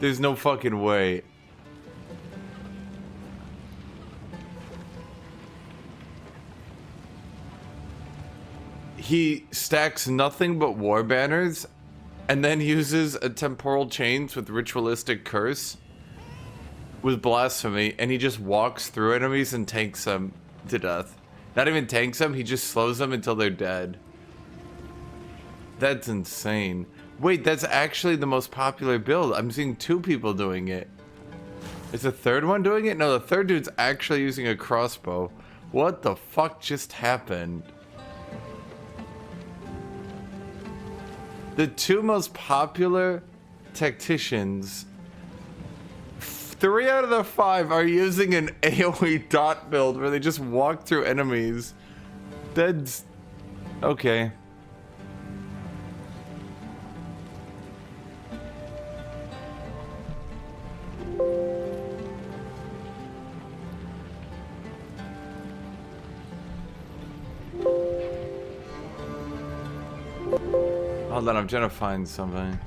There's no fucking way. He stacks nothing but war banners and then uses a temporal chains with ritualistic curse with blasphemy, and he just walks through enemies and tanks them to death. Not even tanks them, he just slows them until they're dead. That's insane. Wait, that's actually the most popular build. I'm seeing 2 people doing it. Is the 3rd one doing it? No, the 3rd dude's actually using a crossbow. What the fuck just happened? The 2 most popular tacticians, 3 out of the 5 are using an AoE dot build where they just walk through enemies. That's okay. Hold on, I'm trying to find something.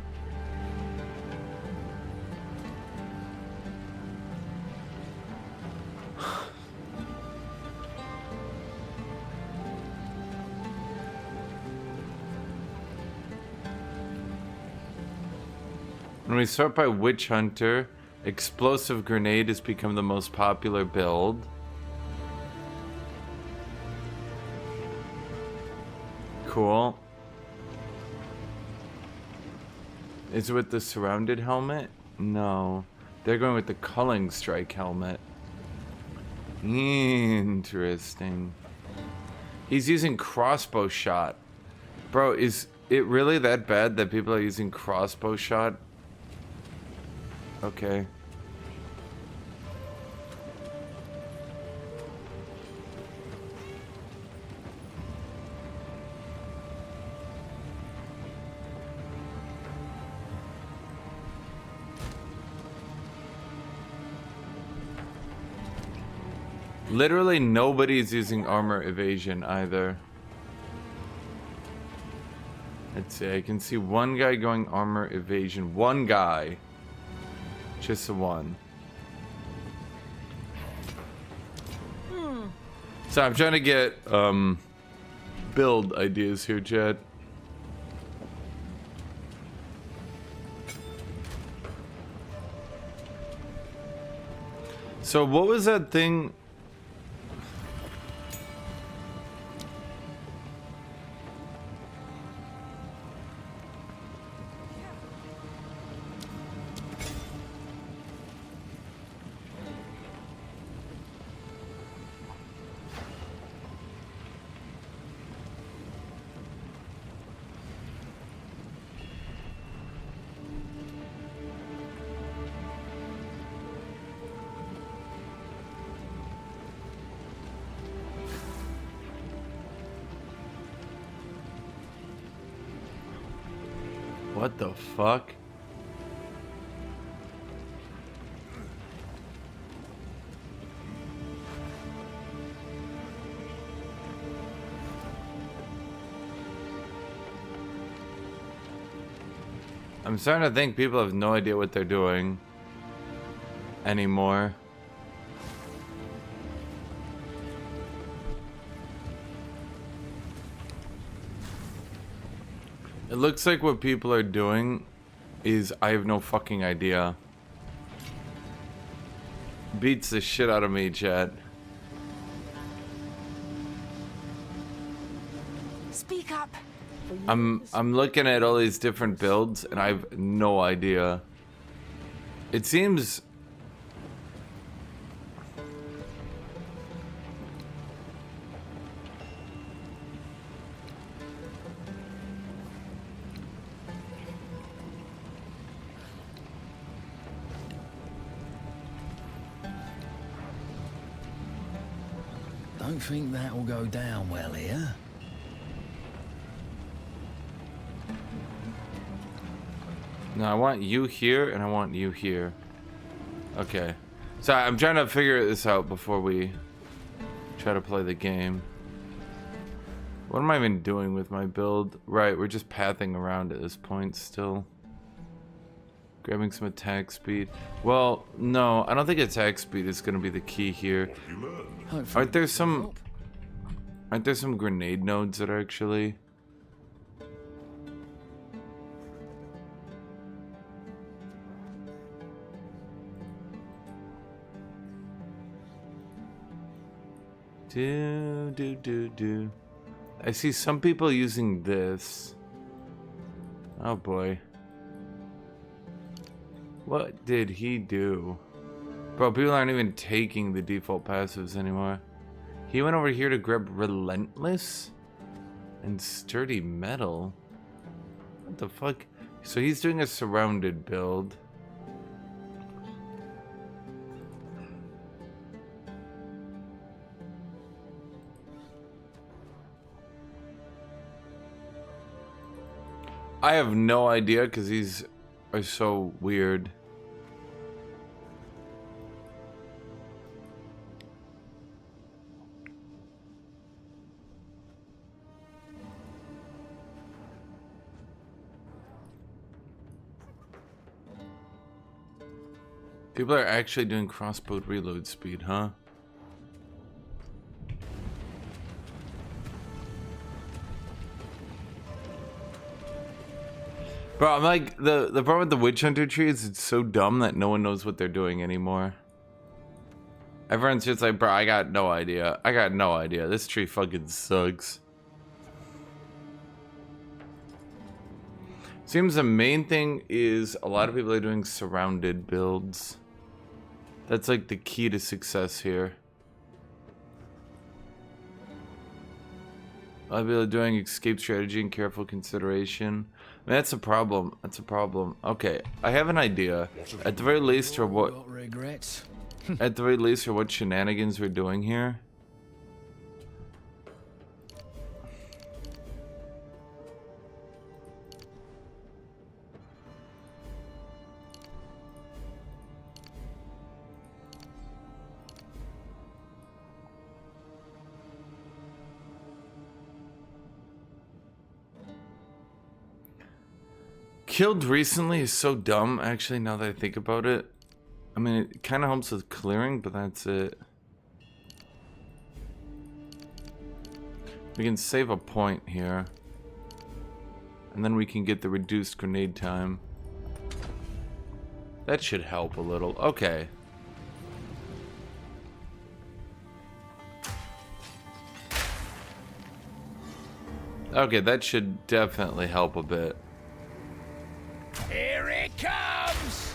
When we sort by Witch Hunter, Explosive Grenade has become the most popular build. Cool. Is it with the Surrounded helmet? No. They're going with the Culling Strike helmet. Interesting. He's using crossbow shot. Bro, is it really that bad that people are using crossbow shot? Okay. Literally nobody's using armor evasion either. Let's see, I can see one guy going armor evasion. One guy. Just the one. So I'm trying to get build ideas here, Jed. So what was that thing? What the fuck? I'm starting to think people have no idea what they're doing anymore. It looks like what people are doing is I have no fucking idea. Beats the shit out of me, chat. Speak up. I'm looking at all these different builds and I have no idea. It seems Don't think that'll go down well here. no, I want you here and I want you here. Okay. So I'm trying to figure this out before we try to play the game. What am I even doing with my build? Right, we're just pathing around at this point still. Grabbing some attack speed. Well, no, I don't think attack speed is going to be the key here. Aren't there some grenade nodes that are actually... Do. I see some people using this. Oh boy. What did he do? Bro, people aren't even taking the default passives anymore. He went over here to grab Relentless and Sturdy Metal. What the fuck? So he's doing a surrounded build. I have no idea because these are so weird. People are actually doing crossbow reload speed, huh? Bro, I'm like, the problem with the Witch Hunter tree is it's so dumb that no one knows what they're doing anymore. Everyone's just like, bro, I got no idea. I got no idea. This tree fucking sucks. Seems the main thing is a lot of people are doing surrounded builds. That's like the key to success here. A lot of people are doing escape strategy and careful consideration. I mean, that's a problem. That's a problem. Okay, I have an idea. At the very least, for what at the very least for what shenanigans we're doing here. Killed recently is so dumb, actually, now that I think about it. I mean, it kind of helps with clearing, but that's it. We can save a point here. And then we can get the reduced grenade time. That should help a little. Okay. Okay, that should definitely help a bit. Here it comes!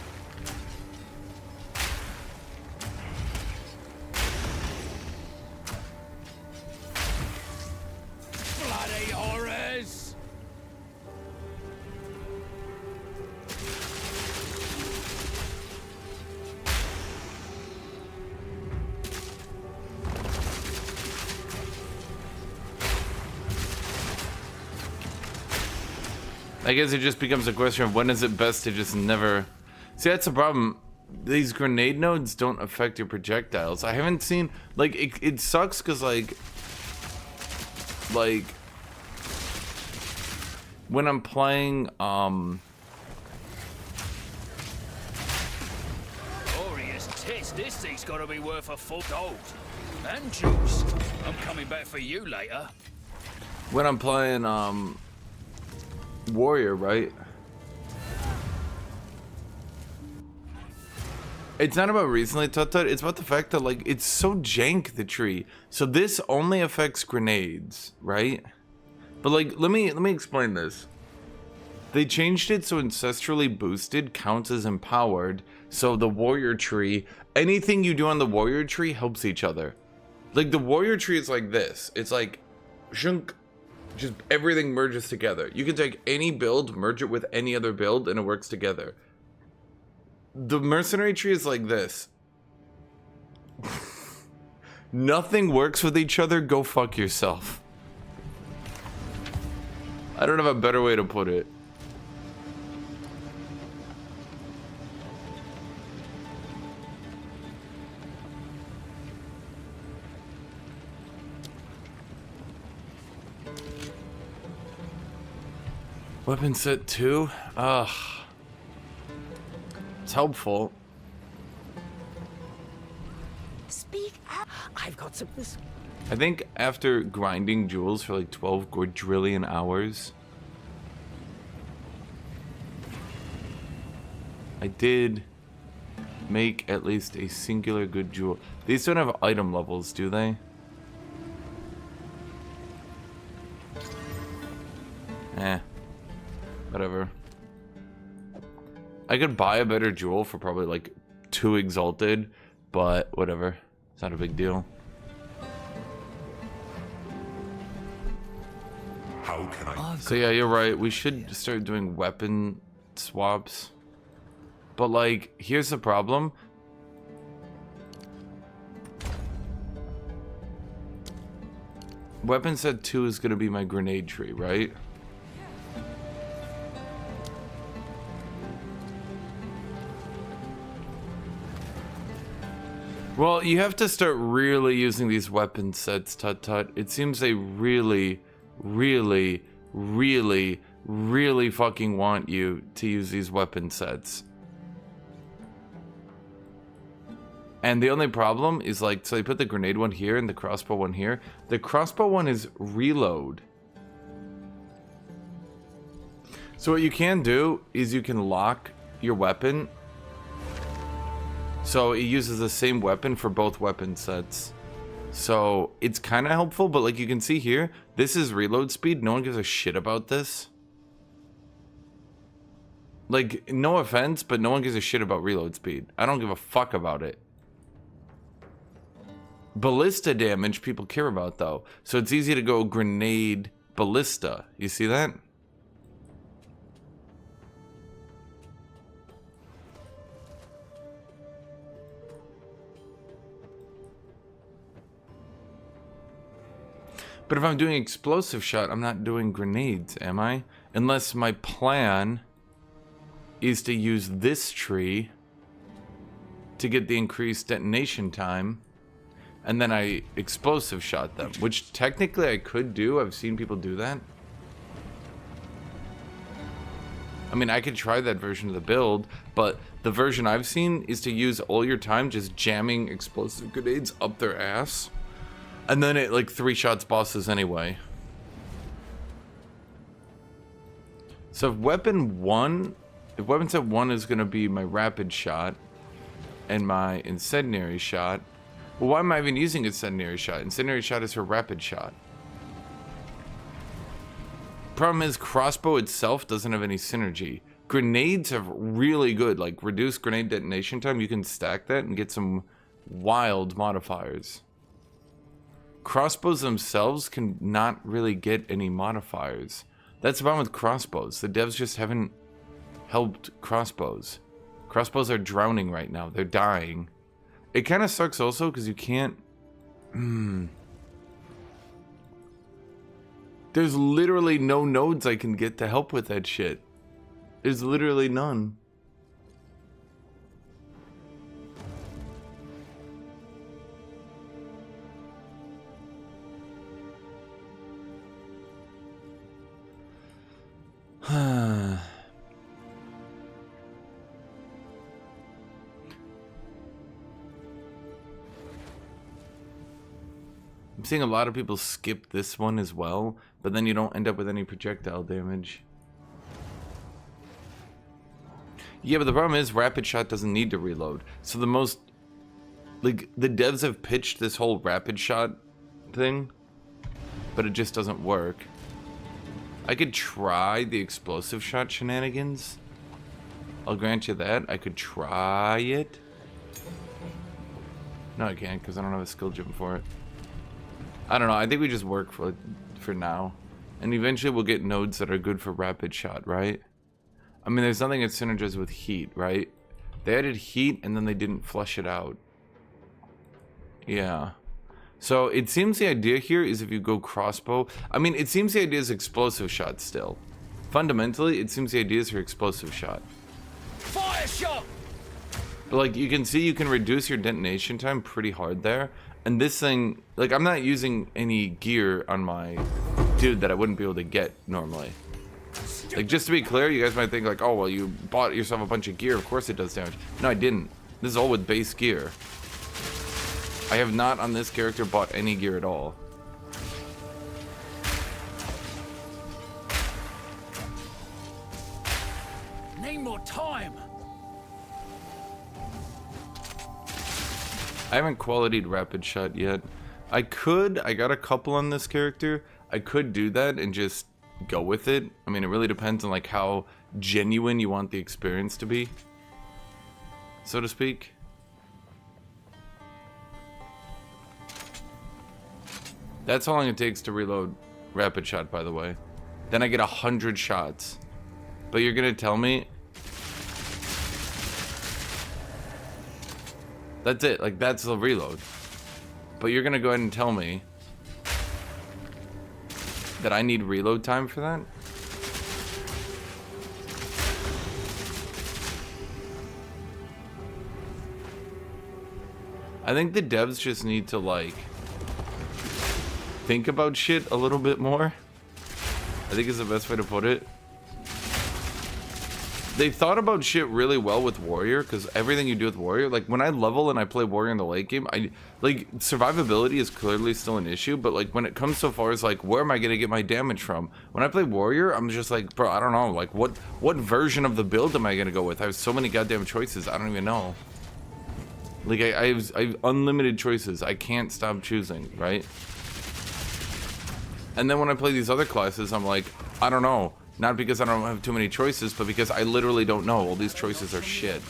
Bloody horrors! I guess it just becomes a question of when is it best to just never... See, that's the problem. These grenade nodes don't affect your projectiles. I haven't seen... Like, it sucks because, like... When I'm playing, Glorious tits, this thing's gotta be worth a full gold. And juice. I'm coming back for you later. when I'm playing, Warrior, right? It's not about recently, Tut, it's about the fact that, like, it's so jank, the tree. So this only affects grenades, right? But, like, let me explain this. They changed it so ancestrally boosted counts as empowered. So the warrior tree, anything you do on the warrior tree helps each other. Like, the warrior tree is like this. It's like, shunk, just everything merges together. You can take any build, merge it with any other build, and it works together. The mercenary tree is like this. Nothing works with each other, go fuck yourself. I don't have a better way to put it. Weapon set 2? Ugh. It's helpful. Speak out. I've got some this. I think after grinding jewels for like 12 quadrillion hours, I did make at least a singular good jewel. These don't have item levels, do they? Whatever. I could buy a better jewel for probably like 2 exalted, but whatever. It's not a big deal. How can I? So yeah, you're right. We should start doing weapon swaps. But like, here's the problem. Weapon set 2 is gonna be my grenade tree, right? Well, you have to start really using these weapon sets, Tut Tut. It seems they really fucking want you to use these weapon sets. And the only problem is like, so they put the grenade one here and the crossbow one here. The crossbow one is reload. So what you can do is you can lock your weapon. So it uses the same weapon for both weapon sets. So it's kind of helpful, but like you can see here, this is reload speed. No one gives a shit about this. Like, no offense, but no one gives a shit about reload speed. I don't give a fuck about it. Ballista damage people care about though. So it's easy to go grenade ballista. You see that? But if I'm doing explosive shot, I'm not doing grenades, am I? Unless my plan is to use this tree to get the increased detonation time, and then I explosive shot them, which technically I could do. I've seen people do that. I mean, I could try that version of the build, but the version I've seen is to use all your time just jamming explosive grenades up their ass. And then it like 3 shots bosses anyway. So if weapon set 1 is gonna be my rapid shot and my incendiary shot, well, why am I even using incendiary shot? Incendiary shot is her rapid shot. Problem is crossbow itself doesn't have any synergy. Grenades have really good, like reduced grenade detonation time. You can stack that and get some wild modifiers. Crossbows themselves can not really get any modifiers. That's the problem with crossbows. The devs just haven't helped crossbows. Crossbows are drowning right now. They're dying. It kind of sucks also because you can't... There's literally no nodes I can get to help with that shit. There's literally none. I'm seeing a lot of people skip this one as well, but then you don't end up with any projectile damage. Yeah, but the problem is rapid shot doesn't need to reload. So the most, like, the devs have pitched this whole rapid shot thing, but it just doesn't work. I could try the explosive shot shenanigans. I'll grant you that. I could try it. No, I can't because I don't have a skill gem for it. I don't know. I think we just work for now. And eventually we'll get nodes that are good for rapid shot, right? I mean, there's nothing that synergizes with heat, right? They added heat and then they didn't flush it out. Yeah. So it seems the idea here is if you go crossbow, I mean, it seems the idea is explosive shot still. Fundamentally, it seems the idea is for explosive shot. Fire shot! But like, you can see you can reduce your detonation time pretty hard there. And this thing, like, I'm not using any gear on my dude that I wouldn't be able to get normally. Like, just to be clear, you guys might think like, oh, well, you bought yourself a bunch of gear. Of course it does damage. No, I didn't. This is all with base gear. I have not on this character bought any gear at all. Need more time. I haven't qualityed rapid shot yet. I got a couple on this character. I could do that and just go with it. I mean, it really depends on like how genuine you want the experience to be, so to speak. That's how long it takes to reload rapid shot, by the way. Then I get 100 shots. But you're gonna tell me that's it, like that's the reload. But you're gonna go ahead and tell me that I need reload time for that? I think the devs just need to like think about shit a little bit more. I think is the best way to put it. They thought about shit really well with Warrior, because everything you do with Warrior, like when I level and I play Warrior in the late game, survivability is clearly still an issue, but like when it comes so far as like where am I gonna get my damage from? When I play Warrior, I'm just like, bro, I don't know, like what version of the build am I gonna go with? I have so many goddamn choices, I don't even know. Like I have unlimited choices. I can't stop choosing, right? And then when I play these other classes, I'm like, I don't know. Not because I don't have too many choices, but because I literally don't know. All these choices are shit.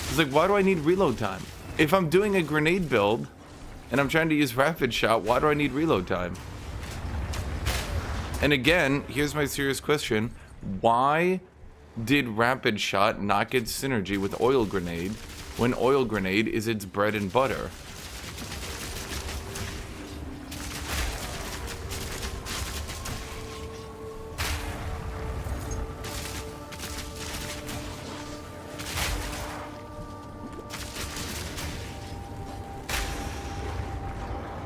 It's like, why do I need reload time? If I'm doing a grenade build and I'm trying to use rapid shot, why do I need reload time? And again, here's my serious question. Why did rapid shot not get synergy with oil grenade when oil grenade is its bread and butter?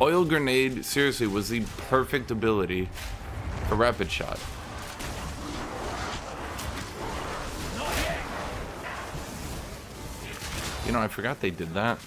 Oil grenade, seriously, was the perfect ability for rapid shot. You know, I forgot they did that.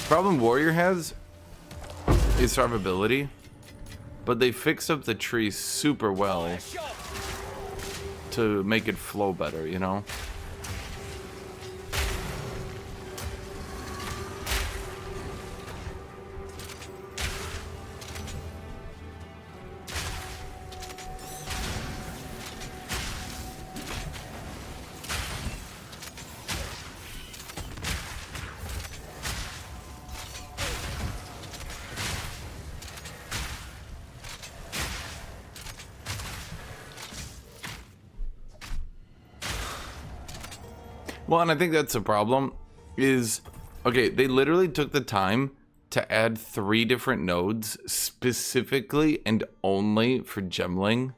Problem Warrior has is survivability, but they fixed up the tree super well to make it flow better, you know? Well, and I think that's the problem is, okay, they literally took the time to add 3 different nodes specifically and only for gemling.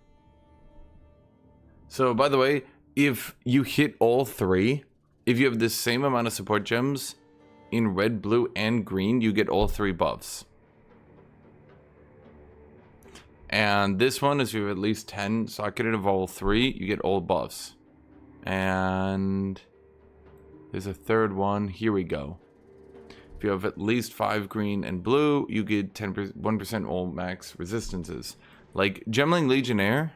So, by the way, if you hit all 3, if you have the same amount of support gems in red, blue, and green, you get all 3 buffs. And this one is you have at least 10 socketed of all 3, you get all buffs. And there's a third one. Here we go. If you have at least 5 green and blue, you get 1% all max resistances. Like, Gemling Legionnaire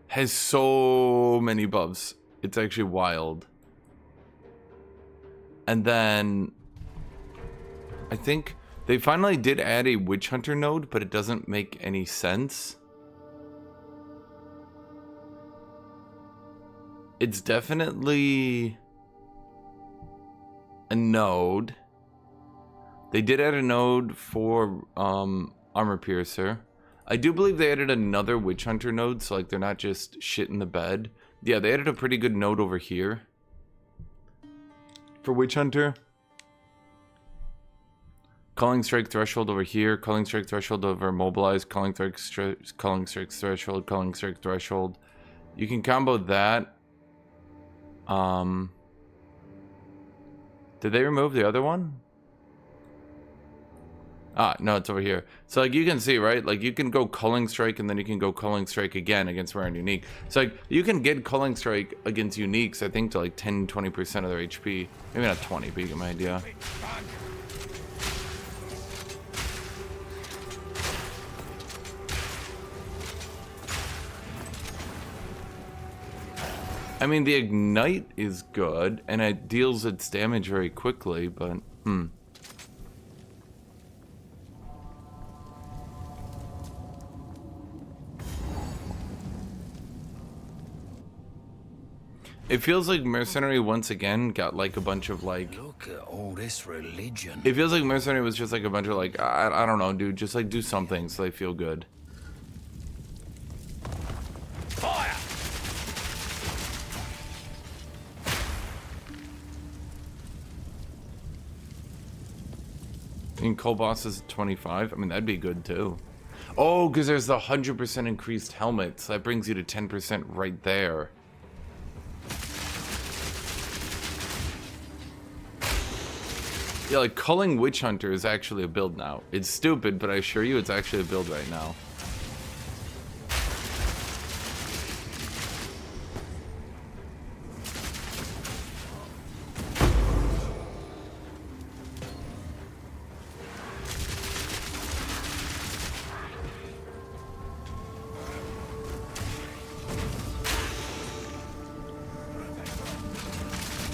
has so many buffs. It's actually wild. And then I think they finally did add a Witch Hunter node, but it doesn't make any sense. It's definitely a node, They did add a node for armor piercer. I do believe they added another witch hunter node, so like they're not just shit in the bed. Yeah, they added a pretty good node over here for witch hunter. Calling strike threshold over here, calling strike threshold over mobilize, calling strike threshold, calling strike threshold. You can combo that. Did they remove the other one? Ah, no, it's over here. So like you can see, right? Like you can go culling strike and then you can go culling strike again against rare and unique. So like you can get culling strike against uniques, I think to like 10-20% of their HP. Maybe not 20, but you get my idea. I mean, the ignite is good, and it deals its damage very quickly, but, It feels like Mercenary once again got like a bunch of like... Look at all this religion. It feels like Mercenary was just like a bunch of like, I don't know, dude, just like do something so they feel good. Fire! And Cold Boss is 25. I mean, that'd be good too. Oh, because there's the 100% increased helmets. That brings you to 10% right there. Yeah, like Culling Witch Hunter is actually a build now. It's stupid, but I assure you it's actually a build right now.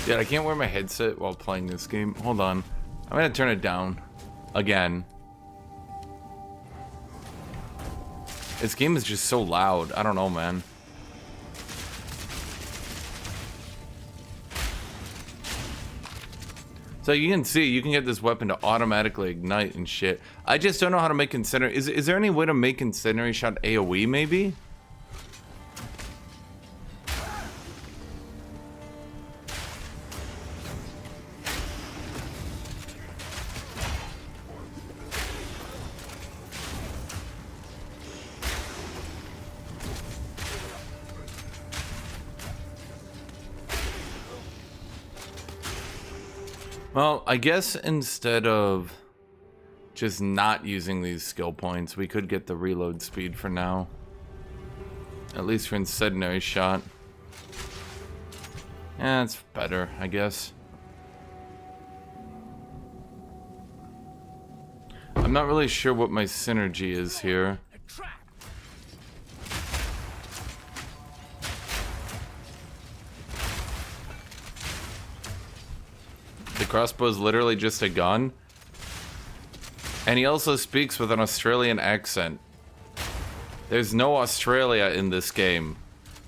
Dude, I can't wear my headset while playing this game. Hold on. I'm gonna turn it down. Again. This game is just so loud. I don't know, man. So you can see, you can get this weapon to automatically ignite and shit. I just don't know how to make Incendiary. Is there any way to make Incendiary shot AoE, maybe? Well, I guess instead of just not using these skill points, we could get the reload speed for now. At least for Incendiary shot. Yeah, it's better, I guess. I'm not really sure what my synergy is here. The crossbow is literally just a gun. And he also speaks with an Australian accent. There's no Australia in this game.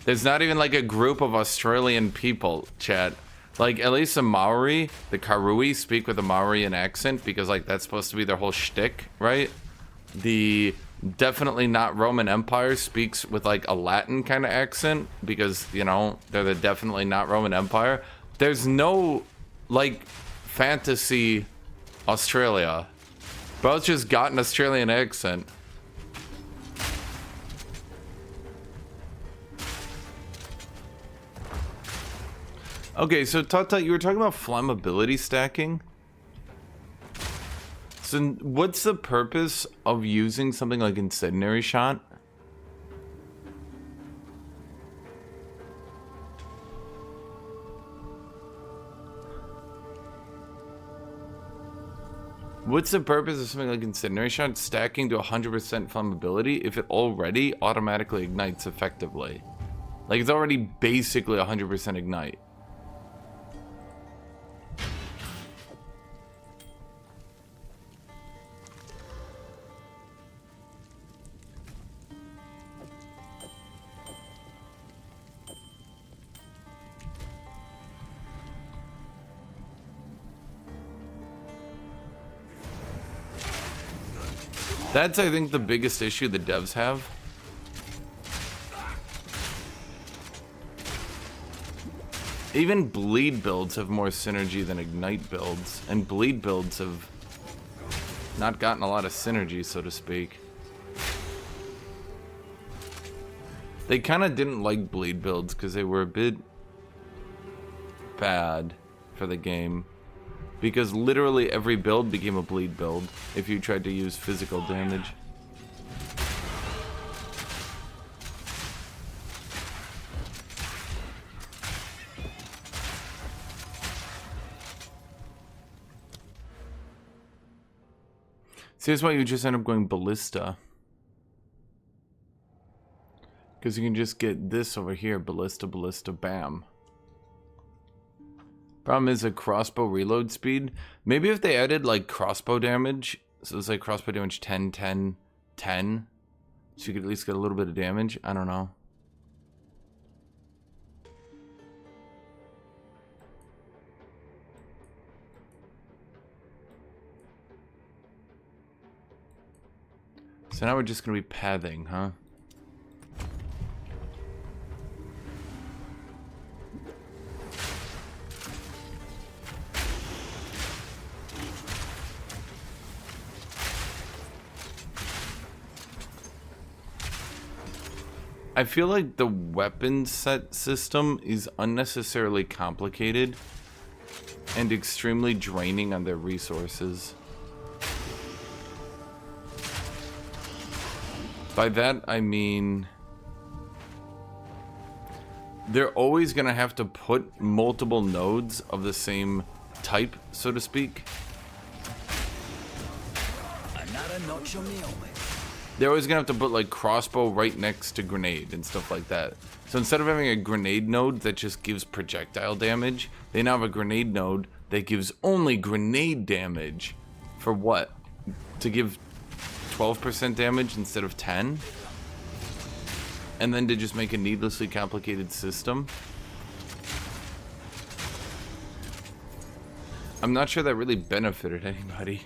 There's not even like a group of Australian people, chat. Like, at least the Maori, the Karui, speak with a Maorian accent because, like, that's supposed to be their whole shtick, right? The definitely not Roman Empire speaks with, like, a Latin kind of accent because, you know, they're the definitely not Roman Empire. There's no, like, fantasy Australia. Bro's just got an Australian accent. Okay, so Tata, you were talking about flammability stacking. So what's the purpose of using something like Incendiary Shot? What's the purpose of something like Incendiary Shot stacking to 100% flammability if it already automatically ignites effectively? Like, it's already basically 100% ignite. That's, I think, the biggest issue the devs have. Even bleed builds have more synergy than ignite builds, and bleed builds have not gotten a lot of synergy, so to speak. They kind of didn't like bleed builds because they were a bit bad for the game. Because literally every build became a bleed build if you tried to use physical damage. See, that's why you just end up going ballista. Because you can just get this over here, ballista, ballista, bam. Problem is a crossbow reload speed. Maybe if they added like crossbow damage, so it's like crossbow damage 10, 10, 10, so you could at least get a little bit of damage. I don't know. So now we're just gonna be pathing, huh? I feel like the weapon set system is unnecessarily complicated and extremely draining on their resources. By that, I mean they're always going to have to put multiple nodes of the same type, so to speak. Another notch on the helmet. They're always going to have to put like crossbow right next to grenade and stuff like that. So instead of having a grenade node that just gives projectile damage, they now have a grenade node that gives only grenade damage. For what? To give 12% damage instead of 10? And then to just make a needlessly complicated system? I'm not sure that really benefited anybody.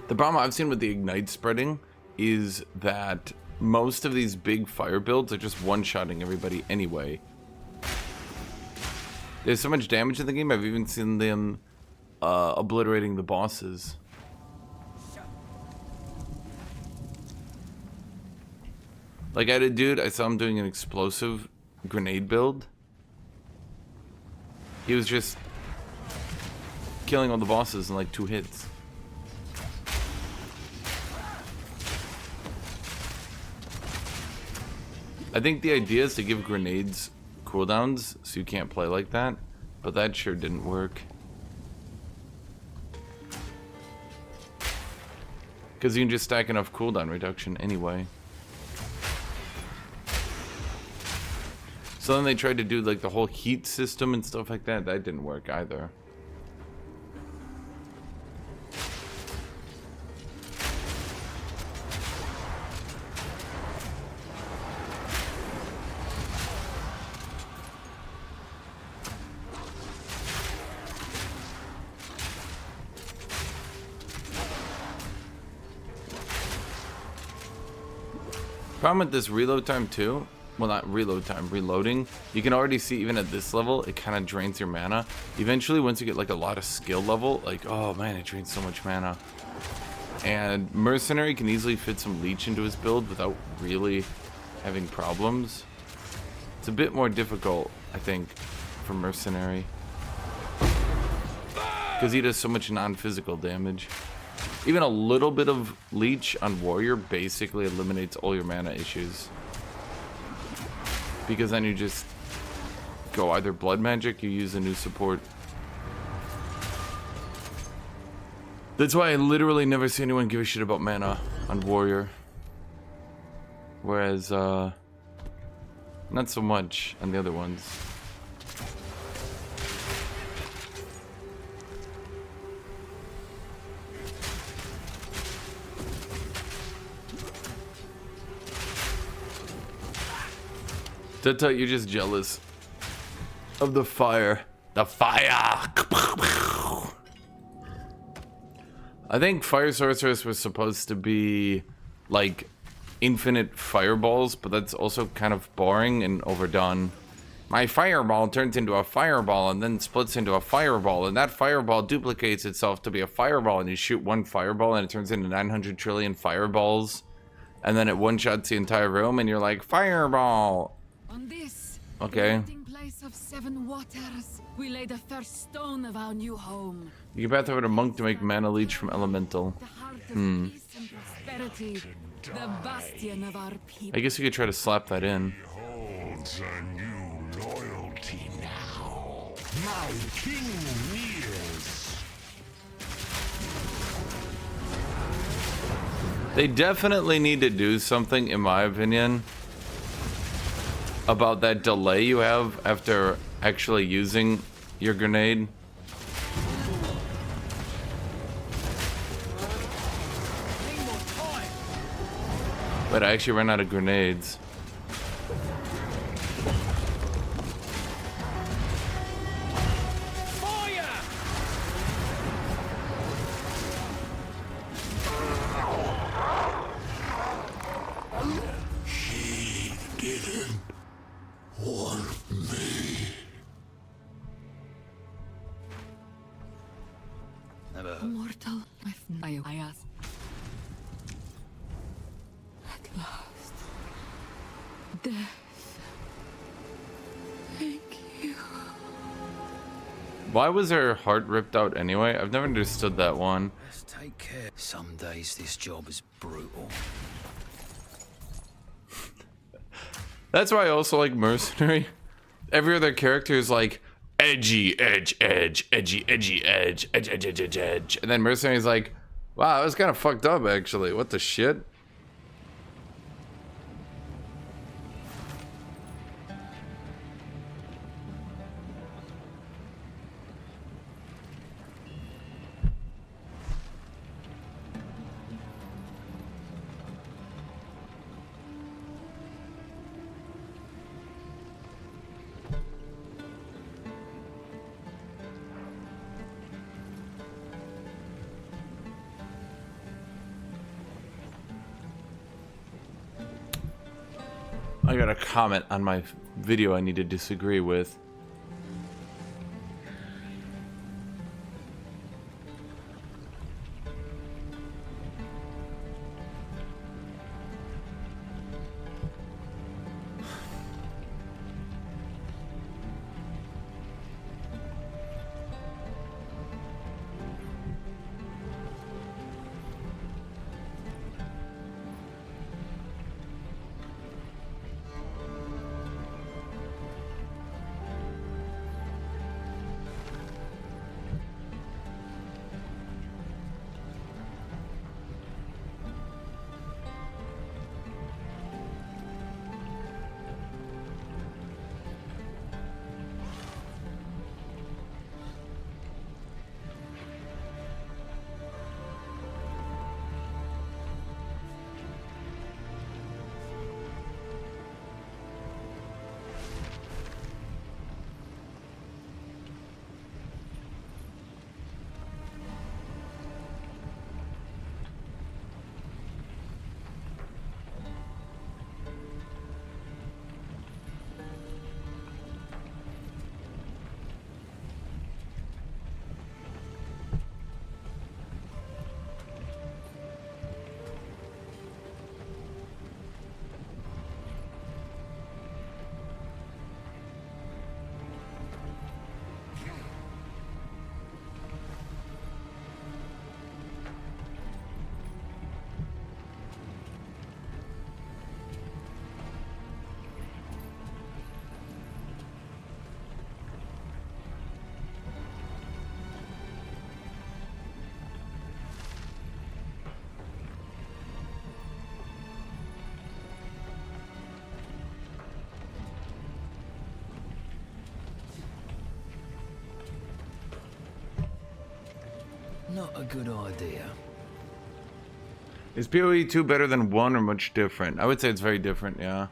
The problem I've seen with the ignite spreading is that most of these big fire builds are just one-shotting everybody anyway. There's so much damage in the game, I've even seen them obliterating the bosses. Like I had a dude, I saw him doing an explosive grenade build. He was just killing all the bosses in like 2 hits. I think the idea is to give grenades cooldowns so you can't play like that, but that sure didn't work. Because you can just stack enough cooldown reduction anyway. So then they tried to do like the whole heat system and stuff like that. That didn't work either. Problem with this reload time too, well not reload time, reloading, you can already see even at this level, it kind of drains your mana. Eventually once you get like a lot of skill level, like oh man, it drains so much mana. And Mercenary can easily fit some leech into his build without really having problems. It's a bit more difficult, I think, for Mercenary. Because he does so much non-physical damage. Even a little bit of leech on warrior basically eliminates all your mana issues. Because then you just go either blood magic, you use a new support. That's why I literally never see anyone give a shit about mana on warrior. Whereas, not so much on the other ones. Guthuk, you're just jealous of the fire. The fire! I think Fire Sorceress was supposed to be like infinite fireballs, but that's also kind of boring and overdone. My fireball turns into a fireball and then splits into a fireball, and that fireball duplicates itself to be a fireball, and you shoot one fireball and it turns into 900 trillion fireballs, and then it one-shots the entire room and you're like, fireball! On this, okay. the meeting place of 7 waters, we lay the first stone of our new home. You can path over to monk to make mana leech from elemental. The heart of peace and prosperity, the bastion of our people. I guess you could try to slap that in. Holds a new loyalty now. My king nears. They definitely need to do something, in my opinion, about that delay you have after actually using your grenade. But I actually ran out of grenades. He didn't want me. Never. Mortal, I asked. At last. Death. Thank you. Why was her heart ripped out anyway? I've never understood that one. Let's take care. Some days this job is brutal. That's why I also like Mercenary. Every other character is like edgy, edge, edge, edgy, edgy, edge, edge, edge, edge, edge, edge. And then Mercenary's like, wow, that was kind of fucked up actually. What the shit? I got a comment on my video I need to disagree with. Not a good idea. Is PoE 2 better than 1 or much different? I would say it's very different, yeah.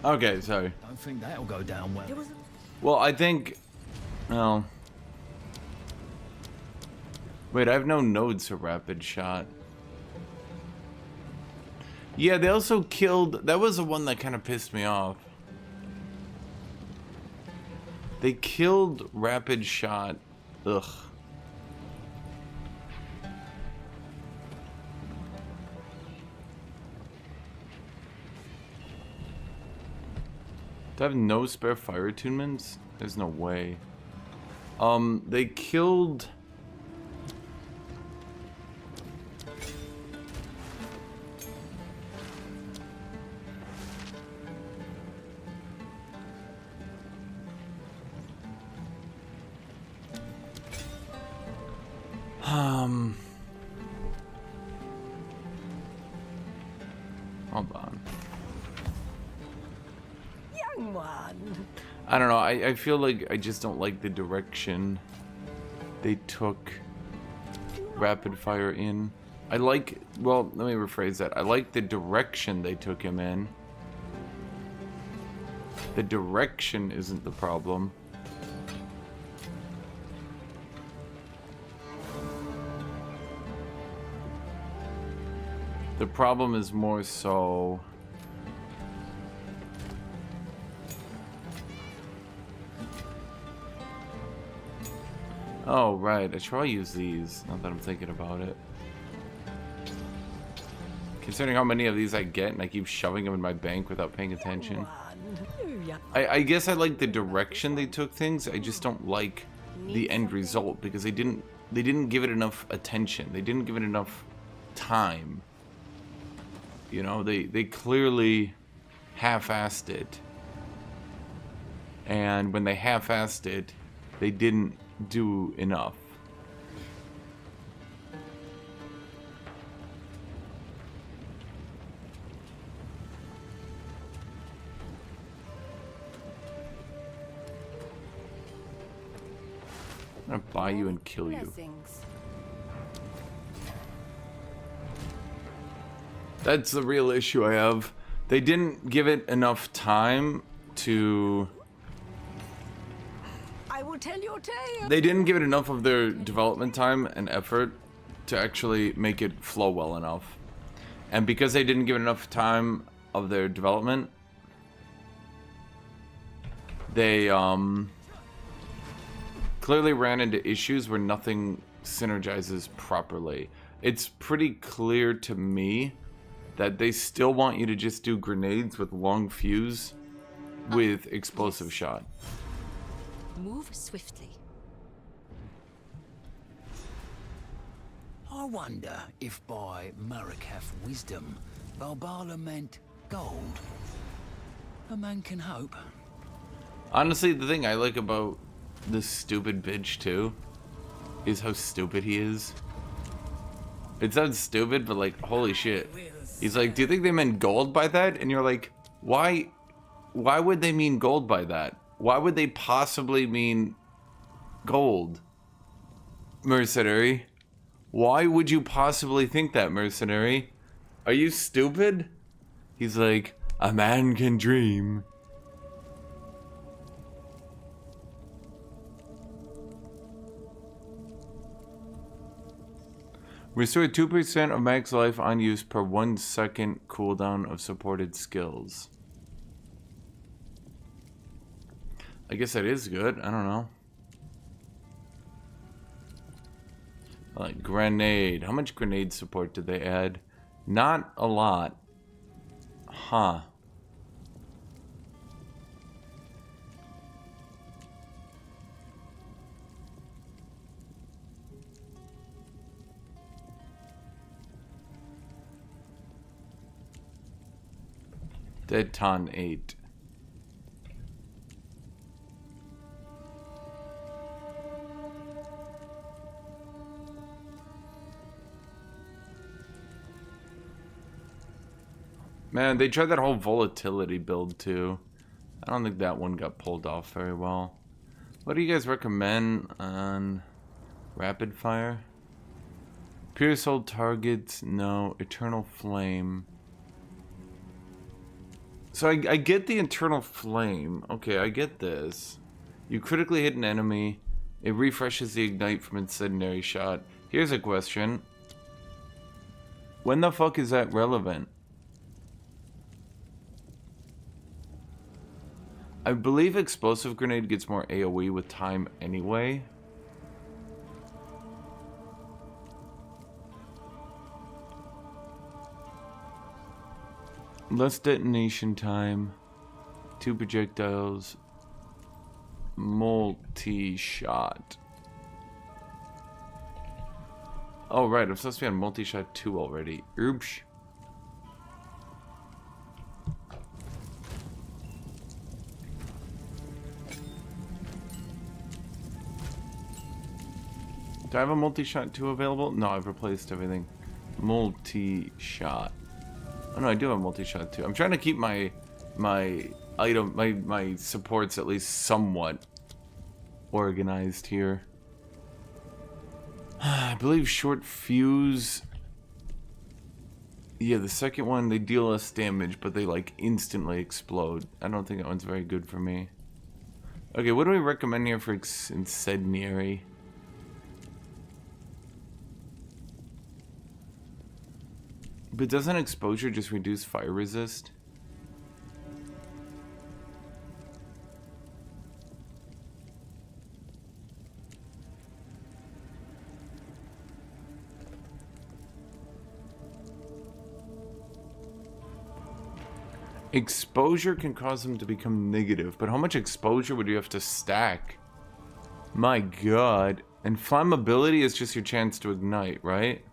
Okay, sorry. Don't think that'll go down well. There was Well, I think... Well... Wait, I have no nodes for rapid shot. Yeah, they also killed... That was the one that kind of pissed me off. They killed rapid shot. Ugh. Do I have no spare fire attunements? There's no way. They killed... Hold on. young one. I don't know, I feel like I just don't like the direction they took rapid fire in. I like, well, let me rephrase that. I like the direction they took him in. The direction isn't the problem. The problem is more so... Oh, right. I should probably use these, now that I'm thinking about it. Considering how many of these I get, and I keep shoving them in my bank without paying attention. One. I guess I like the direction they took things. I just don't like the end result, because they didn't give it enough attention. They didn't give it enough time. You know, they clearly half-assed it. And when they half-assed it, they didn't do enough. I'm gonna buy you and kill you. Blessings. That's the real issue I have. They didn't give it enough time to... I will tell your tale. They didn't give it enough of their development time and effort to actually make it flow well enough. And because they didn't give it enough time of their development, they clearly ran into issues where nothing synergizes properly. It's pretty clear to me that they still want you to just do grenades with long fuse with explosive shot. Move swiftly. I wonder if by Marikath wisdom, Valbala meant gold. A man can hope. Honestly, the thing I like about this stupid bitch too is how stupid he is. It sounds stupid, but like, holy shit. He's like, do you think they meant gold by that? And you're like, why would they mean gold by that? Why would they possibly mean gold? Mercenary. Why would you possibly think that, Mercenary? Are you stupid? He's like, a man can dream. Restore 2% of max life on use per 1 second cooldown of supported skills. I guess that is good. I don't know. Like grenade. How much grenade support did they add? Not a lot. Huh. Dead Ton 8. Man, they tried that whole volatility build too. I don't think that one got pulled off very well. What do you guys recommend on rapid fire? Pierce old targets, no. Eternal flame. So I get the internal flame. Okay, I get this. You critically hit an enemy. It refreshes the ignite from incendiary shot. Here's a question. When the fuck is that relevant? I believe explosive grenade gets more AoE with time anyway. Less detonation time. 2 projectiles. Multi-shot. Oh, right. I'm supposed to be on multi-shot 2 already. Oops. Do I have a multi-shot 2 available? No, I've replaced everything. Multi-shot. Oh no, I do have a multi-shot 2. I'm trying to keep my item, my supports at least somewhat organized here. I believe short fuse. Yeah, the second one, they deal less damage, but they like instantly explode. I don't think that one's very good for me. Okay, what do we recommend here for incendiary? But doesn't exposure just reduce fire resist? Exposure can cause them to become negative, but how much exposure would you have to stack? My god. And flammability is just your chance to ignite, right?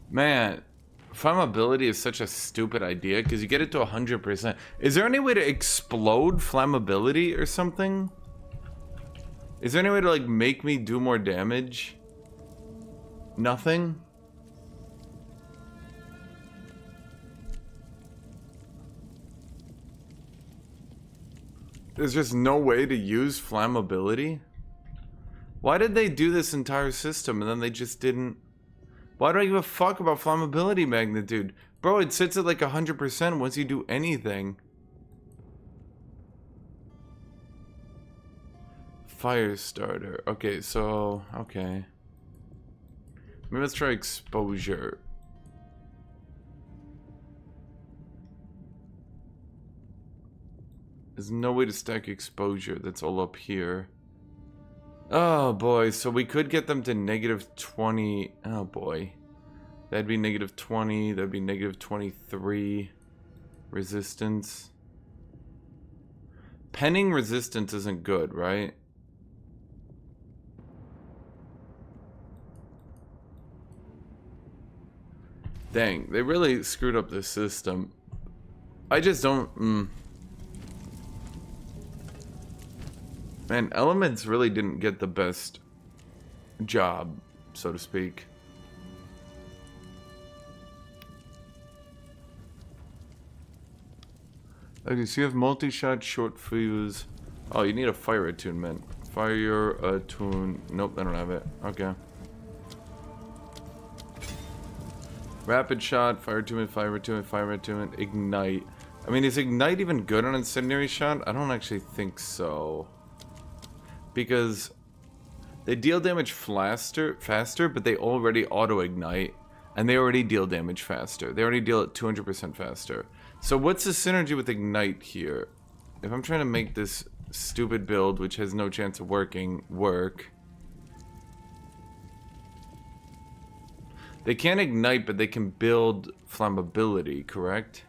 Man, flammability is such a stupid idea because you get it to 100%. Is there any way to explode flammability or something? Is there any way to like make me do more damage? Nothing? There's just no way to use flammability? Why did they do this entire system and then they just didn't? Why do I give a fuck about flammability magnitude? Bro, it sits at like 100% once you do anything. Fire starter. Okay, so... okay. Maybe let's try exposure. There's no way to stack exposure. That's all up here. Oh boy, so we could get them to -20. Oh boy. That'd be -20. That'd be -23. Resistance. Penning resistance isn't good, right? Dang, they really screwed up this system. I just don't... Man, Elements really didn't get the best job, so to speak. Okay, so you have multi-shot, short fuse. Oh, you need a fire attunement. Fire attune. Nope, I don't have it. Okay. Rapid shot, fire attunement, fire attunement, fire attunement, ignite. I mean, is ignite even good on incendiary shot? I don't actually think so. Because they deal damage faster, but they already auto-ignite, and they already deal damage faster. They already deal it 200% faster. So what's the synergy with ignite here? If I'm trying to make this stupid build, which has no chance of working, work... They can't ignite, but they can build flammability, correct?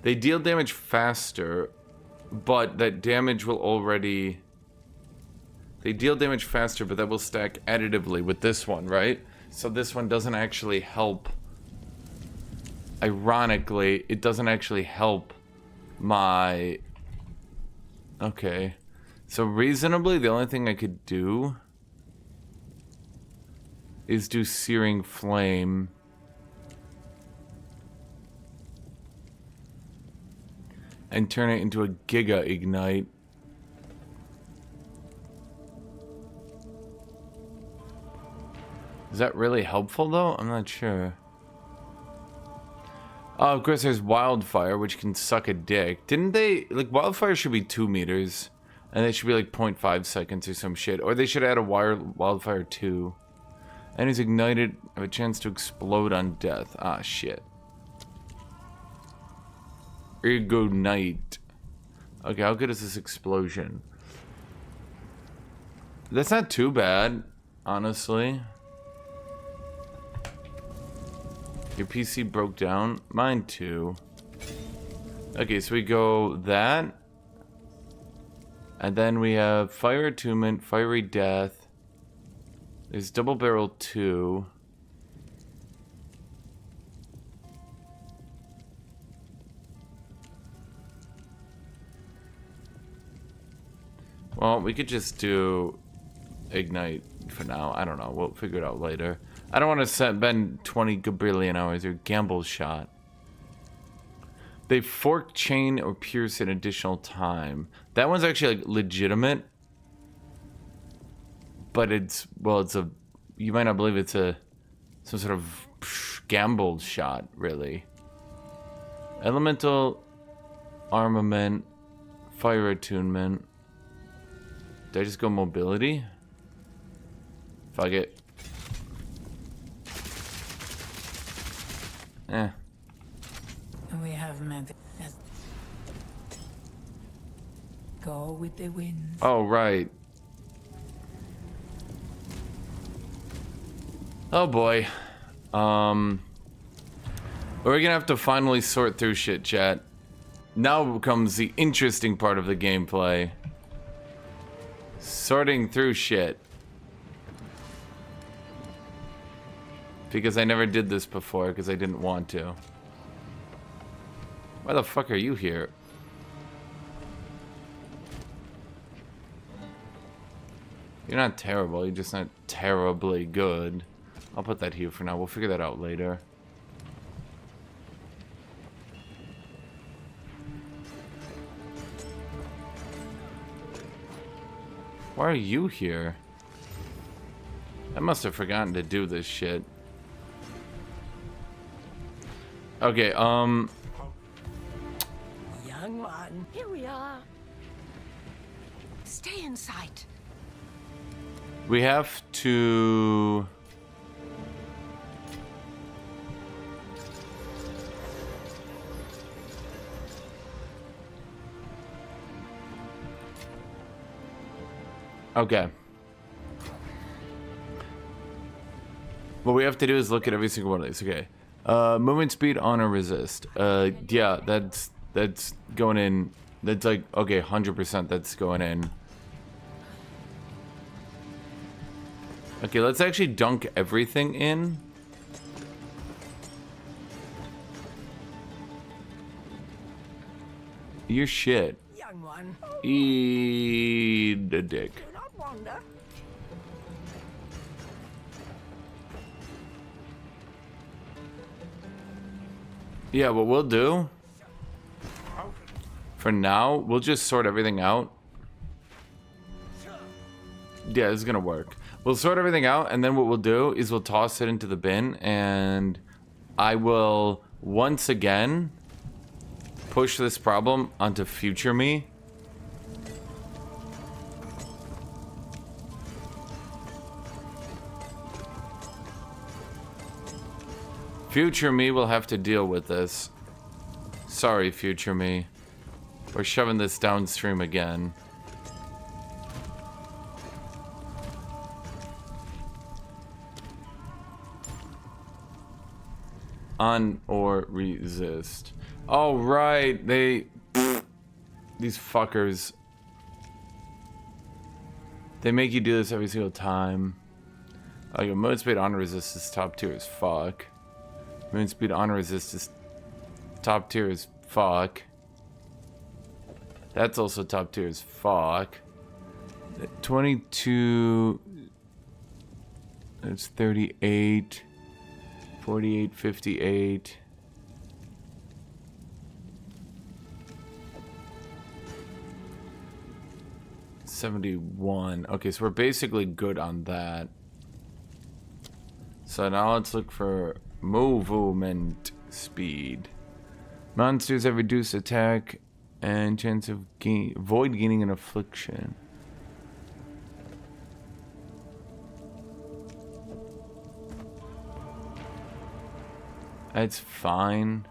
They deal damage faster, but that damage will already... They deal damage faster, but that will stack additively with this one, right? So this one doesn't actually help. Ironically, it doesn't actually help my... Okay. So reasonably, the only thing I could do is do Searing Flame. And turn it into a Giga Ignite. Is that really helpful though? I'm not sure. Oh, of course there's Wildfire, which can suck a dick. Didn't they... Like, Wildfire should be 2 meters. And it should be like 0.5 seconds or some shit. Or they should add a Wildfire 2. And is ignited, have a chance to explode on death. Ah, shit. Ergonite. Okay, how good is this explosion? That's not too bad, honestly. Your PC broke down. Mine too. Okay, so we go that. And then we have Fire Attunement, Fiery Death. There's Double Barrel 2. Well, we could just do Ignite for now. I don't know. We'll figure it out later. I don't want to spend 20 gabillion hours or Gamble Shot. They fork, chain, or pierce an additional time. That one's actually like legitimate. But it's, well, it's a, you might not believe it's a, some sort of gamble shot, really. Elemental Armament, Fire Attunement. Did I just go mobility? Fuck it. Eh. We have met. Go with the wind. Oh, right. Oh boy. We're gonna have to finally sort through shit, chat. Now comes the interesting part of the gameplay. Sorting through shit. Because I never did this before, because I didn't want to. Why the fuck are you here? You're not terrible, you're just not terribly good. I'll put that here for now, we'll figure that out later. Why are you here? I must have forgotten to do this shit. Okay, Young one, here we are. Stay in sight. we have to... Okay. What we have to do is look at every single one of these. Okay. Movement speed, honor, resist. Yeah, that's going in. That's like, okay, 100% that's going in. Okay, let's actually dunk everything in. Your shit. Young one, Eat a dick. do not wander. Yeah, what we'll do for now, we'll just sort everything out. Yeah, this is gonna work. We'll sort everything out, and then what we'll do is we'll toss it into the bin, and I will once again push this problem onto future me. Future me will have to deal with this. Sorry, future me. We're shoving this downstream again. On or resist. Oh, right. They... These fuckers. They make you do this every single time. Oh, your mode speed on resist is top tier as fuck. Moon speed on resist is top tier as fuck. That's also top tier as fuck. 22 It's 38, 48, 58. $71. Okay, so we're basically good on that. So now let's look for movement speed. Monsters have reduced attack and chance of void gaining an affliction. That's fine.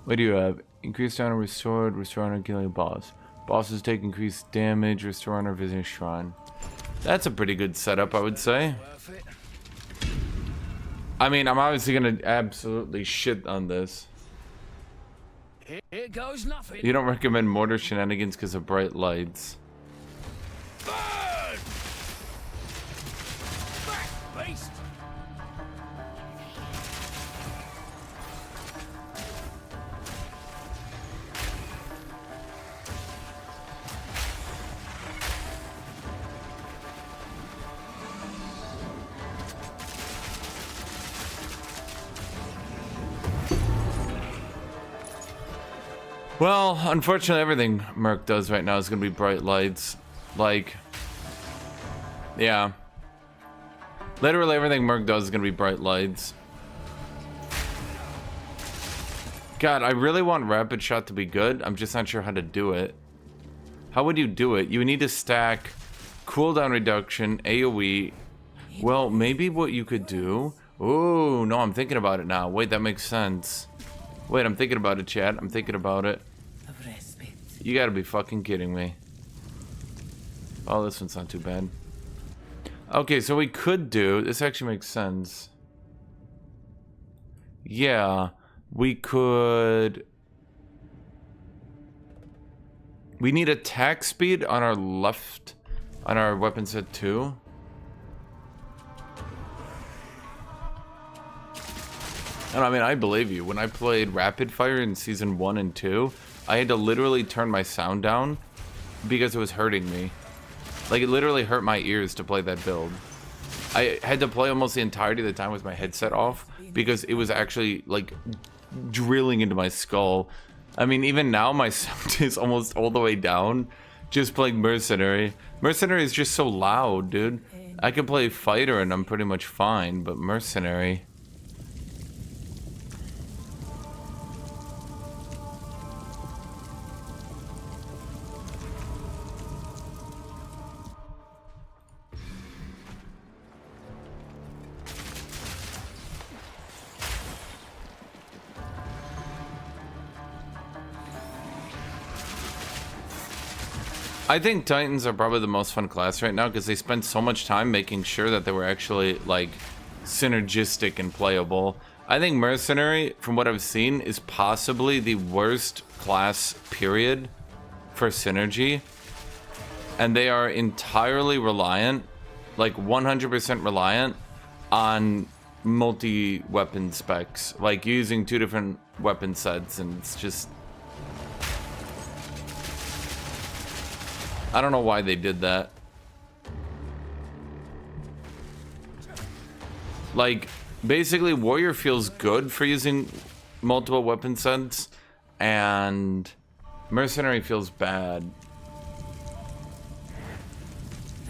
What do you have? Increased honor restored, restore honor killing a boss. Bosses take increased damage, restore honor visiting shrine. That's a pretty good setup, I would say. I mean, I'm obviously gonna absolutely shit on this. Here goes nothing. You don't recommend mortar shenanigans because of bright lights. Burn! Back, beast! Well, unfortunately, everything Merc does right now is going to be bright lights. Like, yeah. Literally everything Merc does is going to be bright lights. God, I really want Rapid Shot to be good. I'm just not sure how to do it. How would you do it? You would need to stack cooldown reduction, AoE. Well, maybe what you could do... Oh, no, I'm thinking about it now. Wait, that makes sense. Wait, I'm thinking about it, chat. I'm thinking about it. You gotta be fucking kidding me. Oh, this one's not too bad. Okay, so we could do... This actually makes sense. Yeah, we could... We need attack speed on our left... On our weapon set 2. And I mean, I believe you. When I played Rapid Fire in Season 1 and 2, I had to literally turn my sound down because it was hurting me. Like, it literally hurt my ears to play that build. I had to play almost the entirety of the time with my headset off because it was actually, like, drilling into my skull. I mean, even now my sound is almost all the way down just playing Mercenary. Mercenary is just so loud, dude. I can play Fighter and I'm pretty much fine, but Mercenary... I think Titans are probably the most fun class right now because they spent so much time making sure that they were actually, like, synergistic and playable. I think Mercenary, from what I've seen, is possibly the worst class, period, for synergy. And they are entirely reliant, like 100% reliant, on multi-weapon specs. Like, using 2 different weapon sets, and it's just... I don't know why they did that. Like, basically, Warrior feels good for using multiple weapon sets, and Mercenary feels bad.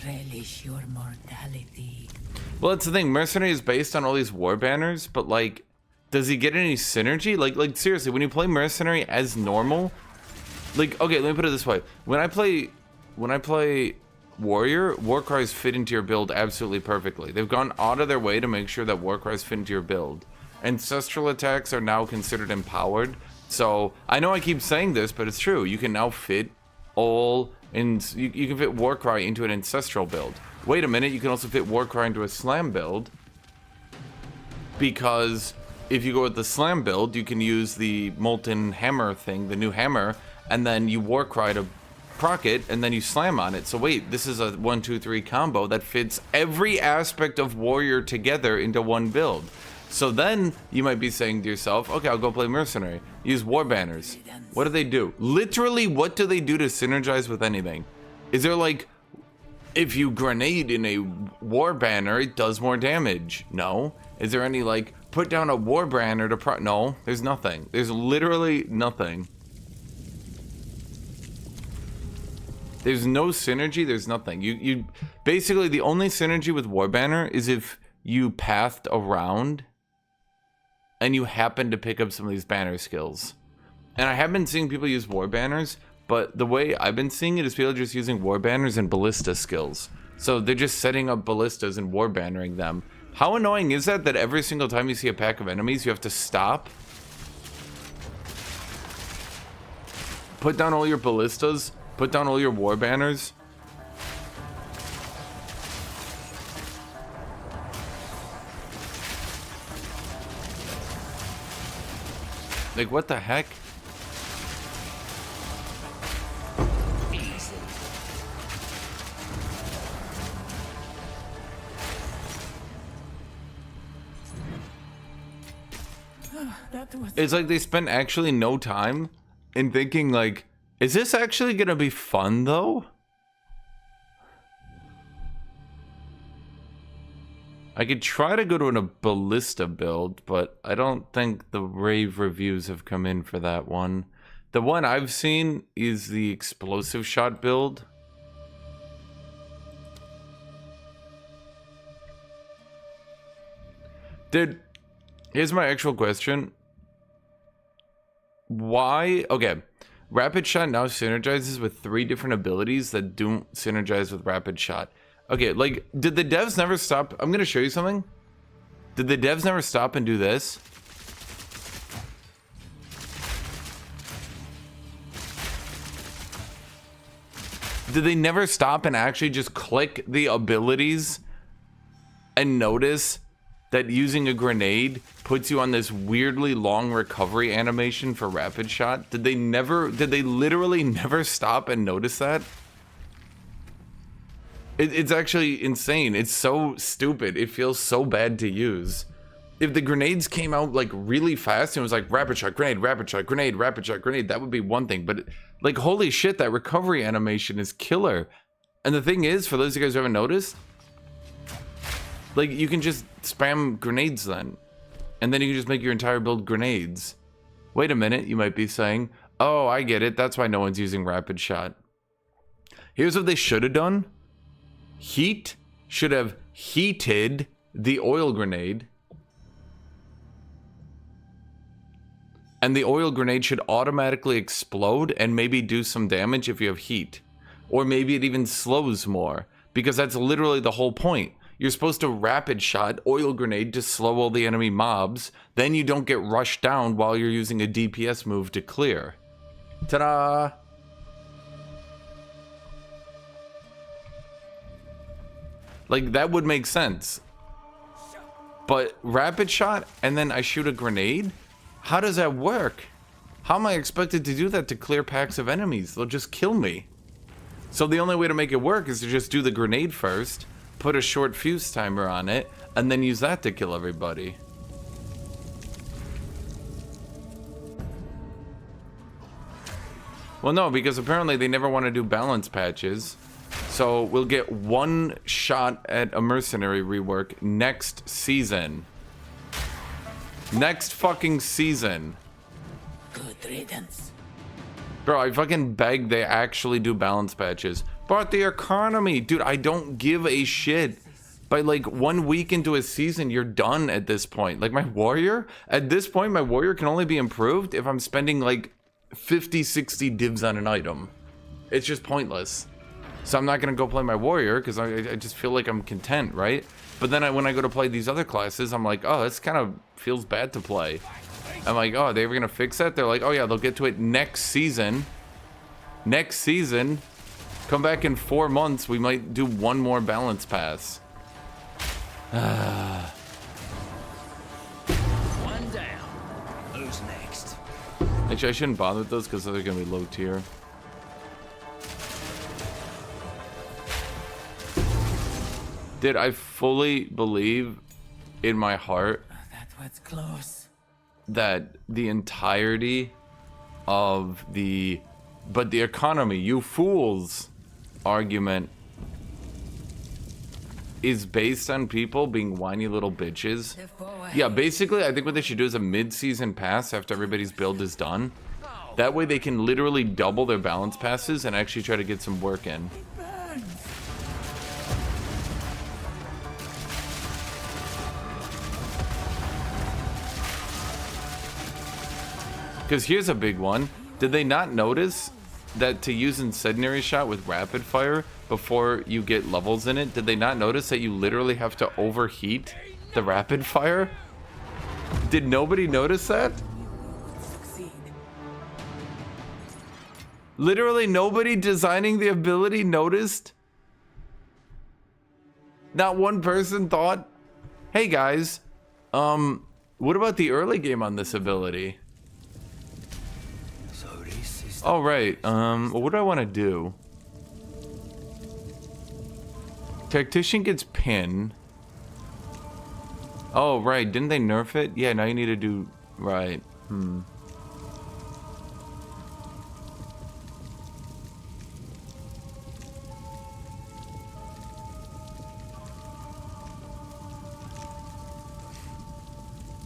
Relish your mortality. Well, that's the thing. Mercenary is based on all these war banners, but, like, does he get any synergy? Like seriously, when you play Mercenary as normal, like, okay, let me put it this way. When I play Warrior, Warcries fit into your build absolutely perfectly. They've gone out of their way to make sure that Warcries fit into your build. Ancestral attacks are now considered empowered. So, I know I keep saying this, but it's true. You can now fit all... You can fit Warcry into an Ancestral build. Wait a minute, you can also fit Warcry into a Slam build. Because if you go with the Slam build, you can use the Molten Hammer thing, the new hammer, and then you Warcry to proc it, and then you slam on it. So wait, this is a 1-2-3 combo that fits every aspect of Warrior together into one build. So then you might be saying to yourself, okay, I'll go play Mercenary. Use War Banners. What do? Literally, what do they do to synergize with anything? Is there like, if you grenade in a War Banner, it does more damage? No. Is there any like, put down a War Banner to no, there's nothing. There's literally nothing. There's no synergy, there's nothing. You basically, the only synergy with War Banner is if you pathed around and you happen to pick up some of these banner skills. And I have been seeing people use War Banners, but the way I've been seeing it is people just using War Banners and Ballista skills. So they're just setting up Ballistas and War Bannering them. How annoying is that every single time you see a pack of enemies, you have to stop, put down all your Ballistas, put down all your War Banners. Like, what the heck? Easy. It's like they spent actually no time in thinking like, is this actually gonna be fun though? I could try to go to a Ballista build, but I don't think the rave reviews have come in for that one. The one I've seen is the explosive shot build. Dude, here's my actual question. Why? Okay. Rapid Shot now synergizes with 3 different abilities that don't synergize with Rapid Shot. Okay, like, did the devs never stop? I'm gonna show you something. Did the devs never stop and do this? Did they never stop and actually just click the abilities and notice that using a grenade puts you on this weirdly long recovery animation for Rapid Shot? Did they literally never stop and notice that? It's actually insane. It's so stupid. It feels so bad to use. If the grenades came out like really fast and it was like Rapid Shot, grenade, Rapid Shot, grenade, Rapid Shot, grenade, that would be one thing. But like, holy shit, that recovery animation is killer. And the thing is, for those of you guys who haven't noticed, like, you can just spam grenades then. And then you can just make your entire build grenades. Wait a minute, you might be saying, oh, I get it. That's why no one's using Rapid Shot. Here's what they should have done. Heat should have heated the oil grenade. And the oil grenade should automatically explode and maybe do some damage if you have heat. Or maybe it even slows more. Because that's literally the whole point. You're supposed to Rapid Shot oil grenade to slow all the enemy mobs. Then you don't get rushed down while you're using a DPS move to clear. Ta-da! Like, that would make sense. But Rapid Shot and then I shoot a grenade? How does that work? How am I expected to do that to clear packs of enemies? They'll just kill me. So the only way to make it work is to just do the grenade first, put a short fuse timer on it, and then use that to kill everybody. Well, no, because apparently they never want to do balance patches. So we'll get one shot at a Mercenary rework next season. Next fucking season. Good riddance. Bro, I fucking beg they actually do balance patches. But the economy, dude, I don't give a shit. By like 1 week into a season, you're done at this point. Like my warrior, at this point, my warrior can only be improved if I'm spending like 50, 60 divs on an item. It's just pointless. So I'm not gonna go play my warrior because I just feel like I'm content, right? But then when I go to play these other classes, I'm like, oh, this kind of feels bad to play. I'm like, oh, are they ever gonna fix that? They're like, oh yeah, they'll get to it next season. Next season. Come back in 4 months, we might do one more balance pass. One down. Who's next? Actually, I shouldn't bother with those because they're gonna be low tier. Dude, I fully believe in my heart was close. that the entirety of the economy, you fools, argument is based on people being whiny little bitches. Yeah, basically, I think what they should do is a mid-season pass after everybody's build is done. That way they can literally double their balance passes and actually try to get some work in. Because here's a big one. Did they not notice that to use Incendiary Shot with rapid fire before you get levels in it, did they not notice that you literally have to overheat the rapid fire? Did nobody notice that? Succeed. Literally nobody designing the ability noticed? Not one person thought, hey guys, what about the early game on this ability? So this is Oh, right. What do I want to do? Tactician gets pin. Oh, right. Didn't they nerf it? Yeah, now you need to do... Right.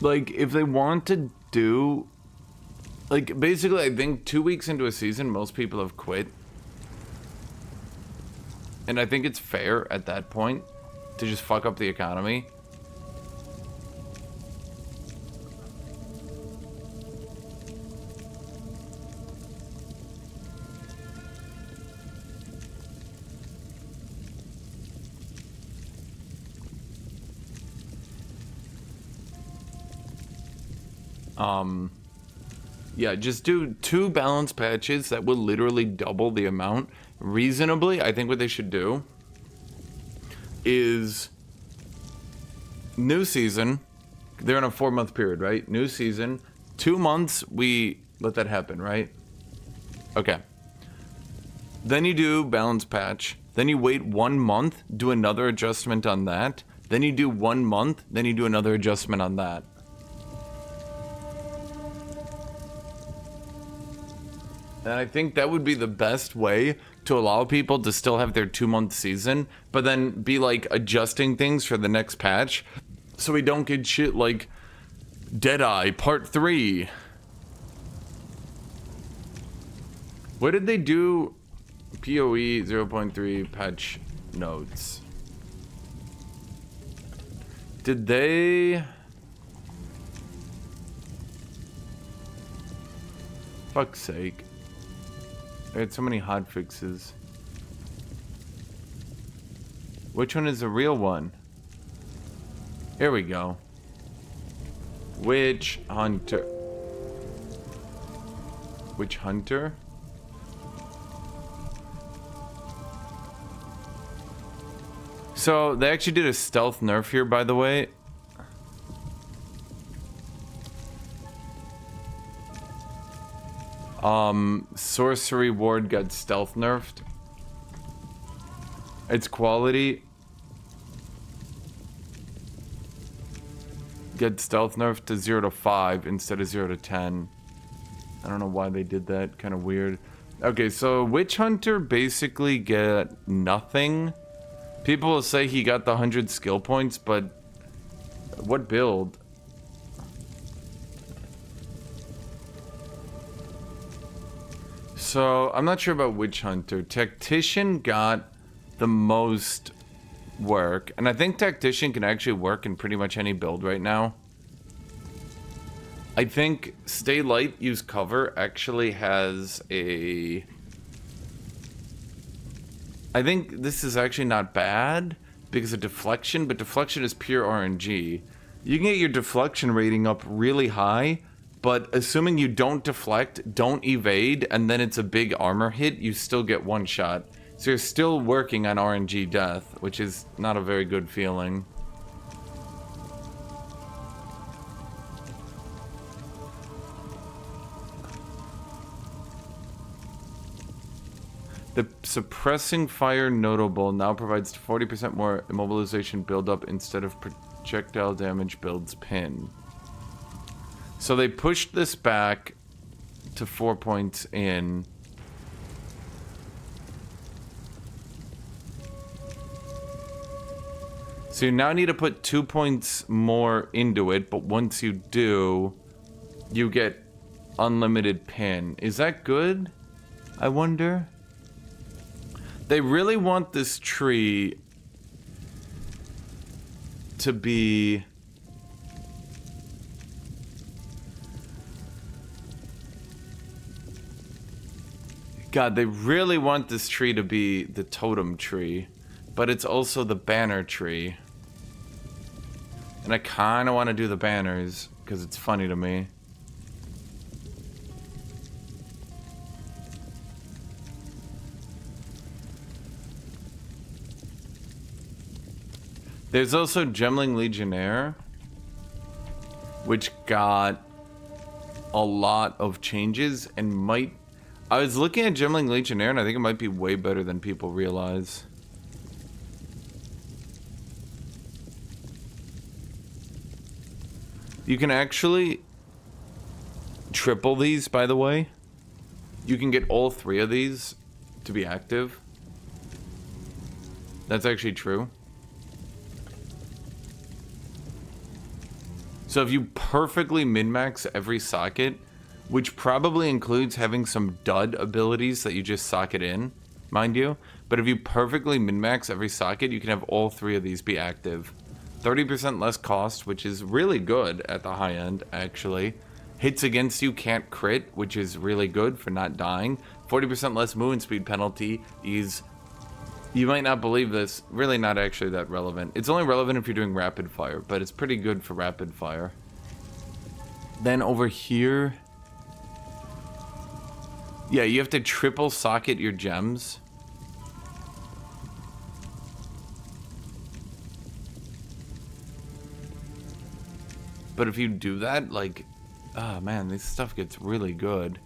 Like, if they want to do... Like, basically, I think 2 weeks into a season, most people have quit. And I think it's fair at that point to just fuck up the economy. Yeah, just do 2 balance patches that will literally double the amount. Reasonably, I think what they should do is new season. They're in a 4-month period, right? New season. 2 months, we let that happen, right? Okay. Then you do balance patch. Then you wait 1 month, do another adjustment on that. Then you do 1 month, then you do another adjustment on that. And I think that would be the best way to allow people to still have their 2-month season, but then be like adjusting things for the next patch so we don't get shit like Deadeye Part 3. What did they do? PoE 0.3 patch notes. Did they... Fuck's sake. I had so many hot fixes. Which one is the real one? Here we go. Witch Hunter. Witch Hunter? So, they actually did a stealth nerf here, by the way. Sorcery Ward got stealth nerfed. Its quality get stealth nerfed to 0 to 5 instead of 0 to 10. I don't know why they did that. Kind of weird. Okay, so Witch Hunter basically get nothing. People will say he got the 100 skill points, but what build? So, I'm not sure about Witch Hunter. Tactician got the most work. And I think Tactician can actually work in pretty much any build right now. I think Stay Light, Use Cover actually has a... I think this is actually not bad because of Deflection, but Deflection is pure RNG. You can get your Deflection rating up really high, but assuming you don't deflect, don't evade, and then it's a big armor hit, you still get 1 shot. So you're still working on RNG death, which is not a very good feeling. The Suppressing Fire Notable now provides 40% more immobilization buildup instead of projectile damage builds pin. So they pushed this back to 4 points in. So you now need to put 2 points more into it, but once you do, you get unlimited pin. Is that good? I wonder. They really want this tree to be... God, they really want this tree to be the totem tree, but it's also the banner tree. And I kind of want to do the banners because it's funny to me. There's also Gemling Legionnaire, which got a lot of changes and might... I was looking at Gemling Legionnaire and I think it might be way better than people realize. You can actually triple these, by the way. You can get all 3 of these to be active. That's actually true. So if you perfectly min-max every socket, which probably includes having some dud abilities that you just socket in, mind you, but if you perfectly min-max every socket, you can have all 3 of these be active. 30% less cost, which is really good at the high end, actually. Hits against you can't crit, which is really good for not dying. 40% less movement speed penalty is... You might not believe this, really not actually that relevant. It's only relevant if you're doing rapid fire, but it's pretty good for rapid fire. Then over here... Yeah, you have to triple socket your gems. But if you do that, like, oh man, this stuff gets really good.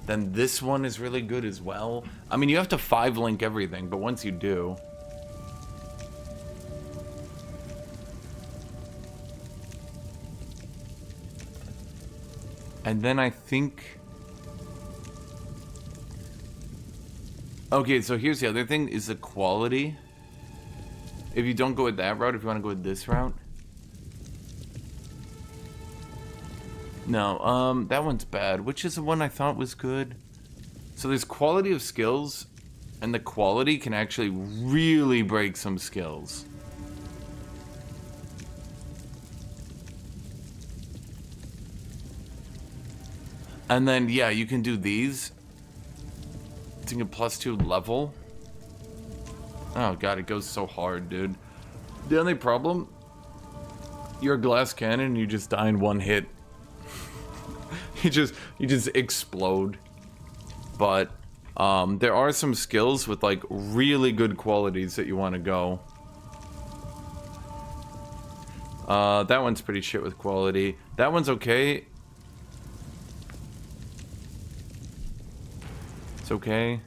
Then this one is really good as well. I mean, you have to 5-link everything, but once you do... And then I think... Okay, so here's the other thing, is the quality. If you don't go with that route, if you want to go with this route... No, that one's bad. Which is the one I thought was good? So there's quality of skills, and the quality can actually really break some skills. And then, yeah, you can do these. It's a +2 level. Oh god, it goes so hard, dude. The only problem, you're a glass cannon and you just die in 1 hit. you just explode. But there are some skills with like really good qualities that you want to go. That one's pretty shit with quality. That one's okay. It's okay.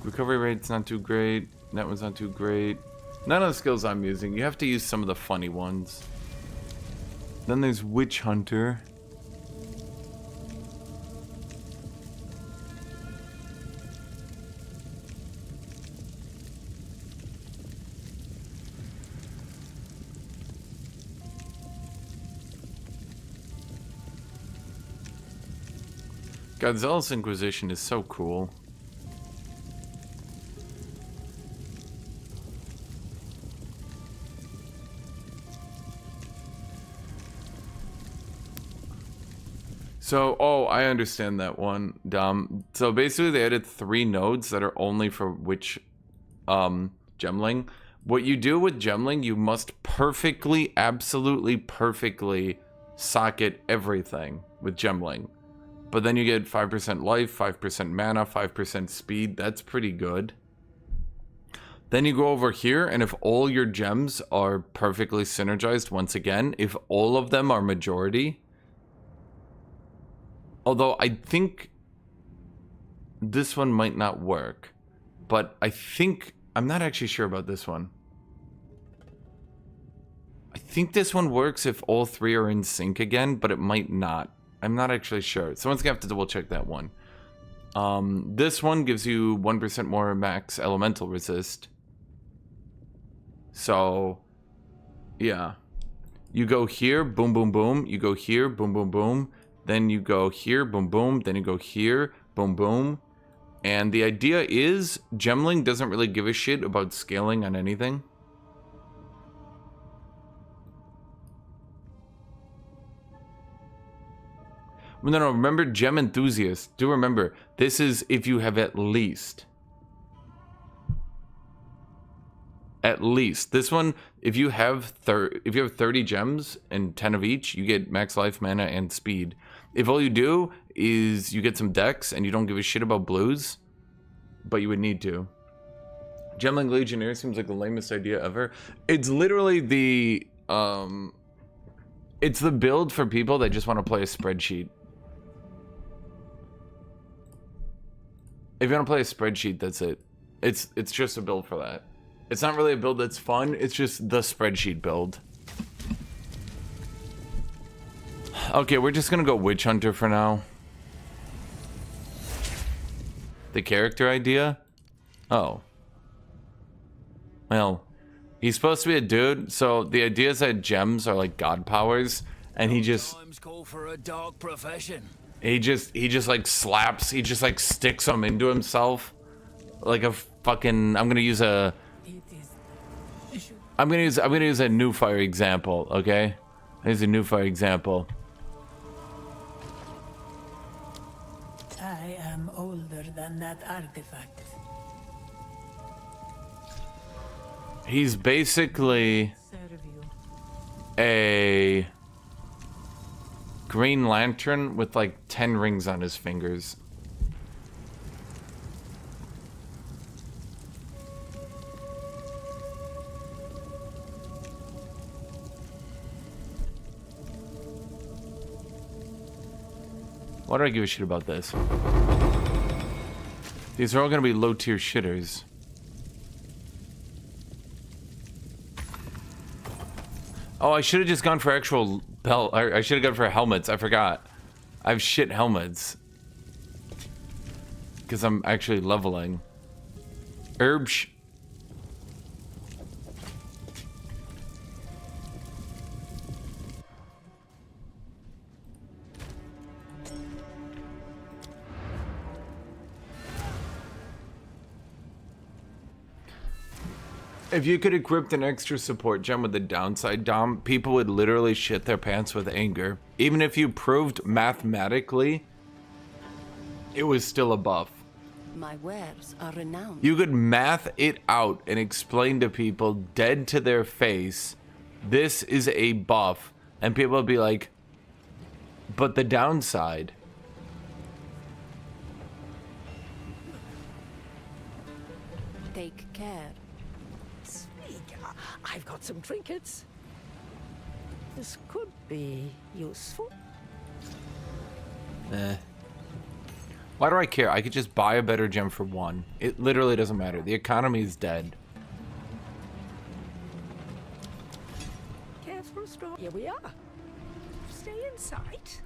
Recovery rate's not too great. That one's not too great. None of the skills I'm using. You have to use some of the funny ones. Then there's Witch Hunter. Godzilla's Inquisition is so cool. So, oh, I understand that one, Dom. So basically they added 3 nodes that are only for which gemling. What you do with gemling, you must perfectly, absolutely perfectly socket everything with gemling. But then you get 5% life, 5% mana, 5% speed. That's pretty good. Then you go over here, and if all your gems are perfectly synergized, once again, if all of them are majority... Although I think this one might not work. But I think... I'm not actually sure about this one. I think this one works if all 3 are in sync again, but it might not. I'm not actually sure. Someone's gonna have to double check that one. This one gives you 1% more max elemental resist. So, yeah. You go here, boom, boom, boom. You go here, boom, boom, boom. Then you go here, boom, boom. Then you go here, boom, boom. And the idea is, Gemling doesn't really give a shit about scaling on anything. No, remember, Gem Enthusiast. Do remember, this is if you have at least. At least. This one, if you have 30 gems and 10 of each, you get max life, mana, and speed. If all you do is you get some dex and you don't give a shit about blues, but you would need to. Gemling Legionnaire seems like the lamest idea ever. It's literally the it's the build for people that just want to play a spreadsheet. If you want to play a spreadsheet, that's it. It's just a build for that. It's not really a build that's fun, it's just the spreadsheet build. Okay, we're just gonna go Witch Hunter for now. The character idea? Oh. Well, he's supposed to be a dude, so the idea is that gems are like god powers, and he just... Times call for a dark profession. He just like slaps, he just like sticks them into himself. Like a fucking... I'm gonna use a new fire example, okay? Here's a new fire example. I am older than that artifact. He's basically Serve you. a Green Lantern with like 10 rings on his fingers. Why do I give a shit about this? These are all gonna be low tier shitters. Oh, I should have just gone for actual belt. I should have gone for helmets. I forgot. I have shit helmets. Because I'm actually leveling. Herbs. If you could equip an extra support gem with the downside dom, people would literally shit their pants with anger. Even if you proved mathematically it was still a buff. My wares are renowned. You could math it out and explain to people dead to their face, this is a buff, and people would be like, but the downside. Take care. I've got some trinkets. This could be useful. Why do I care? I could just buy a better gem for one. It literally doesn't matter. The economy is dead. Careful, straw. Here we are. Stay in sight.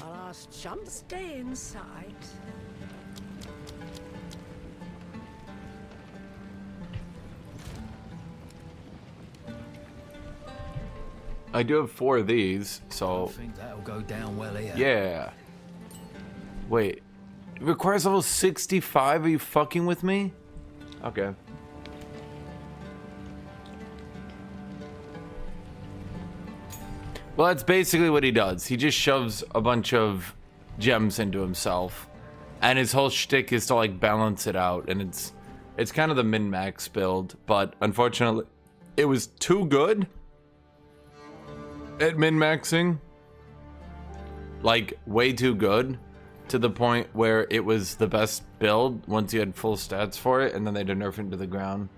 Our last jump. Stay in sight. I do have 4 of these, I so think that'll go down well here. yeah. Wait, it requires level 65? Are you fucking with me? Okay. Well, that's basically what he does. He just shoves a bunch of gems into himself, and his whole shtick is to like balance it out, and it's kind of the min-max build, but unfortunately it was too good at min-maxing, like way too good, to the point where it was the best build once you had full stats for it, and then they had to nerf it into the ground.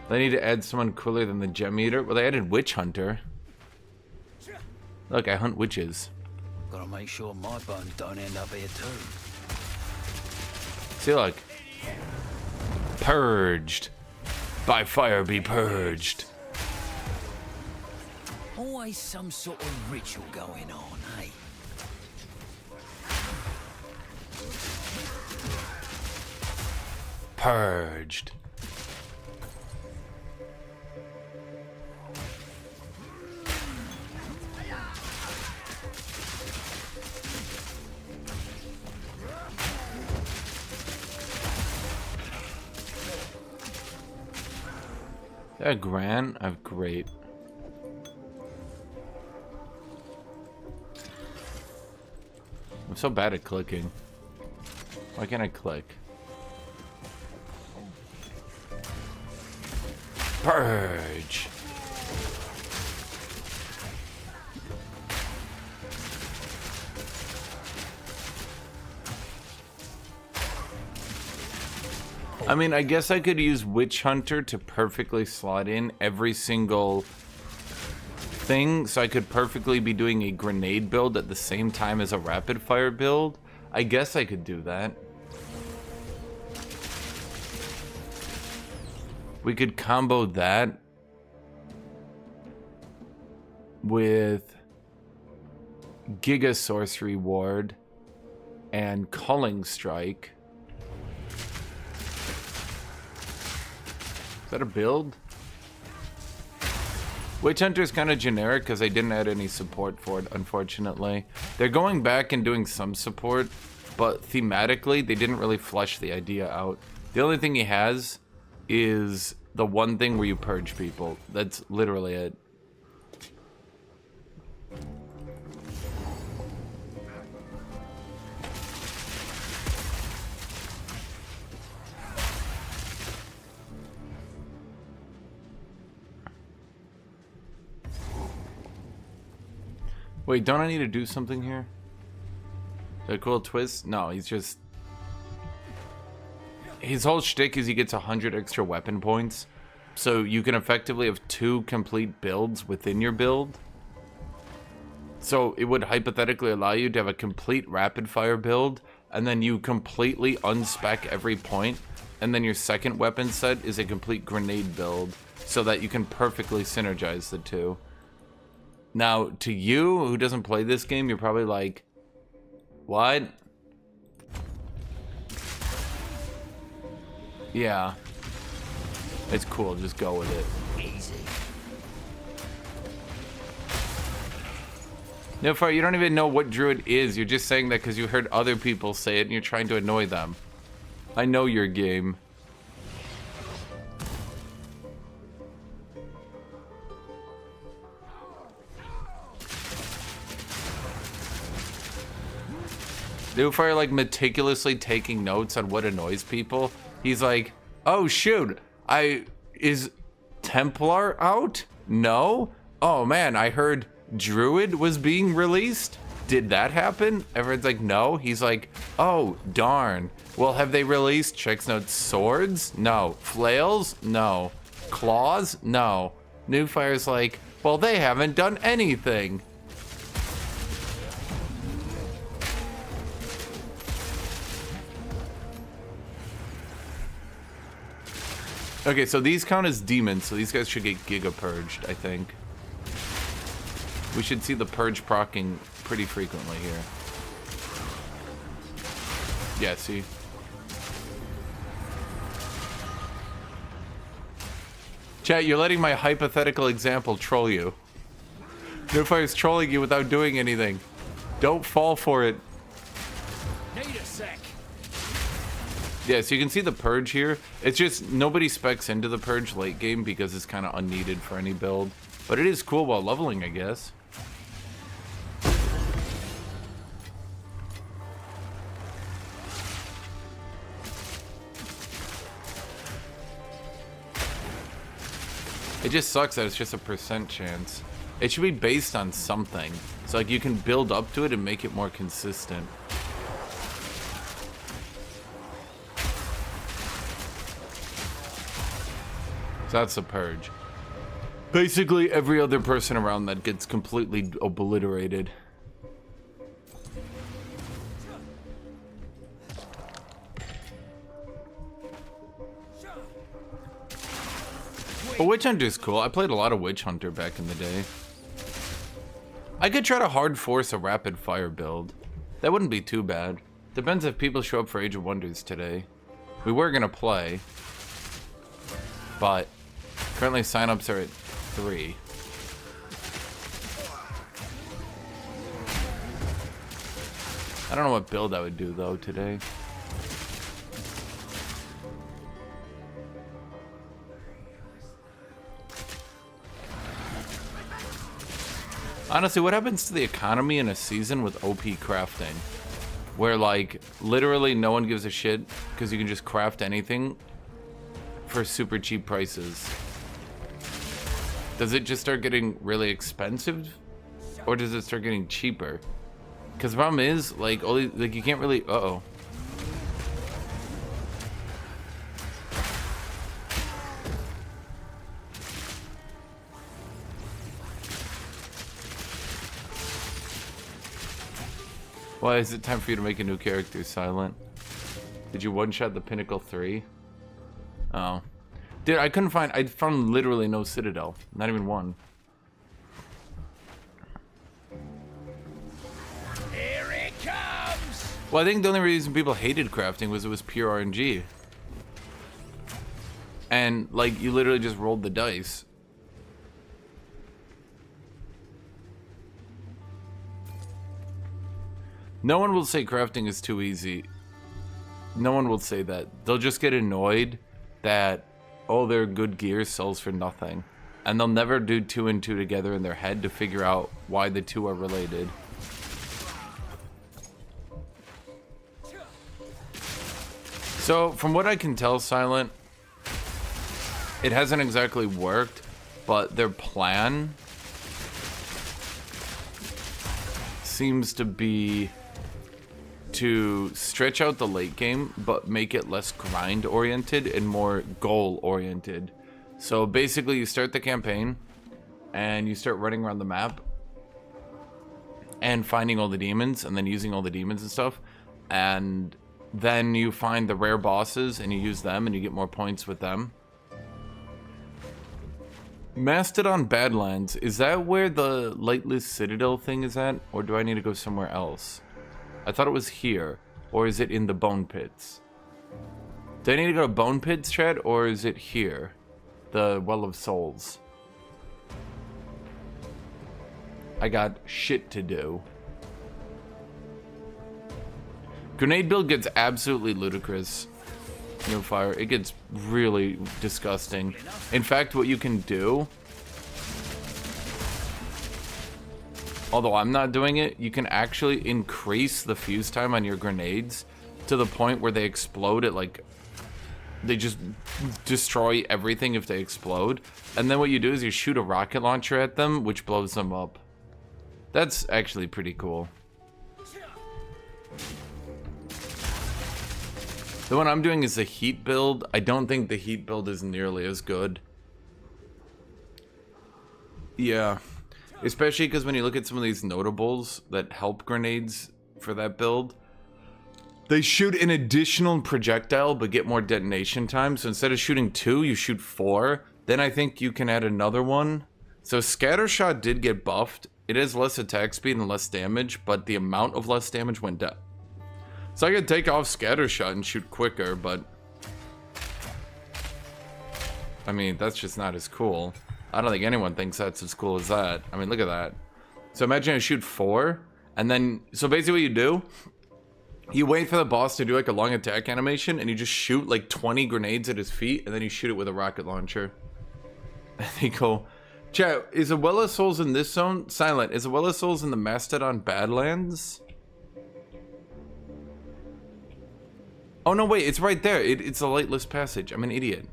They need to add someone cooler than the Gem Eater. Well, they added Witch Hunter. Look, I hunt witches. Gotta make sure my bones don't end up here too. See, look. Purged. By fire be purged. Always some sort of ritual going on, eh? Purged. That Gran, I've great. I'm so bad at clicking. Why can't I click? Purge. I mean, I guess I could use Witch Hunter to perfectly slot in every single thing, so I could perfectly be doing a grenade build at the same time as a rapid fire build. I guess I could do that. We could combo that with Giga Sorcery Ward and Culling Strike. Is that a build? Witch Hunter is kind of generic because I didn't add any support for it, unfortunately. They're going back and doing some support, but thematically, they didn't really flesh the idea out. The only thing he has is the one thing where you purge people. That's literally it. Wait, don't I need to do something here? A cool twist? No, he's just... His whole shtick is he gets 100 extra weapon points. So you can effectively have 2 complete builds within your build. So it would hypothetically allow you to have a complete rapid fire build, and then you completely unspec every point, and then your second weapon set is a complete grenade build, so that you can perfectly synergize the two. Now, to you, who doesn't play this game, you're probably like, what? Yeah. It's cool, just go with it. Easy. No, Far, you don't even know what druid is. You're just saying that because you heard other people say it and you're trying to annoy them. I know your game. Newfire like meticulously taking notes on what annoys people. He's like, oh shoot, is Templar out? No? Oh man, I heard Druid was being released? Did that happen? Everyone's like, no. He's like, oh darn. Well, have they released, checks notes, swords? No. Flails? No. Claws? No. Newfire's like, well, they haven't done anything. Okay, so these count as demons, so these guys should get Giga Purged, I think. We should see the Purge proccing pretty frequently here. Yeah, see? Chat, you're letting my hypothetical example troll you. Nofire's trolling you without doing anything. Don't fall for it. Need a sec. Yeah, so you can see the Purge here. It's just nobody specs into the Purge late game because it's kind of unneeded for any build. But it is cool while leveling, I guess. It just sucks that it's just a % chance. It should be based on something. So like you can build up to it and make it more consistent. That's a Purge. Basically, every other person around that gets completely obliterated. But Witch Hunter is cool. I played a lot of Witch Hunter back in the day. I could try to hard force a rapid fire build. That wouldn't be too bad. Depends if people show up for Age of Wonders today. We were gonna play, but currently signups are at 3. I don't know what build I would do though today. Honestly, what happens to the economy in a season with OP crafting? Where, like, literally no one gives a shit because you can just craft anything for super cheap prices. Does it just start getting really expensive? Or does it start getting cheaper? Because the problem is, like, you can't really... Uh-oh. Why is it time for you to make a new character, Silent? Did you one-shot the Pinnacle 3? Oh. Dude, I found literally no Citadel. Not even one. Here it comes! Well, I think the only reason people hated crafting was it was pure RNG. And, like, you literally just rolled the dice. No one will say crafting is too easy. No one will say that. They'll just get annoyed that, oh, their good gear sells for nothing. And they'll never do 2 and 2 together in their head to figure out why the two are related. So, from what I can tell, Silent, it hasn't exactly worked, but their plan seems to be to stretch out the late game, but make it less grind oriented and more goal oriented. So basically you start the campaign and you start running around the map and finding all the demons and then using all the demons and stuff, and then you find the rare bosses and you use them and you get more points with them. Mastodon Badlands, is that where the Lightless Citadel thing is at, or do I need to go somewhere else? I thought it was here, or is it in the Bone Pits? Do I need to go to Bone Pits, Chad, or is it here? The Well of Souls. I got shit to do. Grenade build gets absolutely ludicrous. No fire. It gets really disgusting. In fact, what you can do, although I'm not doing it, you can actually increase the fuse time on your grenades to the point where they explode at, like, they just destroy everything if they explode. And then what you do is you shoot a rocket launcher at them, which blows them up. That's actually pretty cool. The one I'm doing is the heat build. I don't think the heat build is nearly as good. Yeah. Especially because when you look at some of these notables that help grenades for that build, they shoot an additional projectile but get more detonation time. So instead of shooting 2, you shoot 4. Then I think you can add another one. So Scattershot did get buffed. It has less attack speed and less damage, but the amount of less damage went down. So I could take off Scattershot and shoot quicker, but I mean, that's just not as cool. I don't think anyone thinks that's as cool as that. I mean, look at that. So imagine I shoot 4, and then, so basically what you do, you wait for the boss to do like a long attack animation, and you just shoot like 20 grenades at his feet, and then you shoot it with a rocket launcher. And they go, chat, is a Well of Souls in this zone? Silent, is a Well of Souls in the Mastodon Badlands? Oh no, wait, it's right there. It's a Lightless Passage. I'm an idiot.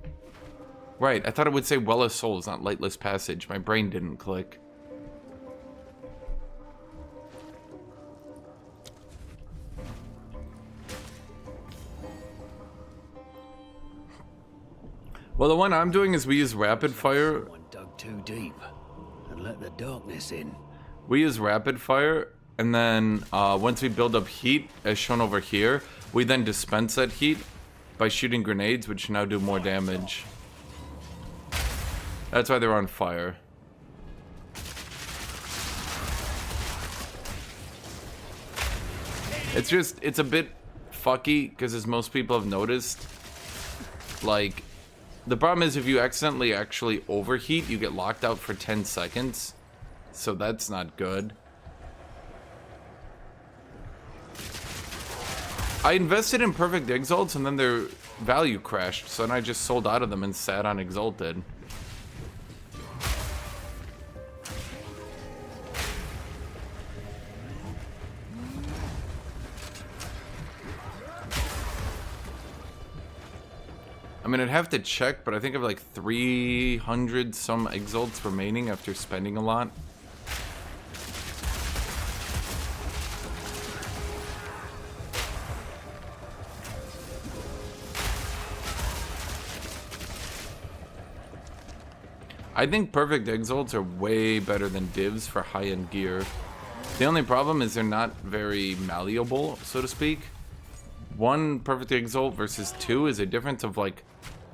Right, I thought it would say Well of Souls, not Lightless Passage. My brain didn't click. Well, the one I'm doing is we use Rapid Fire. Someone dug too deep and let the darkness in. We use Rapid Fire, and then once we build up heat, as shown over here, we then dispense that heat by shooting grenades, which now do more damage. That's why they're on fire. It's a bit fucky, because as most people have noticed, like, the problem is if you accidentally actually overheat, you get locked out for 10 seconds. So that's not good. I invested in Perfect Exalts and then their value crashed, so then I just sold out of them and sat on Exalted. I mean, I'd have to check, but I think I have like 300 some Exalts remaining after spending a lot. I think Perfect Exalts are way better than divs for high-end gear. The only problem is they're not very malleable, so to speak. One Perfect Exalt versus two is a difference of like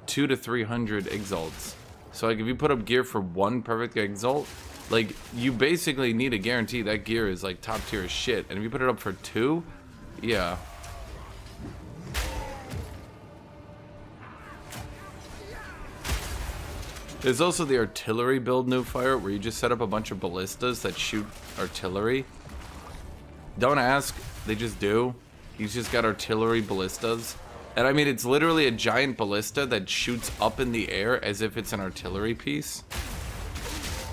200 to 300 Exalts. So like if you put up gear for one Perfect Exalt, like you basically need a guarantee that gear is like top tier as shit. And if you put it up for two, yeah. There's also the artillery build new fire where you just set up a bunch of ballistas that shoot artillery. Don't ask, they just do. He's just got artillery ballistas. And I mean, it's literally a giant ballista that shoots up in the air as if it's an artillery piece.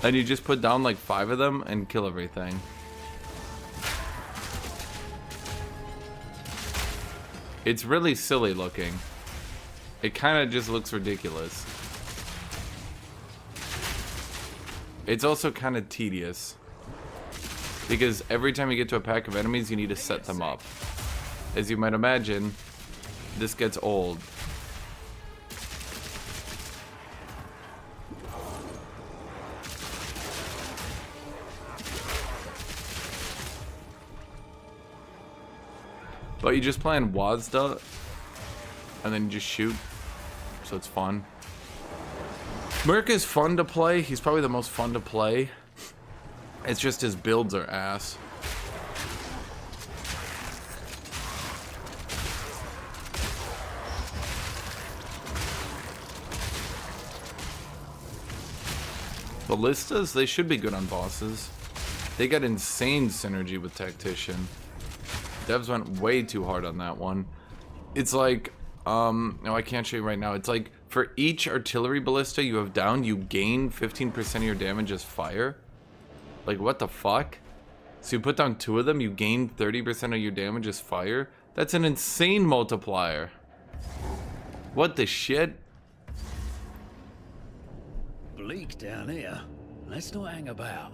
And you just put down like 5 of them and kill everything. It's really silly looking. It kind of just looks ridiculous. It's also kind of tedious, because every time you get to a pack of enemies, you need to set them up. As you might imagine, this gets old. But you just play on Wazda, and then you just shoot, so it's fun. Merc is fun to play. He's probably the most fun to play. It's just his builds are ass. Ballistas, they should be good on bosses. They got insane synergy with Tactician. Devs went way too hard on that one. It's like, no, I can't show you right now. It's like, for each artillery ballista you have down, you gain 15% of your damage as fire. Like, what the fuck? So you put down 2 of them, you gain 30% of your damage as fire? That's an insane multiplier. What the shit? Bleak down here. Let's not hang about.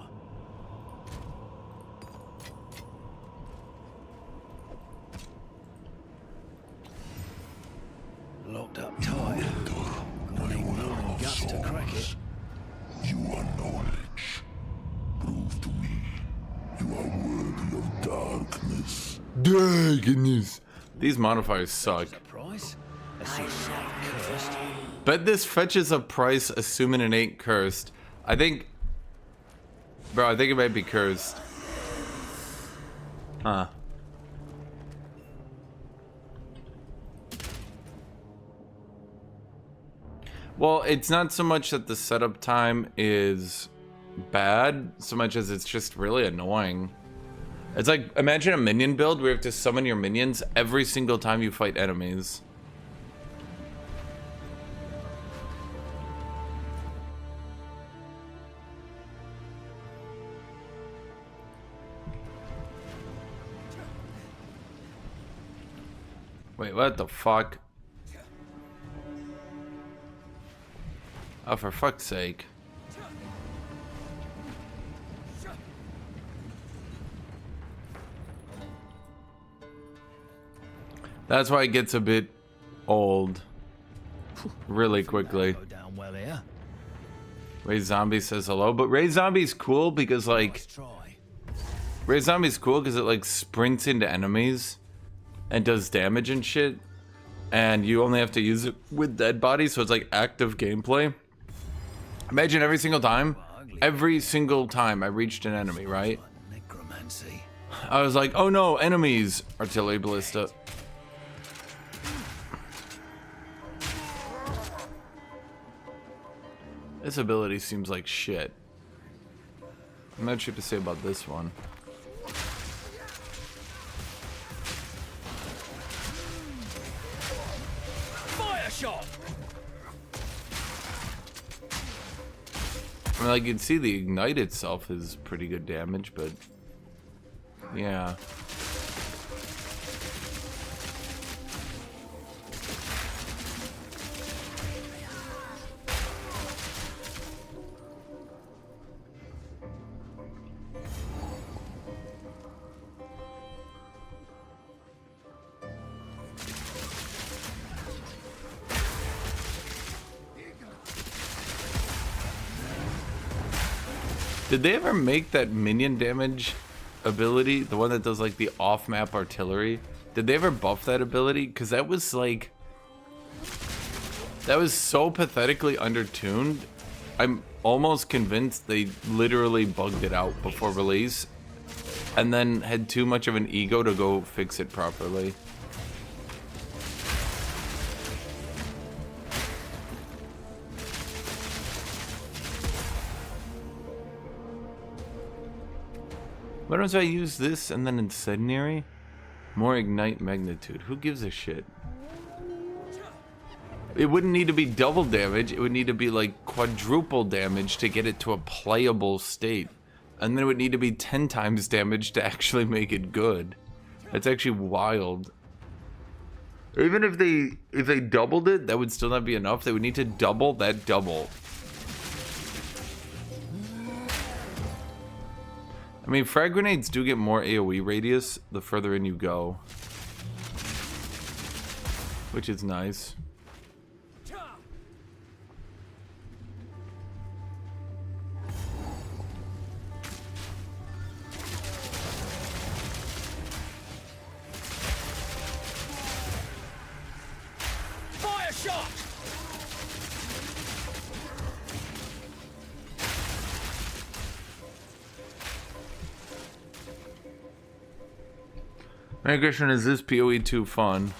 Locked up tight. Gonna need more than guts to crack it. You are knowledge. Prove to me you are worthy of darkness. Darkness. These modifiers suck. Price? Assuming it ain't cursed. Bet this fetches a price assuming it ain't cursed. I think... Bro, I think it might be cursed. Huh. Well, it's not so much that the setup time is bad, so much as it's just really annoying. It's like, imagine a minion build where you have to summon your minions every single time you fight enemies. Wait, what the fuck? Oh, for fuck's sake. That's why it gets a bit old really quickly. Go down well here. Ray Zombie says hello, but Ray Zombie's cool because like Let's try. Ray Zombie's cool because it like sprints into enemies and does damage and shit, and you only have to use it with dead bodies, so it's like active gameplay. Imagine every single time I reached an enemy, right? Necromancy. I was like, oh no, enemies! Artillery ballista. This ability seems like shit. I'm not sure what to say about this one. Fire shot! I mean, like, you'd see the ignite itself is pretty good damage, but yeah. Did they ever make that minion damage ability, the one that does like the off-map artillery? Did they ever buff that ability? Because that was like, that was so pathetically undertuned. I'm almost convinced they literally bugged it out before release and then had too much of an ego to go fix it properly. What if I use this and then Incendiary? More ignite magnitude. Who gives a shit? It wouldn't need to be double damage. It would need to be like quadruple damage to get it to a playable state. And then it would need to be 10 times damage to actually make it good. That's actually wild. Even if they doubled it, that would still not be enough. They would need to double that double. I mean, frag grenades do get more AoE radius the further in you go, which is nice. Fire shot! My question is this PoE2 fun?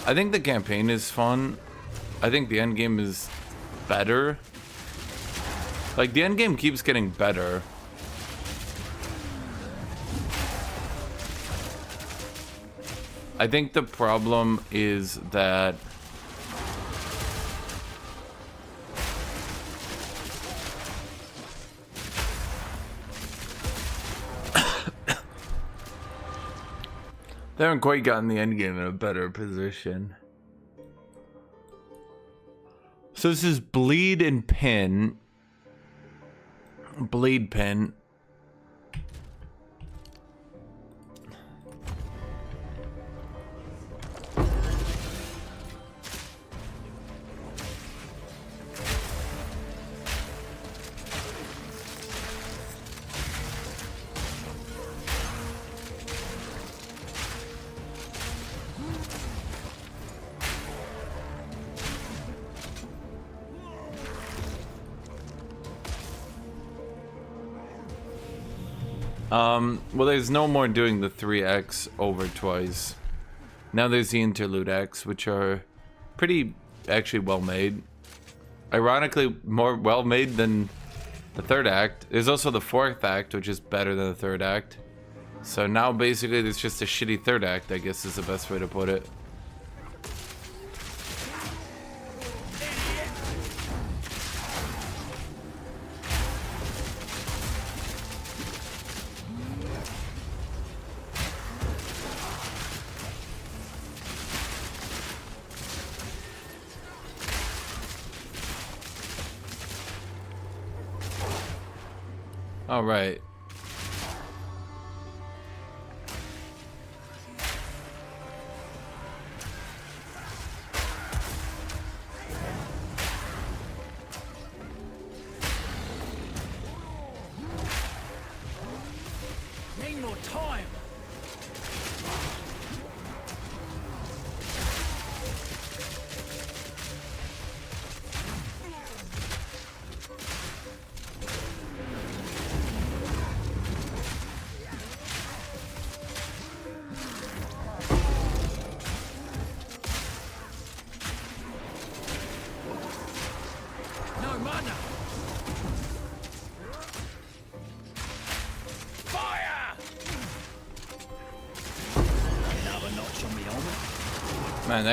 I think the campaign is fun. I think the end game is better. Like, the end game keeps getting better. I think the problem is that they haven't quite gotten the end game in a better position. So this is bleed and pin. Bleed pin. Well, there's no more doing the 3x over twice. Now there's the interlude X, which are pretty actually well made. Ironically, more well made than the third act. There's also the fourth act, which is better than the third act. So now basically there's just a shitty third act, I guess is the best way to put it. All right. Need more time. mana. Fire! Another notch on the helmet. Man,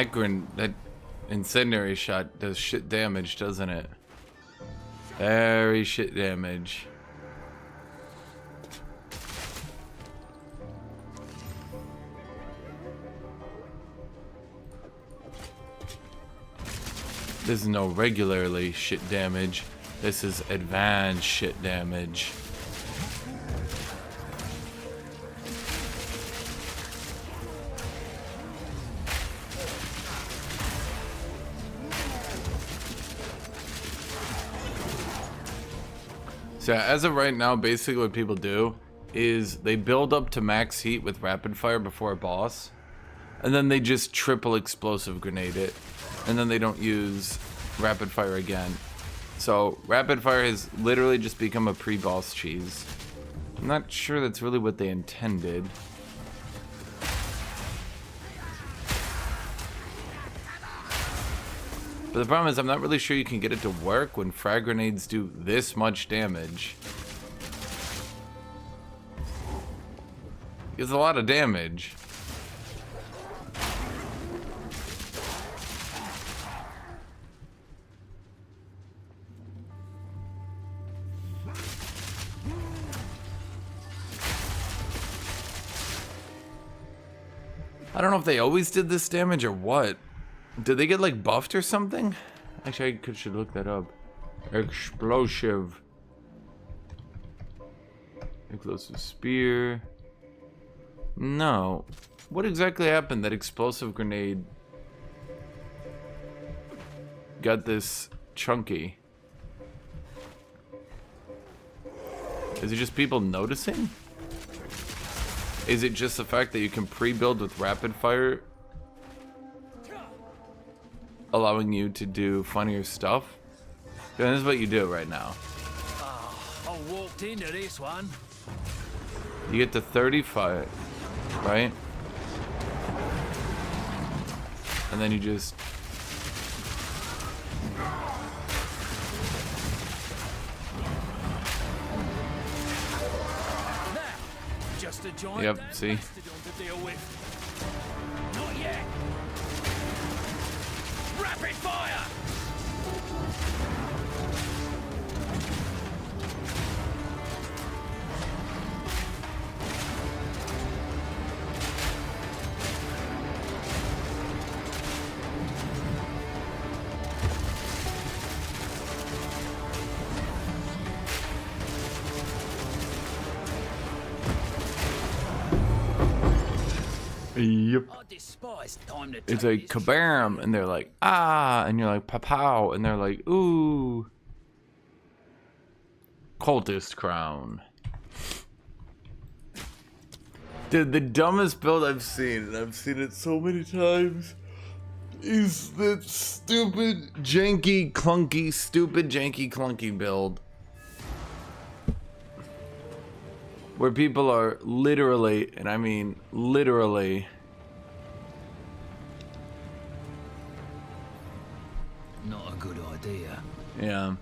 that incendiary shot does shit damage, doesn't it? Very shit damage. This is no regularly shit damage. This is advanced shit damage. So as of right now, basically what people do is they build up to max heat with rapid fire before a boss, and then they just triple explosive grenade it, and then they don't use rapid fire again. So rapid fire has literally just become a pre-boss cheese. I'm not sure that's really what they intended. But the problem is I'm not really sure you can get it to work when frag grenades do this much damage. It's a lot of damage. I don't know if they always did this damage or what. Did they get like buffed or something? Actually, should look that up. Explosive. Explosive spear. No. What exactly happened that explosive grenade got this chunky? Is it just people noticing? Is it just the fact that you can pre-build with rapid fire, allowing you to do funnier stuff? Yeah, this is what you do right now. I walked into this one. You get to 35, right? And then you just... Just a giant Yep, damn see? mastodon to deal with. Not yet. Rapid fire! Yep. I despise time to It's take like this kabam, and they're like ah, and you're like pow, and they're like ooh. Cultist crown. Dude, the dumbest build I've seen, and I've seen it so many times, is that stupid, janky, clunky build. Where people are literally, and I mean literally, Not a good idea. yeah.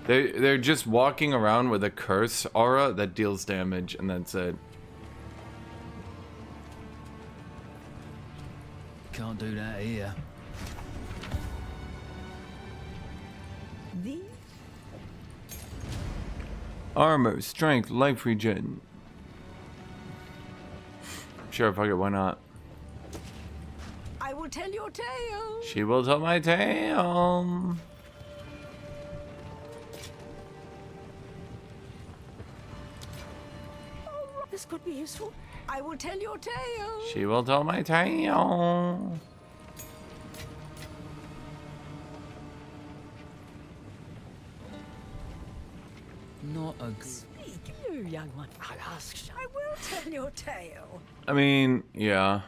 They're just walking around with a curse aura that deals damage, and that's it. Can't do that here. The Armor, strength, life regen. Sure, fuck it, why not? I will tell your tale. She will tell my tale. Oh, this could be useful. I will tell your tale. She will tell my tale. Not a good... Speak, you young one. I'll ask. I will tell your tale. I mean, yeah.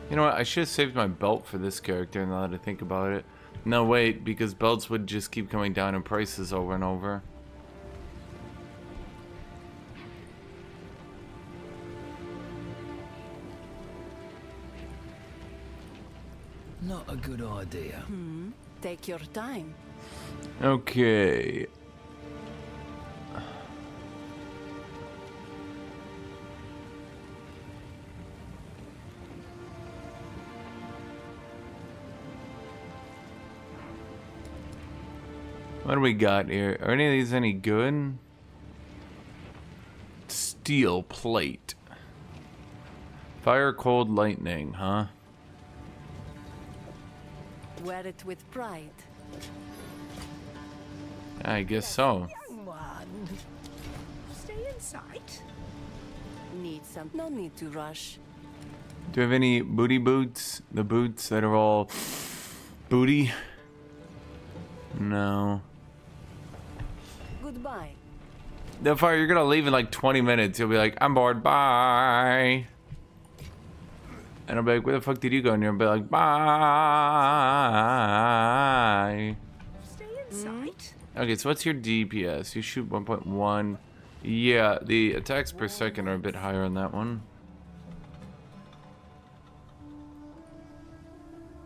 You know what? I should have saved my belt for this character now that I think about it. No, wait, because belts would just keep coming down in prices over and over. Not a good idea. Take your time. Okay. What do we got here? Are any of these any good? Steel plate. Fire, cold, lightning, huh? Wear it with pride. I guess so. Young one. Stay in sight. Need some. No need to rush. Do you have any booty boots? The boots that are all booty? No. Goodbye. The fire, you're gonna leave in like 20 minutes. You'll be like, I'm bored, bye. And I'll be like, where the fuck did you go? And you'll be like, bye. Stay in sight. Okay, so what's your DPS? You shoot 1.1. Yeah, the attacks per second are a bit higher on that one.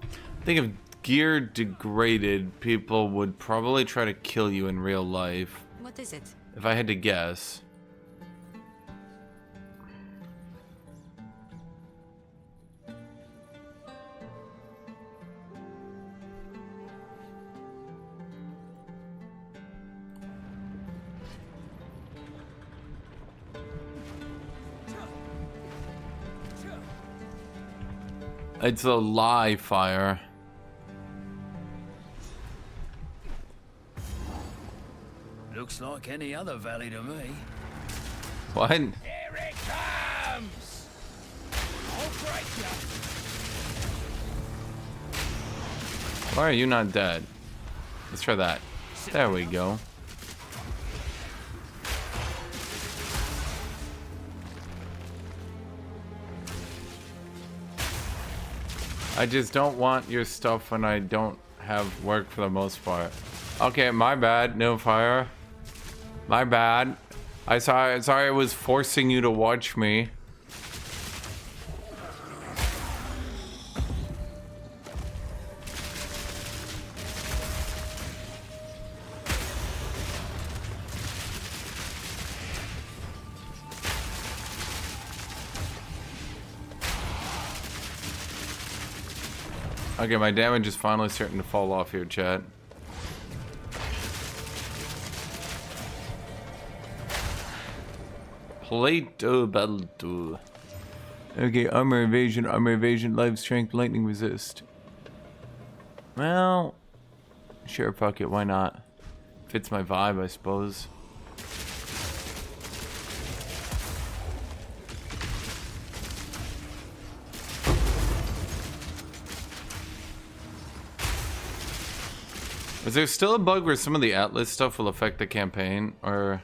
I think if gear degraded, people would probably try to kill you in real life. What is it? If I had to guess. It's a lie fire. Looks like any other valley to me. What? Here it comes! I'll break you! Why are you not dead? Let's try that. There we go. I just don't want your stuff when I don't have work for the most part. Okay, my bad. No fire. My bad. Sorry I was forcing you to watch me. Okay, my damage is finally starting to fall off here, chat. Plato battle tool. Okay, armor evasion, life strength, lightning resist. Well, sure, fuck it, why not? Fits my vibe, I suppose. Is there still a bug where some of the Atlas stuff will affect the campaign, or...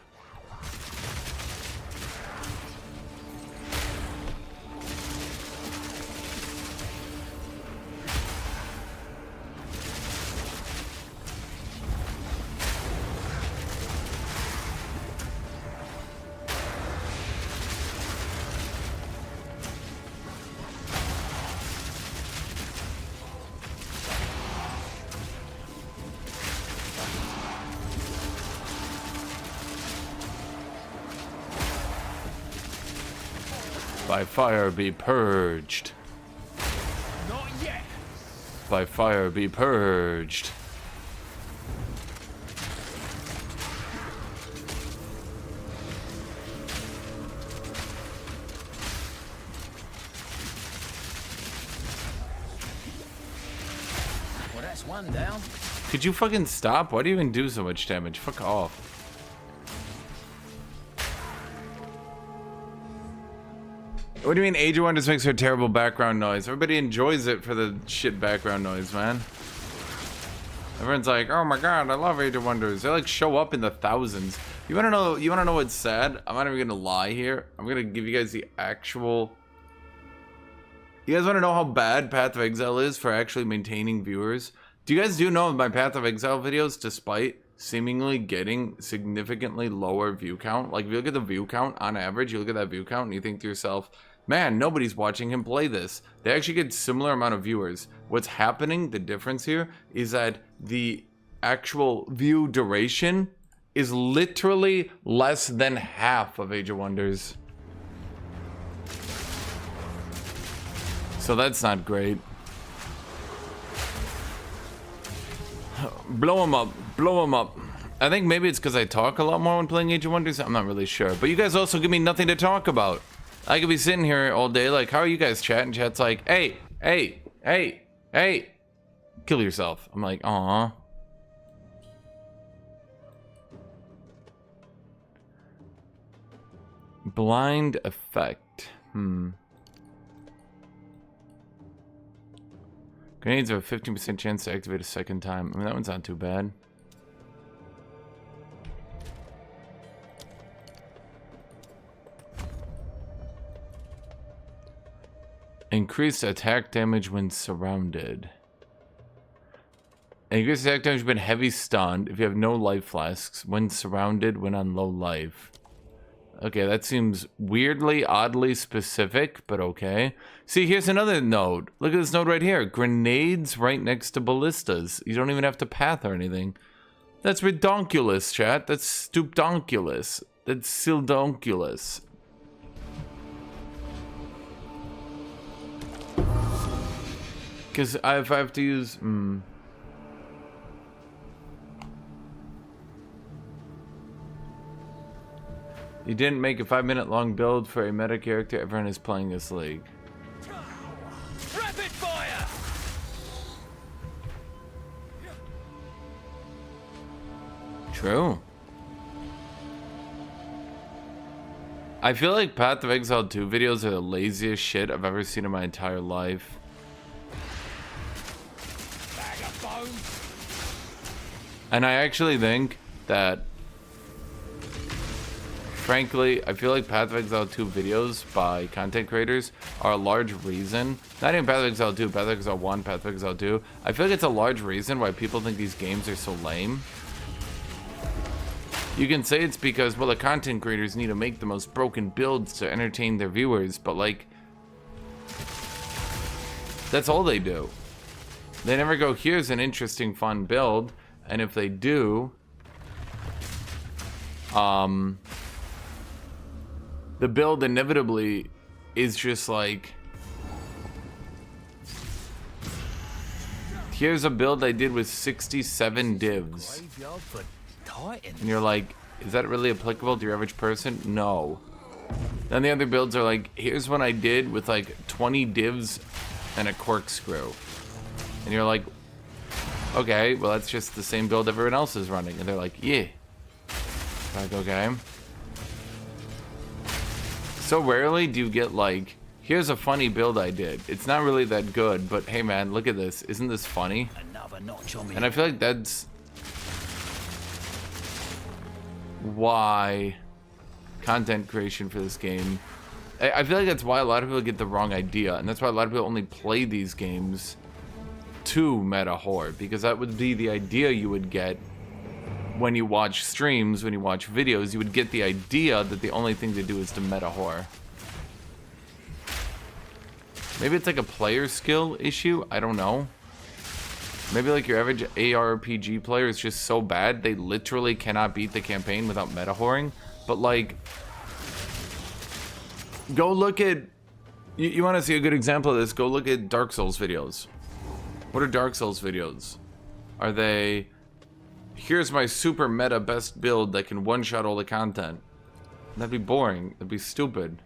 By fire be purged. Not yet! By fire be purged. Well, that's one down. Could you fucking stop? Why do you even do so much damage? Fuck off. What do you mean Age of Wonders makes her terrible background noise? Everybody enjoys it for the shit background noise, man. Everyone's like, oh my god, I love Age of Wonders. They like show up in the thousands. You wanna know what's sad? I'm not even gonna lie here. I'm gonna give you guys the actual... You guys wanna know how bad Path of Exile is for actually maintaining viewers? Do you guys know my Path of Exile videos, despite seemingly getting significantly lower view count? Like if you look at the view count on average, you look at that view count and you think to yourself, man, nobody's watching him play this. They actually get similar amount of viewers. What's happening, the difference here, is that the actual view duration is literally less than half of Age of Wonders. So that's not great. Blow him up, blow him up. I think maybe it's because I talk a lot more when playing Age of Wonders. I'm not really sure. But you guys also give me nothing to talk about. I could be sitting here all day like, how are you guys chatting? Chat's like, hey, hey, hey, hey. Kill yourself. I'm like, aw. Blind effect. Grenades have a 15% chance to activate a second time. I mean, that one's not too bad. Increased attack damage when surrounded. Increased attack damage when heavy stunned. If you have no life flasks. When surrounded, when on low life. Okay, that seems weirdly, oddly specific, but okay. See, here's another node. Look at this node right here. Grenades right next to ballistas. You don't even have to path or anything. That's redonkulous, chat. That's stupdonkulous. That's sildonkulous. Because if I have to use... You didn't make a 5-minute long build for a meta character. Everyone is playing this league. Rapid fire! True. I feel like Path of Exile 2 videos are the laziest shit I've ever seen in my entire life. Bag of bones. And I actually think that, frankly, I feel like Path of Exile 2 videos by content creators are a large reason, not even Path of Exile 2, Path of Exile 1, Path of Exile 2, I feel like it's a large reason why people think these games are so lame. You can say it's because, well, the content creators need to make the most broken builds to entertain their viewers, but like, that's all they do. They never go, here's an interesting, fun build, and if they do, the build inevitably is just like, here's a build I did with 67 divs. Graveyard for Titans. And you're like, is that really applicable to your average person? No. Then the other builds are like, here's one I did with like 20 divs and a corkscrew. And you're like, okay, well that's just the same build everyone else is running. And they're like, yeah. Like, okay. So rarely do you get like, here's a funny build I did. It's not really that good, but hey man, look at this. Isn't this funny? Another notch on me. And I feel like that's why content creation for this game, I feel like that's why a lot of people get the wrong idea, and that's why a lot of people only play these games to meta horror, because that would be the idea you would get when you watch streams, when you watch videos. You would get the idea that the only thing to do is to meta horror. Maybe it's like a player skill issue, I don't know. Maybe like your average ARPG player is just so bad they literally cannot beat the campaign without meta whoring. But like, go look at, you want to see a good example of this, go look at Dark Souls videos. What are Dark Souls videos? Are they, here's my super meta best build that can one-shot all the content? That'd be boring, that'd be stupid.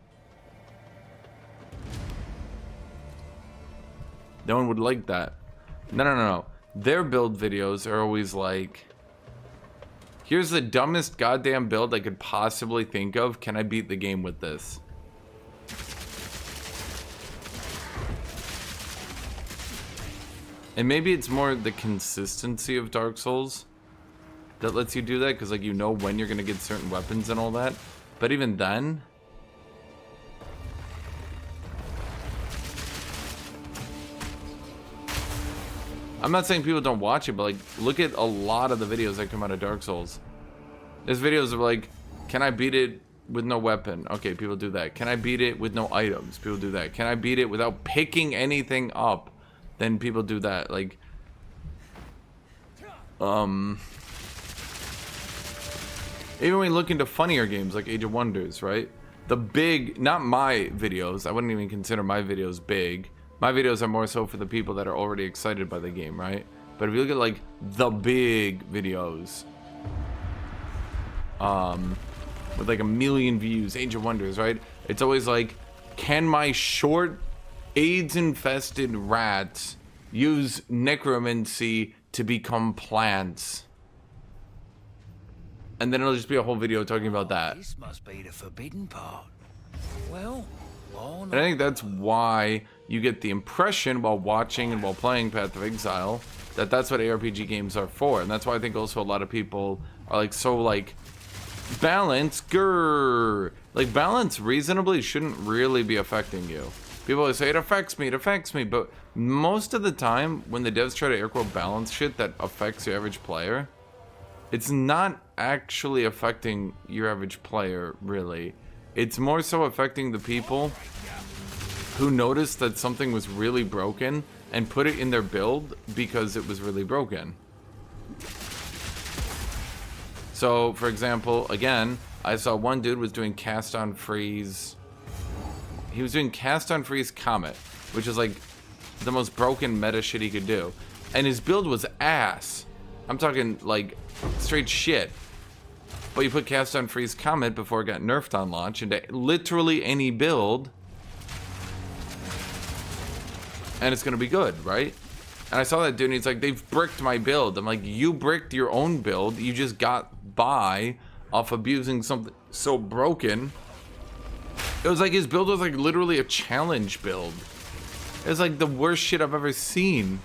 No one would like that. No. Their build videos are always like, here's the dumbest goddamn build I could possibly think of. Can I beat the game with this? And maybe it's more the consistency of Dark Souls that lets you do that, because like you know when you're gonna get certain weapons and all that. But even then, I'm not saying people don't watch it, but like, look at a lot of the videos that come out of Dark Souls. There's videos of like, can I beat it with no weapon? Okay, people do that. Can I beat it with no items? People do that. Can I beat it without picking anything up? Then people do that. Like, even when you look into funnier games like Age of Wonders, right? The big, not my videos, I wouldn't even consider my videos big. My videos are more so for the people that are already excited by the game, right? But if you look at like the big videos, with like 1 million views, Age of Wonders, right? It's always like, can my short AIDS infested rats use necromancy to become plants? And then it'll just be a whole video talking about that. This must be the forbidden part. Well, and I think that's why you get the impression while watching and while playing Path of Exile that that's what ARPG games are for. And that's why I think also a lot of people are like so like balance, grrr. Like balance reasonably shouldn't really be affecting you. People always say it affects me, but most of the time when the devs try to air quote balance shit that affects your average player, it's not actually affecting your average player, really. It's more so affecting the people who noticed that something was really broken and put it in their build because it was really broken. So, for example, again, I saw one dude was doing cast on freeze. He was doing cast on freeze Comet, which is like the most broken meta shit he could do. And his build was ass. I'm talking like straight shit. But you put cast on freeze Comet before it got nerfed on launch into literally any build, and it's gonna be good, right? And I saw that dude and he's like, they've bricked my build. I'm like, you bricked your own build. You just got by off abusing something so broken. It was like his build was like literally a challenge build. It was like the worst shit I've ever seen.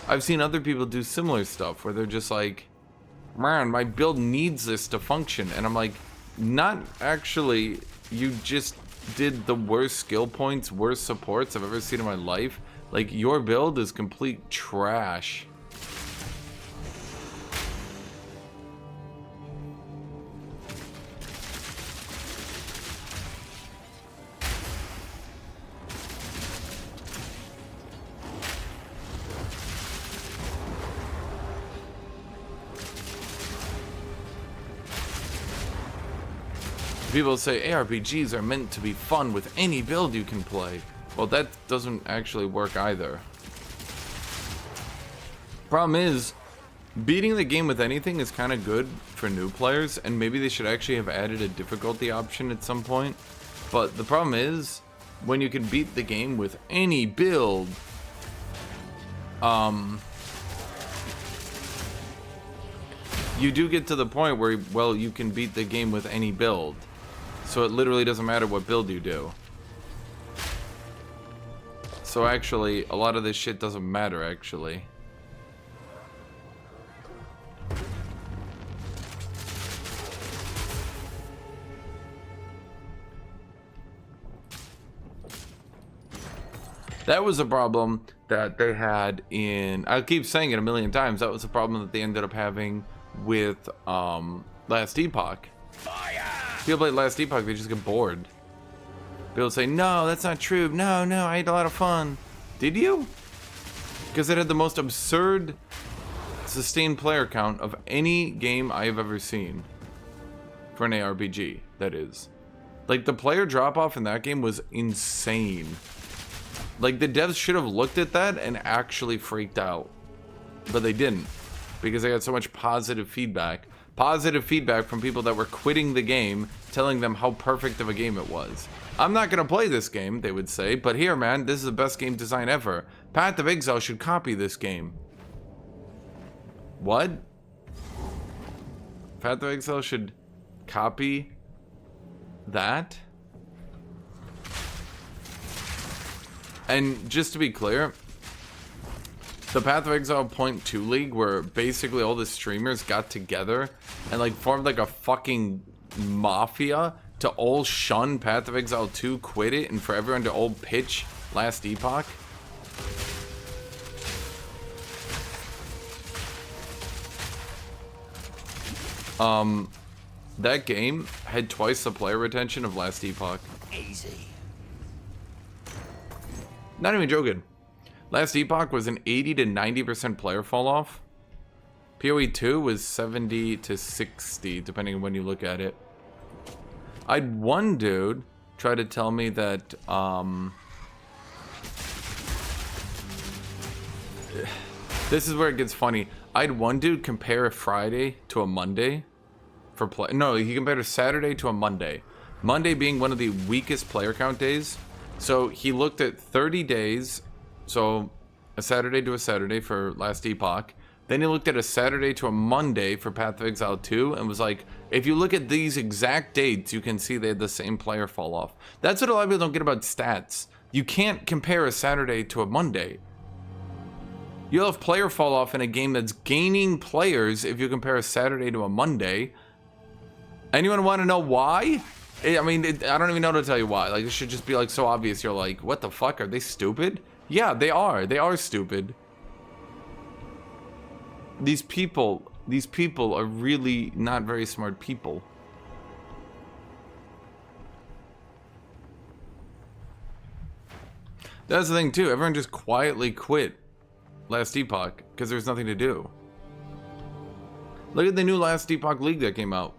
I've seen other people do similar stuff where they're just like, man, my build needs this to function. And I'm like, not actually. You just did the worst skill points, worst supports I've ever seen in my life. Like, your build is complete trash. People say ARPGs are meant to be fun with any build you can play. Well, that doesn't actually work either. Problem is, beating the game with anything is kind of good for new players, and maybe they should actually have added a difficulty option at some point. But the problem is, when you can beat the game with any build, you do get to the point where, well, you can beat the game with any build. So it literally doesn't matter what build you do. So actually, a lot of this shit doesn't matter, actually. That was a problem that they had in... I keep saying it a million times. That was a problem that they ended up having with Last Epoch. People play Last Epoch, they just get bored. People say, no, that's not true. No, I had a lot of fun. Did you? Because it had the most absurd sustained player count of any game I have ever seen. For an ARPG, that is. Like, the player drop-off in that game was insane. Like, the devs should have looked at that and actually freaked out. But they didn't. Because they got so much positive feedback. Positive feedback from people that were quitting the game, telling them how perfect of a game it was. I'm not gonna play this game, they would say, but here, man, this is the best game design ever. Path of Exile should copy this game. What? Path of Exile should copy that? And just to be clear, the Path of Exile .2 League, where basically all the streamers got together and like formed like a fucking mafia to all shun Path of Exile 2, quit it, and for everyone to all pitch Last Epoch. that game had twice the player retention of Last Epoch. Easy. Not even joking. Last Epoch was an 80 to 90% player fall off. PoE 2 was 70 to 60, depending on when you look at it. I had one dude try to tell me that, this is where it gets funny. I had one dude compare a Friday to a Monday for play. No, he compared a Saturday to a Monday. Monday being one of the weakest player count days. So he looked at 30 days, so a Saturday to a Saturday for Last Epoch. Then he looked at a Saturday to a Monday for Path of Exile 2 and was like, if you look at these exact dates, you can see they had the same player fall off. That's what a lot of people don't get about stats. You can't compare a Saturday to a Monday. You'll have player fall off in a game that's gaining players if you compare a Saturday to a Monday. Anyone want to know why? I mean, I don't even know how to tell you why. Like, it should just be like so obvious. You're like, what the fuck? Are they stupid? Yeah, they are. They are stupid. These people are really not very smart people. That's the thing too. Everyone just quietly quit Last Epoch because there's nothing to do. Look at the new Last Epoch League that came out.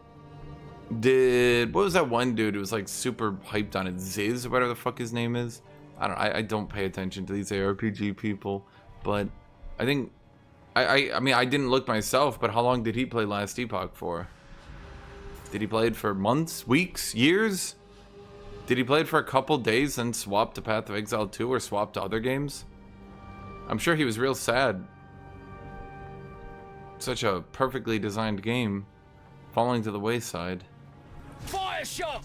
What was that one dude who was like super hyped on it? Ziz, or whatever the fuck his name is. I don't pay attention to these ARPG people, but I think I mean I didn't look myself, but how long did he play Last Epoch for? Did he play it for months, weeks, years? Did he play it for a couple days and swap to Path of Exile 2 or swap to other games? I'm sure he was real sad. Such a perfectly designed game falling to the wayside. Fire shot!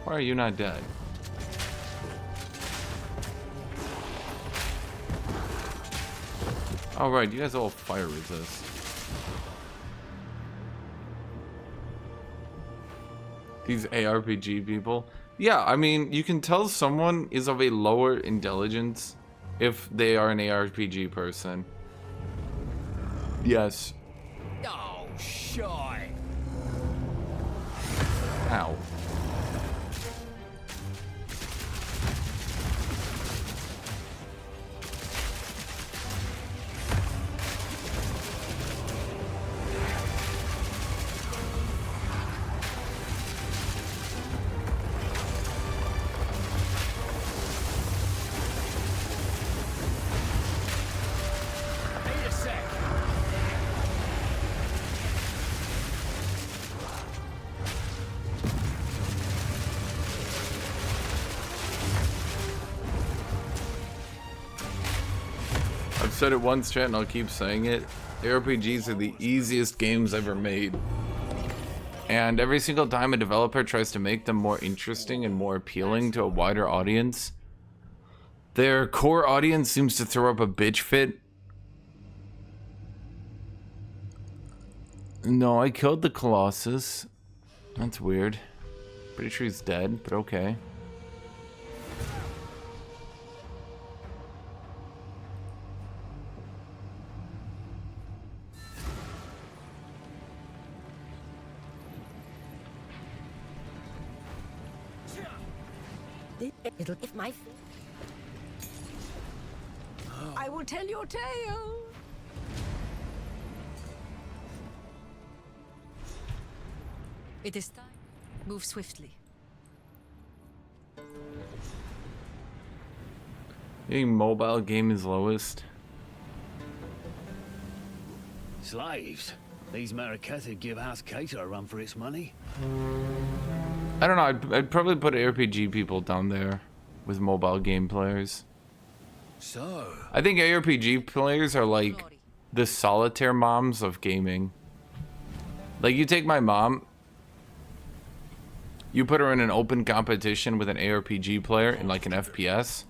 Why are you not dead? Oh right, you guys all fire resist. These ARPG people. Yeah, I mean, you can tell someone is of a lower intelligence if they are an ARPG person. Yes. Oh, shy. Ow. Need a sec. I've said it once, chat, and I'll keep saying it. ARPGs are the easiest games ever made. And every single time a developer tries to make them more interesting and more appealing to a wider audience, their core audience seems to throw up a bitch fit. No, I killed the Colossus. That's weird. Pretty sure he's dead, but okay. It'll if my. I will tell your tale. It is time. Move swiftly. Getting mobile game is lowest. Slaves. These Mariketh give House Cater a run for its money. I don't know, I'd probably put ARPG people down there with mobile game players. So, I think ARPG players are like the solitaire moms of gaming. Like, you take my mom, you put her in an open competition with an ARPG player in like an FPS.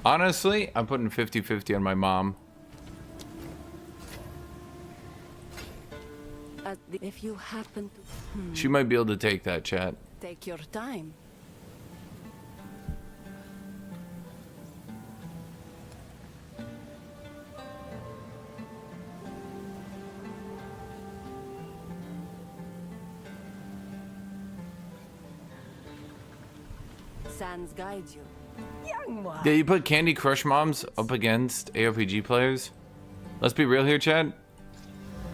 Honestly, I'm putting 50-50 on my mom. If you happen to She might be able to take that, chat. take your time. sands guide you. Young one. Yeah, you put Candy Crush moms up against ARPG players. Let's be real here, Chad.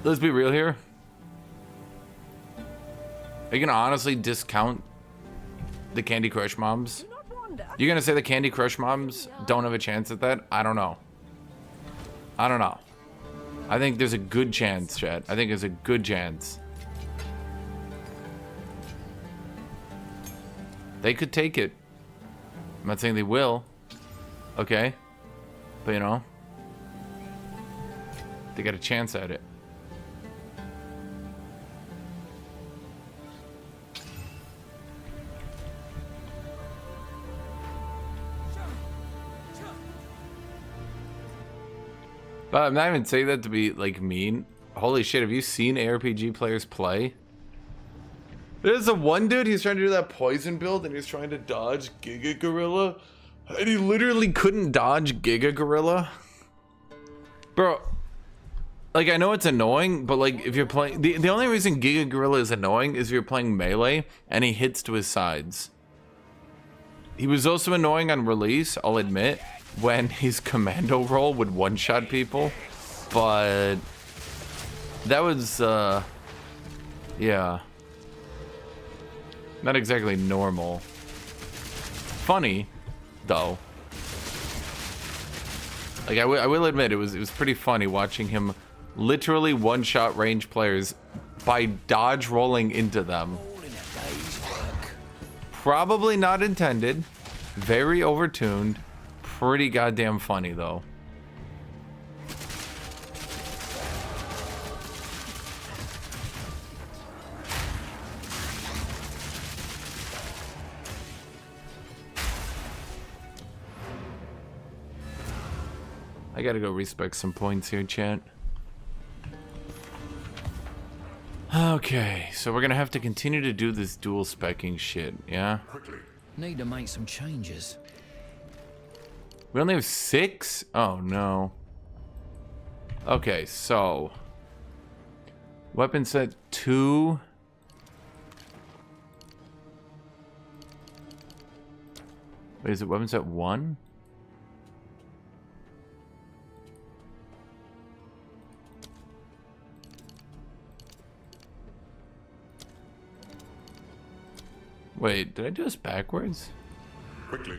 Let's be real here. Are you gonna honestly discount the Candy Crush moms? Do not wander. You're gonna say the Candy Crush moms don't have a chance at that? I don't know. I don't know. I think there's a good chance, Chad. I think there's a good chance. They could take it. I'm not saying they will. Okay. But you know, they got a chance at it. But I'm not even saying that to be like mean. Holy shit, have you seen ARPG players play? There's a one dude, he's trying to do that poison build and he's trying to dodge Giga Gorilla. And he literally couldn't dodge Giga Gorilla. Bro, like I know it's annoying, but like if you're playing, the only reason Giga Gorilla is annoying is if you're playing melee and he hits to his sides. He was also annoying on release, I'll admit, when his commando roll would one-shot people. But that was, yeah. Not exactly normal. Funny, though. Like I will admit, it was pretty funny watching him literally one-shot range players by dodge rolling into them. Probably not intended. Very overtuned. Pretty goddamn funny though. I gotta go respec some points here, chat. Okay, so we're gonna have to continue to do this dual specking shit, yeah? Need to make some changes. We only have 6? Oh no. Okay, so weapon set 2. Wait, is it weapon set 1? Wait, did I do this backwards? Quickly.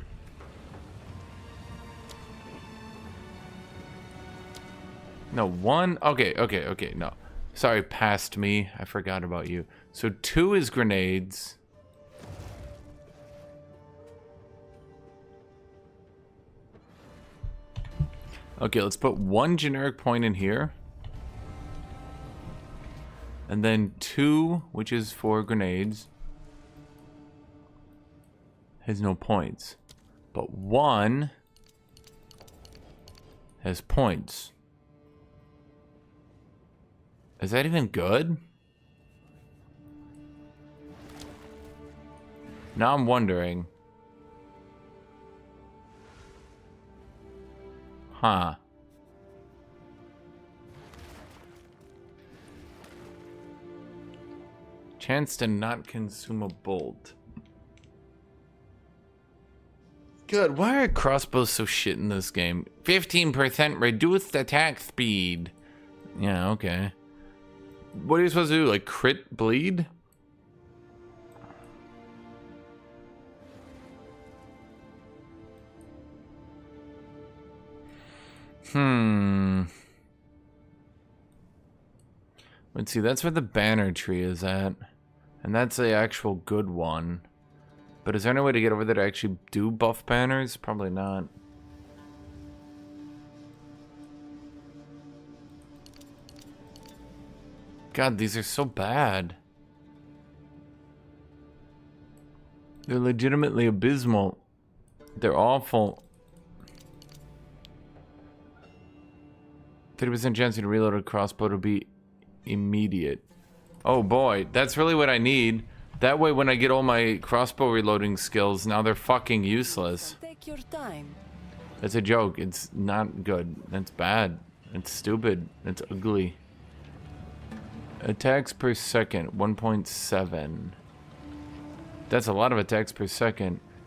No, 1. Okay, no. Sorry, past me. I forgot about you. So 2 is grenades. Okay, let's put 1 generic point in here. And then 2, which is for grenades, has no points. But 1 has points. Is that even good? Now I'm wondering. Huh. Chance to not consume a bolt. Good. Why are crossbows so shit in this game? 15% reduced attack speed. Yeah, okay. What are you supposed to do? Like crit bleed? Let's see, that's where the banner tree is at. And that's the actual good one. But is there any way to get over there to actually do buff banners? Probably not. God, these are so bad. They're legitimately abysmal. They're awful. 30% chance to reload a crossbow to be immediate. Oh boy, that's really what I need. That way when I get all my crossbow reloading skills, now they're fucking useless. Take your time. It's a joke. It's not good. It's bad. It's stupid. It's ugly. Attacks per second, 1.7. That's a lot of attacks per second.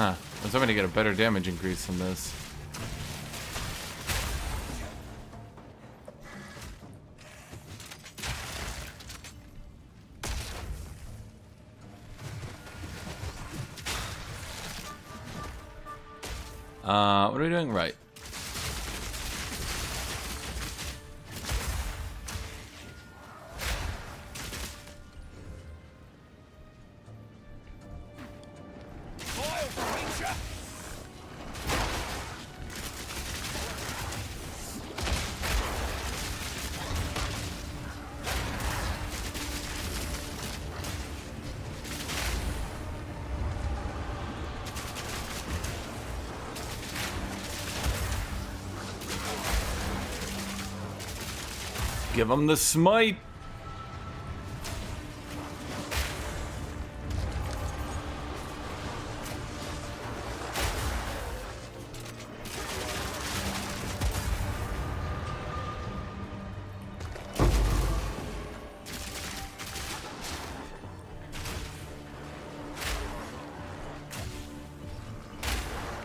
Huh. I was hoping to get a better damage increase than this. What are we doing right? Give him the smite.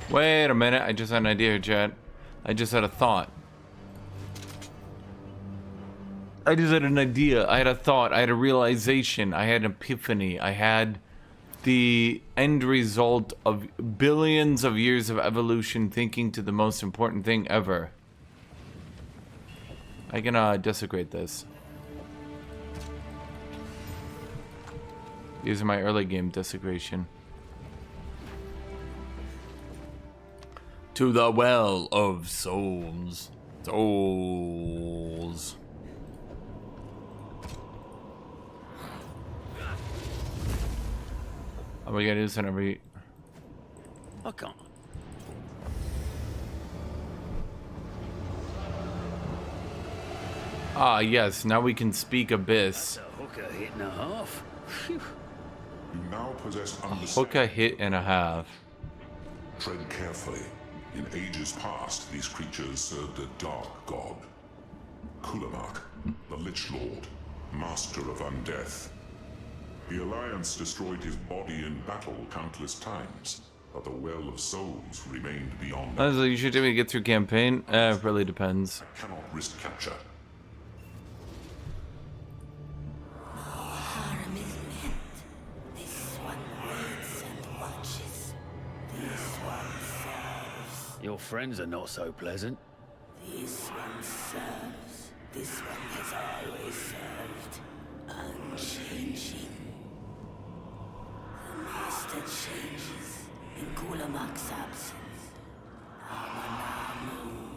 Wait a minute, I just had an idea, chat. I just had a thought. I just had an idea. I had a thought. I had a realization. I had an epiphany. I had the end result of billions of years of evolution thinking to the most important thing ever. I can desecrate this. These are my early game desecration. To the well of souls. Souls. Are we gonna do this in every... I can't. Ah, yes, now we can speak Abyss. That's a hooker hit and a half. Phew. You now possess understanding. Hook a hit and a half. Tread carefully. In ages past, these creatures served a dark god. Kulamak, the Lich Lord, master of undeath. The Alliance destroyed his body in battle countless times, but the Well of Souls remained beyond. Honestly, you should do me to get through campaign. It really depends. I cannot risk capture. Harm is meant. This one waits and watches. This one serves. Your friends are not so pleasant. This one serves. This one has always served. Unchanging. The master changes in Kulamak's absence.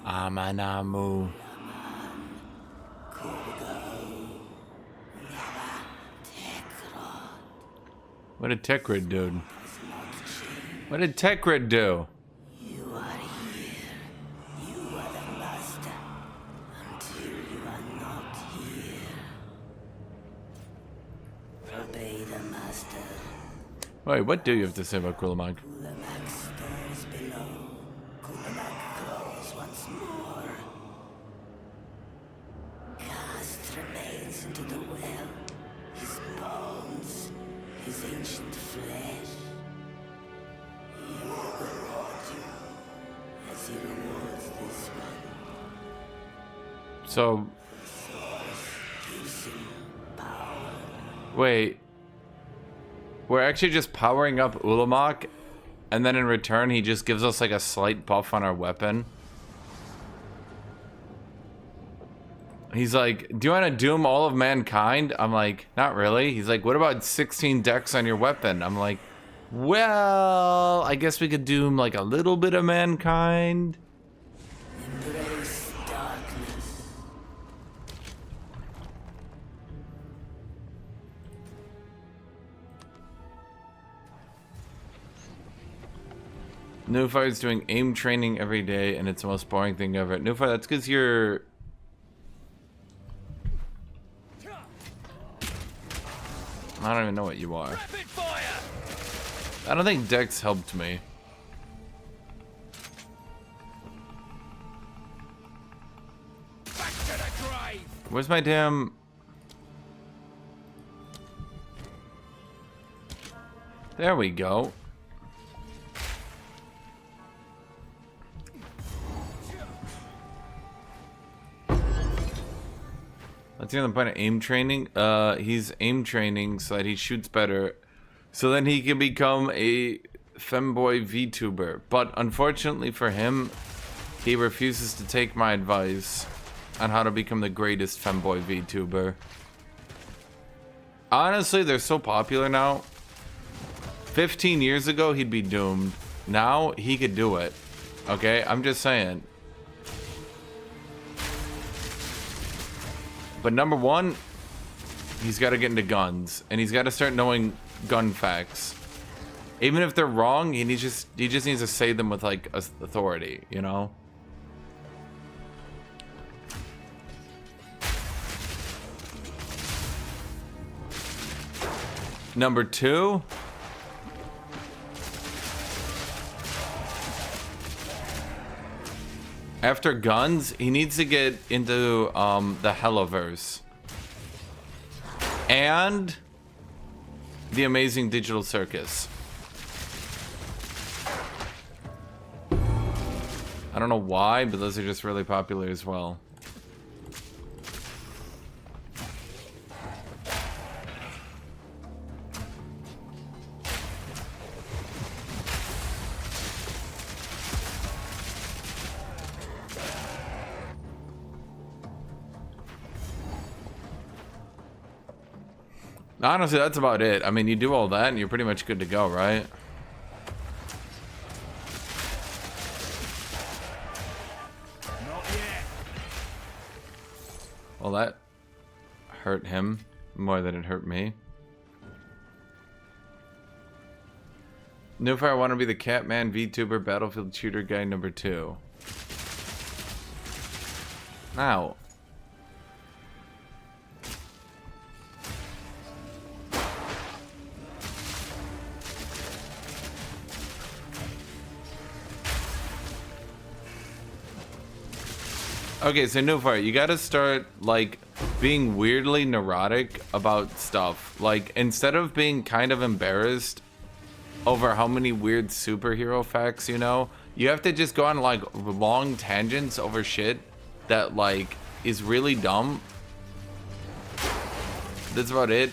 Amanamu. What did Tekrid do? What did Tekrid do? You are here. You are the master. Until you are not here. Obey the master. Wait, what do you have to say about Kulamak? Kulamak stirs below. Kulamak grows once more. Cast remains into the well. His bones, his ancient flesh. He will reward you as he rewards this one. So, Gives him power. wait. We're actually just powering up Ulamak, and then in return he just gives us like a slight buff on our weapon. He's like, do you want to doom all of mankind? I'm like, not really. He's like, what about 16 decks on your weapon? I'm like, well, I guess we could doom like a little bit of mankind. Embrace darkness. Newfire is doing aim training every day, and it's the most boring thing ever. Newfire, that's because you're... I don't even know what you are. Rapid fire! I don't think Dex helped me. Back to the grave! Where's my damn... There we go. What's the other point of aim training? He's aim training so that he shoots better, so then he can become a femboy VTuber. But unfortunately for him, he refuses to take my advice on how to become the greatest femboy VTuber. Honestly, they're so popular now. 15 years ago, he'd be doomed. Now, he could do it. Okay? I'm just saying. But number one, he's got to get into guns. And he's got to start knowing gun facts. Even if they're wrong, he just needs to say them with, like, authority, you know? Number two, after guns, he needs to get into the Helloverse and the Amazing Digital Circus. I don't know why, but those are just really popular as well. Honestly, that's about it. I mean, you do all that and you're pretty much good to go, right? Not yet. Well, that hurt him more than it hurt me. Newfire, I want to be the Catman VTuber Battlefield Shooter guy number 2. Now. Okay, so Newfire, you gotta start, like, being weirdly neurotic about stuff. Like, instead of being kind of embarrassed over how many weird superhero facts you know, you have to just go on, like, long tangents over shit that, like, is really dumb. That's about it.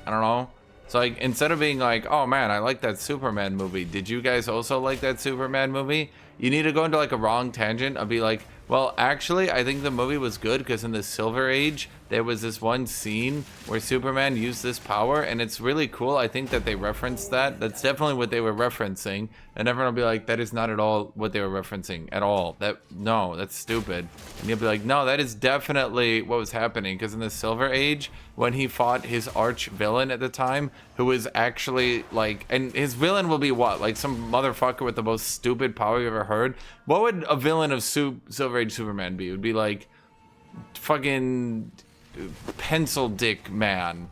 I don't know. So, like, instead of being like, oh man, I like that Superman movie. Did you guys also like that Superman movie? You need to go into, like, a wrong tangent and be like, well, actually, I think the movie was good because in the Silver Age, there was this one scene where Superman used this power, and it's really cool. I think that they referenced that. That's definitely what they were referencing. And everyone will be like, that is not at all what they were referencing at all. No, that's stupid. And you'll be like, no, that is definitely what was happening. Because in the Silver Age, when he fought his arch villain at the time, who was actually like, and his villain will be what? Like some motherfucker with the most stupid power you've ever heard? What would a villain of Silver Age Superman be? It would be like fucking pencil dick man,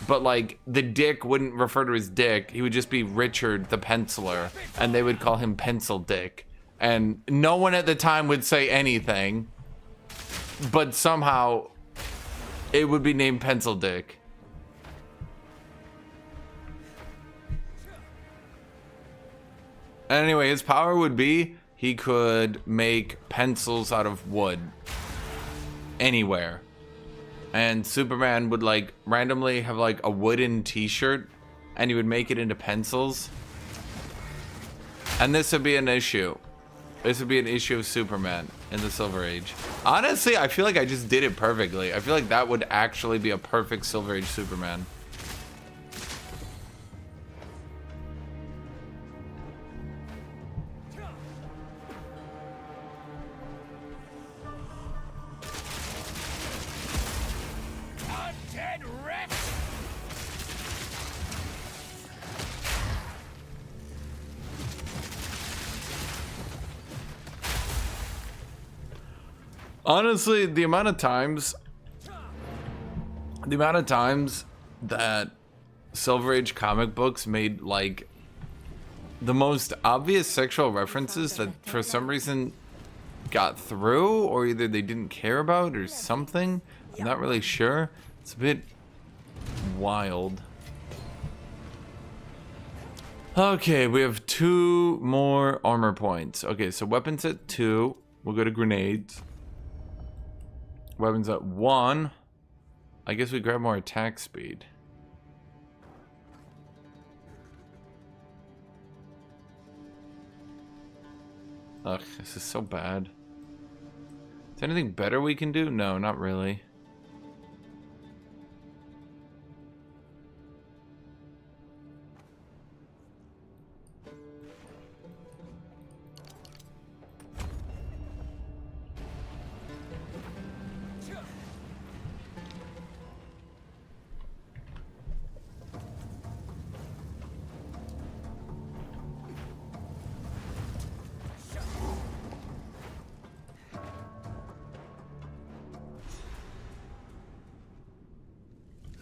but like the dick wouldn't refer to his dick. He would just be Richard the Penciler, and they would call him Pencil Dick, and no one at the time would say anything, but somehow it would be named Pencil Dick. Anyway, his power would be he could make pencils out of wood anywhere. And Superman would like randomly have like a wooden t-shirt and he would make it into pencils. And this would be an issue. This would be an issue of Superman in the Silver Age. Honestly, I feel like I just did it perfectly. I feel like that would actually be a perfect Silver Age Superman. Honestly, the amount of times that Silver Age comic books made like the most obvious sexual references that for some reason got through, or either they didn't care about or something, I'm not really sure. It's a bit wild. Okay, we have 2 more armor points. Okay, so weapons at 2. We'll go to grenades. Weapons at 1. I guess we grab more attack speed. Ugh, this is so bad. Is there anything better we can do? No, not really.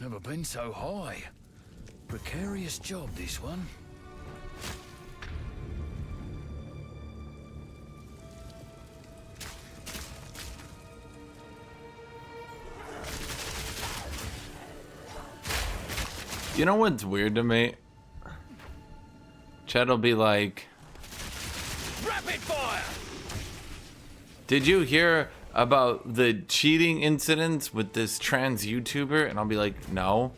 Never been so high. Precarious job, this one. You know what's weird to me? Chat will be like, Rapid fire! did you hear about the cheating incidents with this trans YouTuber? And I'll be like, no.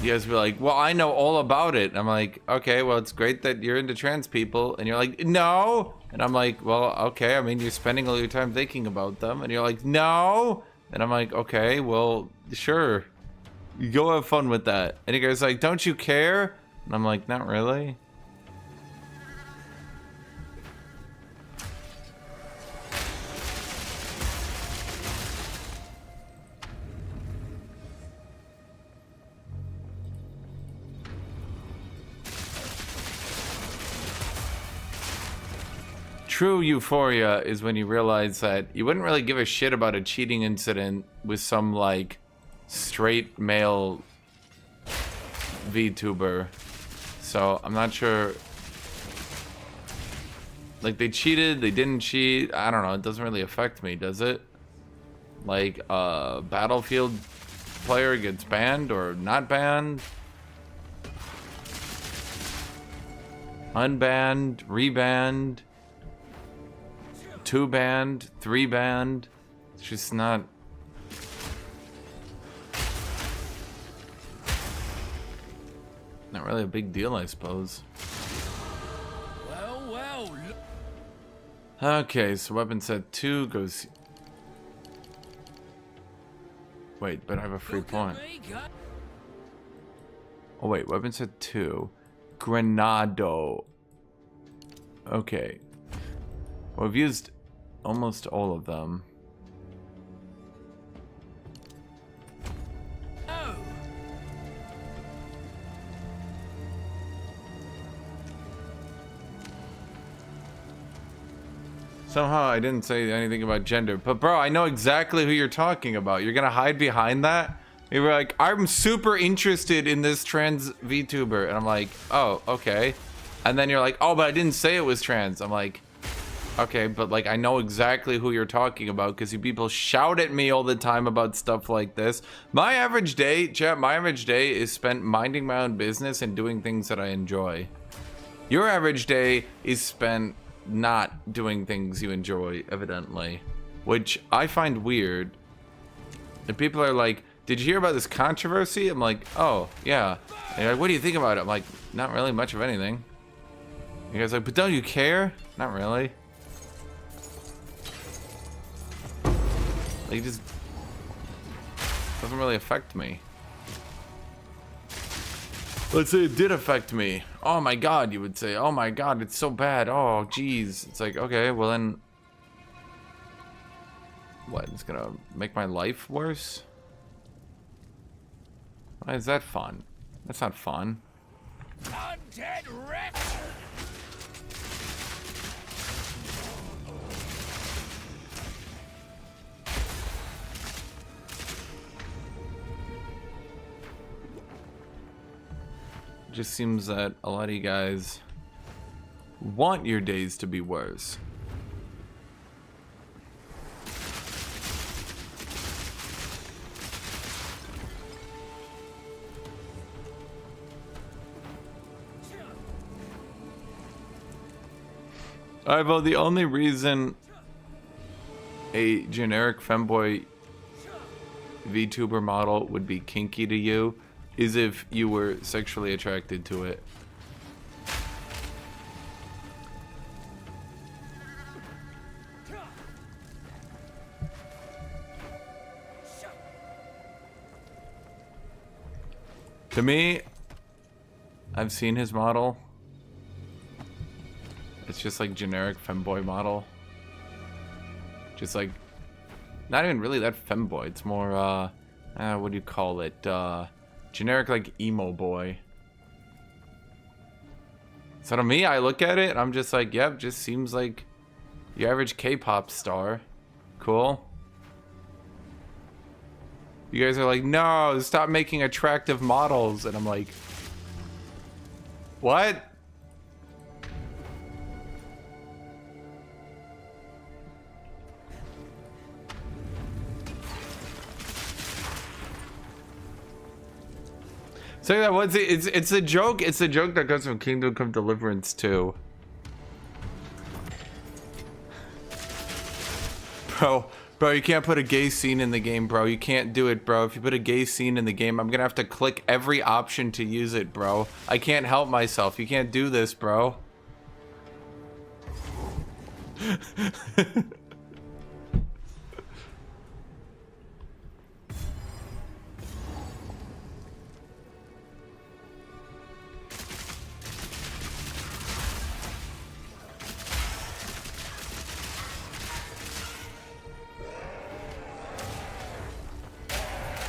You guys be like, well, I know all about it. And I'm like, okay, well, it's great that you're into trans people. And you're like, no. And I'm like, well, okay. I mean, you're spending all your time thinking about them. And you're like, no. And I'm like, okay, well, sure. You go have fun with that. And you guys like, don't you care? And I'm like, not really. True euphoria is when you realize that you wouldn't really give a shit about a cheating incident with some like straight male VTuber. So I'm not sure. Like they cheated, they didn't cheat. I don't know. It doesn't really affect me, does it? Like a Battlefield player gets banned or not banned, unbanned, rebanned. 2 banned, 3 banned. It's just not. Not really a big deal, I suppose. Well. Okay, so weapon set 2 goes. Wait, but I have a free point. Oh wait, weapon set 2. Granado. Okay. Well, I've used almost all of them. Oh. Somehow I didn't say anything about gender, but bro, I know exactly who you're talking about. You're gonna hide behind that? You were like, I'm super interested in this trans VTuber, and I'm like, oh, okay. And then you're like, oh, but I didn't say it was trans. I'm like, okay, but like I know exactly who you're talking about because you people shout at me all the time about stuff like this. My average day, chat, my average day is spent minding my own business and doing things that I enjoy. Your average day is spent not doing things you enjoy, evidently, which I find weird. And people are like, did you hear about this controversy? I'm like, oh, yeah. And you're like, what do you think about it? I'm like, not really much of anything. You guys are like, but don't you care? Not really. Like, it just doesn't really affect me. Let's say it did affect me. Oh my god, you would say. Oh my god, it's so bad. Oh, jeez. It's like, okay, well then... What, it's gonna make my life worse? Why is that fun? That's not fun. Undead wretch! It just seems that a lot of you guys want your days to be worse. Alright, well, the only reason a generic femboy VTuber model would be kinky to you is if you were sexually attracted to it. To me, I've seen his model. It's just like generic femboy model. Just like, not even really that femboy. It's more, what do you call it? Generic like emo boy. So to me, I look at it, I'm just like, yep, just seems like your average K-pop star. Cool. You guys are like, no, stop making attractive models. And I'm like, what? So that what's it? It's a joke. It's a joke that comes from Kingdom Come Deliverance 2. Bro, you can't put a gay scene in the game, bro. You can't do it, bro. If you put a gay scene in the game, I'm gonna have to click every option to use it, bro. I can't help myself. You can't do this, bro.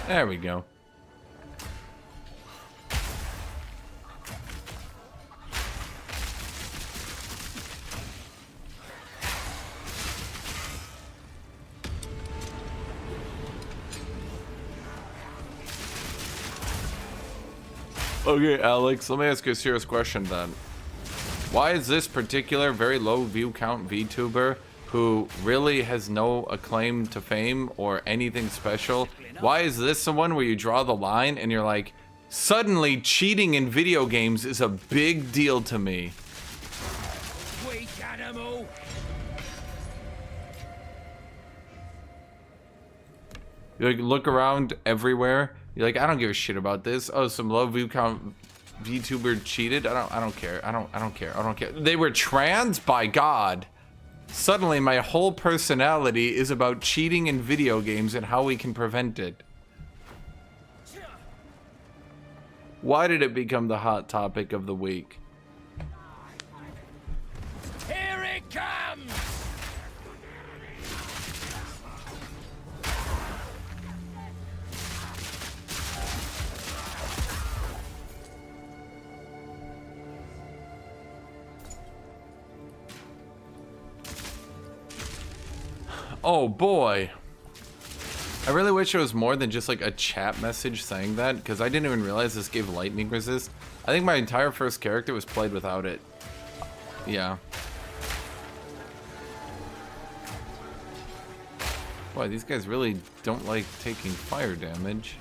There we go. Okay, Alex, let me ask you a serious question then. Why is this particular very low view count VTuber who really has no acclaim to fame or anything special, why is this the one where you draw the line and you're like, suddenly cheating in video games is a big deal to me? Weak animal. You like look around everywhere, you're like, I don't give a shit about this. Oh, some low view count VTuber cheated. I don't care. I don't care. They were trans? By God. Suddenly my whole personality is about cheating in video games and how we can prevent it. Why did it become the hot topic of the week? Here it comes! Oh boy. I really wish it was more than just like a chat message saying that, because I didn't even realize this gave lightning resist. I think my entire first character was played without it. Yeah. Boy, these guys really don't like taking fire damage.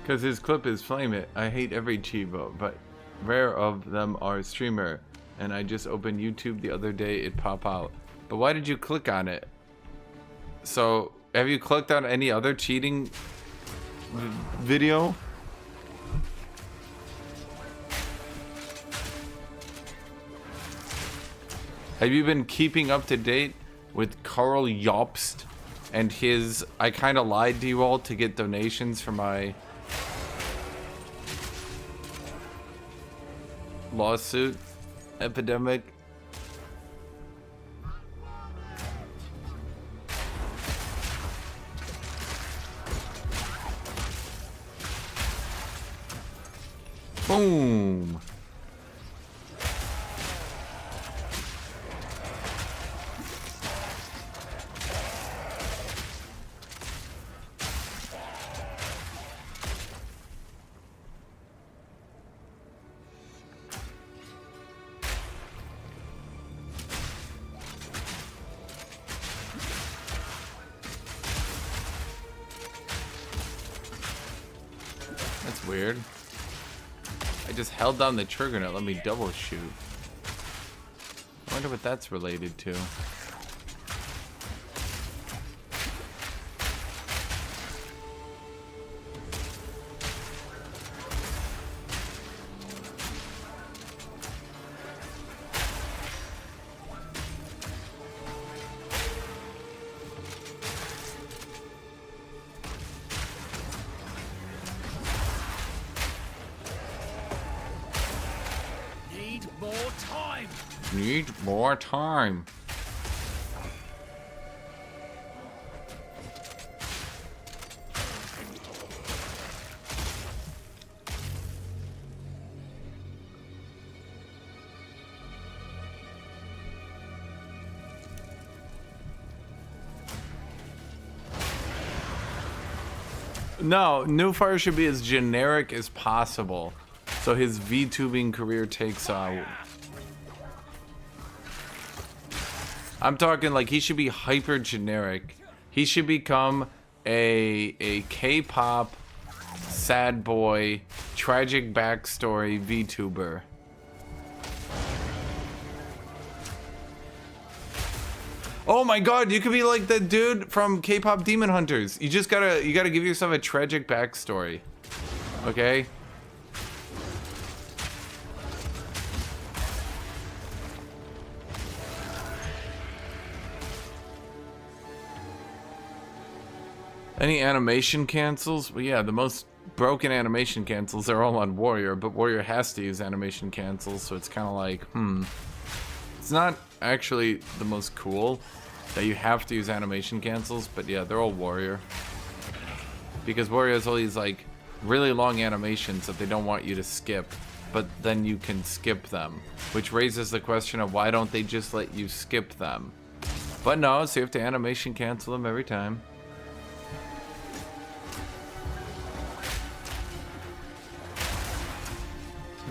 Because his clip is Flame It. I hate every Chivo, but rare of them are streamer. And I just opened YouTube the other day, it pop out. But why did you click on it? So, have you clicked on any other cheating video? Have you been keeping up to date with Carl Jobst and his I kinda lied to you all to get donations for my lawsuit epidemic? Boom. That's weird. I just held down the trigger and it let me double shoot. I wonder what that's related to. Need more time. No, New Fire should be as generic as possible, so his VTubing career takes I'm talking like he should be hyper generic. He should become a K-pop sad boy tragic backstory VTuber. Oh my god, you could be like the dude from K-pop Demon Hunters. You gotta give yourself a tragic backstory. Okay? Any animation cancels? Well, yeah, the most broken animation cancels are all on Warrior, but Warrior has to use animation cancels, so it's kind of like, It's not actually the most cool that you have to use animation cancels, but yeah, they're all Warrior. Because Warrior has all these, like, really long animations that they don't want you to skip, but then you can skip them. Which raises the question of why don't they just let you skip them? But no, so you have to animation cancel them every time.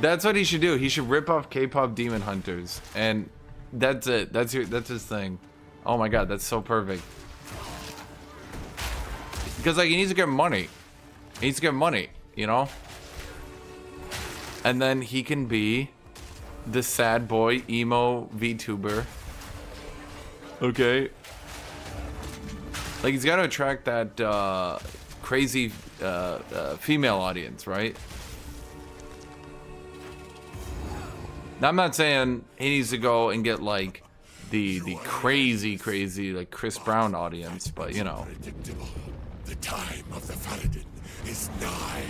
That's what he should do. He should rip off K-pop Demon Hunters, and that's it. That's his thing. Oh my god, that's so perfect. Because like he needs to get money. He needs to get money, you know? And then he can be the sad boy emo VTuber. Okay. Like he's got to attract that crazy female audience, right? Now, I'm not saying he needs to go and get like the crazy like Chris Brown audience, but you know. The time of the Paladin is nigh.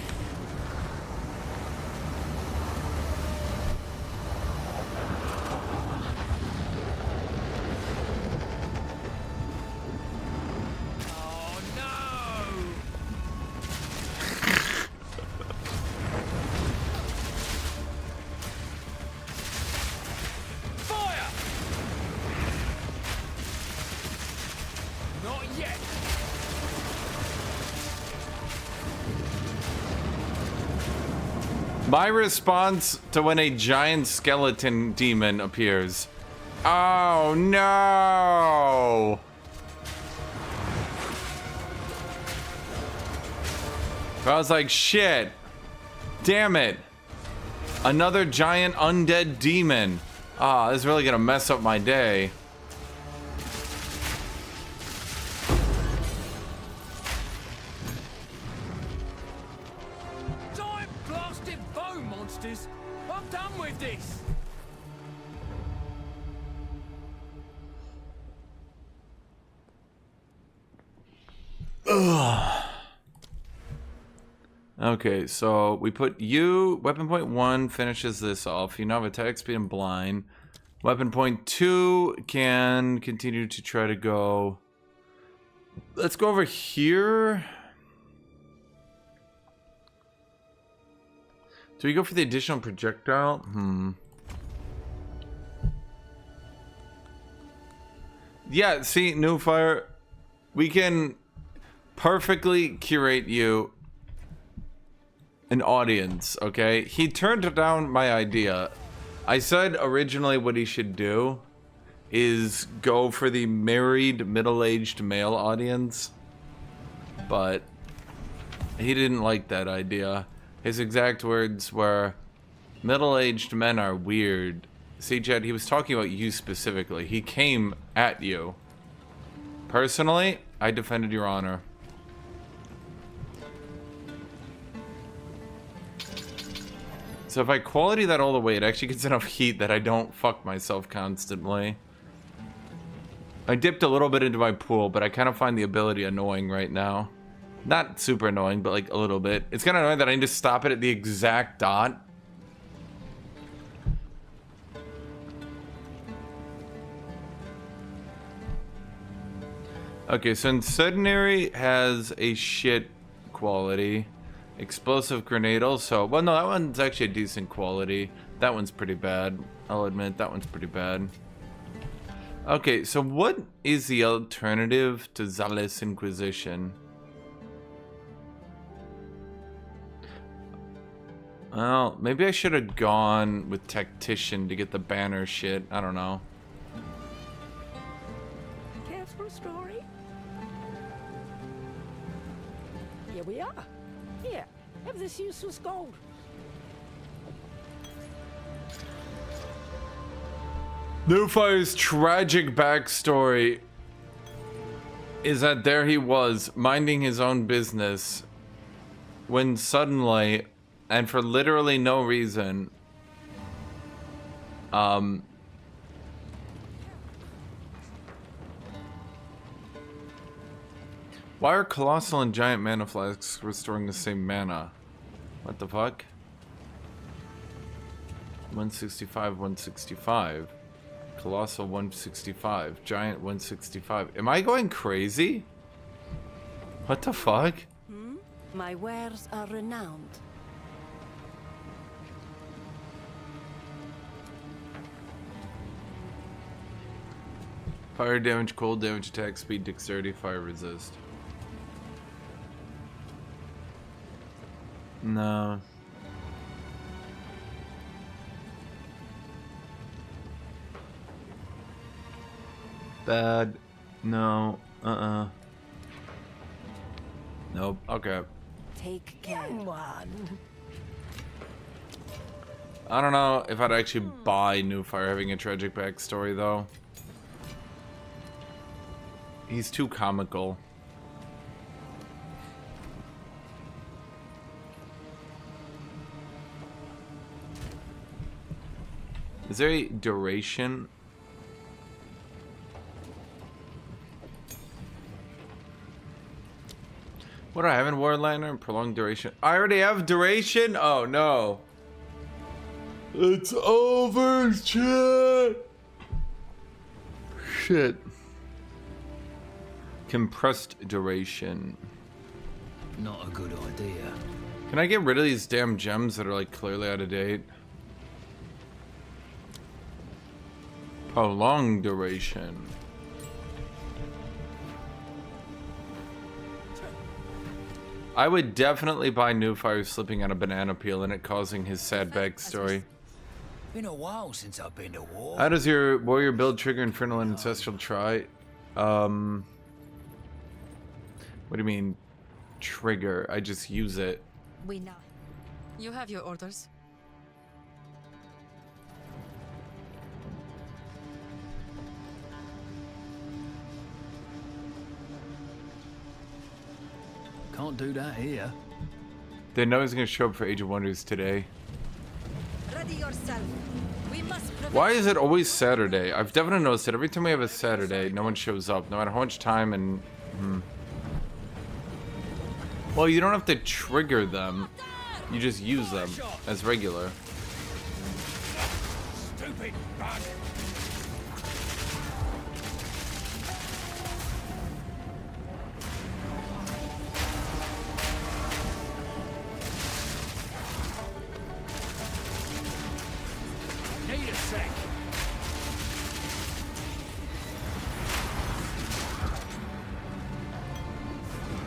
My response to when a giant skeleton demon appears. Oh no! I was like, shit. Damn it. Another giant undead demon. Ah, this is really gonna mess up my day. Okay, so we put you, weapon point 1 finishes this off. You now have attack speed and blind. Weapon point 2 can continue to try to go. Let's go over here. Do we go for the additional projectile? Yeah, see, New Fire, we can perfectly curate you an audience, okay? He turned down my idea. I said originally what he should do is go for the married, middle-aged male audience, but he didn't like that idea. His exact words were, "Middle-aged men are weird." See, Jed, he was talking about you specifically. He came at you. Personally, I defended your honor. So if I quality that all the way, it actually gets enough heat that I don't fuck myself constantly. I dipped a little bit into my pool, but I kind of find the ability annoying right now. Not super annoying, but like a little bit. It's kind of annoying that I need to stop it at the exact dot. Okay, so Mercenary has a shit quality. Explosive grenade also. Well, no, that one's actually a decent quality. That one's pretty bad. I'll admit, that one's pretty bad. Okay, so what is the alternative to Zealous Inquisition? Well, maybe I should have gone with Tactician to get the banner shit. I don't know. Cares for a story? Here we are. Here, have this useless gold. Nufire's tragic backstory is that there he was, minding his own business, when suddenly, and for literally no reason, why are Colossal and Giant Mana Flasks restoring the same mana? What the fuck? 165, 165. Colossal 165. Giant 165. Am I going crazy? What the fuck? My wares are renowned. Fire damage, cold damage, attack speed, dexterity, fire resist. No. Bad. No. Nope. Okay. Take care. One. I don't know if I'd actually buy Newfire having a tragic backstory though. He's too comical. Is there a duration? What do I have in War Lantern? Prolonged duration. I already have duration? Oh no. It's over, shit. Shit. Compressed duration. Not a good idea. Can I get rid of these damn gems that are like clearly out of date? Prolonged duration. I would definitely buy Newfire slipping on a banana peel and it causing his sad backstory. Been a while since I've been to war. How does your warrior build trigger Infernal and Ancestral Try? What do you mean, trigger? I just use it. We know. You have your orders. Can't do that here. They know he's gonna show up for Age of Wonders today. Ready yourself. We must prevent. Why is it always Saturday? I've definitely noticed that every time we have a Saturday, no one shows up, no matter how much time and... Well, you don't have to trigger them. You just use them as regular. Stupid bug. Need a sec.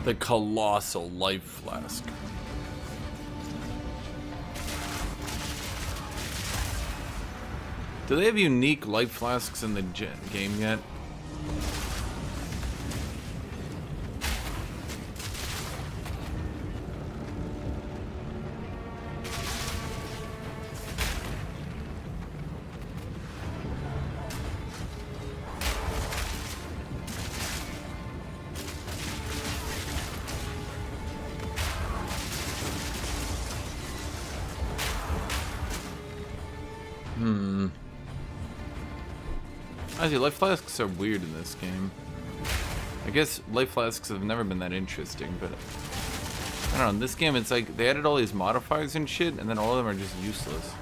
The Colossal Life Flask. Do they have unique life flasks in the game yet? Honestly, life flasks are weird in this game. I guess life flasks have never been that interesting, but I don't know. In this game, it's like they added all these modifiers and shit, and then all of them are just useless.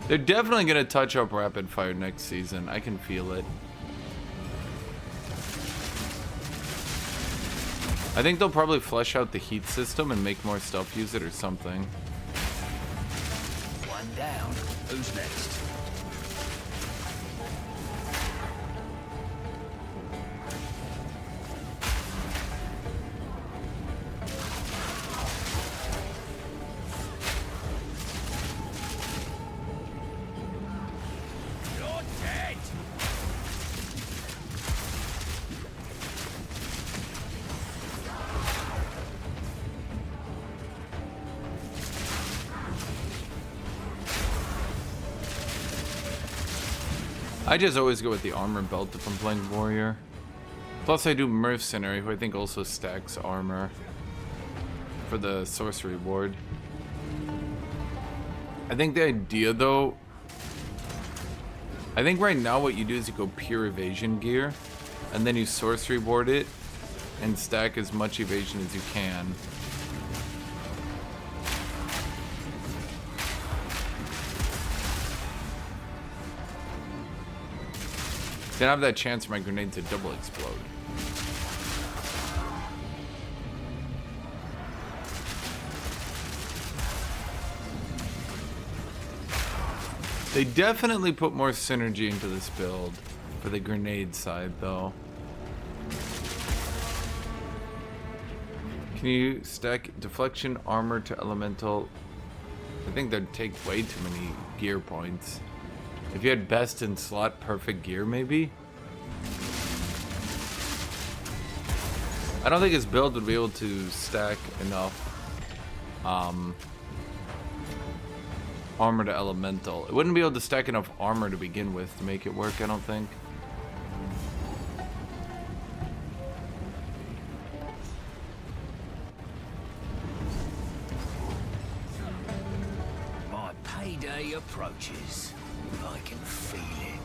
They're definitely gonna touch up rapid fire next season. I can feel it. I think they'll probably flesh out the heat system and make more stuff use it or something. One down. Who's next? You're dead. I just always go with the armor belt if I'm playing warrior. Plus I do Mercenary, who I think also stacks armor for the sorcery ward. I think the idea though, I think right now what you do is you go pure evasion gear and then you sorcery ward it and stack as much evasion as you can. Then I have that chance for my grenade to double explode. They definitely put more synergy into this build for the grenade side though. Can you stack deflection armor to elemental? I think that'd take way too many gear points. If you had best in slot perfect gear, maybe? I don't think his build would be able to stack enough armor to elemental. It wouldn't be able to stack enough armor to begin with to make it work, I don't think. My payday approaches. I can feel it.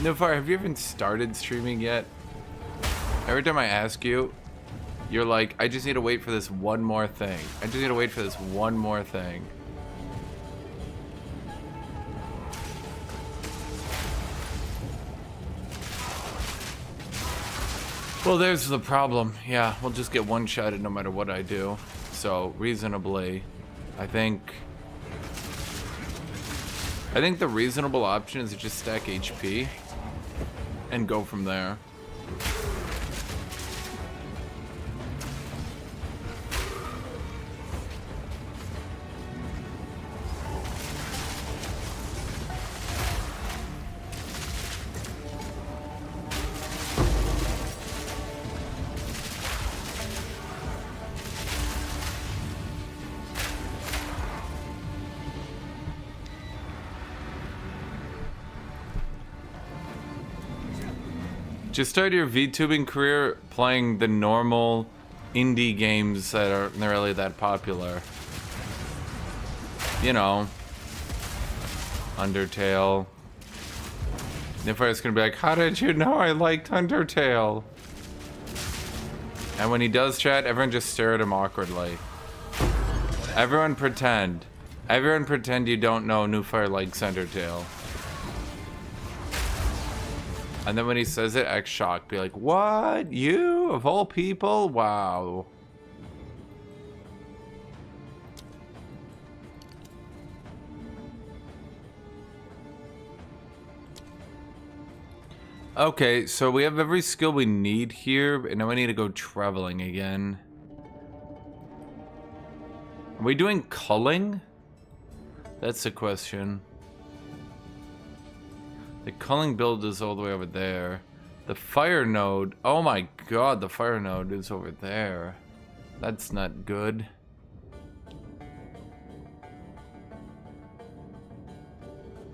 Nofar, have you even started streaming yet? Every time I ask you, you're like, I just need to wait for this one more thing. I just need to wait for this one more thing. Well, there's the problem. Yeah, we'll just get one-shotted no matter what I do. So, reasonably, I think the reasonable option is to just stack HP and go from there. Just start your VTubing career playing the normal indie games that aren't really that popular. You know, Undertale. Nifire's gonna be like, how did you know I liked Undertale? And when he does chat, everyone just stare at him awkwardly. Everyone pretend. Everyone pretend you don't know Nufire likes Undertale. And then when he says it, act shocked. Be like, what? You? Of all people? Wow. Okay, so we have every skill we need here, and now we need to go traveling again. Are we doing culling? That's the question. The culling build is all the way over there. The fire node, oh my god, the fire node is over there. That's not good.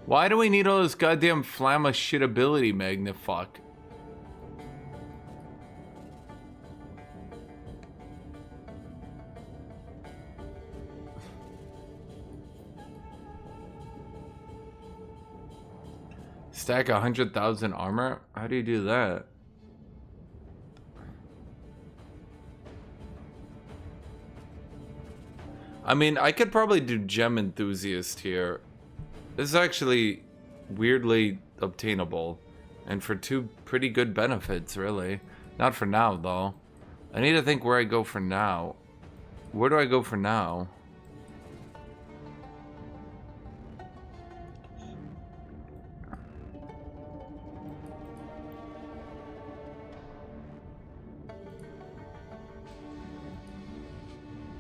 Why do we need all this goddamn flamma shit ability, Magnifuck? Stack 100,000 armor? How do you do that? I mean, I could probably do Gem Enthusiast here. This is actually weirdly obtainable. And for two pretty good benefits, really. Not for now, though. I need to think where I go for now. Where do I go for now?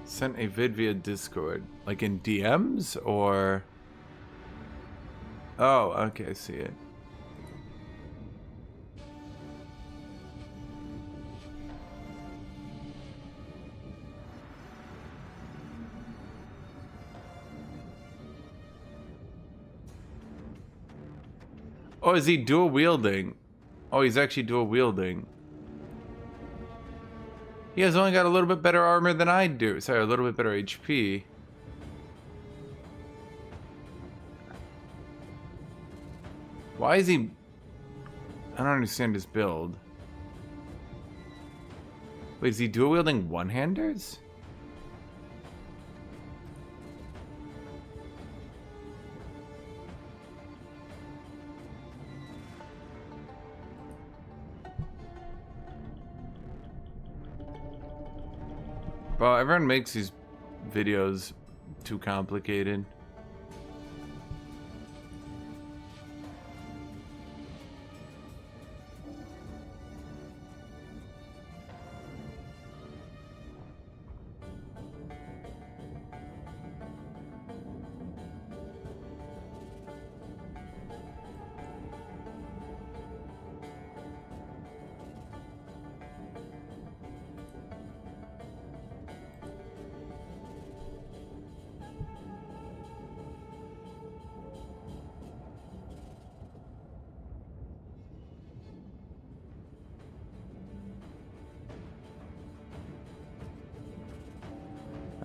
Sent a vid via Discord. Like in DMs or... Oh, okay, I see it. Oh, is he dual wielding? Oh, he's actually dual wielding. He has only got a little bit better armor than I do. Sorry, a little bit better HP. Why is he... I don't understand his build. Wait, is he dual wielding one-handers? Well, everyone makes these videos too complicated.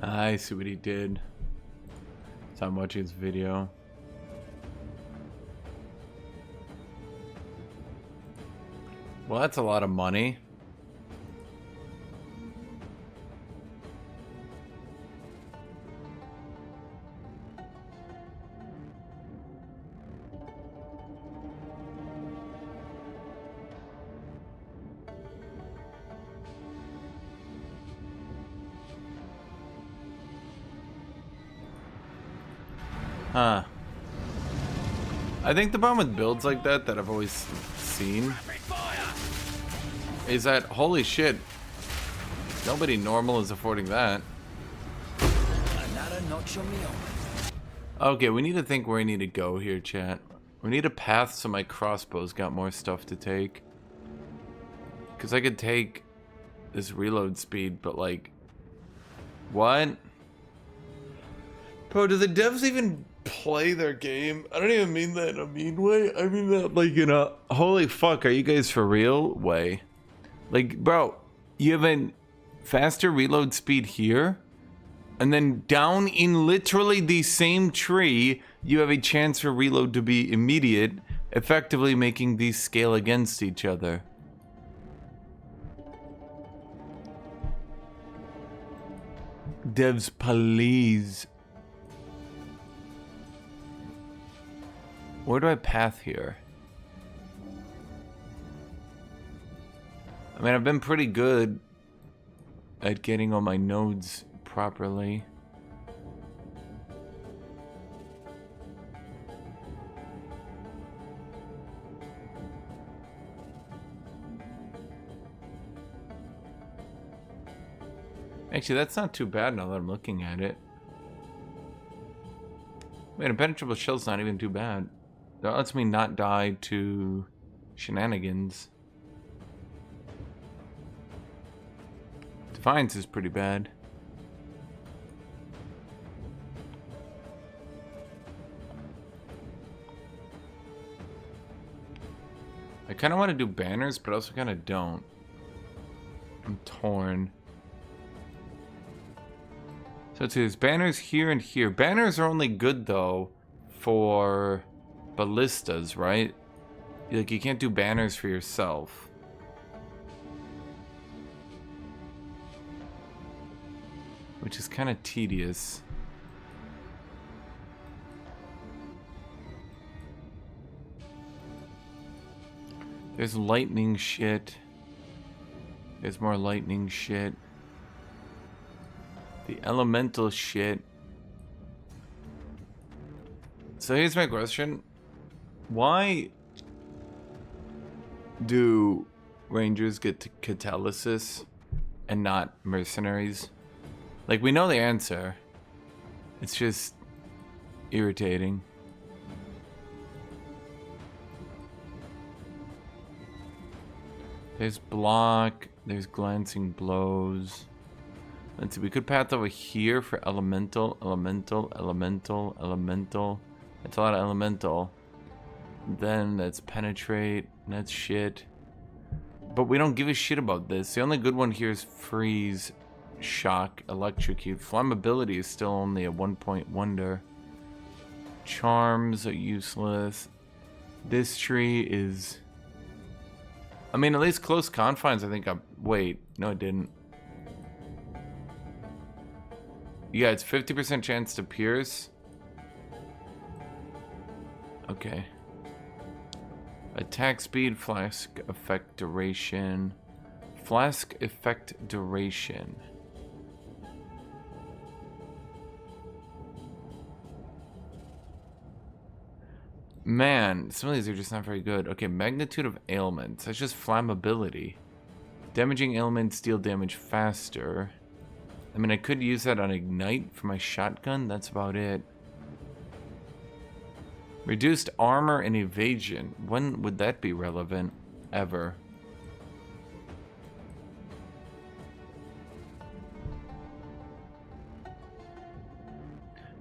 I see what he did. So I'm watching his video. Well, that's a lot of money. Huh. I think the problem with builds like that I've always seen is that, holy shit, nobody normal is affording that. Another notch on the armor. Okay, we need to think where we need to go here, chat. We need a path so my crossbow's got more stuff to take. Because I could take this reload speed, but like... What? Bro, do the devs even play their game? I don't even mean that in a mean way. I mean that like in a holy fuck, are you guys for real way. Like, bro, you have a faster reload speed here, and then down in literally the same tree, you have a chance for reload to be immediate, effectively making these scale against each other. Devs, please. Where do I path here? I mean, I've been pretty good at getting all my nodes properly. Actually, that's not too bad now that I'm looking at it. Wait, impenetrable shell's not even too bad. That lets me not die to shenanigans. Defiance is pretty bad. I kind of want to do banners, but also kind of don't. I'm torn. So it's there's banners here and here. Banners are only good though for ballistas, right? Like you can't do banners for yourself. Which is kind of tedious. There's lightning shit. There's more lightning shit. The elemental shit. So here's my question. Why do Rangers get to catalysis and not mercenaries? Like, we know the answer. It's just irritating. There's block. There's glancing blows. Let's see. We could path over here for elemental, elemental, elemental, elemental. That's a lot of elemental. Then that's penetrate. That's shit. But we don't give a shit about this. The only good one here is freeze, shock, electrocute. Flammability is still only a 1-point wonder. Charms are useless. This tree is... I mean, at least close confines, I think I'm... Wait, no it didn't. Yeah, it's 50% chance to pierce. Okay. Attack speed, flask effect duration. Flask effect duration. Man, some of these are just not very good. Okay, magnitude of ailments. That's just flammability. Damaging ailments deal damage faster. I mean, I could use that on ignite for my shotgun. That's about it. Reduced armor and evasion. When would that be relevant? Ever.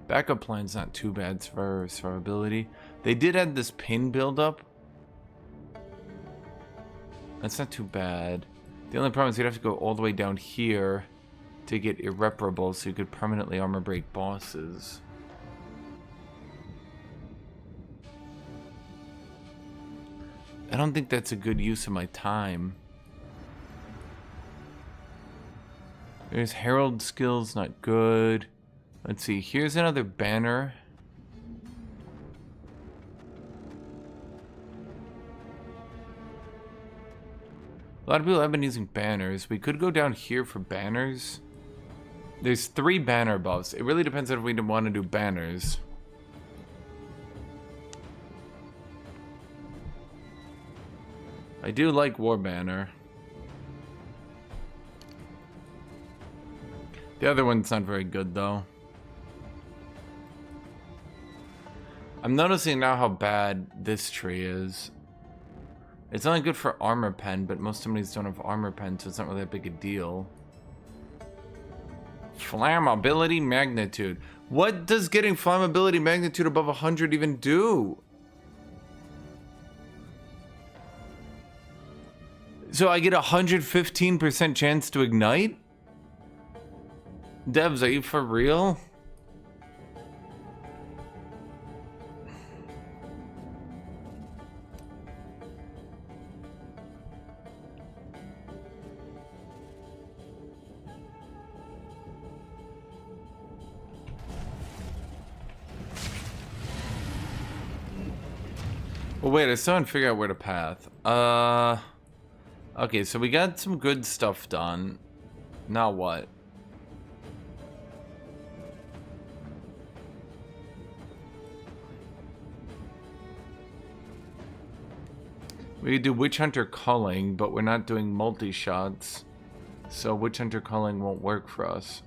Backup plan's not too bad for survivability. They did add this pin buildup. That's not too bad. The only problem is you'd have to go all the way down here to get irreparable, so you could permanently armor break bosses. I don't think that's a good use of my time. There's Herald skills, not good. Let's see, here's another banner. A lot of people have been using banners. We could go down here for banners. There's 3 banner buffs. It really depends on if we want to do banners. I do like War Banner. The other one's not very good though. I'm noticing now how bad this tree is. It's only good for armor pen, but most enemies don't have armor pen, so it's not really that big a deal. Flammability magnitude. What does getting flammability magnitude above 100 even do? So I get a 115% chance to ignite? Devs, are you for real? Well, wait, I still haven't figured out where to path. Okay, so we got some good stuff done. Now what? We could do Witch Hunter Culling, but we're not doing multi-shots. So Witch Hunter Culling won't work for us.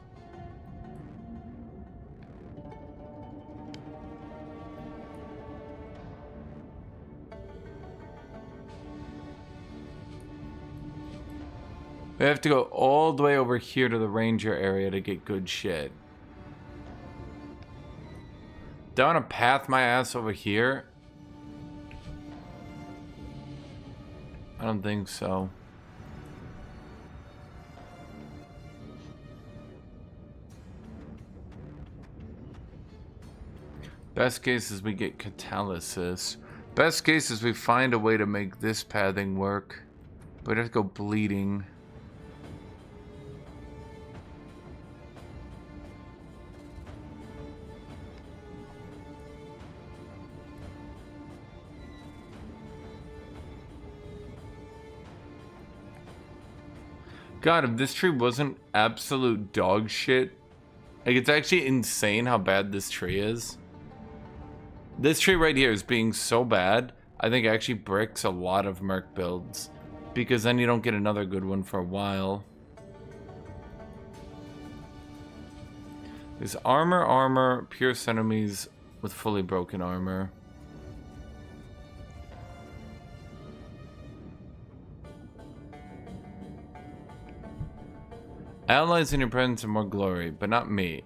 We have to go all the way over here to the ranger area to get good shit. Do I want to path my ass over here? don't think so. Best case is we get catalysis. Best case is we find a way to make this pathing work. But we'd have to go bleeding. God, if this tree wasn't absolute dog shit, like, it's actually insane how bad this tree is. This tree right here is being so bad, I think it actually bricks a lot of Merc builds, because then you don't get another good one for a while. There's armor, pierce enemies with fully broken armor. Allies in your presence have more glory, but not me.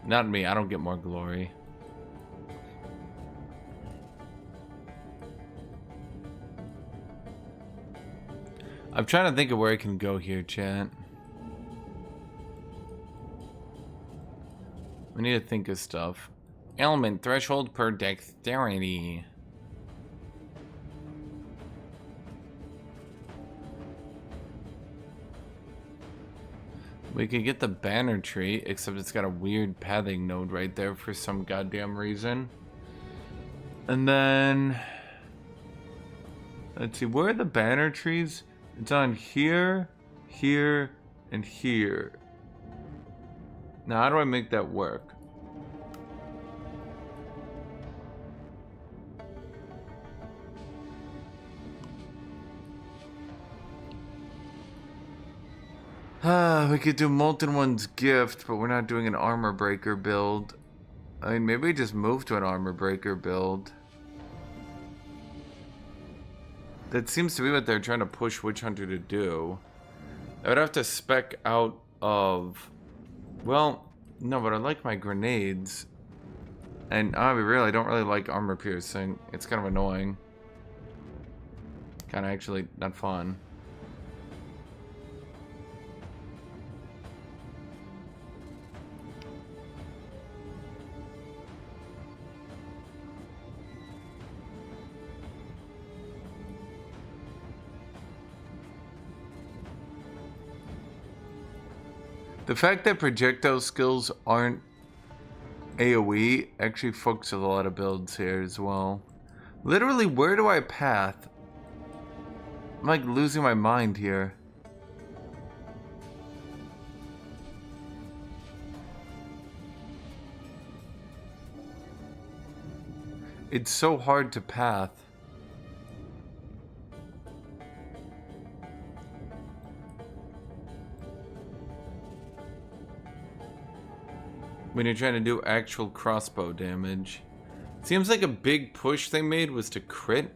Not me, I don't get more glory. I'm trying to think of where I can go here, chat. We need to think of stuff. Element threshold per dexterity. We could get the banner tree, except it's got a weird pathing node right there for some goddamn reason. And then... let's see, where are the banner trees? It's on here, here, and here. Now, how do I make that work? We could do Molten One's Gift, but we're not doing an Armor Breaker build. I mean, maybe we just move to an Armor Breaker build. That seems to be what they're trying to push Witch Hunter to do. I would have to spec out of... well, no, but I like my grenades. And I'll be real, I don't really like armor piercing. It's kind of annoying. Kind of actually not fun. The fact that projectile skills aren't AoE actually fucks with a lot of builds here as well. Literally, where do I path? I'm like losing my mind here. It's so hard to path. When you're trying to do actual crossbow damage. Seems like a big push they made was to crit.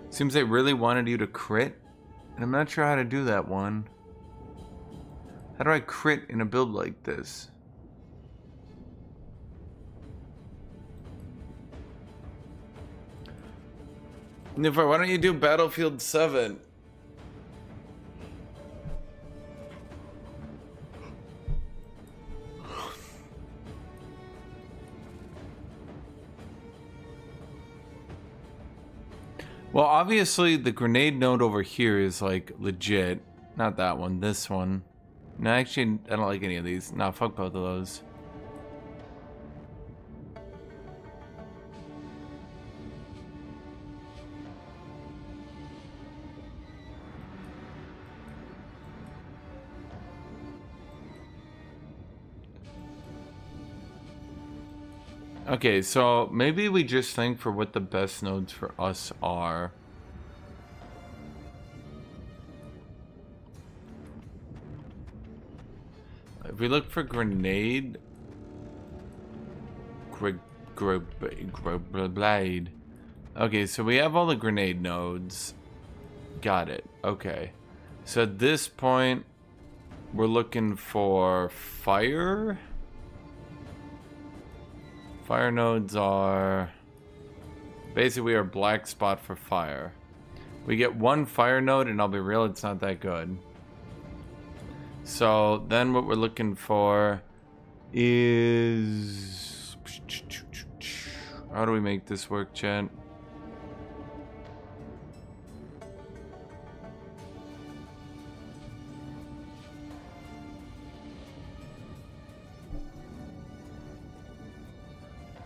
Seems they really wanted you to crit. And I'm not sure how to do that one. How do I crit in a build like this? Nifar, why don't you do Battlefield 7? Well, obviously the grenade node over here is like legit. Not that one, this one. No, actually, I don't like any of these. Nah, fuck both of those. Okay, so maybe we just think for what the best nodes for us are. If we look for grenade, blade. Okay, so we have all the grenade nodes. Got it. Okay. So at this point, we're looking for fire. Fire nodes are basically our black spot for fire. We get 1 fire node, and I'll be real, it's not that good. So then what we're looking for is... How do we make this work, chat?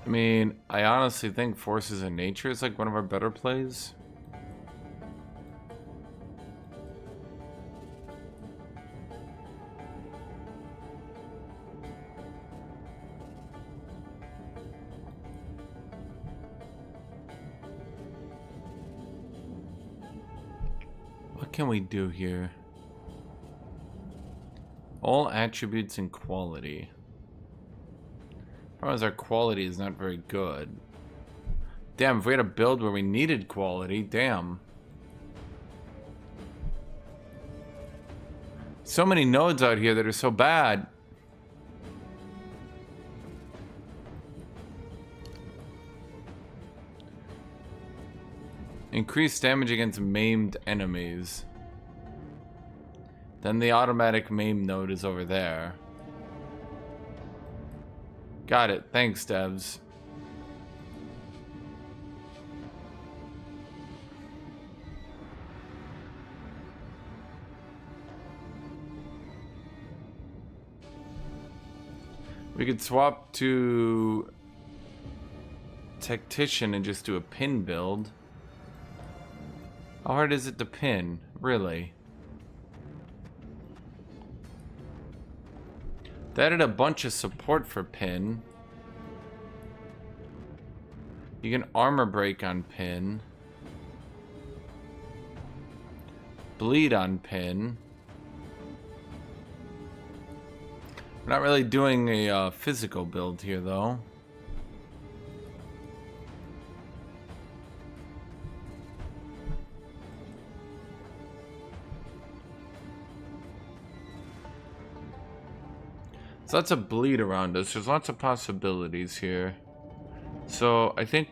I mean, I honestly think Forces in Nature is like one of our better plays. What can we do here? All attributes and quality. Problem is our quality is not very good. Damn, if we had a build where we needed quality, damn. So many nodes out here that are so bad. Increased damage against maimed enemies. Then the automatic maim node is over there. Got it. Thanks, devs. We could swap to Tactician and just do a pin build. How hard is it to pin? Really? They added a bunch of support for pin. You can armor break on pin. Bleed on pin. We're not really doing a physical build here, though. There's lots of bleed around us. There's lots of possibilities here. So I think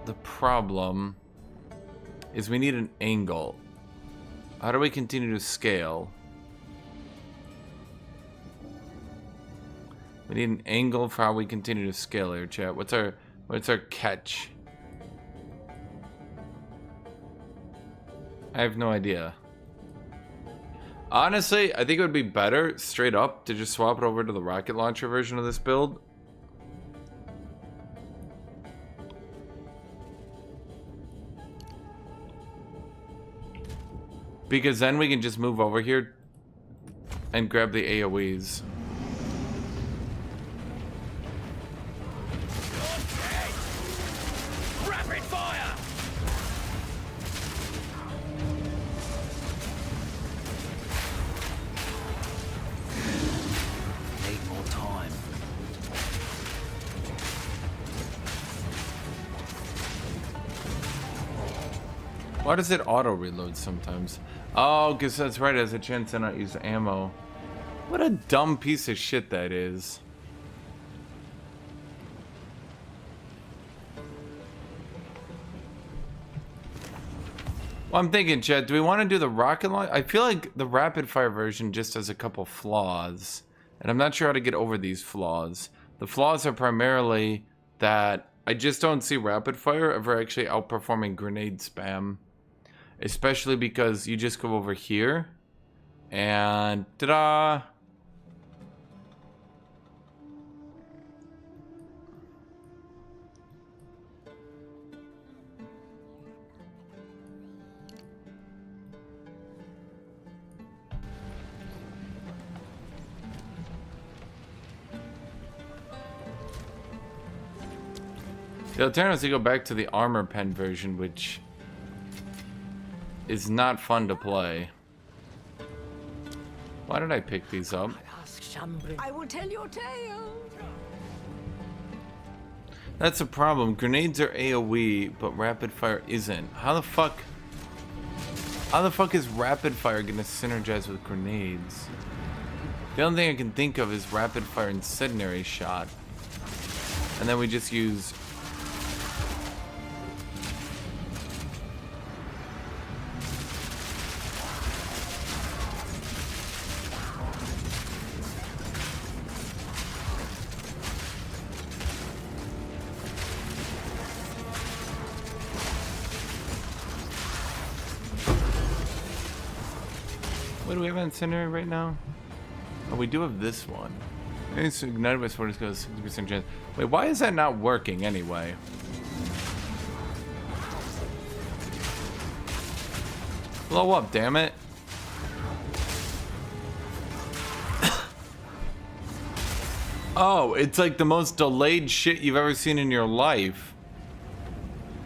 the problem is we need an angle. How do we continue to scale? We need an angle for how we continue to scale here, chat. What's our catch? I have no idea. Honestly, I think it would be better, straight up, to just swap it over to the rocket launcher version of this build. Because then we can just move over here and grab the AoEs. Rapid fire! Need more time. Why does it auto reload sometimes? Oh, because that's right, it has a chance to not use ammo. What a dumb piece of shit that is. Well, I'm thinking, Chad, do we want to do the rocket launch? I feel like the rapid fire version just has a couple flaws. And I'm not sure how to get over these flaws. The flaws are primarily that I just don't see rapid fire ever actually outperforming grenade spam. Especially because you just go over here and ta-da! The alternative is to go back to the armor pen version, which is not fun to play. Why did I pick these up? I will tell your tale. That's a problem. Grenades are AoE, but rapid fire isn't. How the fuck is rapid fire gonna synergize with grenades? The only thing I can think of is rapid fire incendiary shot. And then we just use What do we have in Mercenary right now? Oh, we do have this one. It's ignited by sporters goes 60% chance. Wait, why is that not working anyway? Blow up, damn it. Oh, it's like the most delayed shit you've ever seen in your life.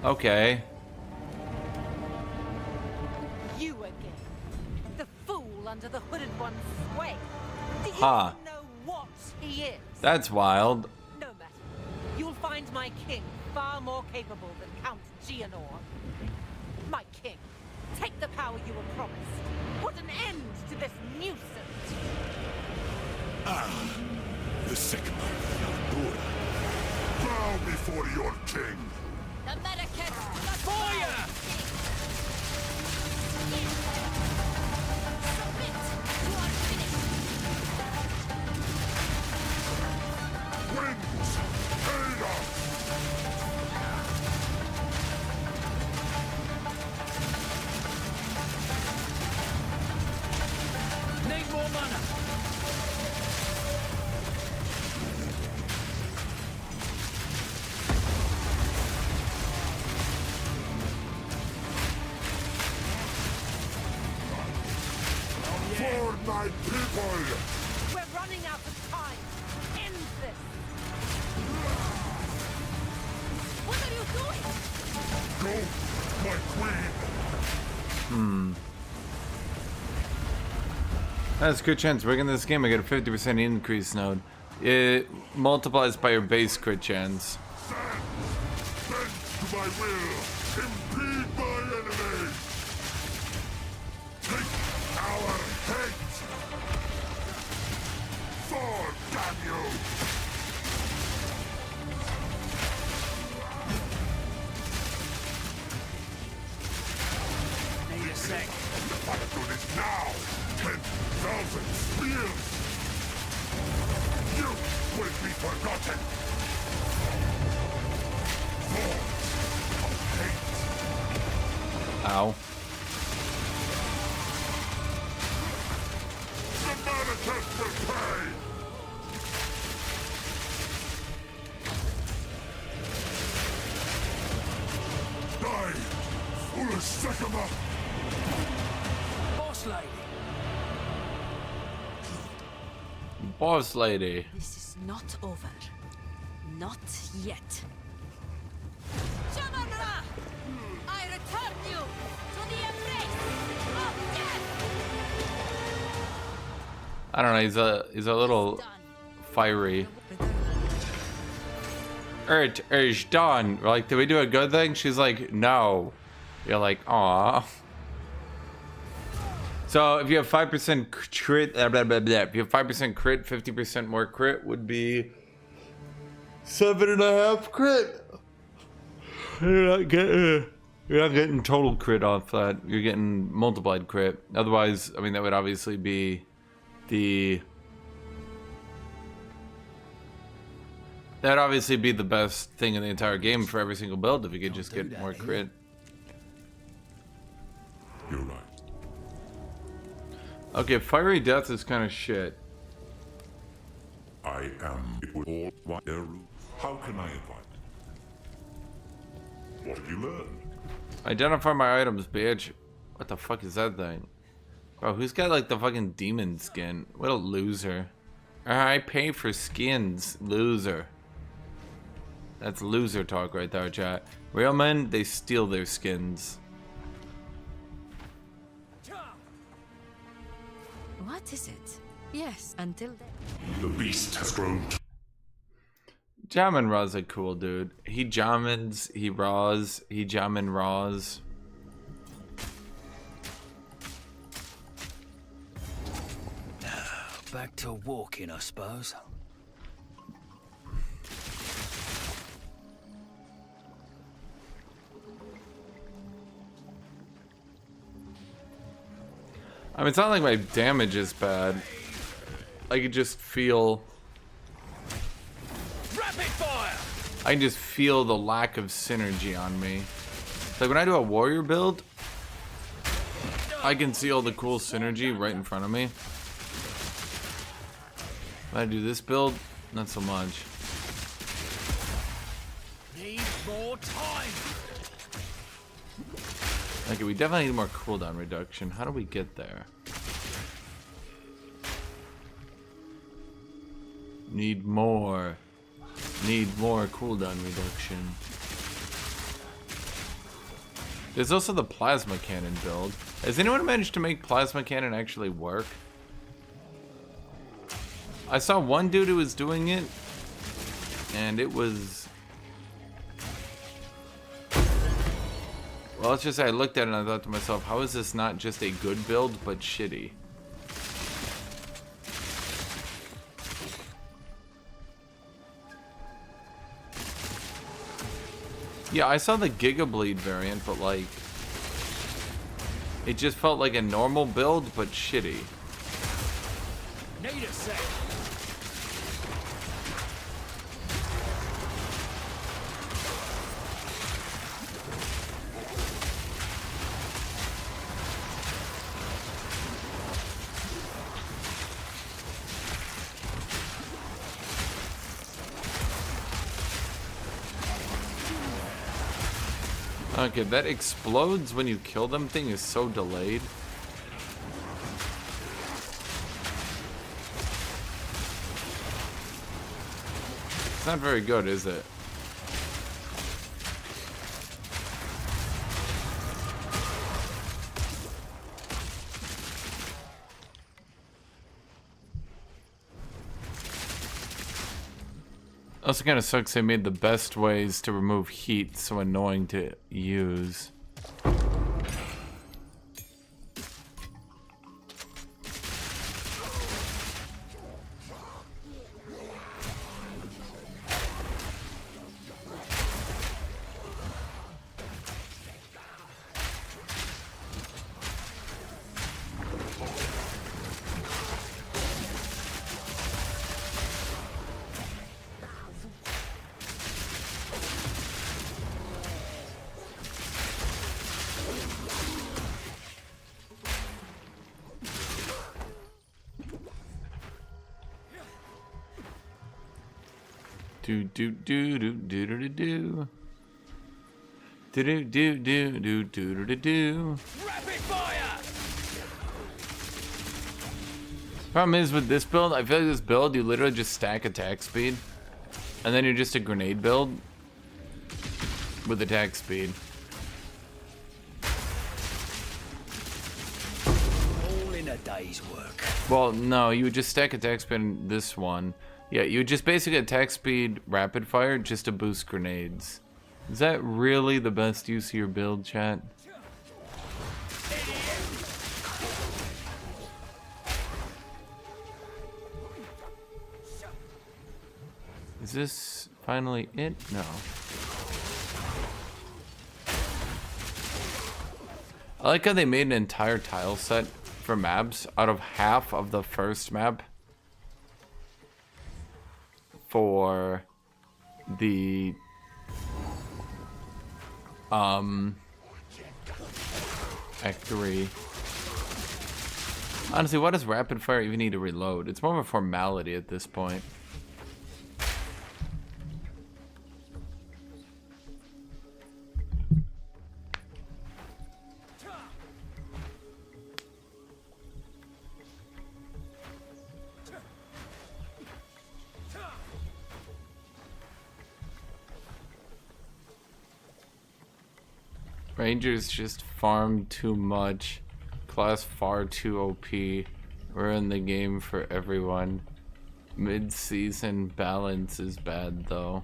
Okay. You again. The fool under the hooded one's sway. Do you Huh. even know what he is? That's wild. No matter. You'll find my king far more capable than Count Gianor. My king, take the power you were promised. Put an end to this nuisance. The Sigma Buddha. Bow before your king. The American Fire! submit. You are finished. Winds, aid us! Need more mana. For my people! We're running out of time. End this. What are you doing? Go, my queen! That's a good chance. Breaking this game, I get a 50% increase node. It multiplies by your base crit chance. Bend to my will! Impede my enemy! Take our heads! Fall, damn you! Need a sec. The battlefield is now! 10,000 spears! You will be forgotten! Thorns of hate! Ow. The manifest will pay! Die, foolish Sycamore! Boss lady. Boss lady. This is not over. Not yet. Shamanra! I return you to the embrace of death! I don't know, he's a little fiery. Urge done. We're like, did we do a good thing? She's like, no. You're like, aw. So if you have 5% crit, blah, blah, blah, blah. If you have 5% crit, 50% more crit would be 7.5 crit. You're not getting total crit off that. You're getting multiplied crit. Otherwise, I mean, that would obviously be the... That'd obviously be the best thing in the entire game for every single build if you could just get more crit. You're right. Okay, fiery death is kind of shit. I am all Eru. How can I invite? What have you learned? Identify my items, bitch. What the fuck is that thing? Bro, who's got like the fucking demon skin? What a loser. I pay for skins. Loser. That's loser talk right there, chat. Real men, they steal their skins. What is it? Yes, until then. The beast has grown. Jamin Ra's a cool dude. He jamins, he raws, he jamin raws. Back to walking, I suppose. I mean, it's not like my damage is bad. I can just feel... Rapid fire! I can just feel the lack of synergy on me. Like when I do a warrior build, I can see all the cool synergy right in front of me. If I do this build, not so much. Need more time. Okay, we definitely need more cooldown reduction. How do we get there? Need more cooldown reduction. There's also the plasma cannon build. Has anyone managed to make plasma cannon actually work? I saw one dude who was doing it, and it was... Well, let's just say I looked at it and I thought to myself, how is this not just a good build, but shitty? Yeah, I saw the Giga Bleed variant, but like... It just felt like a normal build, but shitty. Need a sec. Okay, that explodes when you kill them thing is so delayed. It's not very good, is it? Also kind of sucks they made the best ways to remove heat so annoying to use. Do do do do do do do do do do do do do do do. Rapid fire! Problem is with this build, I feel like this build you literally just stack attack speed, and then you're just a grenade build with attack speed. All in a day's work. Well, no, you would just stack attack speed in this one. Yeah, you would just basically attack speed rapid fire just to boost grenades. Is that really the best use of your build, chat? Is this finally it? No. I like how they made an entire tile set for maps out of half of the first map for the Act 3. Honestly, why does rapid fire even need to reload? It's more of a formality at this point. Rangers just farm too much. Class far too OP. Ruin the game for everyone. Mid-season balance is bad though.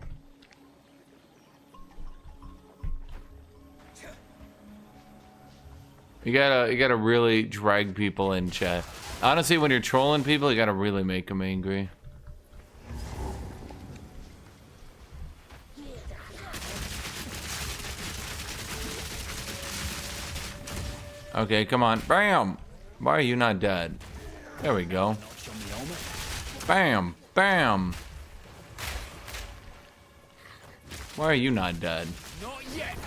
You gotta really drag people in, chat. Honestly, when you're trolling people, you gotta really make them angry. Okay, come on. Bam! Why are you not dead? There we go. Bam! Bam! Why are you not dead? Not yet.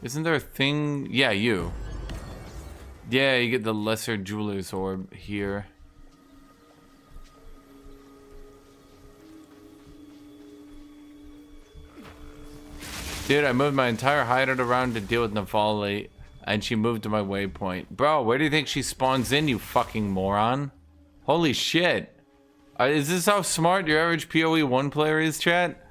Isn't there a thing? Yeah, you. Yeah, you get the lesser jeweler's orb here. Dude, I moved my entire hideout around to deal with Navali, and she moved to my waypoint. Bro, where do you think she spawns in, you fucking moron? Holy shit. Is this how smart your average PoE 1 player is, chat?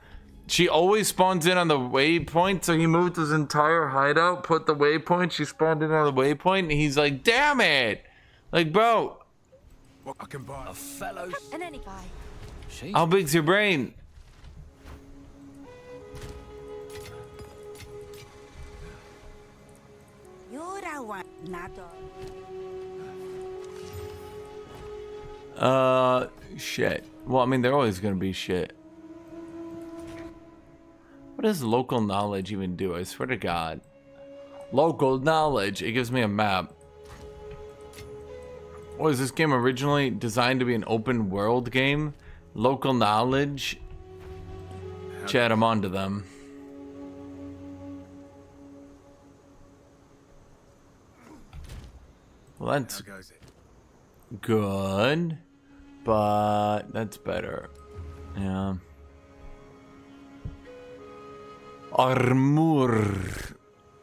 She always spawns in on the waypoint, so he moved his entire hideout, put the waypoint, she spawned in on the waypoint, and he's like, damn it! Like, bro. What I can buy? A fellow. And any guy. How big's your brain? You're the one, not Shit. Well, I mean, they're always gonna be shit. What does local knowledge even do? I swear to God. Local knowledge. It gives me a map. Was this game originally designed to be an open world game? Local knowledge? Chat, I'm onto them. Well, that's good, but that's better. Yeah. Armor.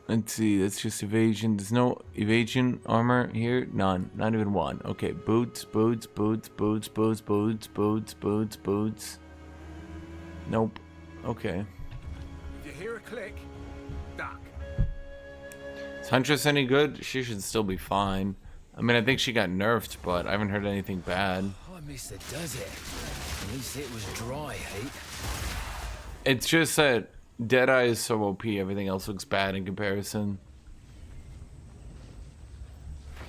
Let's see, that's just evasion. There's no evasion armor here? None. Not even one. Okay, boots, boots, boots, boots, boots, boots, boots, boots, boots. Nope. Okay. If you hear a click, duck. Is Huntress any good? She should still be fine. I mean, I think she got nerfed, but I haven't heard anything bad. I miss the desert. At least it was dry heat. It's just that Deadeye is so OP, everything else looks bad in comparison.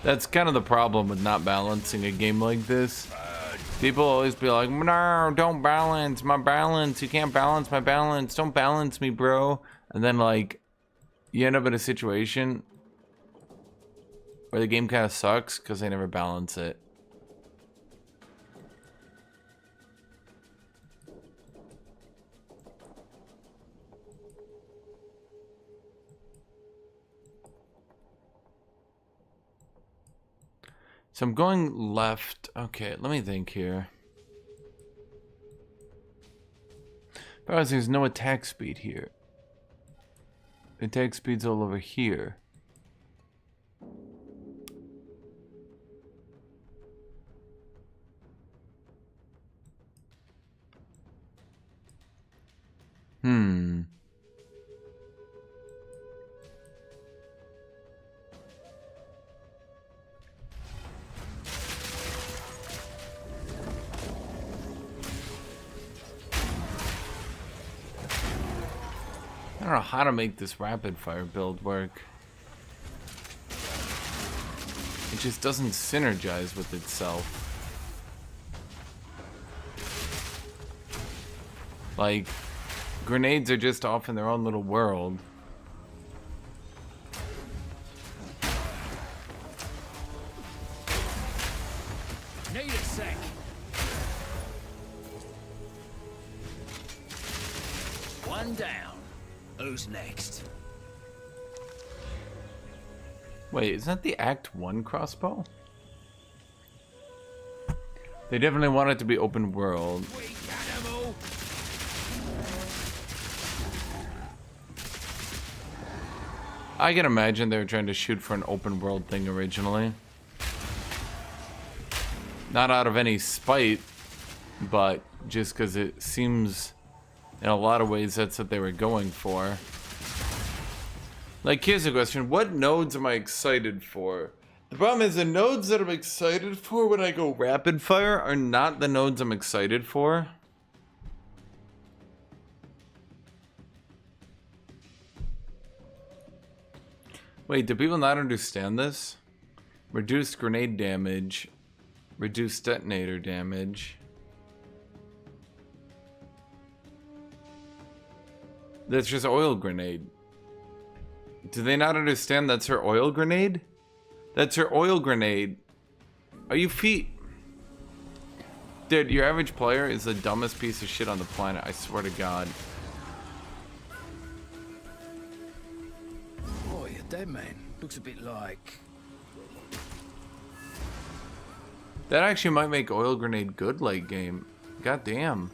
That's kind of the problem with not balancing a game like this. People always be like, no, don't balance my balance. You can't balance my balance. Don't balance me, bro. And then, like, you end up in a situation where the game kind of sucks because they never balance it. So I'm going left. Okay, let me think here. Because there's no attack speed here. Attack speed's all over here. I don't know how to make this rapid fire build work. It just doesn't synergize with itself. Like, grenades are just off in their own little world. Need a sec. One down. Who's next? Wait, is that the Act 1 crossbow? They definitely want it to be open world. Weak animal. I can imagine they were trying to shoot for an open world thing originally. Not out of any spite, but just because it seems in a lot of ways that's what they were going for. Like, here's a question. What nodes am I excited for? The problem is the nodes that I'm excited for when I go rapid fire are not the nodes I'm excited for. Wait, do people not understand this? Reduced grenade damage. Reduced detonator damage. That's just oil grenade. Do they not understand that's her oil grenade? That's her oil grenade. Are you feet? Dude, your average player is the dumbest piece of shit on the planet, I swear to God. Oh, you're dead, man. Looks a bit like That actually might make oil grenade good late game. God damn.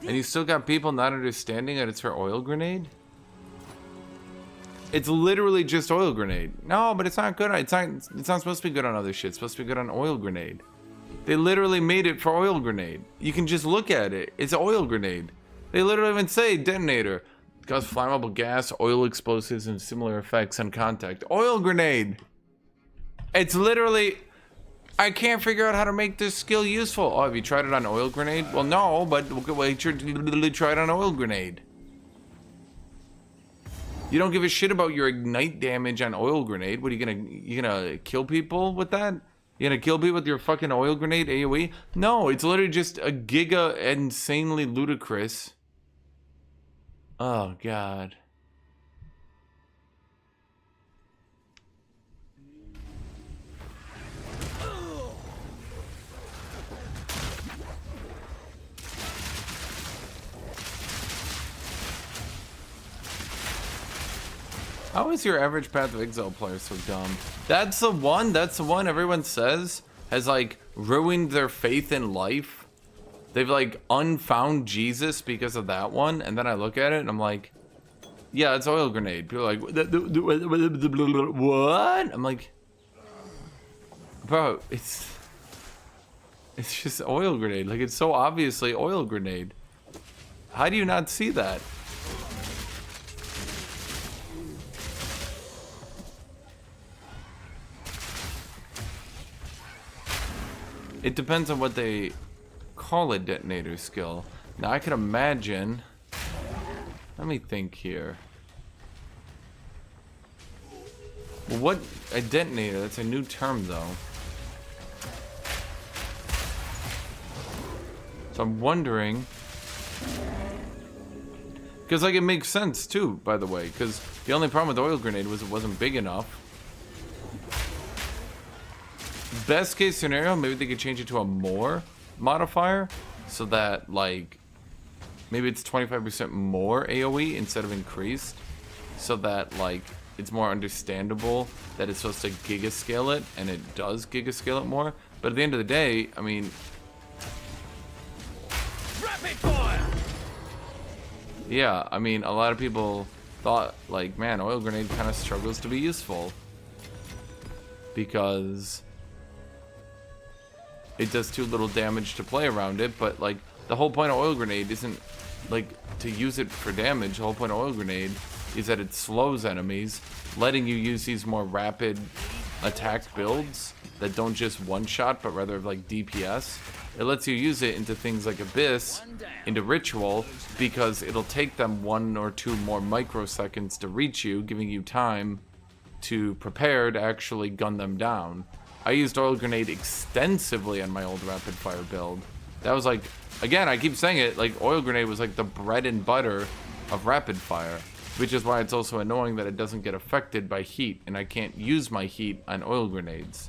And you still got people not understanding that it's for oil grenade? It's literally just oil grenade. No, but it's not good. It's not supposed to be good on other shit. It's supposed to be good on oil grenade. They literally made it for oil grenade. You can just look at it. It's oil grenade. They literally even say detonator. Cause flammable gas, oil explosives, and similar effects on contact. Oil grenade. It's literally... I can't figure out how to make this skill useful. Oh, have you tried it on oil grenade? Well, no, but wait, you literally try it on oil grenade. You don't give a shit about your ignite damage on oil grenade. What are you gonna kill people with that? You gonna kill people with your fucking oil grenade AoE? No, it's literally just a giga insanely ludicrous. Oh god. How is your average Path of Exile player so dumb? That's the one everyone says has like ruined their faith in life. They've like unfound Jesus because of that one, and then I look at it and I'm like, yeah, it's oil grenade. People are like, what? I'm like, bro, it's just oil grenade. Like, it's so obviously oil grenade. How do you not see that? It depends on what they call a detonator skill. Now I can imagine. Let me think here. What a detonator? That's a new term, though. So I'm wondering, because like it makes sense too, by the way. Because the only problem with oil grenade was it wasn't big enough. Best case scenario, maybe they could change it to a more modifier, so that like maybe it's 25% more AoE instead of increased, so that like it's more understandable that it's supposed to giga scale it, and it does giga scale it more. But at the end of the day, I mean, Rapid fire! yeah, I mean, a lot of people thought like, man, oil grenade kind of struggles to be useful because it does too little damage to play around it. But like the whole point of oil grenade isn't like to use it for damage. The whole point of oil grenade is that it slows enemies, letting you use these more rapid attack builds that don't just one shot but rather like DPS. It lets you use it into things like Abyss, into Ritual, because it'll take them 1 or 2 more microseconds to reach you, giving you time to prepare to actually gun them down. I used oil grenade extensively on my old rapid fire build. That was like, again, I keep saying it, like oil grenade was like the bread and butter of rapid fire, which is why it's also annoying that it doesn't get affected by heat, and I can't use my heat on oil grenades.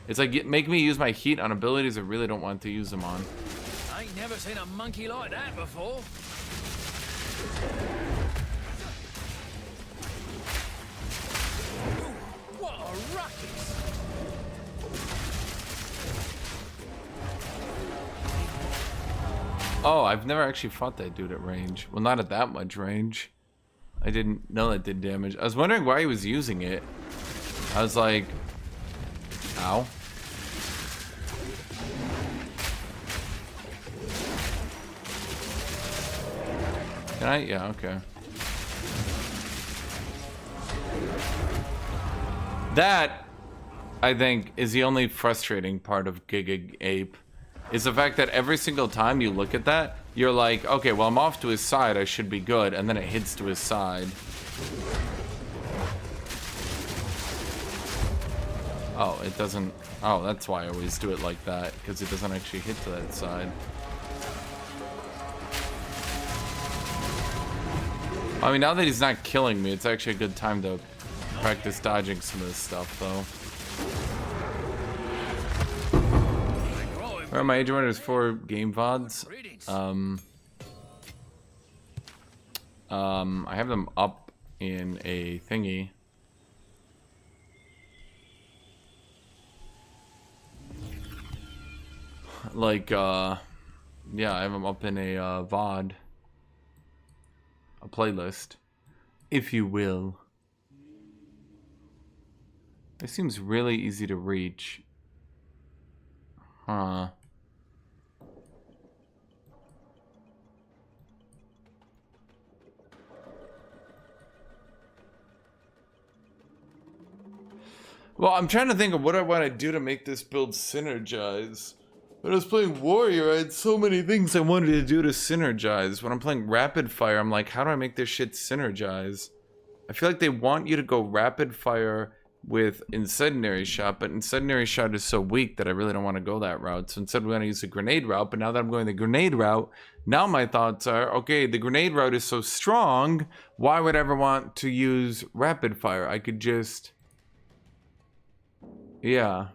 It's like, make me use my heat on abilities I really don't want to use them on. I ain't never seen a monkey like that before. What a ruckus! Oh, I've never actually fought that dude at range. Well, not at that much range. I didn't know that did damage. I was wondering why he was using it. I was like, ow. Can I? Yeah, okay. That, I think, is the only frustrating part of Giga Ape. Is the fact that every single time you look at that, you're like, okay, well, I'm off to his side, I should be good, and then it hits to his side. Oh, it doesn't... Oh, that's why I always do it like that, because it doesn't actually hit to that side. I mean, now that he's not killing me, it's actually a good time to practice dodging some of this stuff, though. Where are my Age of Wonders 4 game VODs? I have them up in a thingy. Like, yeah, I have them up in a VOD. A playlist, if you will. It seems really easy to reach. Huh. Well, I'm trying to think of what I want to do to make this build synergize. When I was playing Warrior, I had so many things I wanted to do to synergize. When I'm playing Rapid Fire, I'm like, how do I make this shit synergize? I feel like they want you to go Rapid Fire with Incendiary Shot, but Incendiary Shot is so weak that I really don't want to go that route. So instead we're going to use the Grenade route, but now that I'm going the Grenade route, now my thoughts are, okay, the Grenade route is so strong, why would I ever want to use Rapid Fire? I could just... Yeah.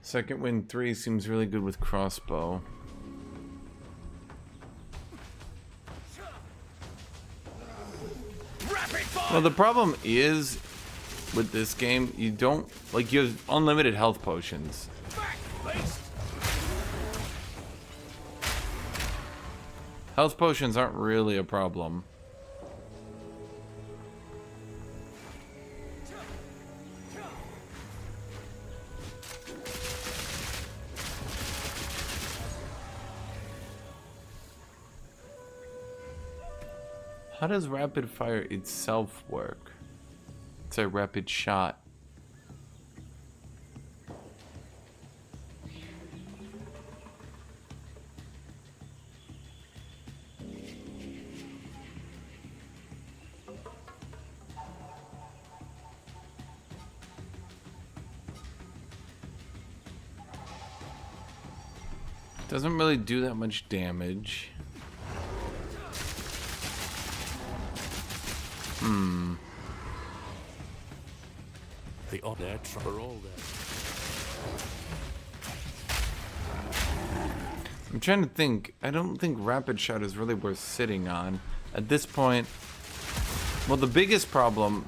Second Wind 3 seems really good with crossbow. Well, the problem is with this game, you don't, like, you have unlimited health potions. Health potions aren't really a problem. How does rapid fire itself work? It's a rapid shot. Doesn't really do that much damage. The order for all that. I'm trying to think. I don't think rapid shot is really worth sitting on at this point. Well, the biggest problem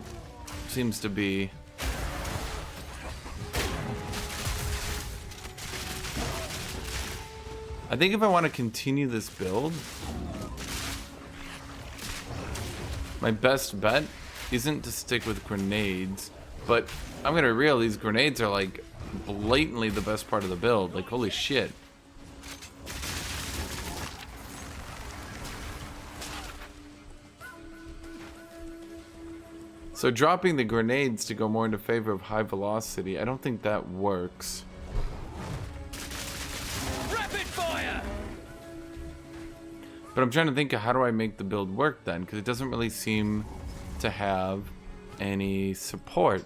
seems to be I think if I want to continue this build, my best bet isn't to stick with grenades, but I'm gonna real these grenades are like blatantly the best part of the build. Like, holy shit. So dropping the grenades to go more into favor of high velocity, I don't think that works. Rapid fire! But I'm trying to think of how do I make the build work then, because it doesn't really seem to have any support.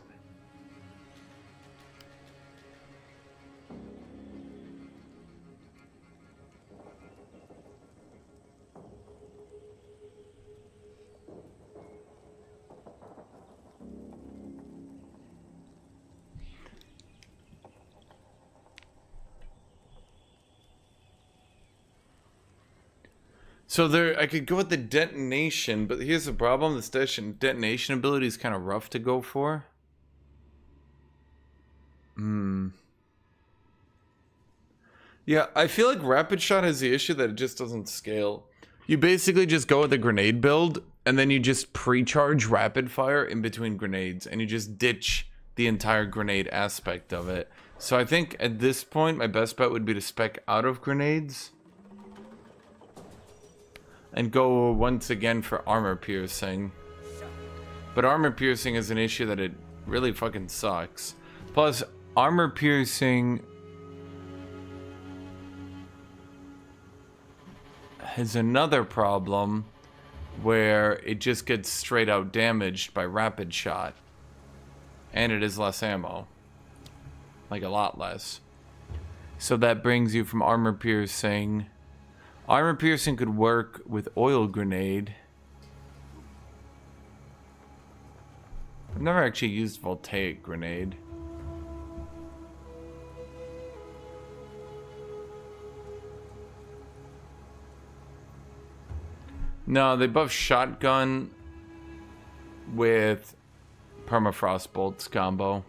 So there, I could go with the detonation, but here's the problem: this detonation ability is kind of rough to go for. Yeah, I feel like rapid shot has the issue that it just doesn't scale. You basically just go with a grenade build, and then you just pre-charge rapid fire in between grenades, and you just ditch the entire grenade aspect of it. So I think at this point, my best bet would be to spec out of grenades and go once again for armor piercing. But armor piercing is an issue that it really fucking sucks. Plus, armor piercing has another problem where it just gets straight out damaged by rapid shot. And it is less ammo. Like a lot less. So that brings you from armor piercing Armor piercing could work with oil grenade. I've never actually used voltaic grenade. No, they buff shotgun with permafrost bolts combo.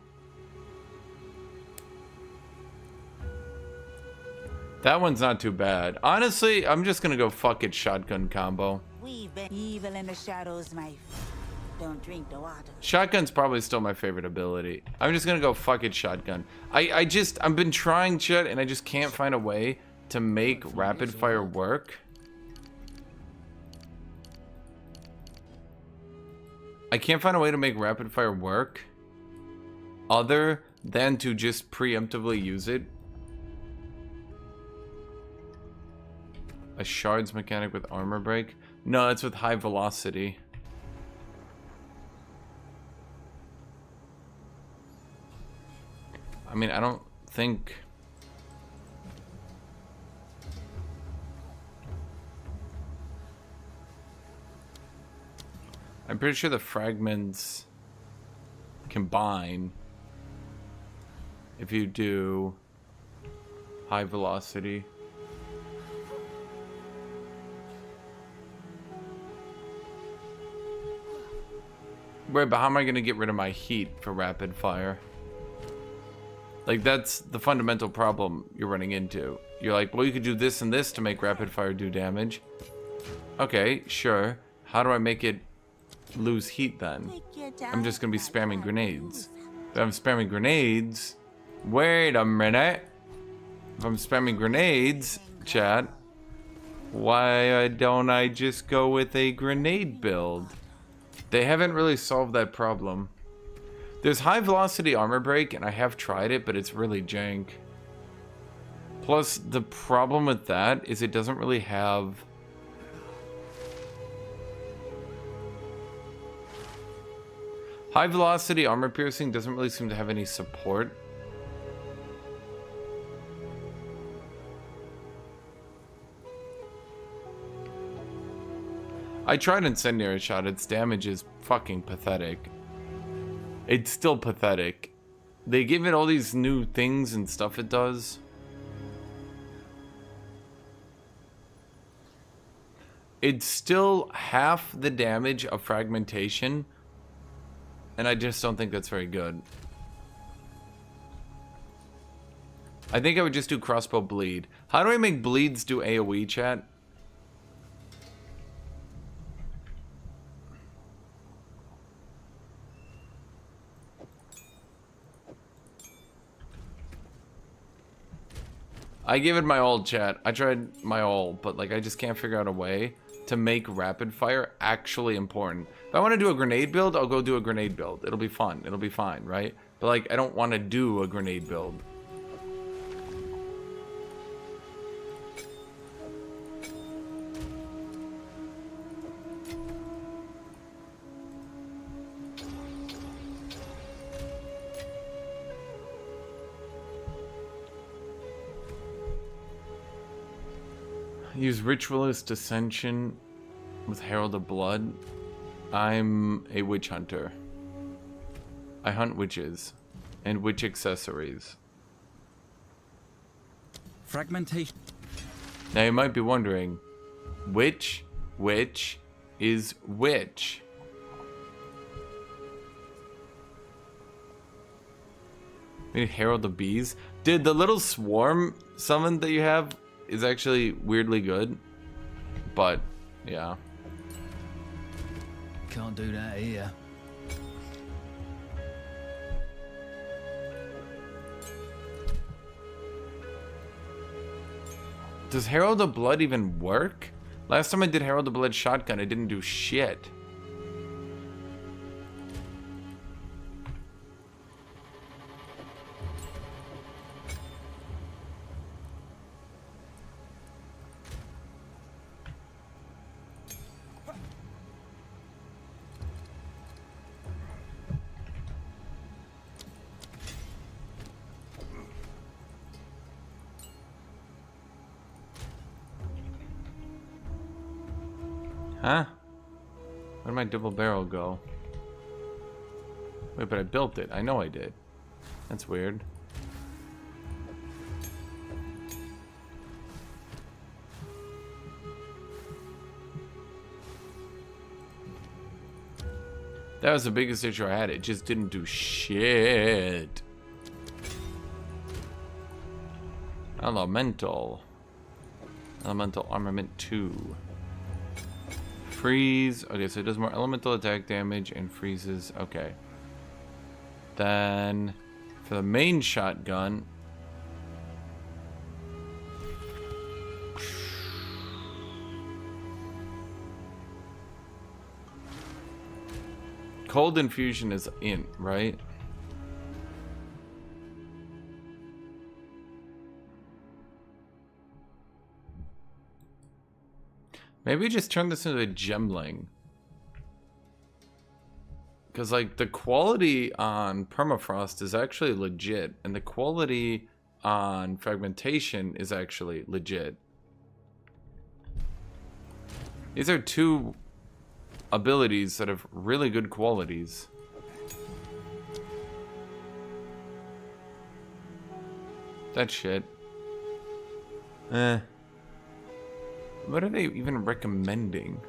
That one's not too bad. Honestly, I'm just gonna go fuck it shotgun combo. We've been evil in the shadows, my don't drink the water. Shotgun's probably still my favorite ability. I'm just gonna go fuck it shotgun. I've been trying shit and I just can't find a way to make rapid fire work. I can't find a way to make rapid fire work other than to just preemptively use it. A shards mechanic with armor break? No, it's with high velocity. I mean, I don't think... I'm pretty sure the fragments combine if you do high velocity. Right, but how am I going to get rid of my heat for rapid fire? Like, that's the fundamental problem you're running into. You're like, well, you could do this and this to make rapid fire do damage. Okay, sure. How do I make it lose heat then? I'm just going to be spamming grenades. If I'm spamming grenades... Wait a minute. If I'm spamming grenades, chat, why don't I just go with a grenade build? They haven't really solved that problem. There's high velocity armor break, and I have tried it, but it's really jank. Plus, the problem with that is it doesn't really have... High velocity armor piercing doesn't really seem to have any support. I tried Incendiary Shot, its damage is fucking pathetic. It's still pathetic. They give it all these new things and stuff it does. It's still half the damage of fragmentation, and I just don't think that's very good. I think I would just do crossbow bleed. How do I make bleeds do AoE, chat? I gave it my all, chat. I tried my all, but like I just can't figure out a way to make rapid fire actually important. If I want to do a grenade build, I'll go do a grenade build. It'll be fun. It'll be fine, right? But like I don't want to do a grenade build. Use Ritualist Ascension with Herald of Blood. I'm a witch hunter. I hunt witches and witch accessories. Fragmentation. Now you might be wondering, which is which? Maybe Herald of Bees? Dude, the little swarm summon that you have is actually weirdly good, but yeah. Can't do that here. Does Herald of Blood even work? Last time I did Herald of Blood shotgun, it didn't do shit. Huh? Where'd my double barrel go? Wait, but I built it. I know I did. That's weird. That was the biggest issue I had. It just didn't do shit. Elemental. Elemental armament 2. Freeze. Okay, so it does more elemental attack damage and freezes. Okay. Then for the main shotgun. Cold infusion is in, right? Maybe just turn this into a gemling. Because, like, the quality on permafrost is actually legit. And the quality on fragmentation is actually legit. These are two abilities that have really good qualities. That shit. What are they even recommending?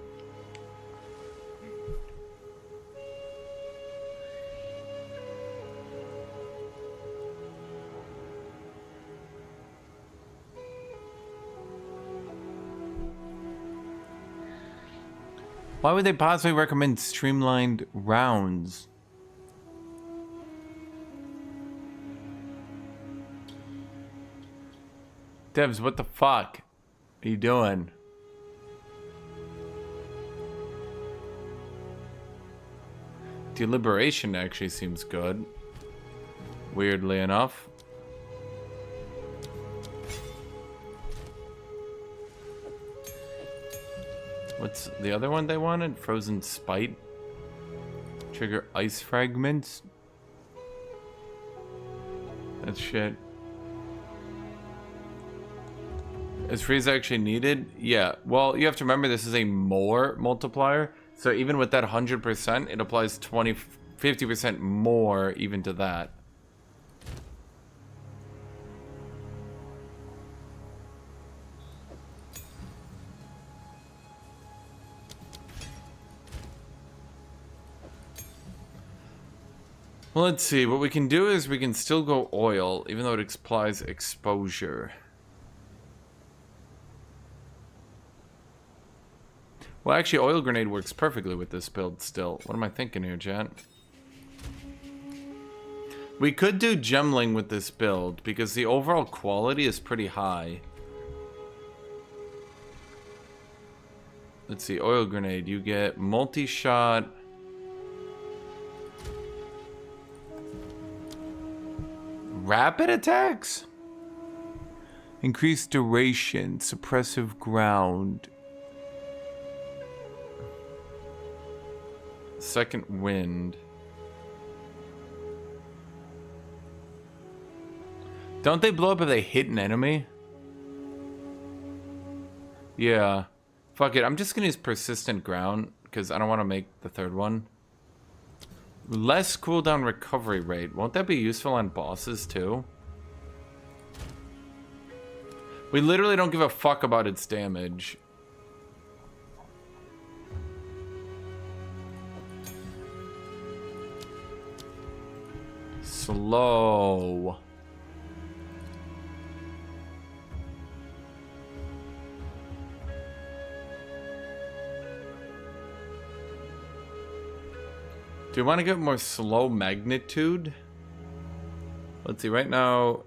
Why would they possibly recommend streamlined rounds? Devs, what the fuck are you doing? Deliberation actually seems good. Weirdly enough. What's the other one they wanted? Frozen Spite. Trigger ice fragments. That's shit. Is freeze actually needed? Yeah. Well, you have to remember this is a more multiplier. So even with that 100%, it applies 50% more even to that. Well, let's see. What we can do is we can still go oil, even though it applies exposure. Well, actually, oil grenade works perfectly with this build still. What am I thinking here, chat? We could do gemling with this build because the overall quality is pretty high. Let's see. Oil grenade. You get multi-shot. Rapid attacks? Increased duration. Suppressive ground. Second wind. Don't they blow up if they hit an enemy? Yeah. Fuck it. I'm just gonna use persistent ground because I don't want to make the third one. Less cooldown recovery rate. Won't that be useful on bosses too? We literally don't give a fuck about its damage. Slow. Do you want to get more slow magnitude? Let's see, right now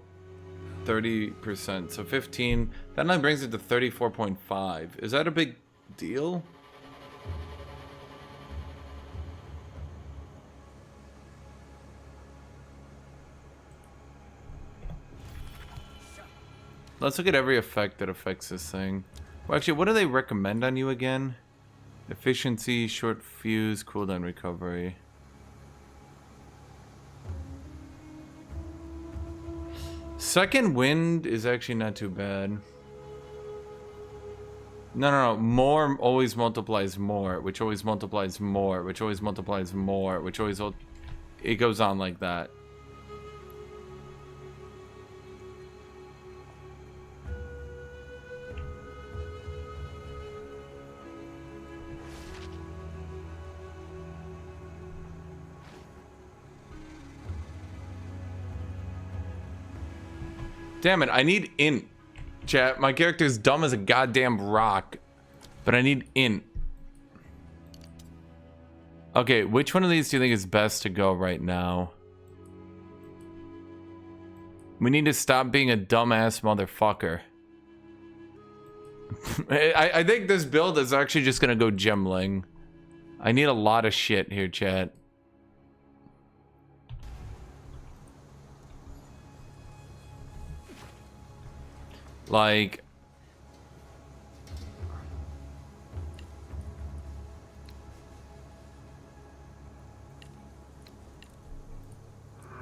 30%, so 15. That now brings it to 34.5. Is that a big deal? Let's look at every effect that affects this thing. Well, actually, what do they recommend on you again? Efficiency, short fuse, cooldown recovery. Second wind is actually not too bad. No. More always multiplies more, which always multiplies more, which always multiplies more, which always... It goes on like that. Damn it, I need int. Chat, my character's dumb as a goddamn rock. But I need int. Okay, which one of these do you think is best to go right now? We need to stop being a dumbass motherfucker. I think this build is actually just gonna go gemling. I need a lot of shit here, chat. Like...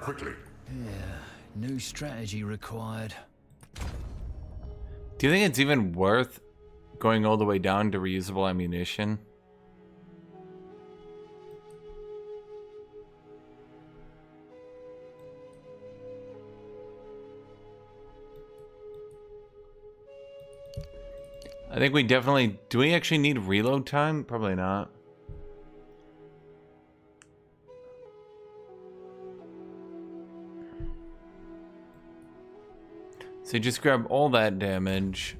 Quickly. Yeah, new strategy required. Do you think it's even worth going all the way down to reusable ammunition? I think we definitely... Do we actually need reload time? Probably not. So just grab all that damage.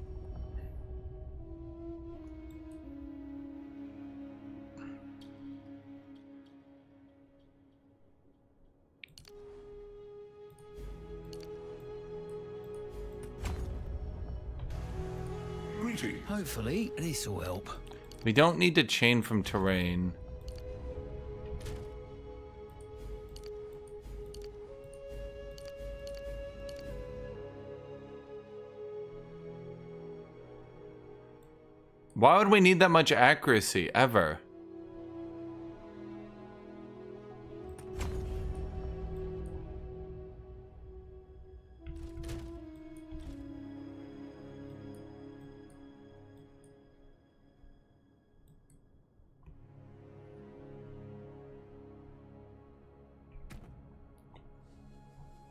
Greetings. Hopefully, this will help. We don't need to chain from terrain. Why would we need that much accuracy, ever?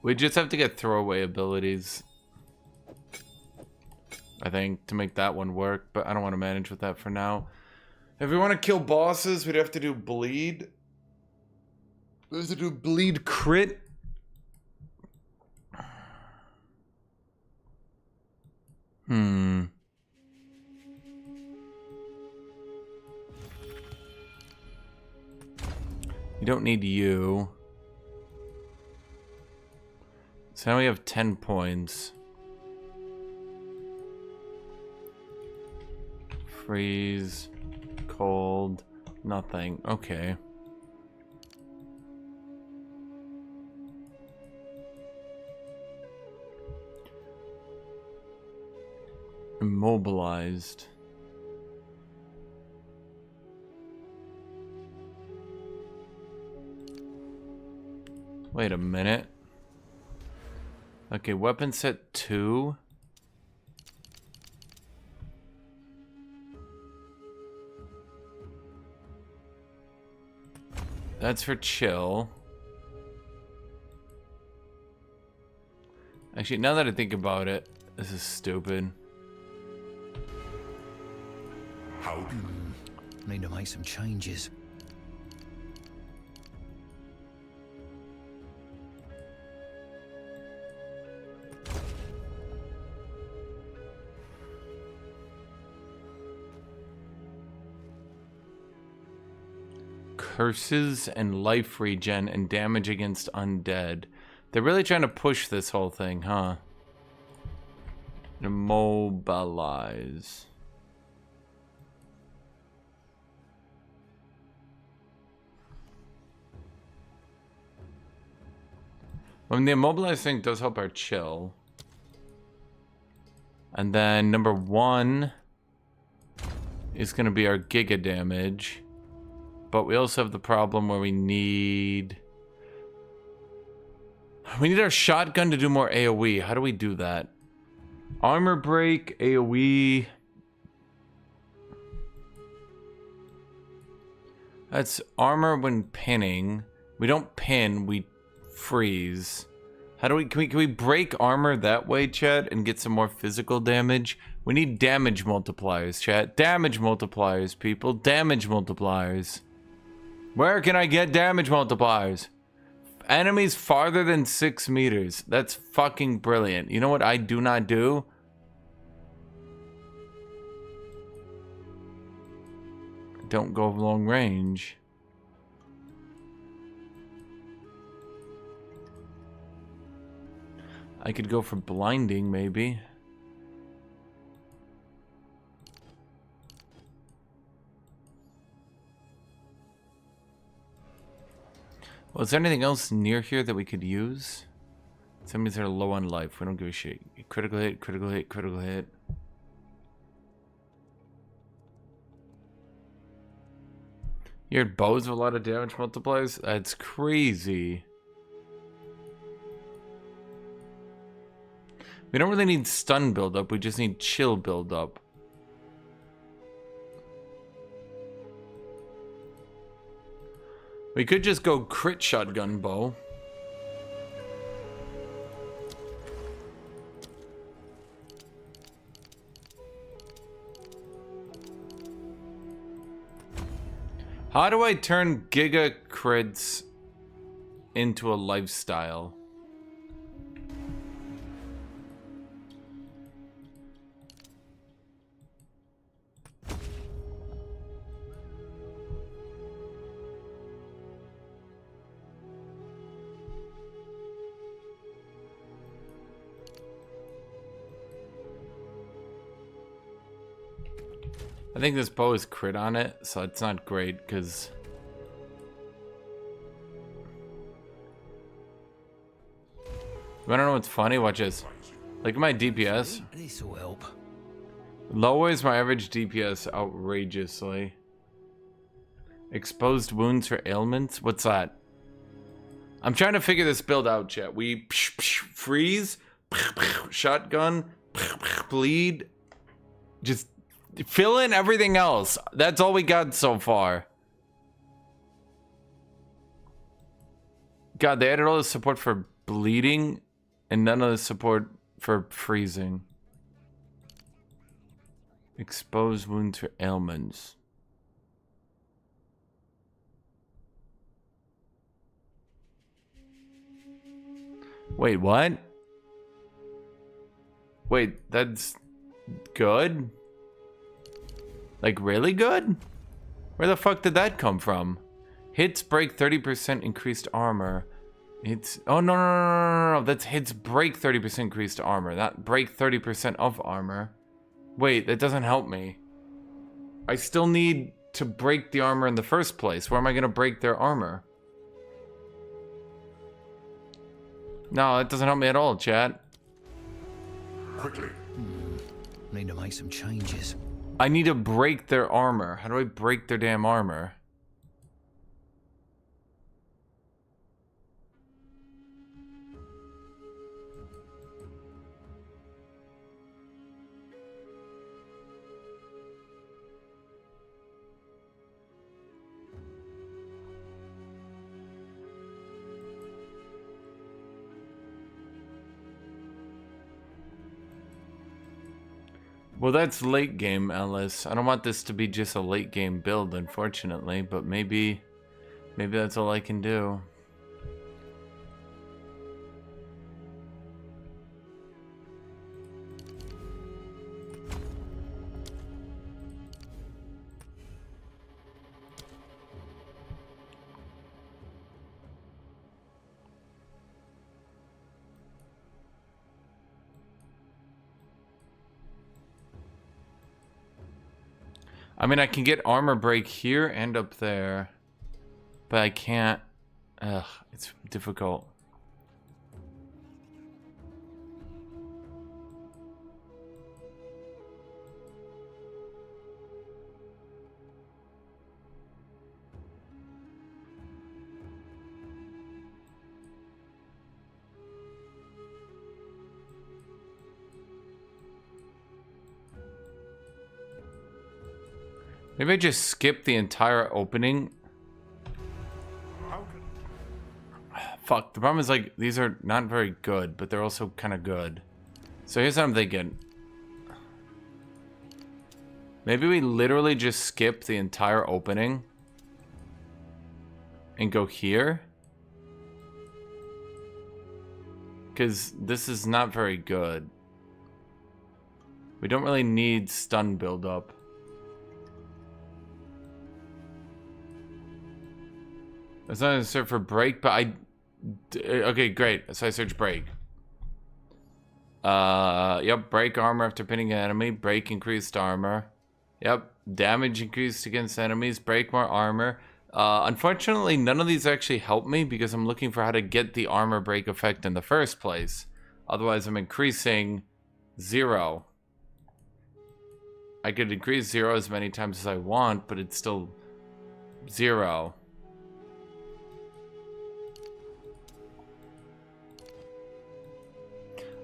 We just have to get throwaway abilities, I think, to make that one work, but I don't want to manage with that for now. If we want to kill bosses, we'd have to do bleed. We have to do bleed crit. You don't need you. So now we have 10 points. Freeze, cold, nothing. Okay. Immobilized. Wait a minute. Okay, weapon set 2. That's for chill. Actually, now that I think about it, this is stupid. How do Need to make some changes. Curses and life regen and damage against undead. They're really trying to push this whole thing, huh? Immobilize. I mean, the immobilize thing does help our chill. And then number 1 is going to be our giga damage. But we also have the problem where we need our shotgun to do more AoE. How do we do that? Armor break, AoE. That's armor when pinning. We don't pin, we freeze. How do we can we break armor that way, chat, and get some more physical damage? We need damage multipliers, chat. Damage multipliers, people. Damage multipliers. Where can I get damage multipliers? Enemies farther than 6 meters. That's fucking brilliant. You know what I do not do? Don't go long range. I could go for blinding, maybe. Well, is there anything else near here that we could use? Some that are low on life. We don't give a shit. Critical hit, critical hit, critical hit. Your bows have a lot of damage multipliers? That's crazy. We don't really need stun buildup, we just need chill buildup. We could just go crit shotgun bow. How do I turn giga crits into a lifestyle? I think this bow is crit on it, so it's not great, because... You wanna know what's funny? Watch this. Look at my DPS. This'll help. Lowers my average DPS outrageously. Exposed wounds for ailments? What's that? I'm trying to figure this build out, chat. We freeze, shotgun, bleed, just... fill in everything else. That's all we got so far. God, they added all the support for bleeding and none of the support for freezing. Exposed wounds for ailments. Wait, what? Wait, that's good? Like, really good? Where the fuck did that come from? Hits break 30% increased armor. It's... Oh, no. That's hits break 30% increased armor. Not break 30% of armor. Wait, that doesn't help me. I still need to break the armor in the first place. Where am I going to break their armor? No, that doesn't help me at all, chat. Quickly. Need to make some changes. I need to break their armor. How do I break their damn armor? Well, that's late game, Ellis. I don't want this to be just a late game build, unfortunately, but maybe that's all I can do. I mean, I can get armor break here and up there, but I can't. Ugh, it's difficult. Maybe I just skip the entire opening Fuck, the problem is, like, these are not very good, but they're also kind of good. So here's what I'm thinking. Maybe we literally just skip the entire opening and go here. Because this is not very good. We don't really need stun buildup. It's not a search for break, but okay, great. So I search break. Yep, break armor after pinning an enemy. Break increased armor. Yep, damage increased against enemies. Break more armor. Unfortunately, none of these actually help me because I'm looking for how to get the armor break effect in the first place. Otherwise, I'm increasing 0. I could increase 0 as many times as I want, but it's still 0.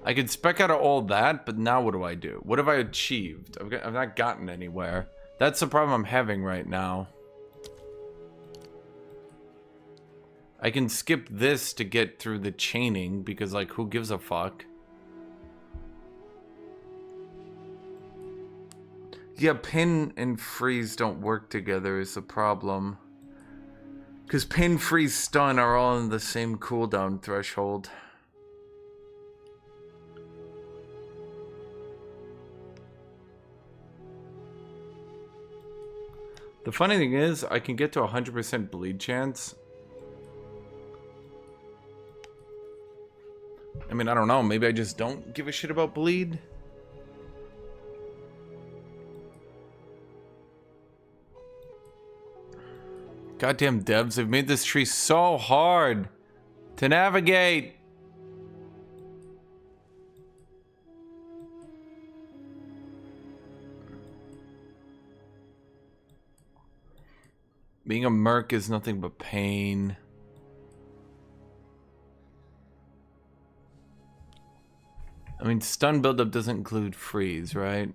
I could spec out all that, but now what do I do? What have I achieved? I've not gotten anywhere. That's the problem I'm having right now. I can skip this to get through the chaining, because, like, who gives a fuck? Yeah, pin and freeze don't work together is the problem. Because pin, freeze, stun are all in the same cooldown threshold. The funny thing is, I can get to 100% bleed chance. I mean, I don't know. Maybe I just don't give a shit about bleed. Goddamn devs, they've made this tree so hard to navigate. Being a merc is nothing but pain. I mean, stun buildup doesn't include freeze, right?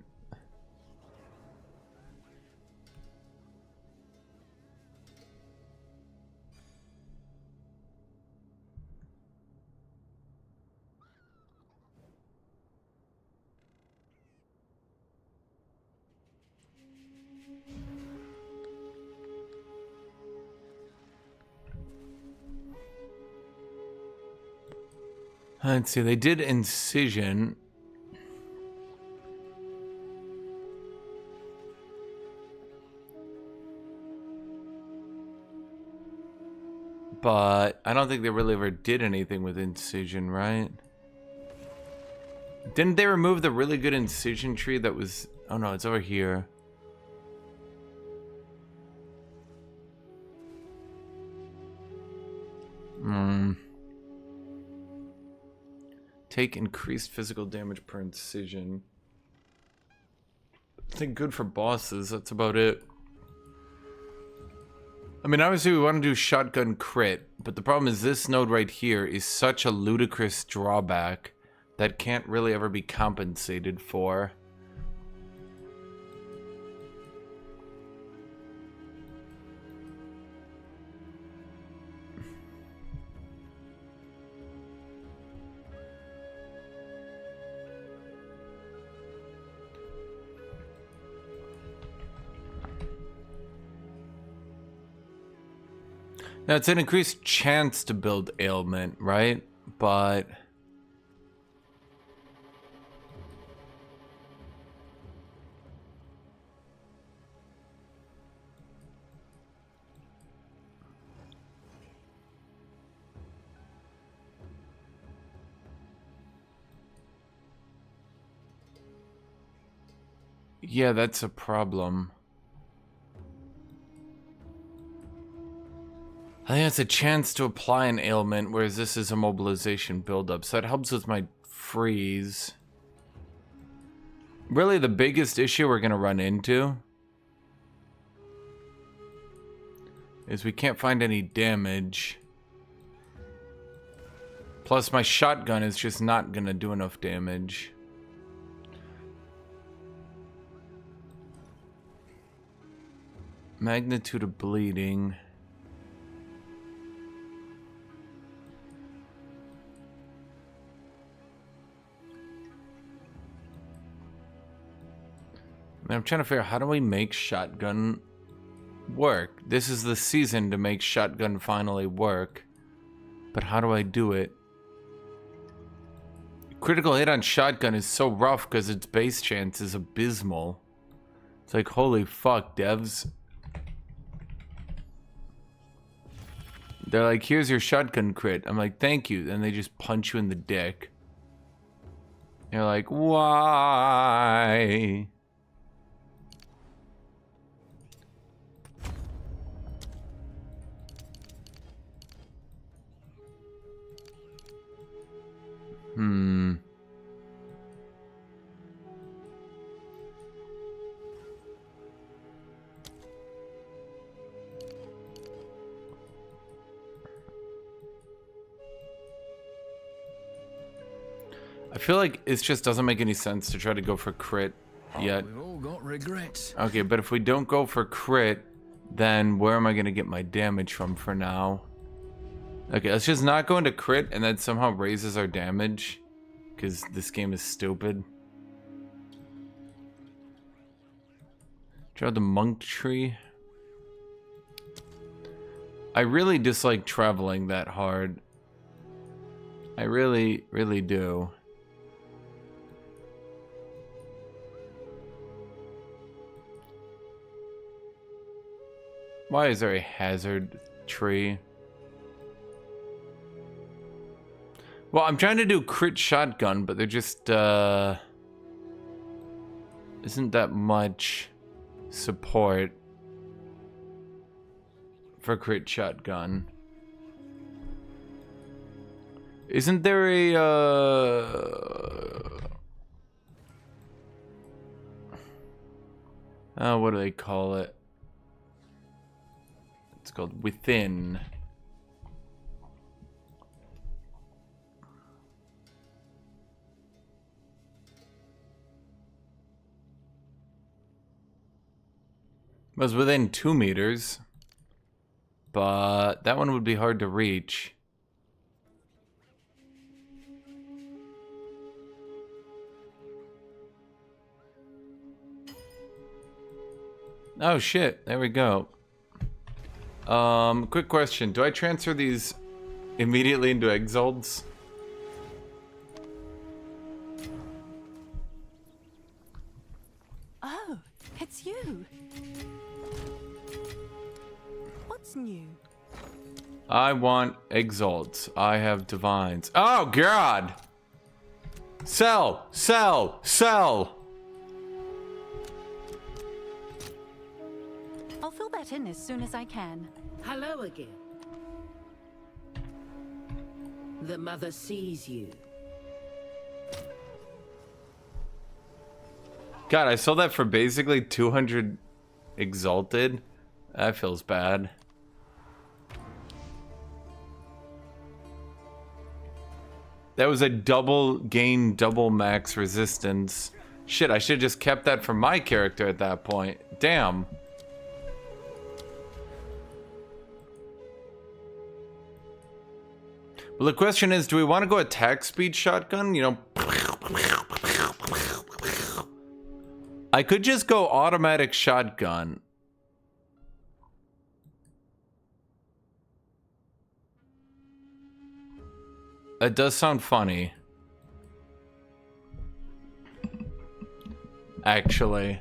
Let's see, they did incision. But I don't think they really ever did anything with incision, right? Didn't they remove the really good incision tree that was... Oh no, it's over here. Take increased physical damage per incision. I think good for bosses, that's about it. I mean, obviously we want to do shotgun crit, but the problem is this node right here is such a ludicrous drawback that can't really ever be compensated for. Now, it's an increased chance to build ailment, right? But... yeah, that's a problem. I think it's a chance to apply an ailment, whereas this is a mobilization buildup, so that helps with my freeze. Really, the biggest issue we're going to run into is we can't find any damage. Plus, my shotgun is just not going to do enough damage. Magnitude of bleeding. I'm trying to figure out how do we make shotgun work. This is the season to make shotgun finally work. But how do I do it? Critical hit on shotgun is so rough because its base chance is abysmal. It's like, holy fuck, devs. They're like, here's your shotgun crit. I'm like, thank you. Then they just punch you in the dick. You're like, why? I feel like it just doesn't make any sense to try to go for crit yet. We've all got regrets. Okay, but if we don't go for crit, then where am I going to get my damage from for now? Okay, let's just not go into crit and that somehow raises our damage. Because this game is stupid. Try the monk tree. I really dislike traveling that hard. I really, really do. Why is there a hazard tree? Well, I'm trying to do crit shotgun, but they're just, isn't that much support for crit shotgun. Isn't there a, what do they call it? It's called Within. It was within 2 meters, but that one would be hard to reach. Oh shit, there we go. Quick question. Do I transfer these immediately into Exalts? Oh, it's you. What's new? I want Exalts. I have Divines. Oh god! Sell! Sell! Sell! I'll fill that in as soon as I can. Hello again. The mother sees you. God, I sold that for basically 200 Exalted. That feels bad. That was a double gain, double max resistance. Shit, I should have just kept that for my character at that point. Damn. Well, the question is, do we want to go attack speed shotgun? You know, I could just go automatic shotgun. That does sound funny. Actually.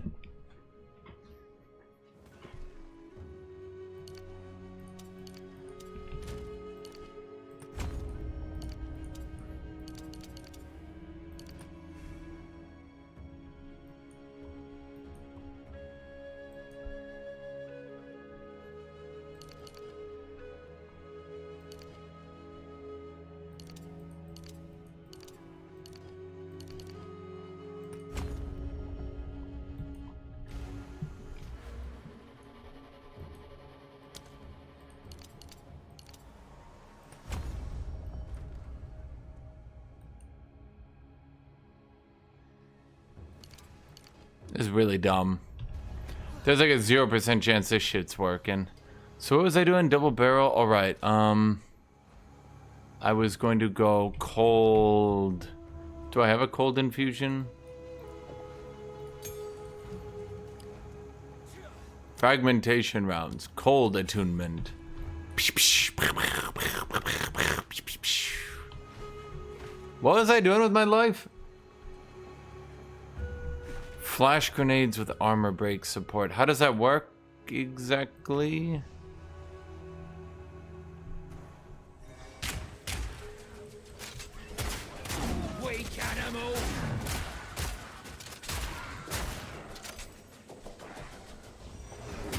This is really dumb. There's like a 0% chance this shit's working. So what was I doing? Double barrel? Alright, I was going to go cold. Do I have a cold infusion? Fragmentation rounds. Cold attunement. What was I doing with my life? Flash grenades with armor break support. How does that work exactly? Weak animal.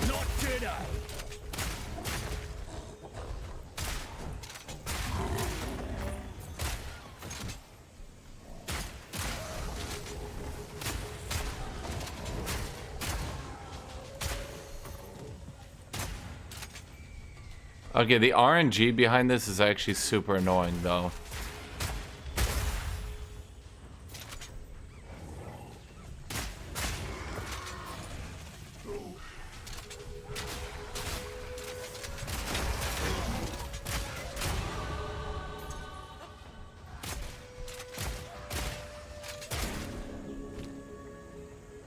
Not today. Okay, the RNG behind this is actually super annoying, though.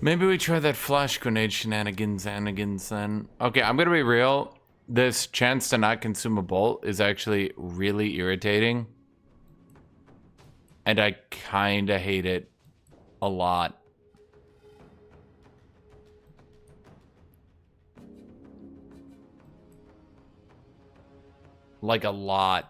Maybe we try that flash grenade shenanigans then. Okay, I'm gonna be real. This chance to not consume a bolt is actually really irritating. And I kinda hate it a lot. Like a lot.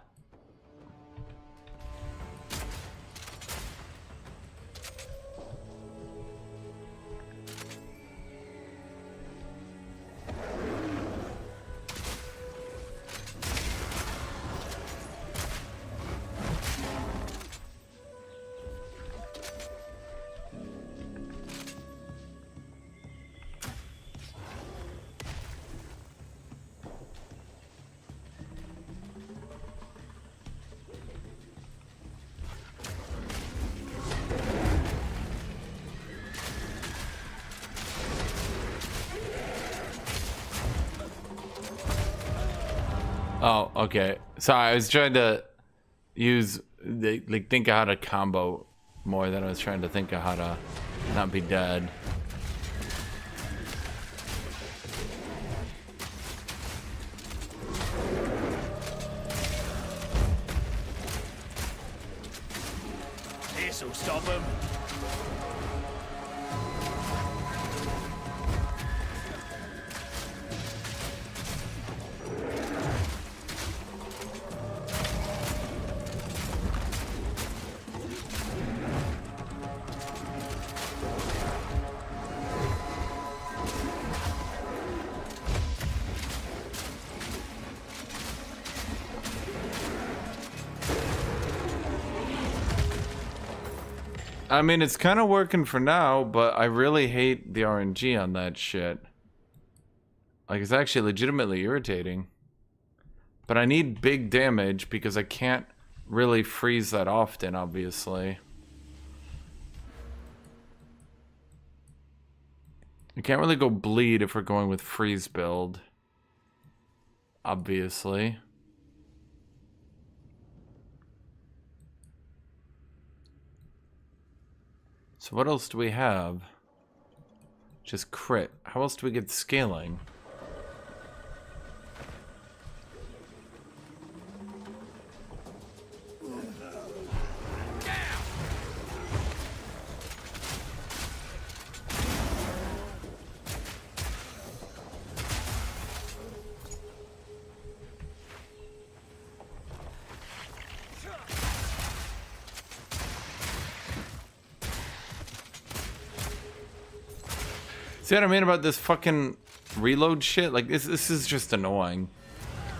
Oh, okay. Sorry, I was trying to use, like, think of how to combo more than I was trying to think of how to not be dead. This'll stop him. I mean, it's kind of working for now, but I really hate the RNG on that shit. Like, it's actually legitimately irritating. But I need big damage because I can't really freeze that often, obviously. I can't really go bleed if we're going with freeze build. Obviously. So what else do we have? Just crit. How else do we get scaling? See what I mean about this fucking reload shit? Like, this is just annoying.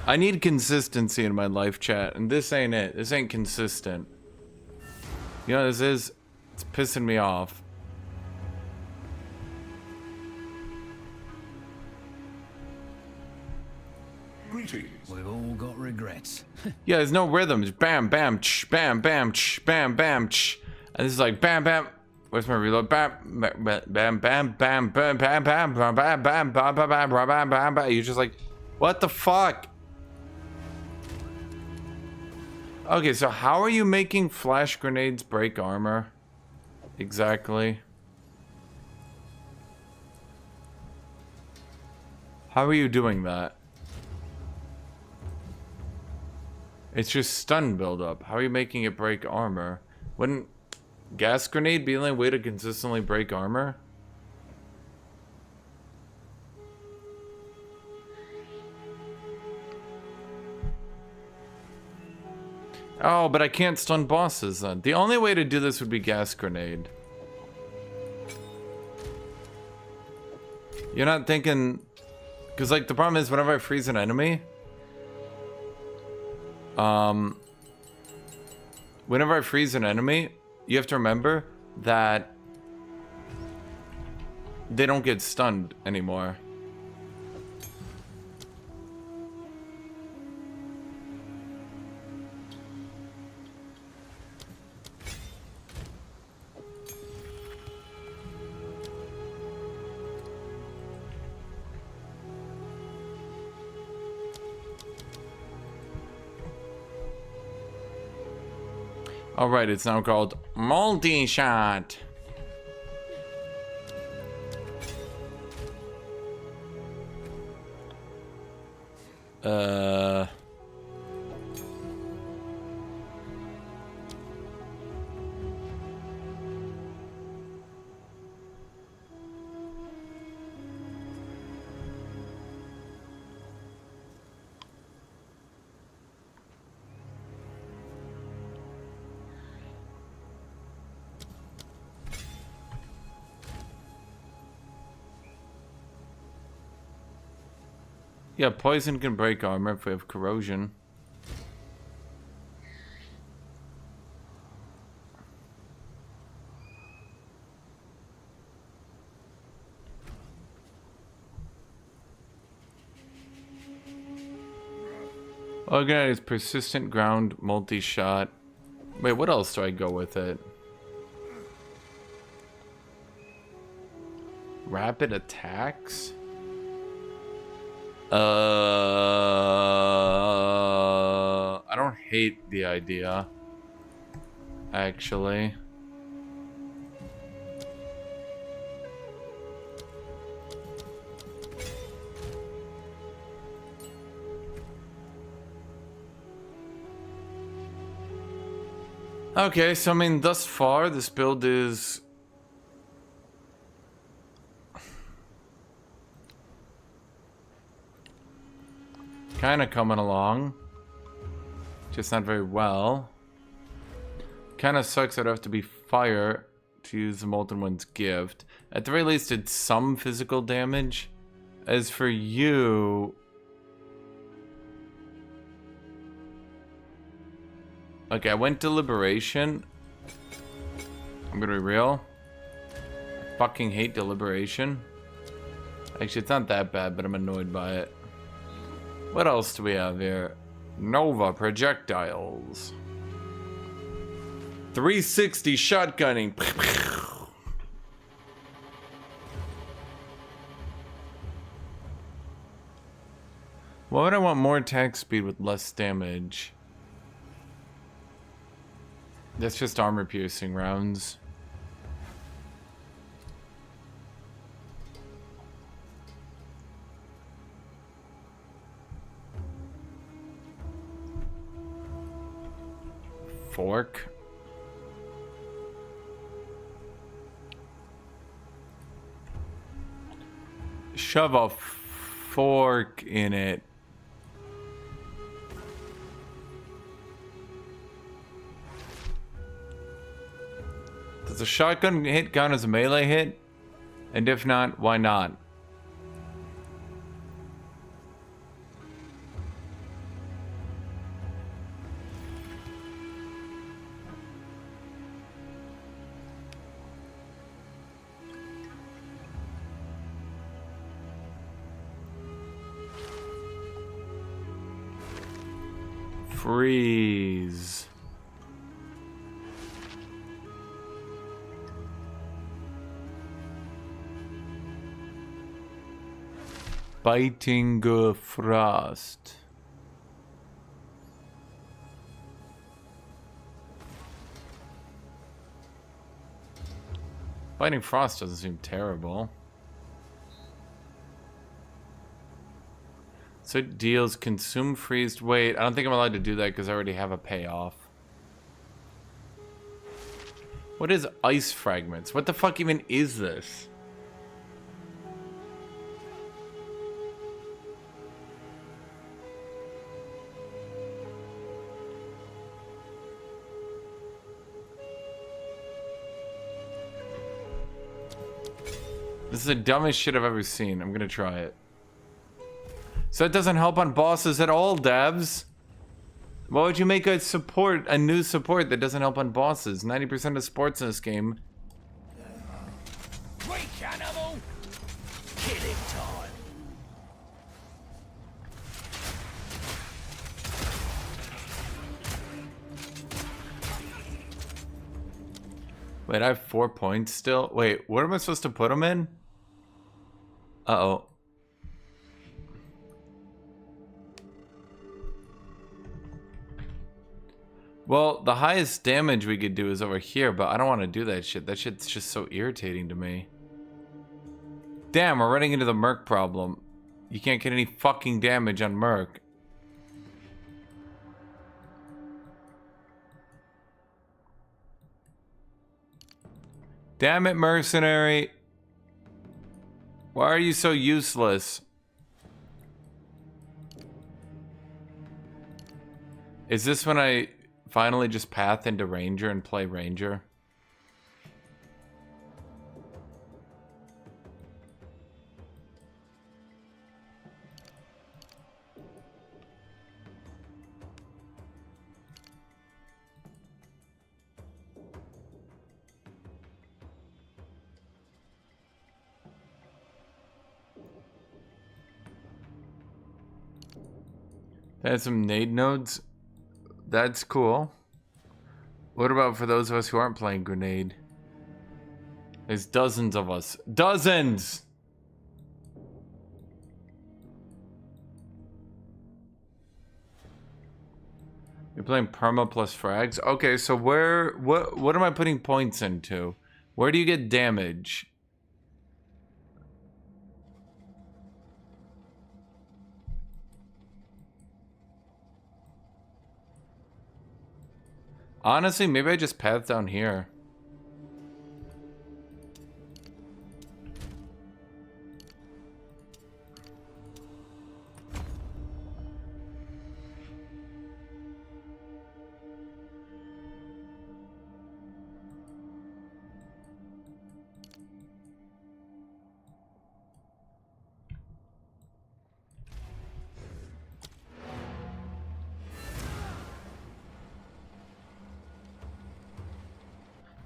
I need consistency in my life, chat, and this ain't it. This ain't consistent. You know what this is? It's pissing me off. Greetings. We've all got regrets. Yeah, there's no rhythms. Bam, bam, ch, bam, bam, ch, bam, bam, ch. And this is like bam, bam. Where's my reload? Bam, bam, bam, bam, bam, bam, bam, bam, bam, bam, bam, bam, bam, bam, bam, bam. You're just like, what the fuck? Okay, so how are you making flash grenades break armor? Exactly. How are you doing that? It's just stun buildup. How are you making it break armor? Wouldn't gas grenade be the only way to consistently break armor? Oh, but I can't stun bosses then. The only way to do this would be gas grenade. You're not thinking... Because, like, the problem is whenever I freeze an enemy... Whenever I freeze an enemy, you have to remember that they don't get stunned anymore. Alright, it's now called multi-shot. Yeah, poison can break armor if we have corrosion. Organize persistent ground multi-shot. Wait, what else do I go with it? Rapid attacks? I don't hate the idea, actually. Okay, so I mean, thus far, this build is... kind of coming along. Just not very well. Kind of sucks I'd have to be fire to use the Molten One's gift. At the very least, it's some physical damage. As for you... Okay, I went to Liberation. I'm gonna be real. I fucking hate Deliberation. Actually, it's not that bad, but I'm annoyed by it. What else do we have here? Nova projectiles. 360 shotgunning. Why would I want more attack speed with less damage? That's just armor piercing rounds. Fork. Shove a fork in it. Does a shotgun hit count as a melee hit? And if not, why not? Freeze. Biting frost. Biting frost doesn't seem terrible. So it deals consume freezed. Wait, I don't think I'm allowed to do that because I already have a payoff. What is ice fragments? What the fuck even is this? This is the dumbest shit I've ever seen. I'm gonna try it. So it doesn't help on bosses at all, devs. Why would you make a new support that doesn't help on bosses? 90% of sports in this game. Great animal! Killing time! Wait, I have 4 points still? Wait, what am I supposed to put them in? Uh-oh. Well, the highest damage we could do is over here, but I don't want to do that shit. That shit's just so irritating to me. Damn, we're running into the Merc problem. You can't get any fucking damage on Merc. Damn it, Mercenary. Why are you so useless? Is this when I finally just path into Ranger and play Ranger? They had some nade nodes. That's cool. What about for those of us who aren't playing grenade? There's dozens of us. Dozens! You're playing perma plus frags? Okay, so what am I putting points into? Where do you get damage? Honestly, maybe I just path down here.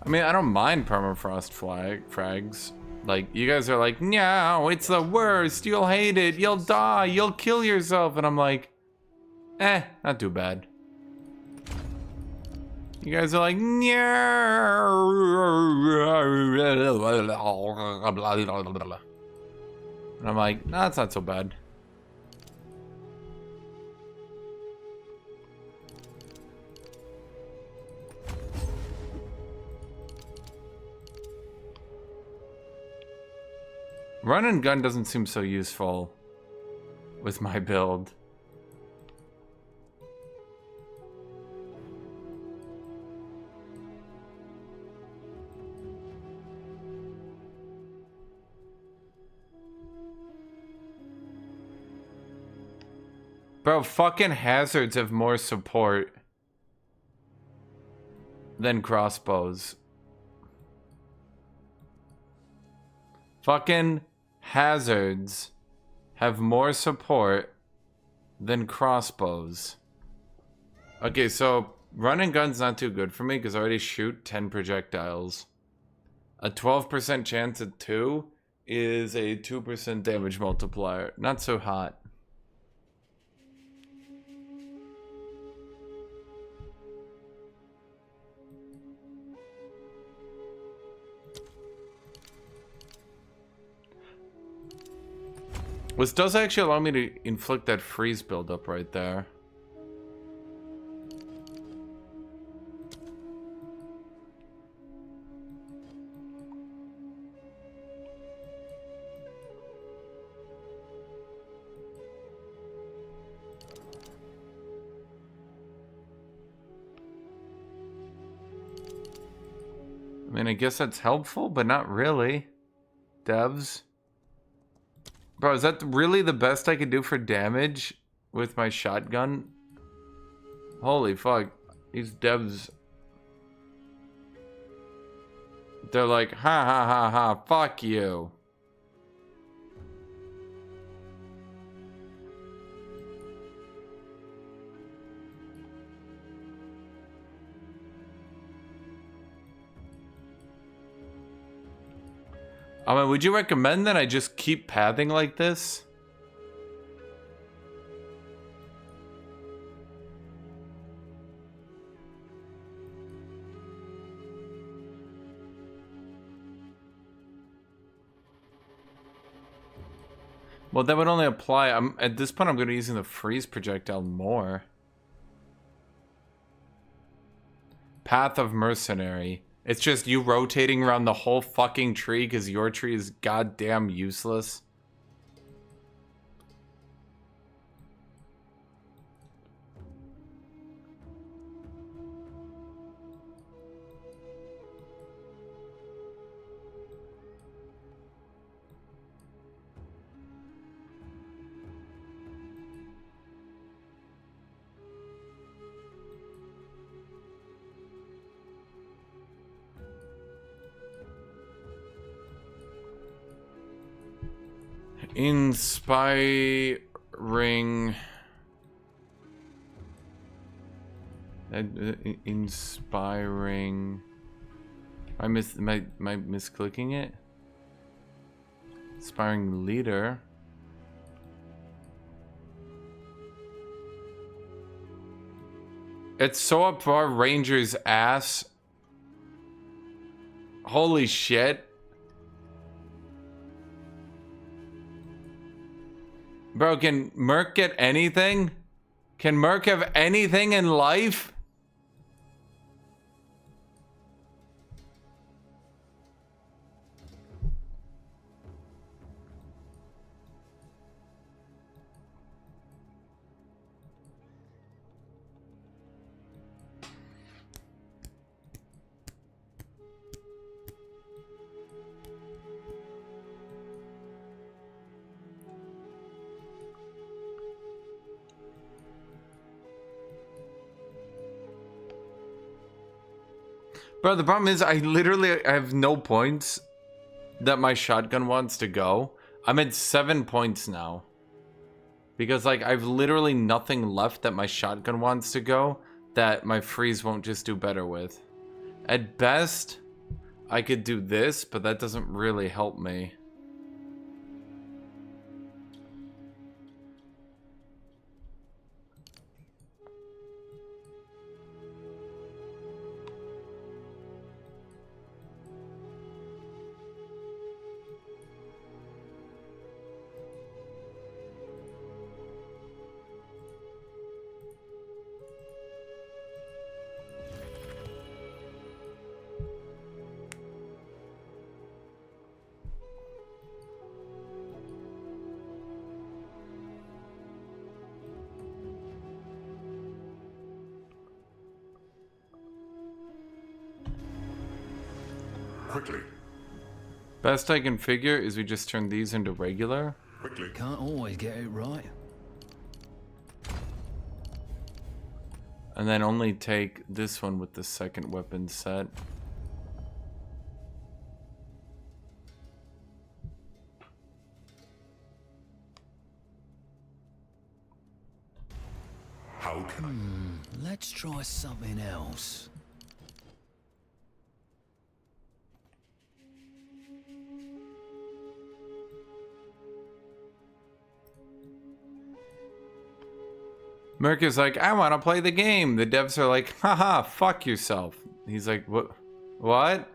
I mean, I don't mind permafrost frags. Like, you guys are like, no, it's the worst. You'll hate it. You'll die. You'll kill yourself. And I'm like, not too bad. You guys are like, no. And I'm like, nah, it's not so bad. Run and gun doesn't seem so useful with my build. Bro, fucking hazards have more support than crossbows. Fucking hazards have more support than crossbows. Okay, so run and gun's not too good for me because I already shoot 10 projectiles. A 12% chance at 2 is a 2% damage multiplier. Not so hot. This does actually allow me to inflict that freeze buildup right there. mean, I guess that's helpful, but not really. Devs. Bro, is that really the best I could do for damage with my shotgun? Holy fuck. These devs. They're like, ha ha ha ha, fuck you. I mean, would you recommend that I just keep pathing like this? Well, that would only apply. At this point, I'm going to be using the freeze projectile more. Path of Mercenary. It's just you rotating around the whole fucking tree because your tree is goddamn useless. Inspiring. Inspiring. Am I misclicking it? Inspiring leader. It's so up our ranger's ass. Holy shit. Bro, can Merc get anything? Can Merc have anything in life? Bro, the problem is I have no points that my shotgun wants to go. I'm at 7 points now. Because, like, I've literally nothing left that my shotgun wants to go that my freeze won't just do better with. At best, I could do this, but that doesn't really help me. Quickly. Best I can figure is we just turn these into regular. Quickly. Can't always get it right. And then only take this one with the second weapon set. How can Let's try something else. Merc is like, I want to play the game. The devs are like, haha, fuck yourself. He's like, what? What?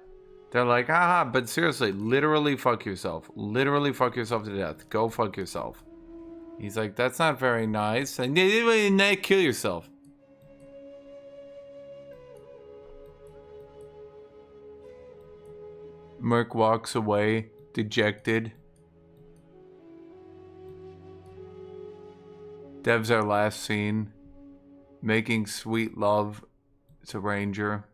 They're like, haha, but seriously, literally fuck yourself. Literally fuck yourself to death. Go fuck yourself. He's like, that's not very nice. And kill yourself. Merc walks away, dejected. Devs are last seen making sweet love to Ranger.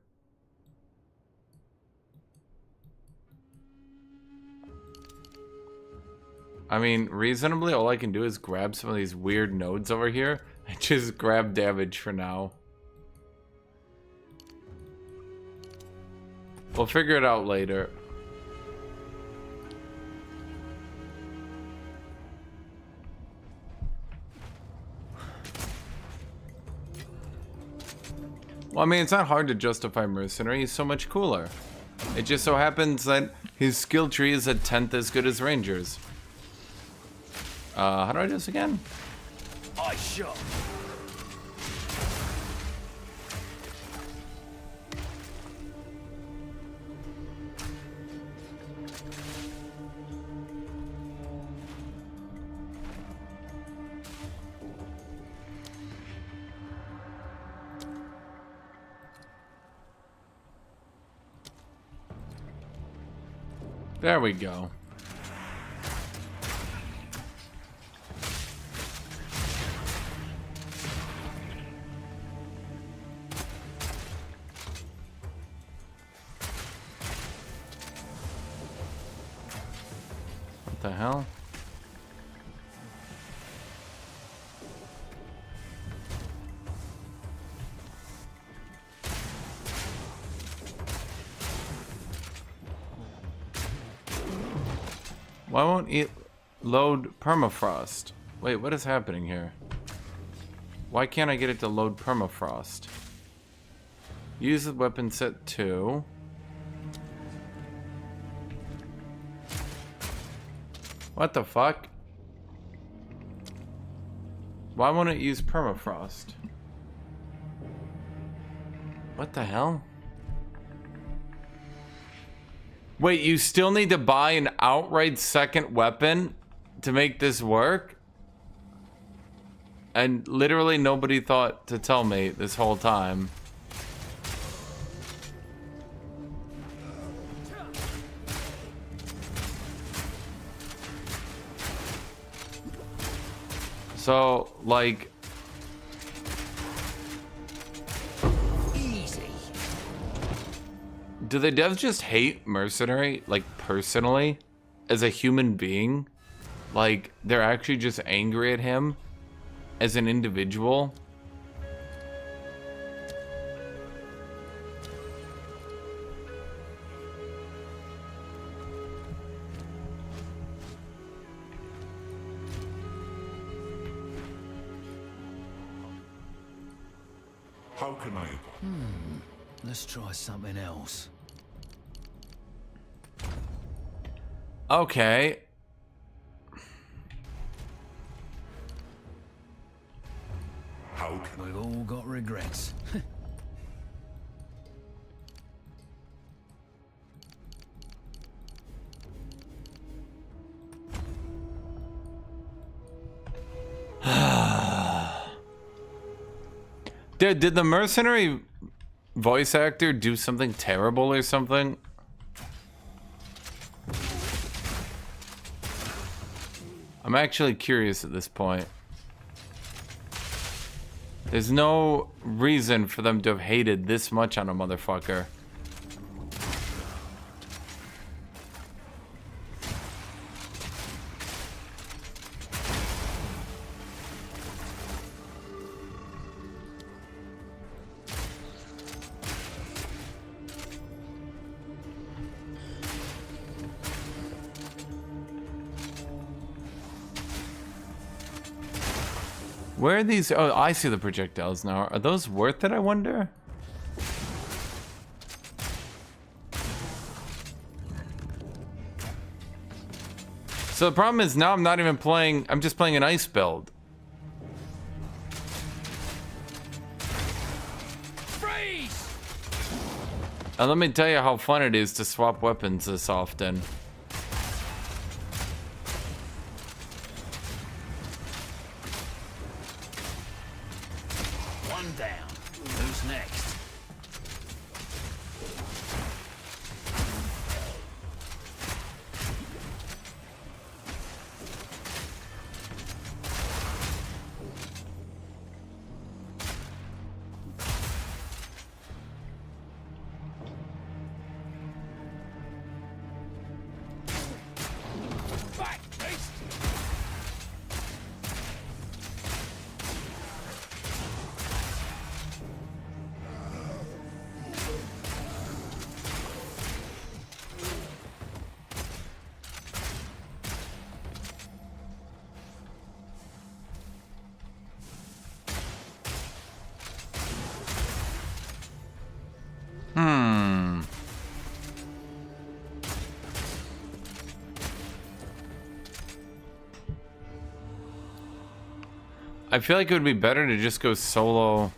I mean, reasonably, all I can do is grab some of these weird nodes over here and just grab damage for now. We'll figure it out later. Well, I mean, it's not hard to justify Mercenary. He's so much cooler. It just so happens that his skill tree is a 10th as good as Rangers. How do I do this again? I shot. There we go. What the hell? Why won't it load permafrost? Wait, what is happening here? Why can't I get it to load permafrost? Use the weapon set 2. What the fuck? Why won't it use permafrost? What the hell? Wait, you still need to buy an outright second weapon to make this work? And literally nobody thought to tell me this whole time. So, like... Do the devs just hate Mercenary, like, personally? As a human being? Like, they're actually just angry at him? As an individual? How can I... Let's try something else. Okay. How can We've all got regrets. Dude, did the Mercenary voice actor do something terrible or something? I'm actually curious at this point. There's no reason for them to have hated this much on a motherfucker. Where are these? Oh, I see the projectiles now. Are those worth it, I wonder? So the problem is now I'm not even playing, I'm just playing an ice build. Freeze! And let me tell you how fun it is to swap weapons this often. One down. Who's next? Back, beast! I feel like it would be better to just go solo.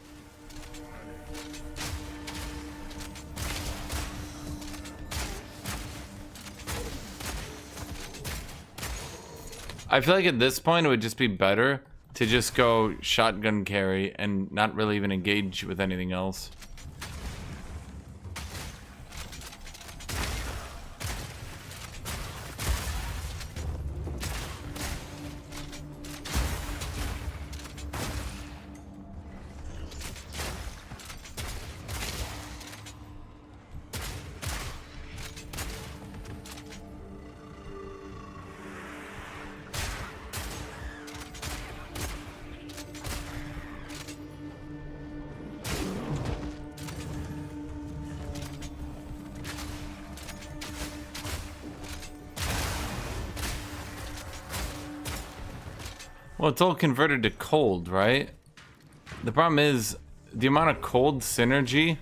I feel like at this point it would just be better to just go shotgun carry and not really even engage with anything else. Well, it's all converted to cold, right? The problem is the amount of cold synergy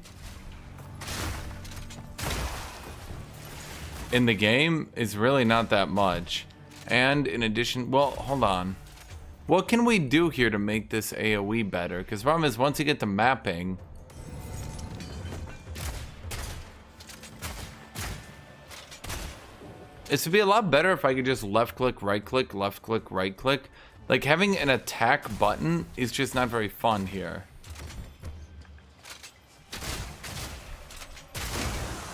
in the game is really not that much. And in addition, well, hold on. What can we do here to make this AoE better? Because the problem is once you get to mapping, it would be a lot better if I could just left click, right click, left click, right click. Like, having an attack button is just not very fun here.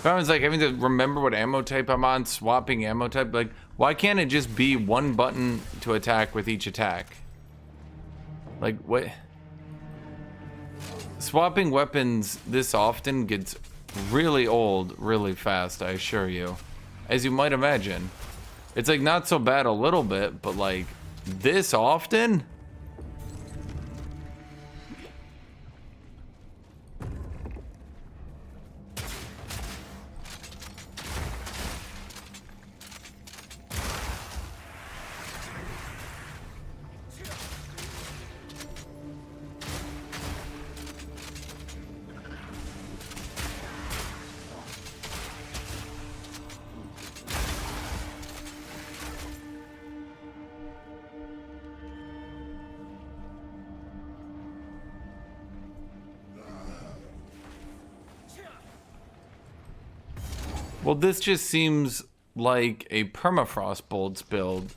Problem is, like, having to remember what ammo type I'm on, swapping ammo type. Like, why can't it just be one button to attack with each attack? Like, what? Swapping weapons this often gets really old really fast, I assure you. As you might imagine. It's, like, not so bad a little bit, but, like, this often? Well, this just seems like a permafrost bolts build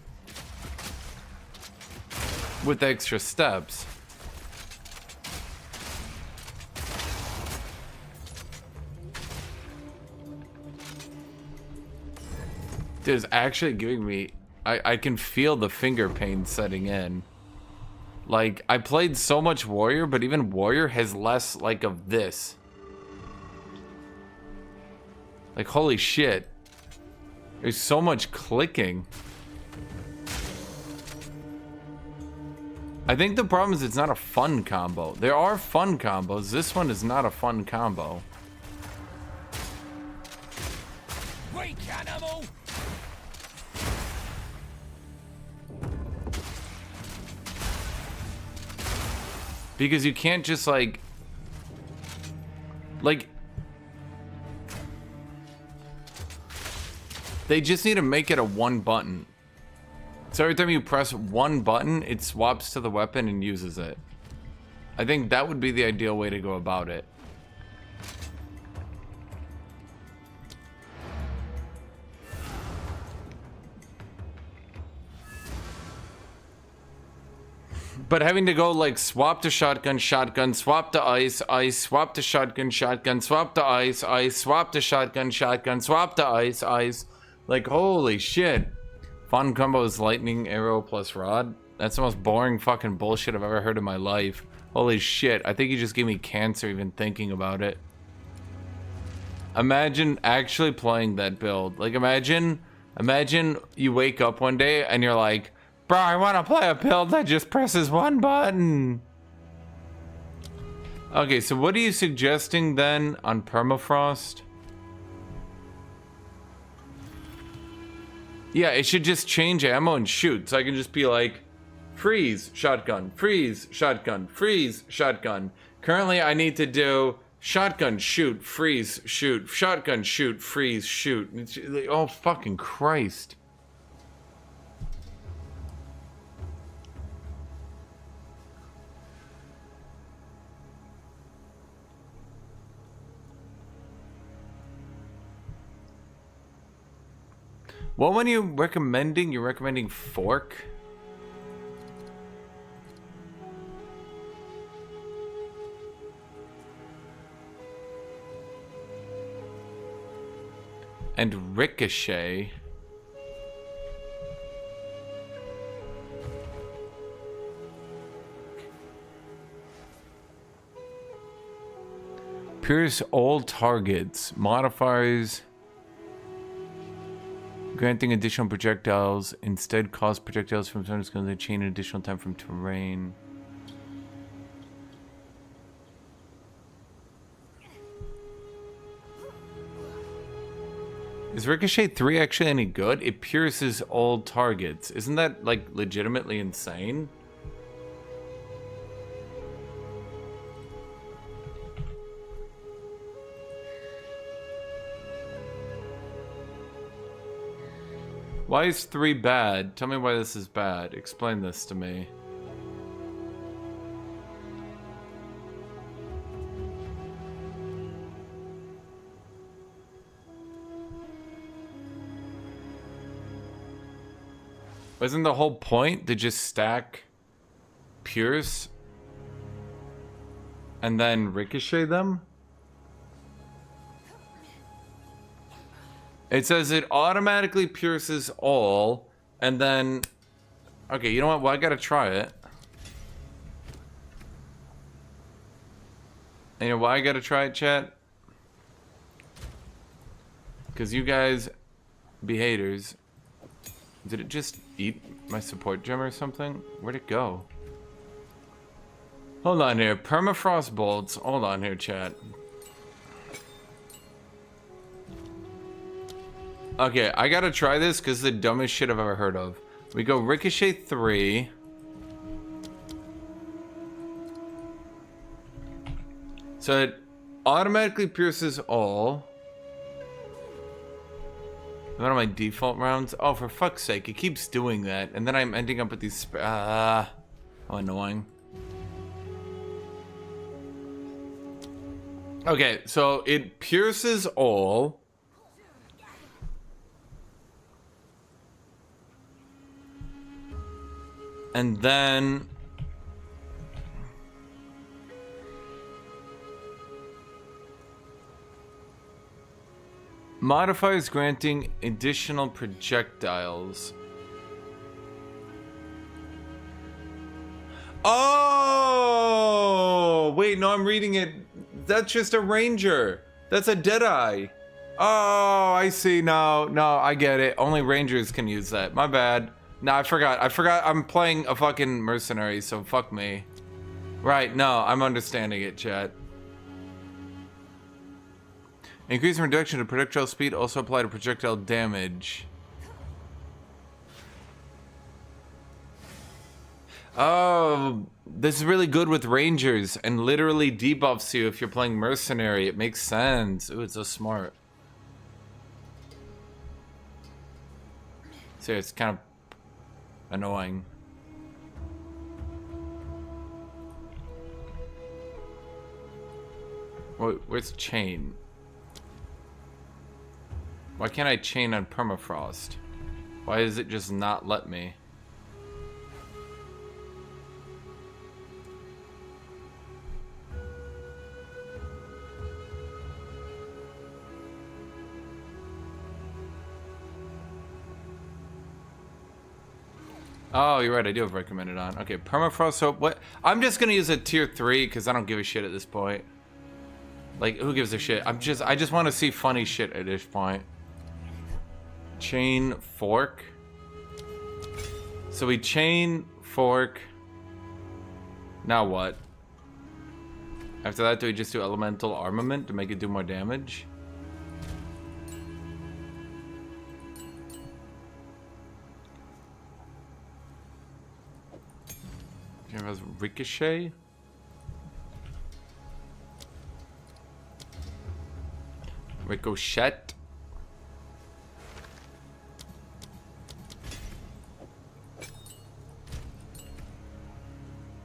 with extra steps. Dude, it's actually giving me... I can feel the finger pain setting in. Like, I played so much Warrior, but even Warrior has less, like, of this. Like, holy shit. There's so much clicking. I think the problem is it's not a fun combo. There are fun combos. This one is not a fun combo. Weak animal! Because you can't just, like... They just need to make it a one button. So every time you press one button, it swaps to the weapon and uses it. I think that would be the ideal way to go about it. But having to go like swap to shotgun, shotgun, swap to ice, ice, swap to shotgun, shotgun, swap to ice, ice, swap to shotgun, shotgun, swap to ice, ice. Like, holy shit. Fun combo is lightning, arrow, plus rod. That's the most boring fucking bullshit I've ever heard in my life. Holy shit. I think you just gave me cancer even thinking about it. Imagine actually playing that build. Like, imagine you wake up one day and you're like, bro, I want to play a build that just presses one button. Okay, so what are you suggesting then on permafrost? Yeah, it should just change ammo and shoot. So I can just be like, freeze, shotgun, freeze, shotgun, freeze, shotgun. Currently, I need to do shotgun, shoot, freeze, shoot, shotgun, shoot, freeze, shoot. It's like, oh, fucking Christ. What one are you recommending? You're recommending fork? And ricochet. Pierce all targets. Modifiers. Granting additional projectiles. Instead, cause projectiles from zones going to chain additional time from terrain. Is Ricochet 3 actually any good? It pierces all targets. Isn't that, like, legitimately insane? Why is 3 bad? Tell me why this is bad. Explain this to me. Wasn't the whole point to just stack Pierce and then ricochet them? It says it automatically pierces all, and then... Okay, you know what? Well, I gotta try it. And you know why I gotta try it, chat? Because you guys be haters. Did it just eat my support gem or something? Where'd it go? Hold on here. Permafrost bolts. Hold on here, chat. Okay, I gotta try this because it's the dumbest shit I've ever heard of. We go Ricochet 3. So it automatically pierces all. One of my default rounds. Oh, for fuck's sake, it keeps doing that. And then I'm ending up with these... how annoying. Okay, so it pierces all. And then... Modifiers granting additional projectiles. Oh! Wait, no, I'm reading it. That's just a ranger. That's a Deadeye. Oh, I see. No, I get it. Only rangers can use that. My bad. No, I forgot. I'm playing a fucking mercenary, so fuck me. Right, no, I'm understanding it, chat. Increase reduction to projectile speed, also apply to projectile damage. Oh, this is really good with rangers and literally debuffs you if you're playing mercenary. It makes sense. Ooh, it's so smart. So it's kind of annoying. Where's chain? Why can't I chain on permafrost? Why does it just not let me? Oh, you're right. I do have recommended on. Okay, permafrost. So what? I'm just gonna use a tier 3 because I don't give a shit at this point. Like, who gives a shit? I just want to see funny shit at this point. Chain fork. So we chain fork. Now what? After that, do we just do elemental armament to make it do more damage? It has ricochet. Ricochet.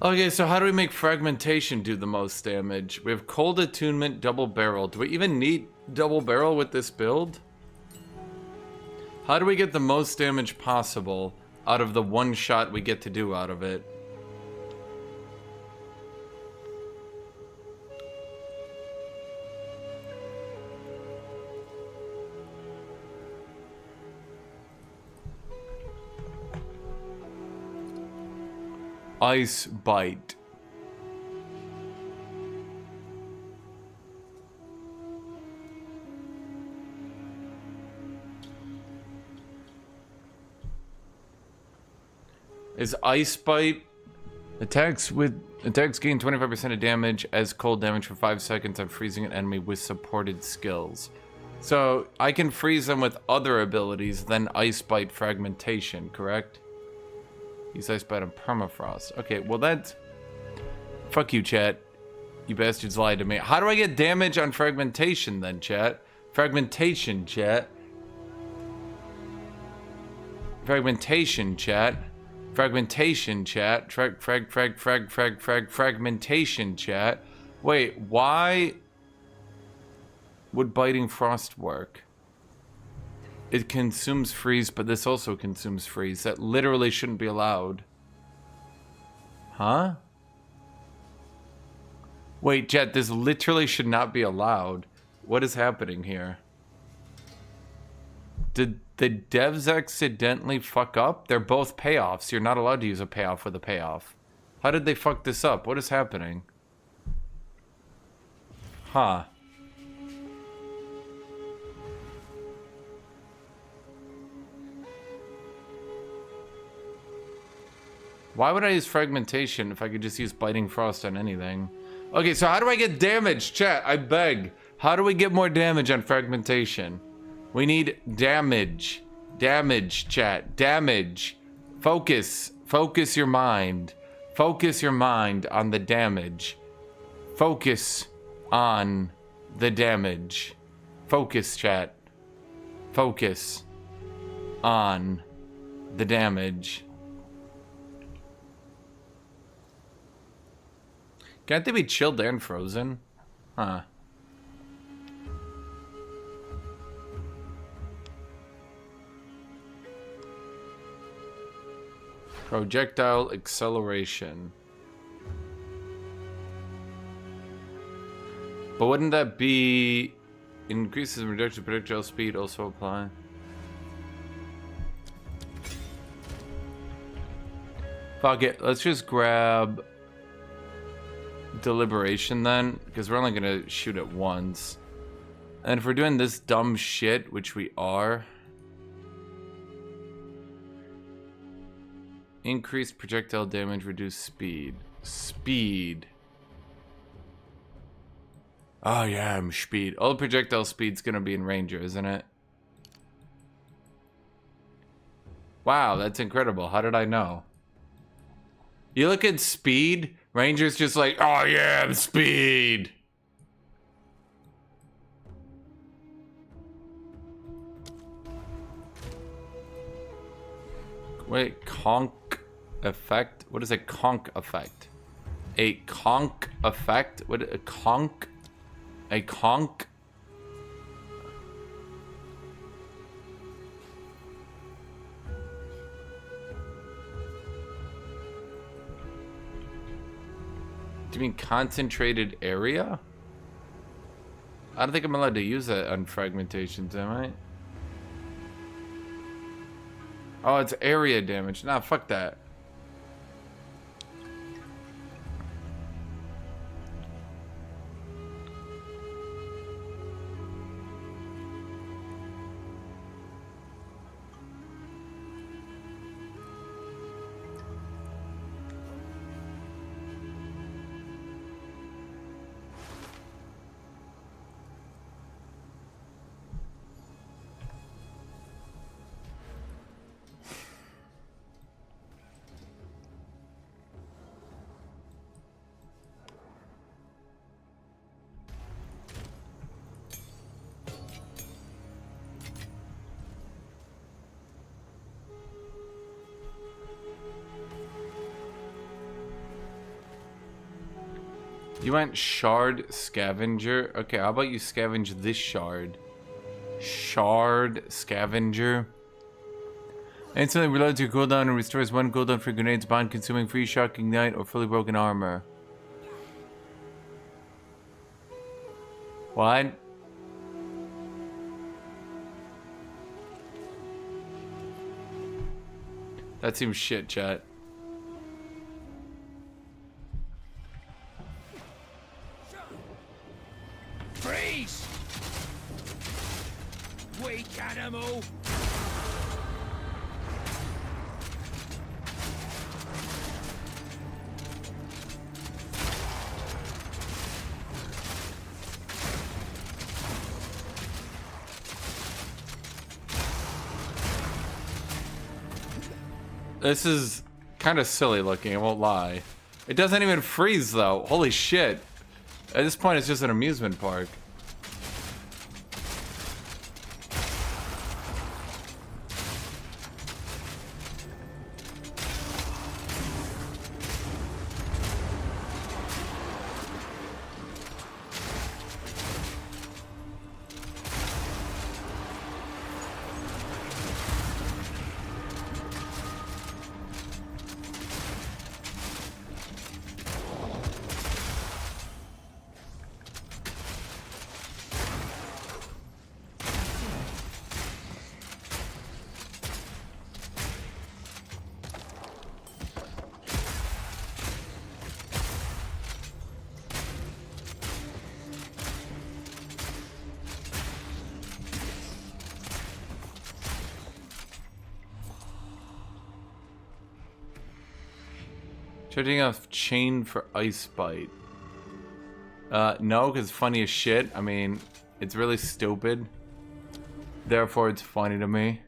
Okay, so how do we make fragmentation do the most damage? We have cold attunement, double barrel. Do we even need double barrel with this build? How do we get the most damage possible out of the one shot we get to do out of it? Ice Bite. Is Ice Bite attacks gain 25% of damage as cold damage for 5 seconds on freezing an enemy with supported skills. So I can freeze them with other abilities than Ice Bite Fragmentation, correct? Use Ice Bite on permafrost. Okay, well that's... Fuck you, chat. You bastards lied to me. How do I get damage on fragmentation then, chat? Fragmentation, chat. Fragmentation, chat. Fragmentation, chat. Fragmentation, chat. Wait, why would biting frost work? It consumes freeze, but this also consumes freeze. That literally shouldn't be allowed. Huh? Wait, chat, this literally should not be allowed. What is happening here? Did the devs accidentally fuck up? They're both payoffs. You're not allowed to use a payoff with a payoff. How did they fuck this up? What is happening? Huh. Why would I use fragmentation if I could just use biting frost on anything? Okay, so how do I get damage? Chat, I beg. How do we get more damage on fragmentation? We need damage. Damage, chat. Damage. Focus. Focus your mind. Focus your mind on the damage. Focus on the damage. Focus, chat. Focus on the damage. Can't they be chilled and frozen? Huh. Projectile acceleration. But wouldn't that be increases and reduction projectile speed also apply? Fuck it, let's just grab deliberation then, because we're only gonna shoot it once. And if we're doing this dumb shit, which we are, increased projectile damage, reduce speed. Speed. Oh yeah, I'm speed. All projectile speed's gonna be in Ranger, isn't it? Wow, that's incredible. How did I know? You look at speed, Ranger's just like, oh yeah, I'm speed. Wait, conk effect? What is a conk effect? A conk effect? What, a conk? A conk? Do you mean concentrated area? I don't think I'm allowed to use that on fragmentations, am I? Oh, it's area damage. Nah, fuck that. You went shard scavenger? Okay, how about you scavenge this shard? Shard scavenger. Instantly reloads your cooldown and restores 1 cooldown for grenades, bond consuming, free shock, ignite, or fully broken armor. What? That seems shit, chat. Freeze! Weak animal! This is kind of silly looking, I won't lie. It doesn't even freeze though. Holy shit. At this point, it's just an amusement park. Charging off chain for ice bite. No, because it's funny as shit. I mean, it's really stupid. Therefore, it's funny to me.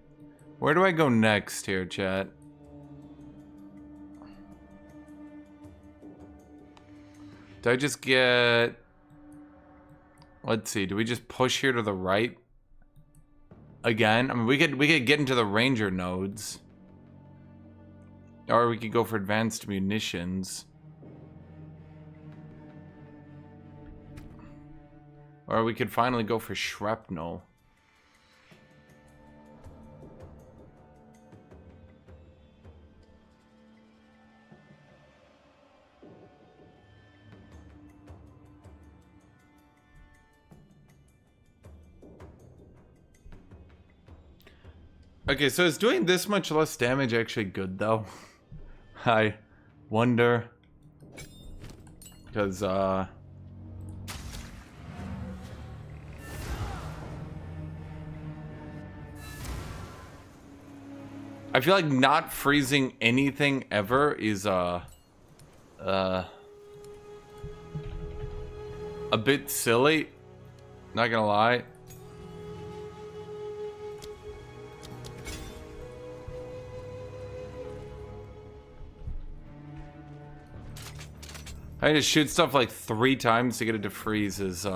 Where do I go next here, chat? Do I just get... Let's see, do we just push here to the right? Again? I mean, we could get into the ranger nodes. Or we could go for advanced munitions. Or we could finally go for shrapnel. Okay, so is doing this much less damage actually good though? I wonder. Because, I feel like not freezing anything ever is, a bit silly. Not gonna lie. I had to shoot stuff like 3 times to get it to freeze is,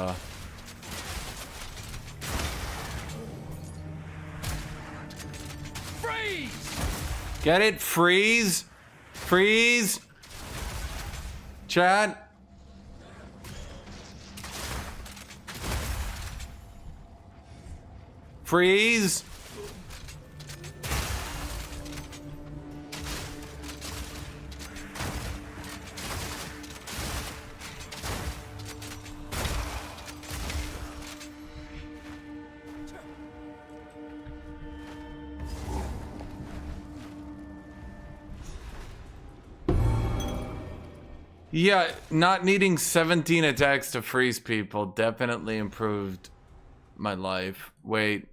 Freeze! Get it? Freeze? Freeze? Chat? Freeze? Yeah, not needing 17 attacks to freeze people definitely improved my life. Wait.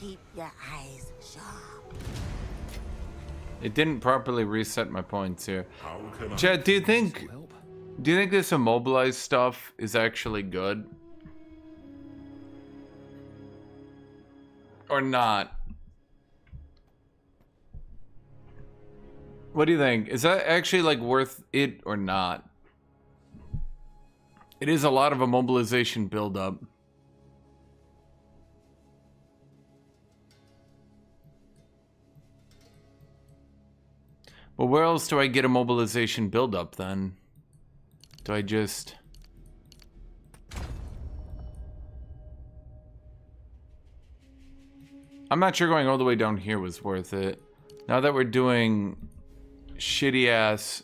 Keep your eyes sharp. It didn't properly reset my points here. How can I... Chad, do you think this immobilized stuff is actually good? Or not? What do you think? Is that actually like worth it or not? It is a lot of immobilization buildup. Well, where else do I get a mobilization buildup then? Do I just... I'm not sure going all the way down here was worth it. Now that we're doing shitty ass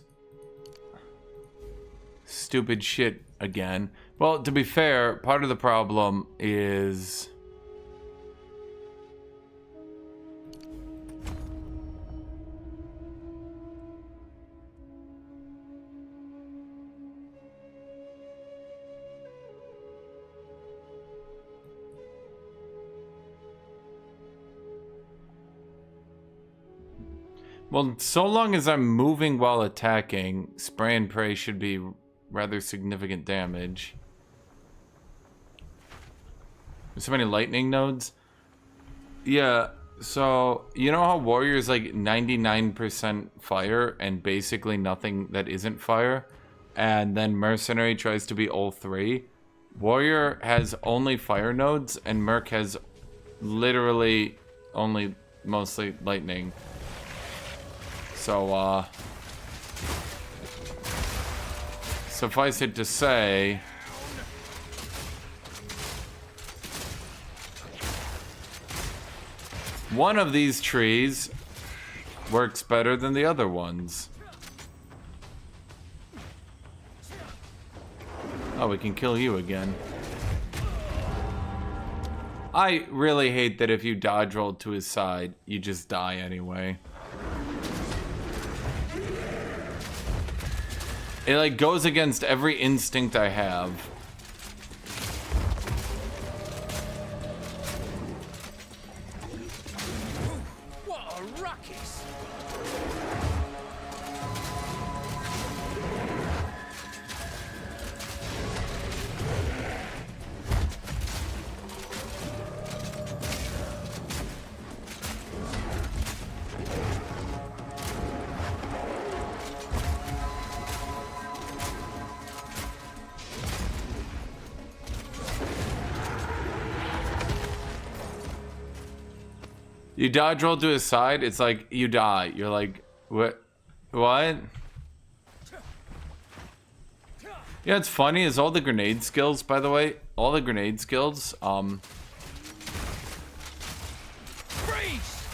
stupid shit again. Well, to be fair, part of the problem is... Well, so long as I'm moving while attacking, spray and pray should be rather significant damage. There's so many lightning nodes. Yeah, so you know how warrior is like 99% fire and basically nothing that isn't fire? And then mercenary tries to be all three. Warrior has only fire nodes and merc has literally only mostly lightning. So, suffice it to say, one of these trees works better than the other ones. Oh, we can kill you again. I really hate that if you dodge roll to his side, you just die anyway. It like goes against every instinct I have. What a ruckus! You dodge roll to his side, it's like you die. You're like, what? What? Yeah, it's funny is all the grenade skills, by the way, all the grenade skills, Freeze!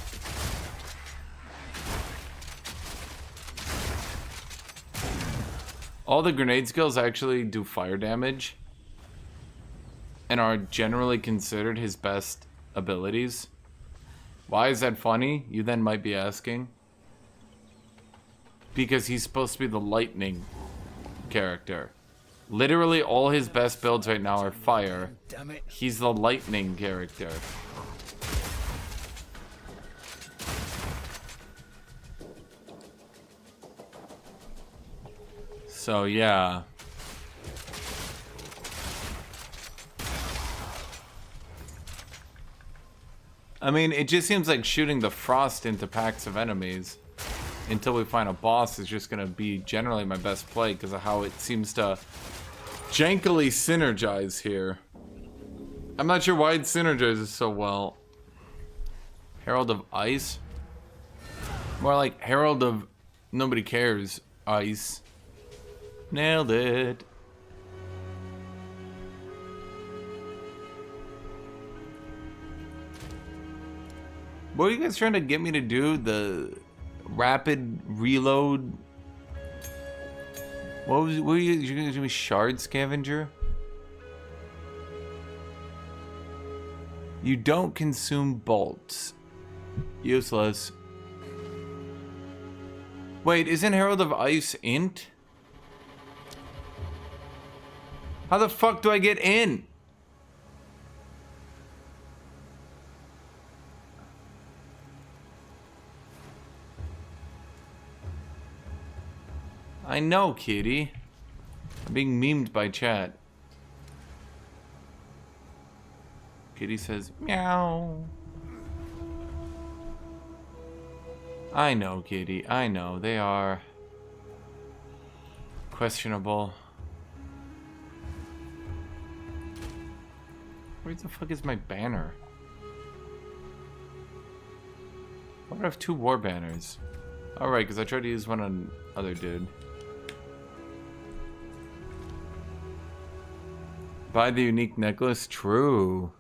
all the grenade skills actually do fire damage and are generally considered his best abilities. Why is that funny? You then might be asking. Because he's supposed to be the lightning character. Literally all his best builds right now are fire. Damn it. He's the lightning character. So yeah. I mean, it just seems like shooting the frost into packs of enemies until we find a boss is just gonna be generally my best play because of how it seems to jankily synergize here. I'm not sure why it synergizes so well. Herald of Ice? More like Herald of Nobody Cares Ice. Nailed it. What are you guys trying to get me to do? The rapid reload? What were you gonna do? Shard Scavenger? You don't consume bolts. Useless. Wait, isn't Herald of Ice int? How the fuck do I get in? I know, kitty. I'm being memed by chat. Kitty says, meow. I know, kitty. I know. They are questionable. Where the fuck is my banner? Why do I have two war banners? Alright, because I tried to use one on other dude. Buy the unique necklace? True.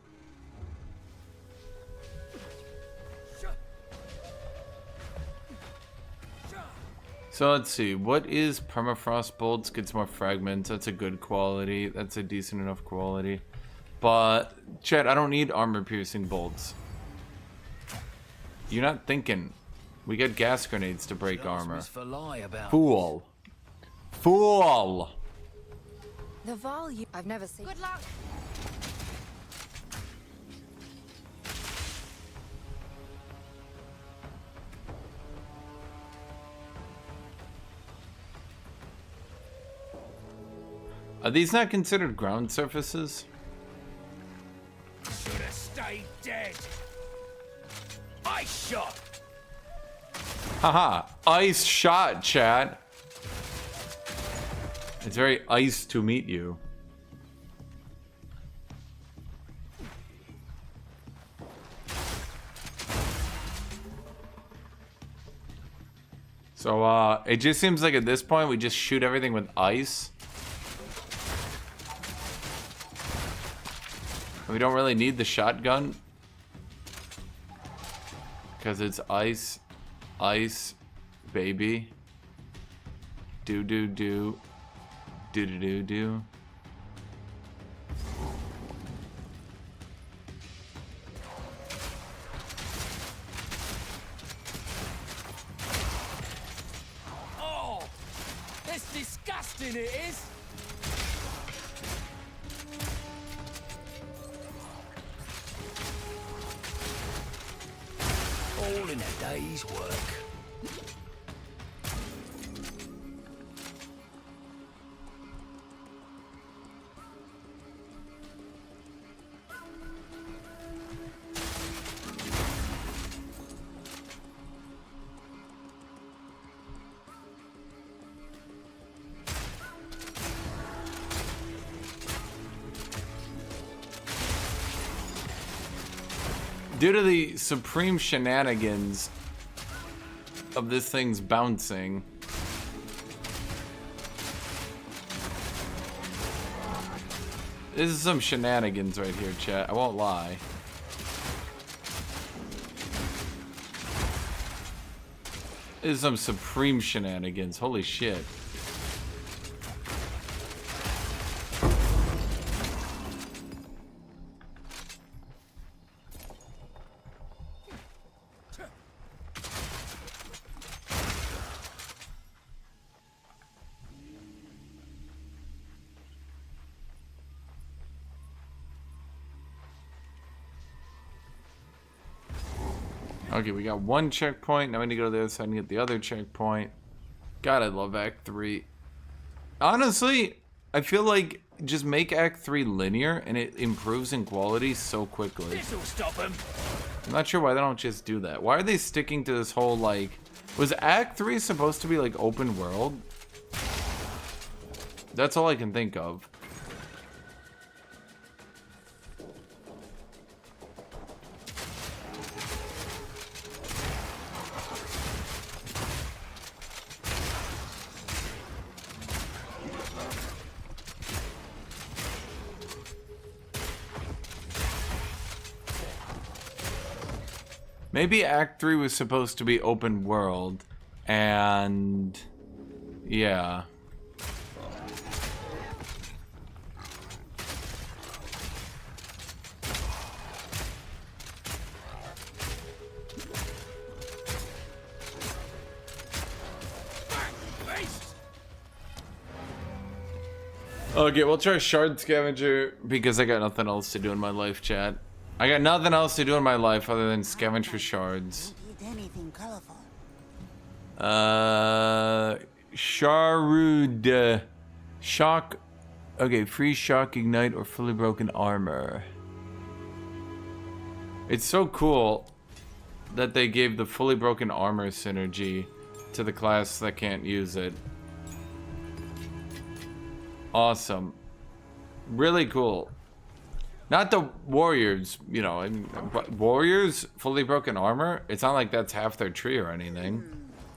So let's see. What is permafrost bolts? Gets more fragments. That's a good quality. That's a decent enough quality. But, Chet, I don't need armor piercing bolts. You're not thinking. We get gas grenades to break armor. Fool. Fool! The volume. I've never seen. Good luck. Are these not considered ground surfaces? Should have stayed dead. Ice shot. Haha. Ice shot, chat. It's very ice to meet you. So, it just seems like at this point we just shoot everything with ice. We don't really need the shotgun. Because it's ice. Ice. Baby. Do-do-do. Do-do-do-do. Oh! It's disgusting, it is! All in a day's work. Due to the supreme shenanigans of this thing's bouncing, this is some shenanigans right here, chat. I won't lie. This is some supreme shenanigans. Holy shit. Okay, we got one checkpoint. Now we need to go to the other side and get the other checkpoint. God, I love Act 3. Honestly, I feel like just make Act 3 linear and it improves in quality so quickly. This'll stop him. I'm not sure why they don't just do that. Why are they sticking to this whole, like... Was Act 3 supposed to be, like, open world? That's all I can think of. Maybe Act 3 was supposed to be open world, and... yeah. Okay, we'll try Shard Scavenger, because I got nothing else to do in my life, chat. I got nothing else to do in my life other than scavenge for shards. Anything colorful. Sharud. Shock. Okay, free shock, ignite, or fully broken armor. It's so cool that they gave the fully broken armor synergy to the class that can't use it. Awesome. Really cool. Not the warriors, you know, but warriors, fully broken armor, it's not like that's half their tree or anything.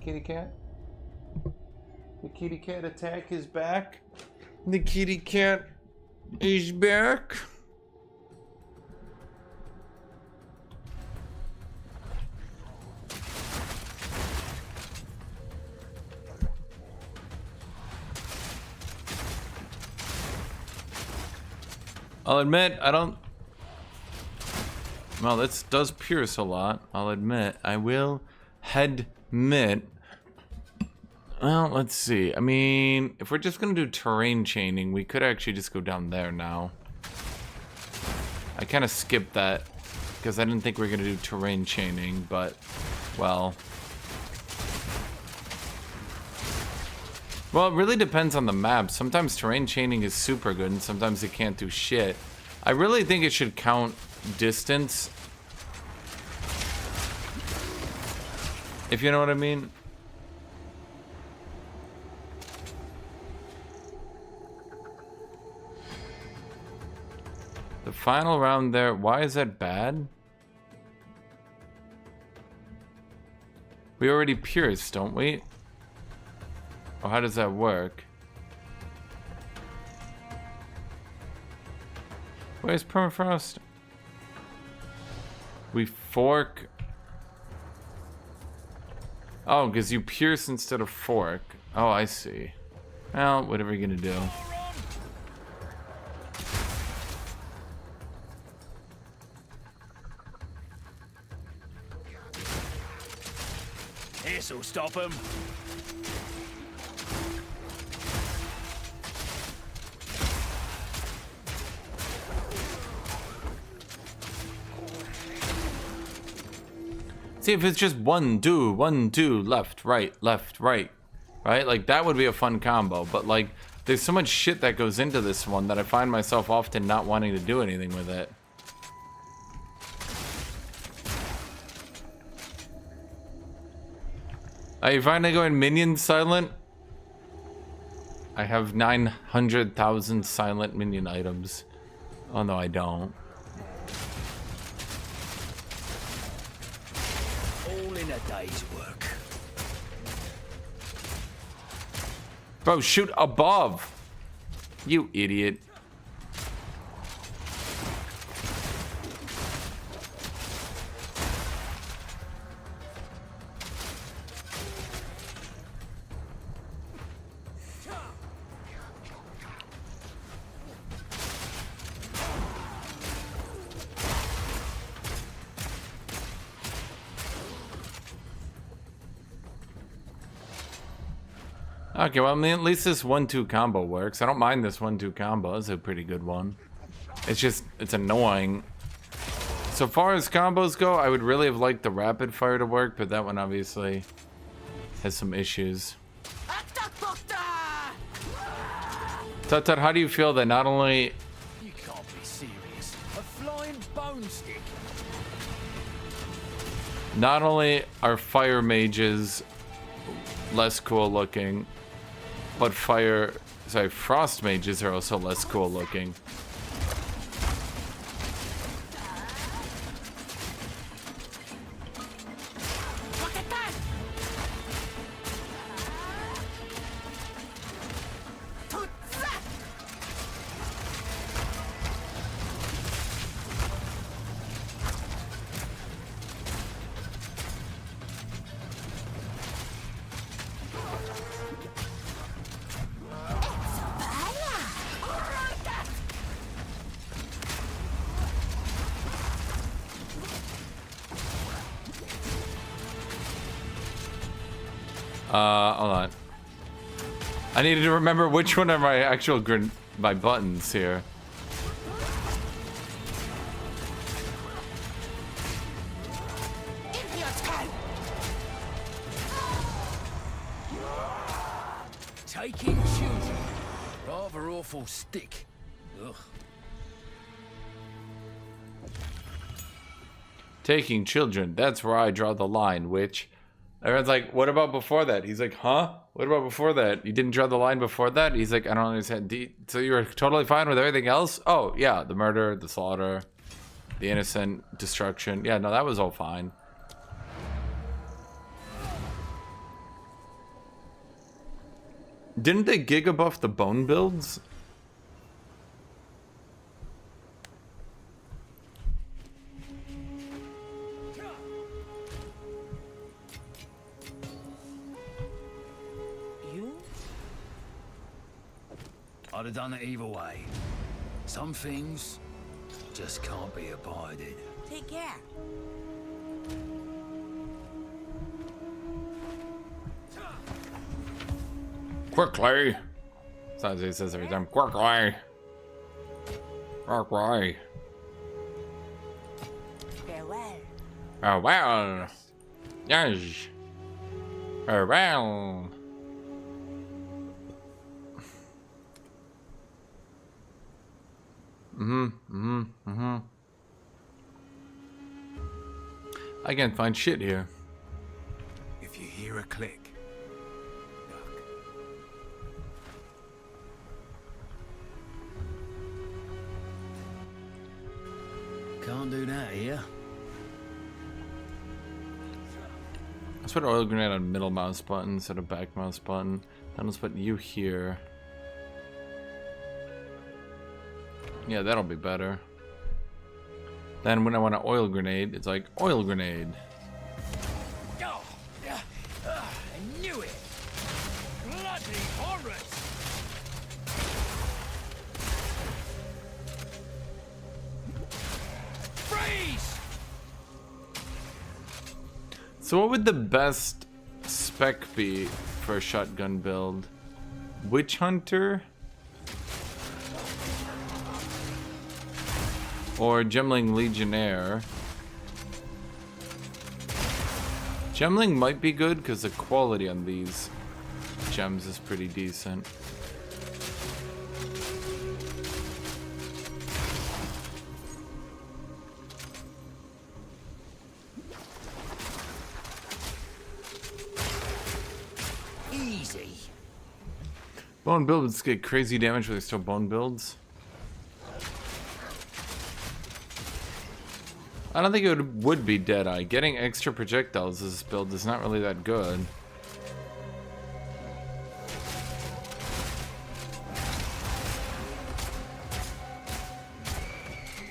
Kitty cat. The kitty cat attack is back. The kitty cat is back. I'll admit, I don't... Well, this does pierce a lot. I'll admit. I will admit. Well, let's see. I mean, if we're just going to do terrain chaining, we could actually just go down there now. I kind of skipped that because I didn't think we were going to do terrain chaining, but, well. Well, it really depends on the map. Sometimes terrain chaining is super good, and sometimes it can't do shit. I really think it should count distance. If you know what I mean. The final round there, why is that bad? We already pierced, don't we? Or how does that work? Where's permafrost? We fork. Oh, because you pierce instead of fork. Oh, I see. Well, whatever you're gonna do. This'll stop him. See, if it's just 1, 2, 1, 2, left, right, right, like that would be a fun combo. But like, there's so much shit that goes into this one that I find myself often not wanting to do anything with it. Are you finally going minion silent? I have 900,000 silent minion items. Oh no, I don't. All in a day's work. Bro, shoot above. You idiot. Okay, well, I mean, at least this 1-2 combo works. I don't mind this 1-2 combo. It's a pretty good one. It's just, it's annoying. So far as combos go, I would really have liked the rapid fire to work, but that one obviously has some issues. Tut, how do you feel that not only... You can't be serious. A flying bone stick. Not only are fire mages less cool looking, but frost mages are also less cool looking. Hold on. I needed to remember which one are my actual my buttons here. Taking children. Rather awful stick. Ugh. Taking children, that's where I draw the line, which... Everyone's like, what about before that? He's like, huh? What about before that? You didn't draw the line before that? He's like, I don't understand. So you were totally fine with everything else? Oh, yeah, the murder, the slaughter, the innocent destruction. Yeah, no, that was all fine. Didn't they giga buff the bone builds? You? I'd have done it either way. Some things just can't be abided. Take care. Quickly. That's what he says every time. Quickly. Quickly. Farewell. Oh well. Yes. Farewell. I can't find shit here. If you hear a click, duck. Can't do that here. Let's put oil grenade on middle mouse button instead of back mouse button. Then let's put you here. Yeah, that'll be better. Then when I want an oil grenade, it's like oil grenade. Oh, I knew it. Bloody horrors. Freeze! So what would the best spec be for a shotgun build? Witch Hunter? Or Gemling Legionnaire? Gemling might be good because the quality on these gems is pretty decent. Easy. Bone builds get crazy damage, but they're still bone builds. I don't think it would be Deadeye. Getting extra projectiles as this build is not really that good.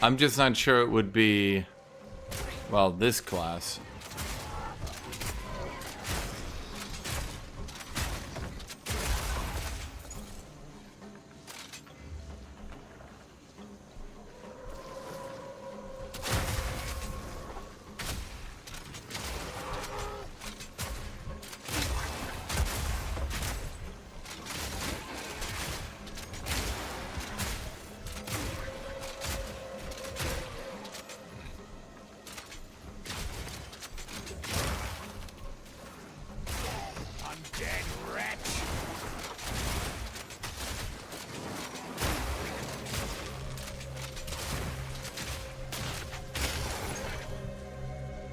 I'm just not sure it would be, well, this class. Undead wretch.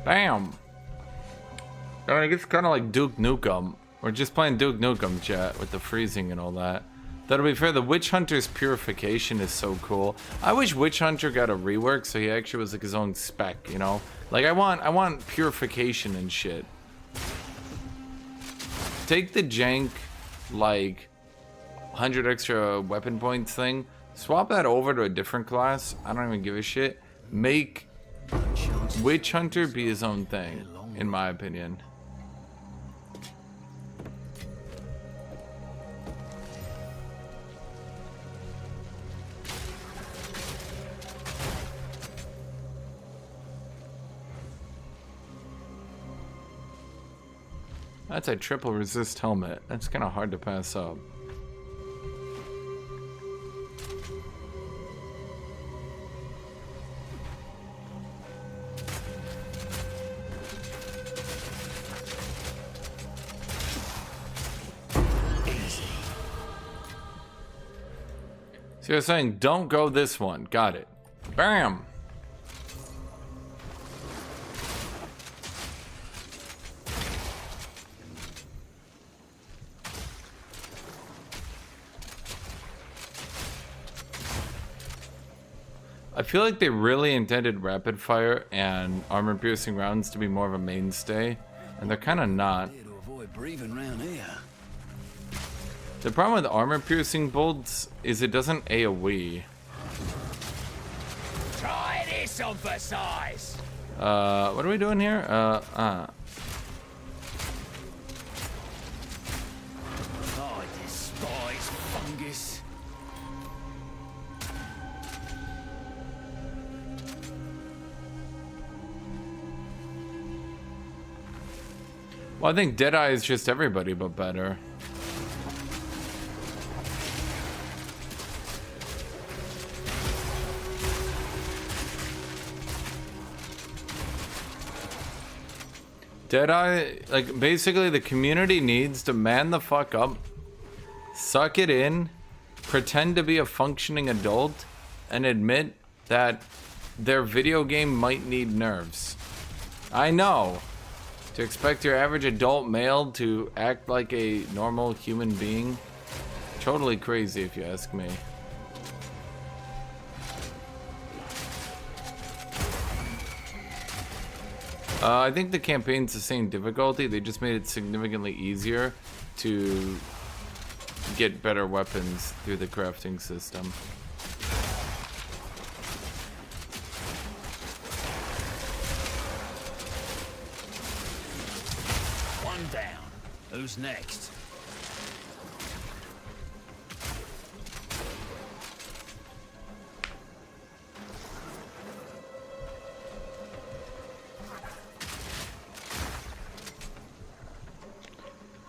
Damn. I mean, it's kind of like Duke Nukem. We're just playing Duke Nukem, chat, with the freezing and all that. That'll be fair. The Witch Hunter's Purification is so cool. I wish Witch Hunter got a rework so he actually was like his own spec, you know? Like I want Purification and shit. Take the jank, like 100 extra weapon points thing, swap that over to a different class. I don't even give a shit. Make Witch Hunter be his own thing, in my opinion. That's a triple resist helmet. That's kind of hard to pass up. So you're saying don't go this one. Got it. Bam! I feel like they really intended rapid fire and armor piercing rounds to be more of a mainstay, and they're kind of not. To avoid breathing round here. The problem with armor piercing bolts is it doesn't AoE. Try this on for size. What are we doing here? I despise fungus. Well, I think Deadeye is just everybody but better. Deadeye, like, basically the community needs to man the fuck up, suck it in, pretend to be a functioning adult, and admit that their video game might need nerves. I know. To expect your average adult male to act like a normal human being, totally crazy if you ask me. I think the campaign's the same difficulty, they just made it significantly easier to get better weapons through the crafting system. One down. Who's next?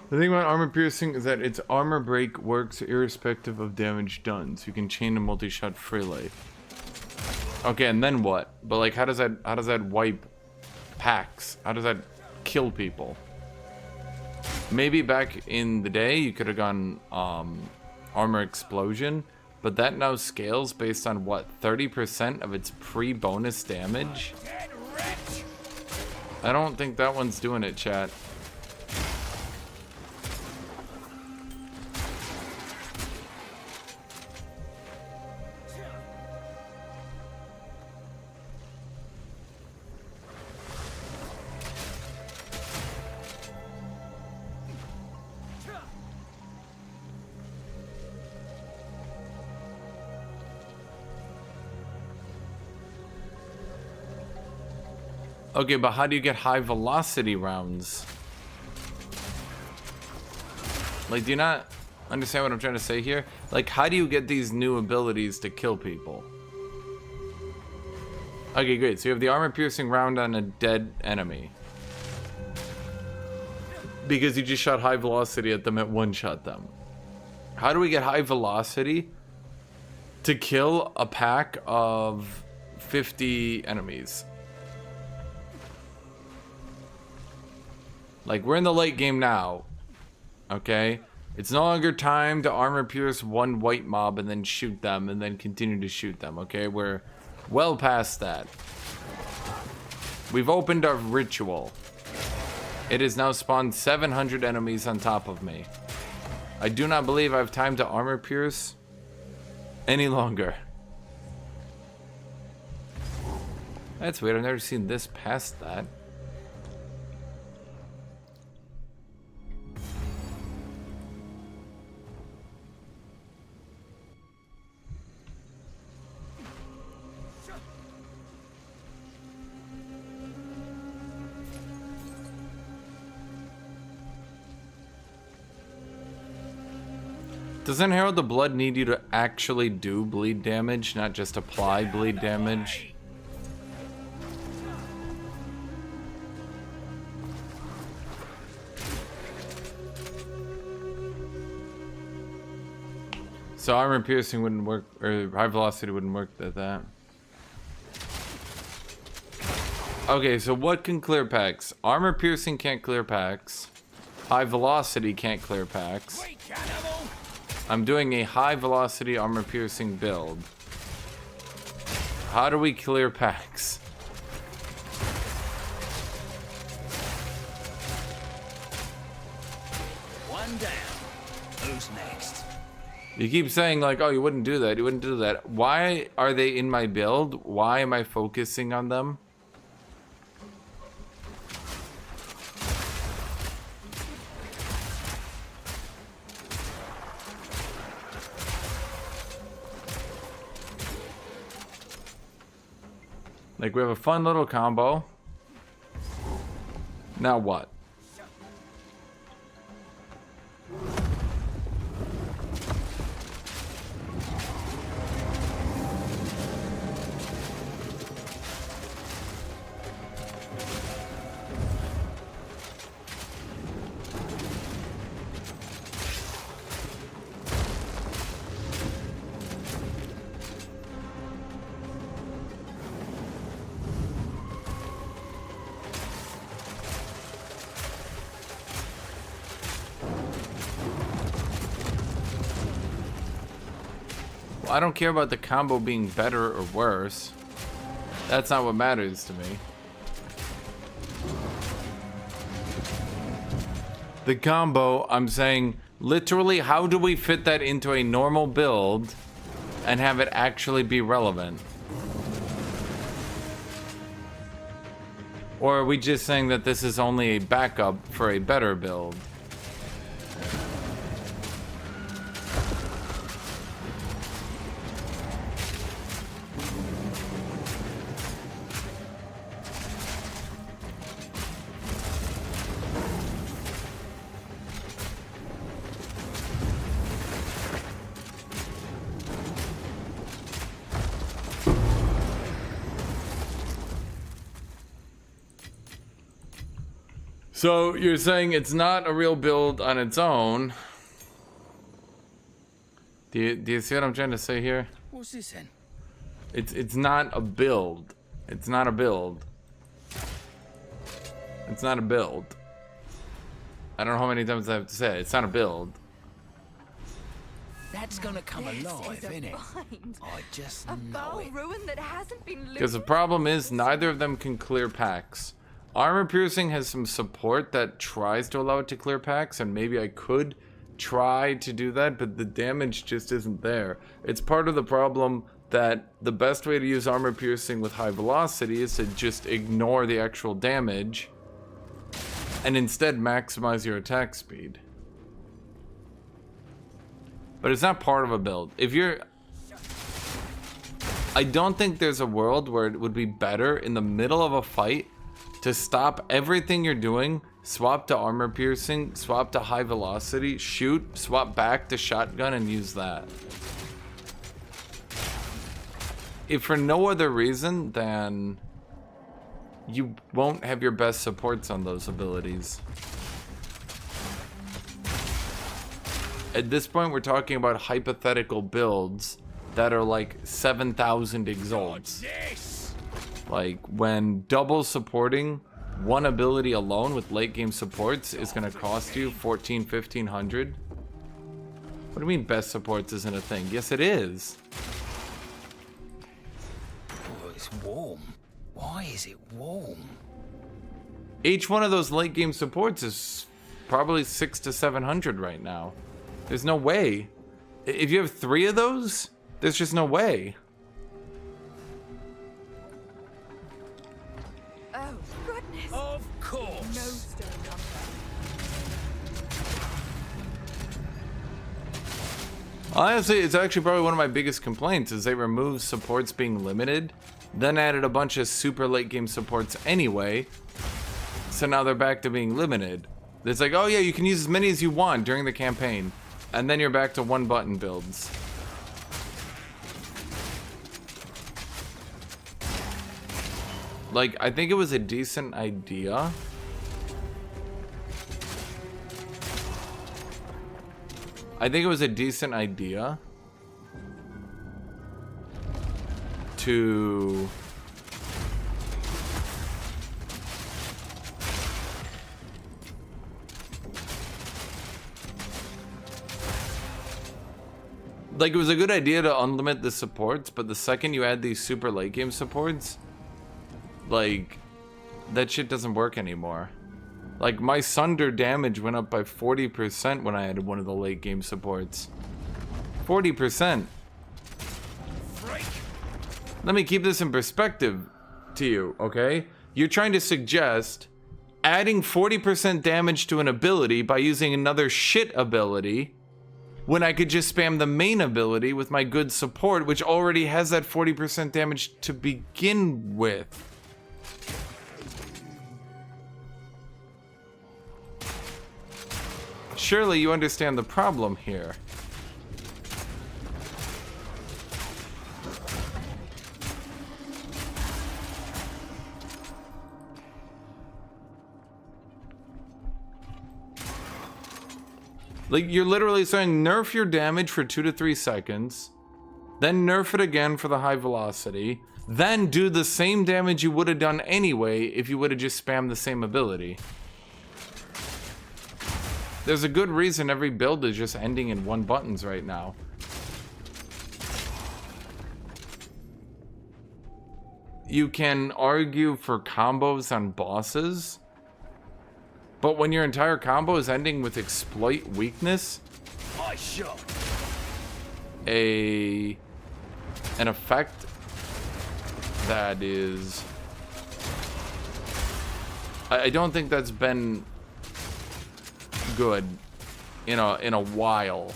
The thing about armor piercing is that its armor break works irrespective of damage done, so you can chain a multi-shot freely. Okay, and then what? But like, how does that wipe packs? How does that kill people? Maybe back in the day you could have gone armor explosion, but that now scales based on what, 30% of its pre-bonus damage? I don't think that one's doing it, chat. Okay, but how do you get high velocity rounds? Like, do you not understand what I'm trying to say here? Like, how do you get these new abilities to kill people? Okay, great. So you have the armor piercing round on a dead enemy. Because you just shot high velocity at them, at one-shot them. How do we get high velocity to kill a pack of 50 enemies? Like, we're in the late game now, okay? It's no longer time to armor pierce one white mob and then shoot them and then continue to shoot them, okay? We're well past that. We've opened our ritual. It has now spawned 700 enemies on top of me. I do not believe I have time to armor pierce any longer. That's weird, I've never seen this past that. Doesn't Herald the Blood need you to actually do bleed damage, not just apply bleed damage? So armor piercing wouldn't work, or high velocity wouldn't work at that. Okay, so what can clear packs? Armor piercing can't clear packs. High velocity can't clear packs. I'm doing a high velocity armor piercing build. How do we clear packs? One down. Who's next? You keep saying like, oh, you wouldn't do that, you wouldn't do that. Why are they in my build? Why am I focusing on them? Like, we have a fun little combo. Now what? I don't care about the combo being better or worse. That's not what matters to me. The combo, I'm saying, literally, how do we fit that into a normal build and have it actually be relevant? Or are we just saying that this is only a backup for a better build? So you're saying it's not a real build on its own. Do you see what I'm trying to say here? What's this then? It's not a build. It's not a build. It's not a build. I don't know how many times I have to say it. It's not a build. That's That's gonna come alive, innit? I just know it. Ruin that hasn't been looted. Because the problem is, neither of them can clear packs. Armor Piercing has some support that tries to allow it to clear packs, and maybe I could try to do that, but the damage just isn't there. It's part of the problem that the best way to use Armor Piercing with high velocity is to just ignore the actual damage and instead maximize your attack speed. But it's not part of a build. If you're... I don't think there's a world where it would be better in the middle of a fight to stop everything you're doing, swap to Armor Piercing, swap to high velocity, shoot, swap back to shotgun, and use that. If for no other reason than you won't have your best supports on those abilities. At this point, we're talking about hypothetical builds that are like 7,000 exalts. Like, when double supporting one ability alone with late game supports is going to cost you 1,500. What do you mean best supports isn't a thing? Yes, it is. Oh, it's warm. Why is it warm? Each one of those late game supports is probably 600 to 700 right now. There's no way. If you have 3 of those, there's just no way. Oh, goodness. Of course. No stone number. Honestly, it's actually probably one of my biggest complaints is they removed supports being limited, then added a bunch of super late game supports anyway. So now they're back to being limited. It's like, oh yeah, you can use as many as you want during the campaign. And then you're back to one button builds. Like, I think it was a decent idea. To... Like, it was a good idea to unlimit the supports, but the second you add these super late game supports, like, that shit doesn't work anymore. Like, my Sunder damage went up by 40% when I added one of the late game supports. 40%. Let me keep this in perspective to you, okay? You're trying to suggest adding 40% damage to an ability by using another shit ability when I could just spam the main ability with my good support, which already has that 40% damage to begin with. Surely you understand the problem here. Like, you're literally saying nerf your damage for 2 to 3 seconds, then nerf it again for the high velocity, then do the same damage you would have done anyway if you would have just spammed the same ability. There's a good reason every build is just ending in 1 buttons right now. You can argue for combos on bosses, but when your entire combo is ending with exploit weakness, an effect that is, I don't think that's been good in a while.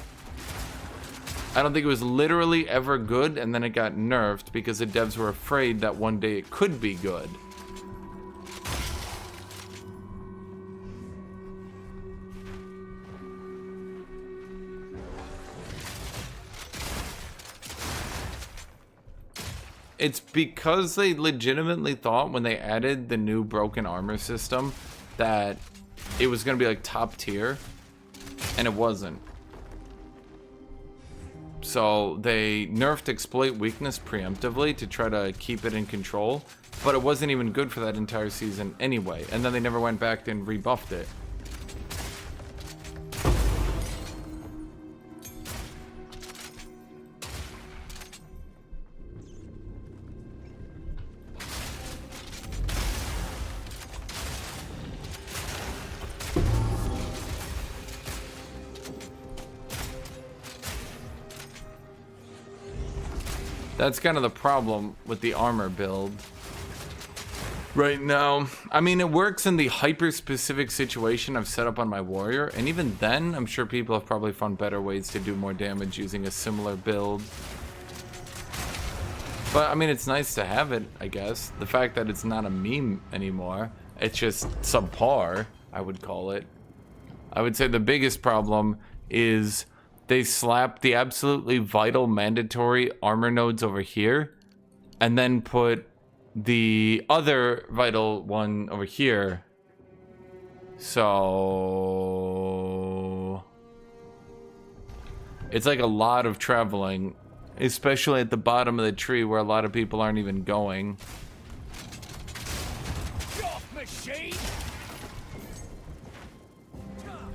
I don't think it was literally ever good, and then it got nerfed because the devs were afraid that one day it could be good. It's because they legitimately thought when they added the new broken armor system that it was going to be like top tier, and it wasn't. So they nerfed exploit weakness preemptively to try to keep it in control, but it wasn't even good for that entire season anyway, and then they never went back and rebuffed it. That's kind of the problem with the armor build right now. I mean, it works in the hyper-specific situation I've set up on my warrior, and even then, I'm sure people have probably found better ways to do more damage using a similar build. But, I mean, it's nice to have it, I guess. The fact that it's not a meme anymore, it's just subpar, I would call it. I would say the biggest problem is they slapped the absolutely vital mandatory armor nodes over here and then put the other vital one over here. So it's like a lot of traveling, especially at the bottom of the tree where a lot of people aren't even going.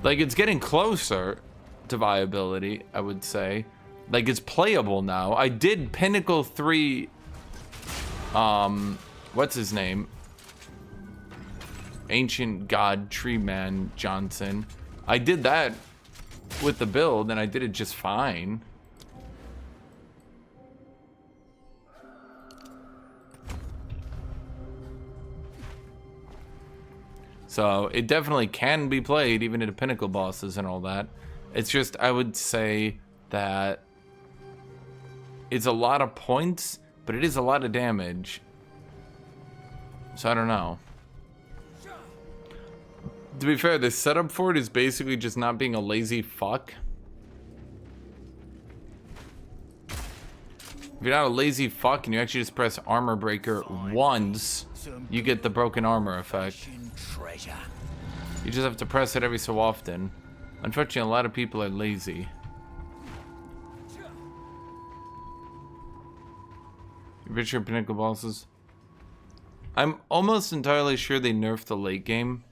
Like, it's getting closer to viability, I would say. Like, it's playable now. I did Pinnacle 3, what's his name? Ancient God Tree Man Johnson. I did that with the build, and I did it just fine. So, it definitely can be played, even into Pinnacle bosses and all that. It's just, I would say that it's a lot of points, but it is a lot of damage. So I don't know. To be fair, the setup for it is basically just not being a lazy fuck. If you're not a lazy fuck and you actually just press Armor Breaker once, you get the broken armor effect. You just have to press it every so often. Unfortunately, a lot of people are lazy. Richer Pinnacle bosses. I'm almost entirely sure they nerfed the late game.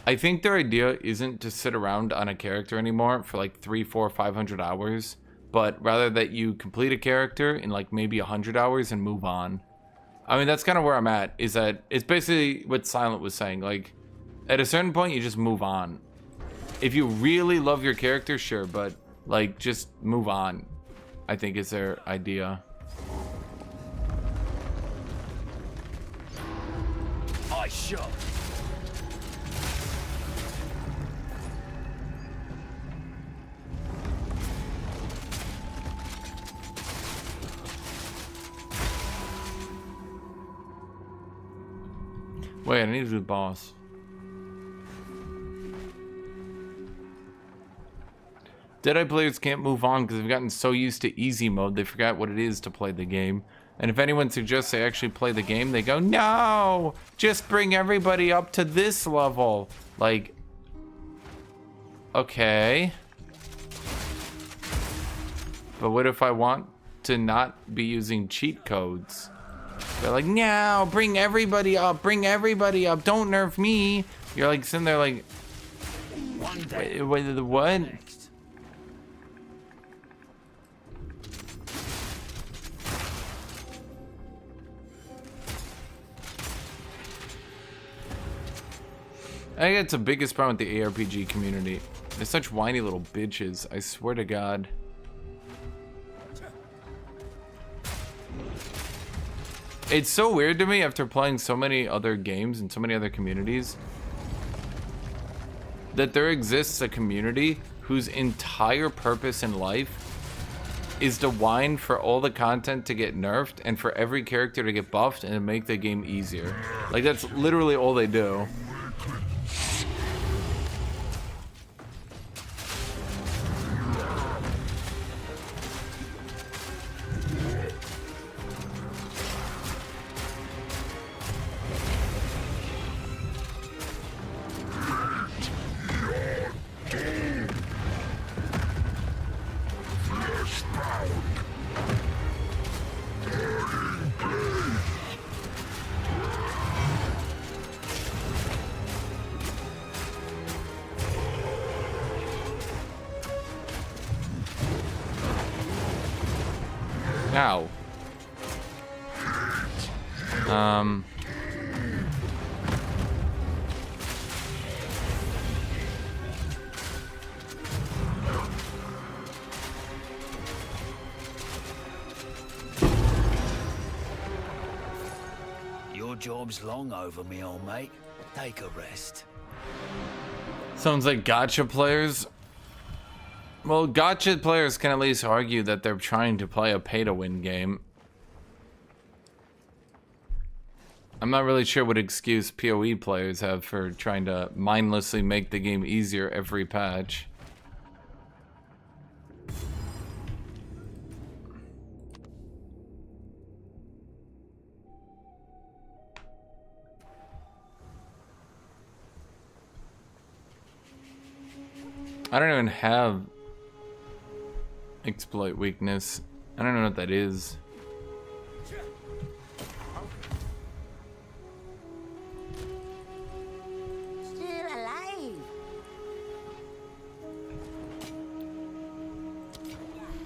I think their idea isn't to sit around on a character anymore for like 300, 400, 500 hours, but rather that you complete a character in like maybe 100 hours and move on. I mean, that's kind of where I'm at, is that it's basically what Silent was saying. Like, at a certain point, you just move on. If you really love your character, sure, but like, just move on, I think is their idea. I shot. Wait, I need to do the boss. Dead-Eye players can't move on because they've gotten so used to easy mode, they forgot what it is to play the game. And if anyone suggests they actually play the game, they go, no! Just bring everybody up to this level. Like, okay. But what if I want to not be using cheat codes? They're like, no, bring everybody up, don't nerf me. You're like sitting there like, wait, what? I think that's the biggest problem with the ARPG community. They're such whiny little bitches, I swear to God. It's so weird to me after playing so many other games and so many other communities that there exists a community whose entire purpose in life is to whine for all the content to get nerfed and for every character to get buffed and to make the game easier. Like, that's literally all they do. Ow. Your job's long over, me old mate. Take a rest. Sounds like gacha players. Well, gacha players can at least argue that they're trying to play a pay-to-win game. I'm not really sure what excuse PoE players have for trying to mindlessly make the game easier every patch. I don't even have exploit weakness. I don't know what that is. Still alive.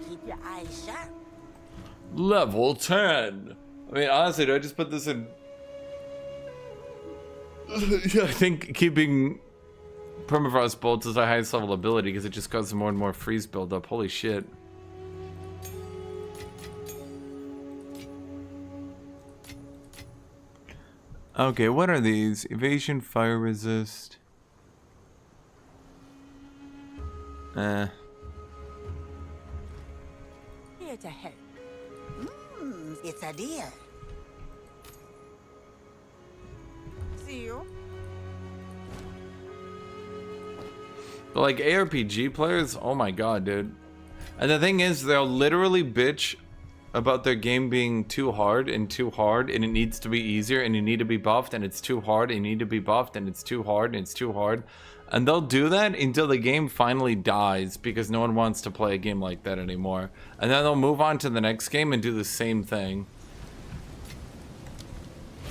Keep your eyes sharp. Level 10. I mean, honestly, do I just put this in? Yeah, I think keeping Permafrost bolts is the highest level ability because it just causes more and more freeze buildup. Holy shit. Okay, what are these? Evasion, fire resist. Here to help. It's a deal. See you. But like ARPG players, oh my god, dude. And the thing is, they'll literally bitch about their game being too hard and it needs to be easier and you need to be buffed and it's too hard and you need to be buffed and it's too hard and it's too hard. And they'll do that until the game finally dies because no one wants to play a game like that anymore. And then they'll move on to the next game and do the same thing.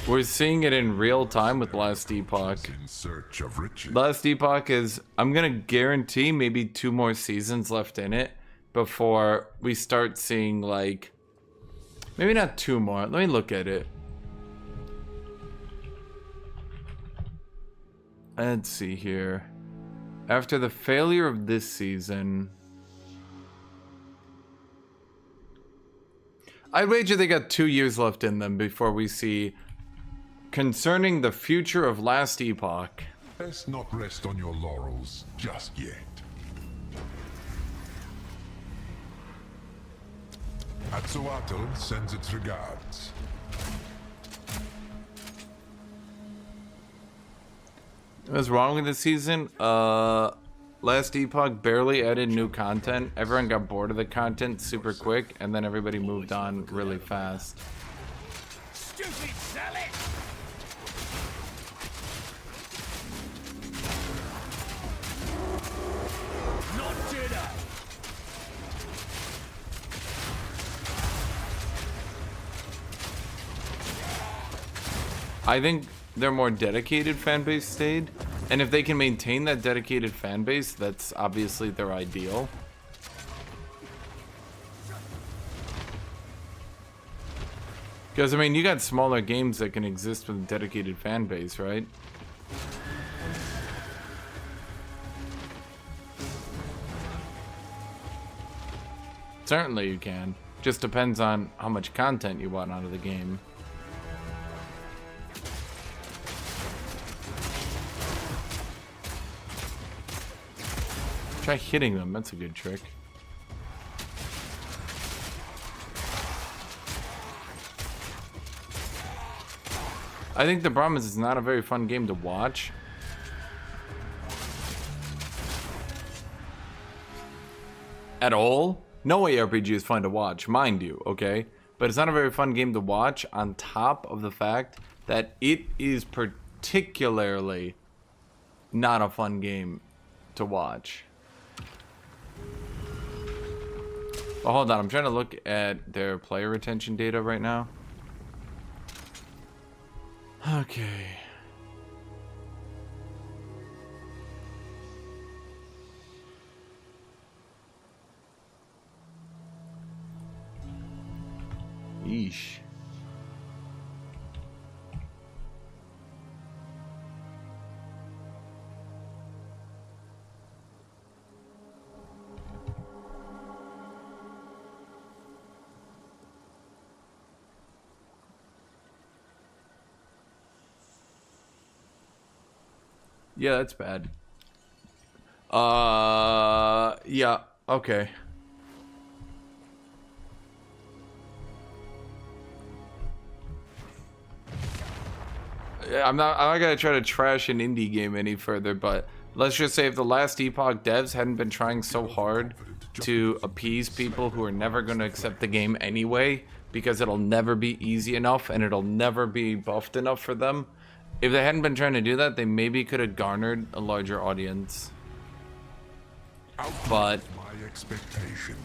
We're seeing it in real time with Last Epoch. In search of riches. Last Epoch is, I'm gonna guarantee maybe 2 more seasons left in it before we start seeing like, maybe not 2 more. Let me look at it. Let's see here. After the failure of this season, I'd wager they got 2 years left in them before we see Concerning the Future of Last Epoch. Let's not rest on your laurels just yet. Atzoatl sends its regards. What's wrong with this season? Last Epoch barely added new content. Everyone got bored of the content super quick, and then everybody moved on really fast. Stupid salad! Not today! I think their more dedicated fan base stayed, and if they can maintain that dedicated fan base, that's obviously their ideal. Because, I mean, you got smaller games that can exist with a dedicated fan base, right? Certainly you can. Just depends on how much content you want out of the game. Try hitting them, that's a good trick. I think the problem is it's not a very fun game to watch. At all? No ARPG is fun to watch, mind you, okay? But it's not a very fun game to watch on top of the fact that it is particularly not a fun game to watch. Well, hold on, I'm trying to look at their player retention data right now. Okay. Yeesh. Yeah, that's bad. Yeah, okay. I'm not gonna try to trash an indie game any further, but let's just say if the last Epoch devs hadn't been trying so hard to appease people who are never gonna accept the game anyway, because it'll never be easy enough and it'll never be buffed enough for them. If they hadn't been trying to do that, they maybe could have garnered a larger audience. But My expectations.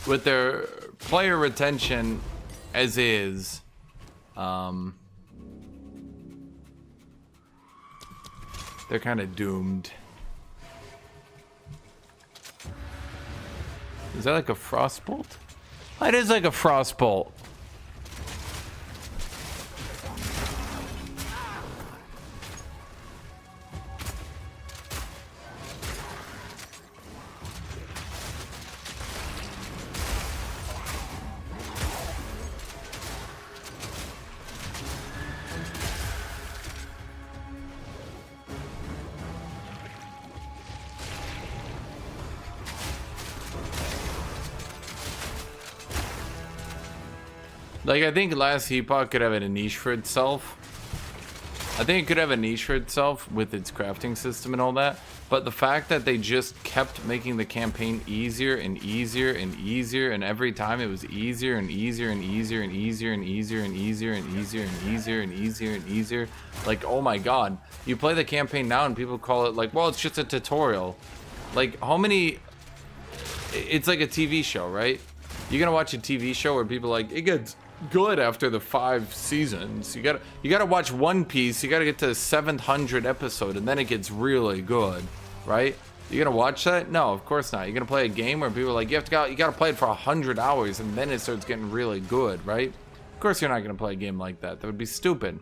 with their player retention as is, they're kind of doomed. Is that like a frostbolt? That is like a frostbolt. Like, I think last Epoch could have a niche for itself. I think it could have a niche for itself with its crafting system and all that. But the fact that they just kept making the campaign easier and easier and easier, and every time it was easier and easier and easier and easier and easier and easier and easier and easier and easier and easier. Like, oh my god. You play the campaign now and people call it like, well, it's just a tutorial. Like, how many... It's like a TV show, right? You're gonna watch a TV show where people are like, it gets good after the 5 seasons. You gotta watch One Piece. You gotta get to the 700th episode, and then it gets really good, right? You gonna watch that? No, of course not. You're gonna play a game where people are like, you gotta play it for 100 hours, and then it starts getting really good, right? Of course you're not gonna play a game like that. That would be stupid.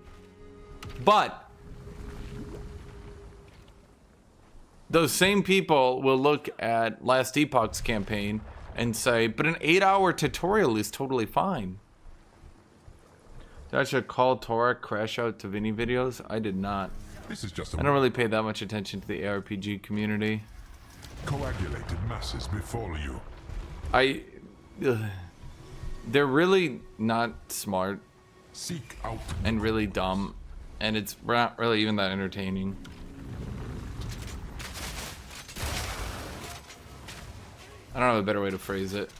But those same people will look at Last Epoch's campaign and say, but an 8-hour tutorial is totally fine. Did I should call Torah crash out to Vinny videos? I did not. This is just I don't really pay that much attention to the ARPG community. coagulated masses before you. They're really not smart Seek out and really dumb, and it's not really even that entertaining. I don't have a better way to phrase it.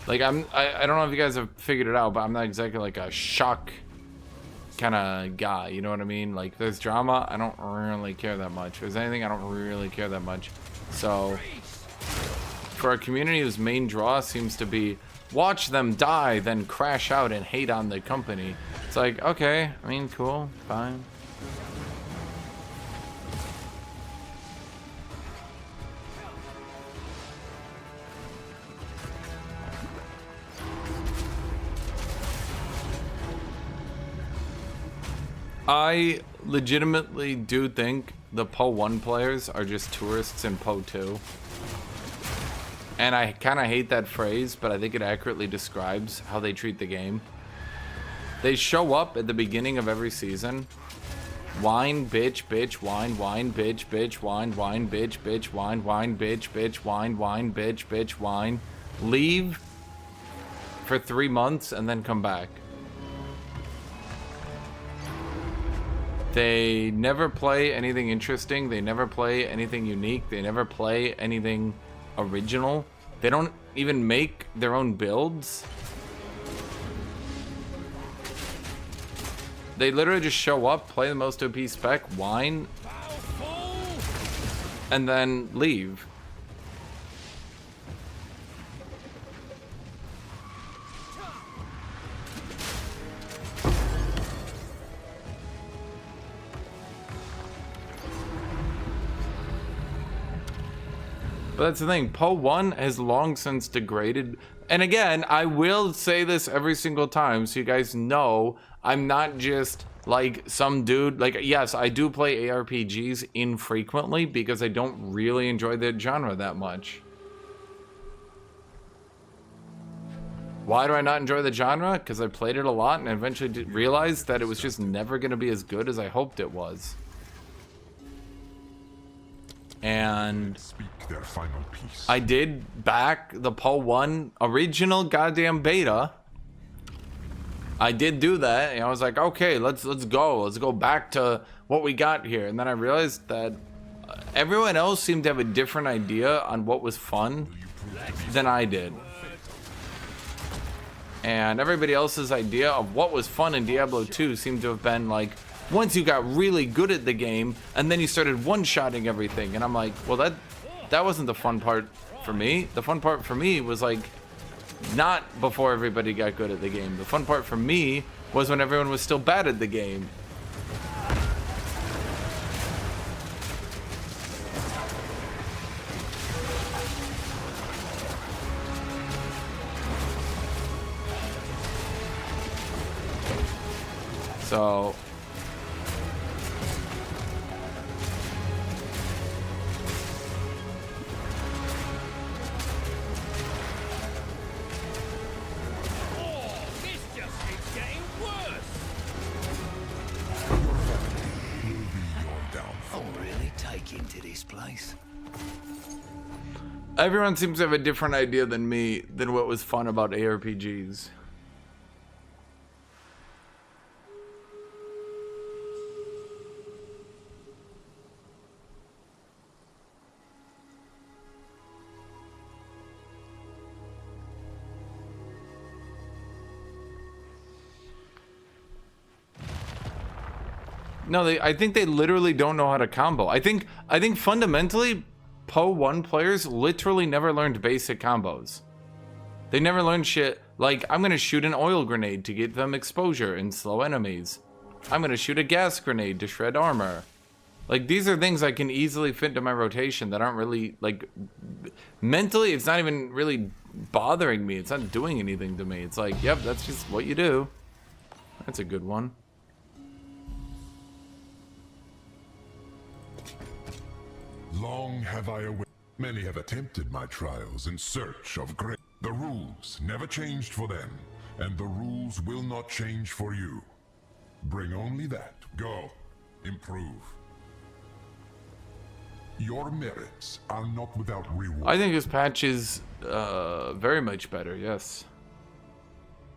Like, I don't know if you guys have figured it out, but I'm not exactly like a shock kind of guy, you know what I mean? Like, there's drama, I don't really care that much. If there's anything, I don't really care that much. So, for a community whose main draw seems to be watch them die, then crash out and hate on the company, it's like, okay, I mean, cool, fine. I legitimately do think the Poe 1 players are just tourists in Poe 2. And I kind of hate that phrase, but I think it accurately describes how they treat the game. They show up at the beginning of every season. Whine, bitch, bitch, whine, whine, bitch, bitch, whine, whine, bitch, bitch, whine, whine, bitch, bitch, whine, whine, bitch, bitch, whine. Leave for 3 months and then come back. They never play anything interesting. They never play anything unique. They never play anything original. They don't even make their own builds. They literally just show up, play the most OP spec, whine, and then leave. But that's the thing, Poe 1 has long since degraded. And again, I will say this every single time so you guys know I'm not just like some dude. Like, yes, I do play ARPGs infrequently because I don't really enjoy the genre that much. Why do I not enjoy the genre? Because I played it a lot and eventually realized that it was just never going to be as good as I hoped it was. And Their final piece. I did back the Poe 1 original goddamn beta. I did do that, and I was like, okay, let's go back to what we got here. And then I realized that everyone else seemed to have a different idea on what was fun than I did. And everybody else's idea of what was fun in Diablo 2 seemed to have been like, once you got really good at the game, and then you started one-shotting everything. And I'm like, well, that wasn't the fun part for me. The fun part for me was like, not before everybody got good at the game. The fun part for me was when everyone was still bad at the game. So into this place. everyone seems to have a different idea than me than what was fun about ARPGs. No, I think they literally don't know how to combo. I think fundamentally, Poe 1 players literally never learned basic combos. They never learned shit like, I'm gonna shoot an oil grenade to get them exposure and slow enemies. I'm gonna shoot a gas grenade to shred armor. Like, these are things I can easily fit into my rotation that aren't really, like, mentally, it's not even really bothering me. It's not doing anything to me. It's like, yep, that's just what you do. That's a good one. Long have I awaited. Many have attempted my trials in search of great. The rules never changed for them, and the rules will not change for you. Bring only that. Go. Improve. Your merits are not without reward. I think this patch is very much better, yes.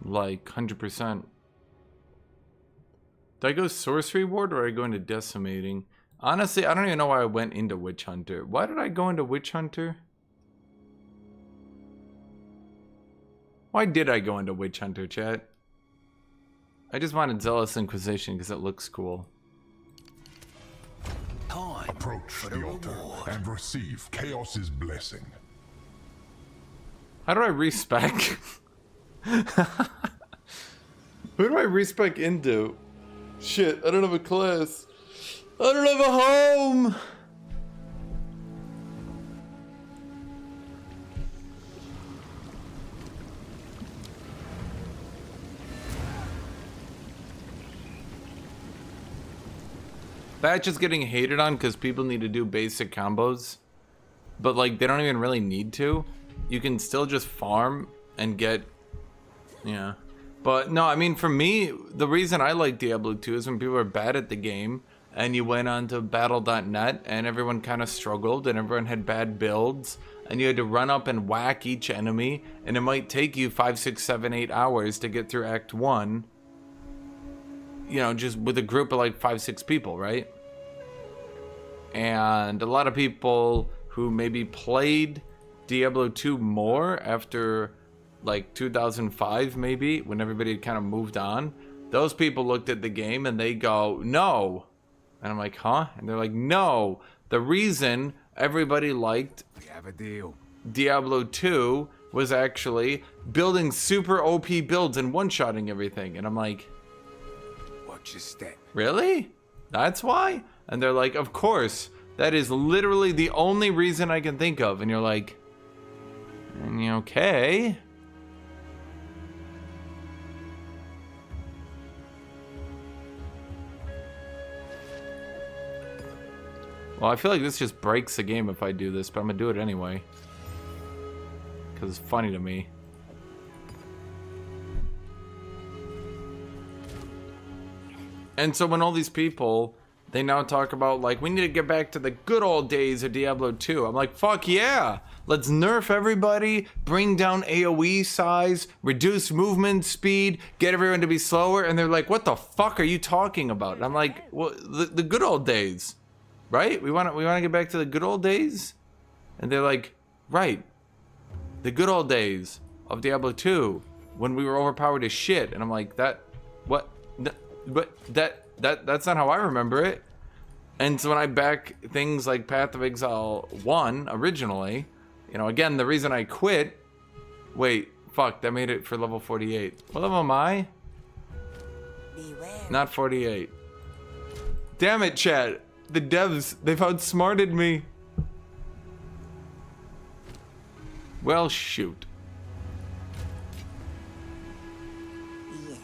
Like 100%. Do I go sorcery ward or I go into decimating? Honestly, I don't even know why I went into witch hunter. Why did I go into witch hunter? Why did I go into witch hunter, chat? I just wanted zealous inquisition because it looks cool. Time Approach for the altar reward. and receive Chaos's blessing. How do I respec? Who do I respec into? Shit, I don't have a class. I don't have a home! That's just getting hated on because people need to do basic combos. But like, they don't even really need to. You can still just farm and get... Yeah. But no, I mean, for me, the reason I like Diablo 2 is when people are bad at the game and you went onto battle.net and everyone kind of struggled and everyone had bad builds and you had to run up and whack each enemy and it might take you 5, 6, 7, 8 hours to get through Act 1. You know, just with a group of like 5, 6 people, right? And a lot of people who maybe played Diablo 2 more after like 2005 maybe, when everybody had kind of moved on, those people looked at the game and they go, no. And I'm like, huh? And they're like, no. The reason everybody liked We have a deal. Diablo 2 was actually building super OP builds and one-shotting everything. And I'm like, Watch your step. really? That's why? And they're like, of course. That is literally the only reason I can think of. And you're like, okay. Well, I feel like this just breaks the game if I do this, but I'm gonna do it anyway. Because it's funny to me. And so when all these people, they now talk about, like, we need to get back to the good old days of Diablo 2. I'm like, fuck yeah! Let's nerf everybody, bring down AoE size, reduce movement speed, get everyone to be slower. And they're like, what the fuck are you talking about? And I'm like, well, the good old days. Right? We want to get back to the good old days? And they're like, right. The good old days of Diablo 2 when we were overpowered as shit. And I'm like, that's not how I remember it. And so when I back things like Path of Exile 1 originally, you know, again, the reason I quit, wait, fuck, that made it for level 48. What level am I? Beware. Not 48. Damn it, chat. The devs, they've outsmarted me. Well, shoot. Yes.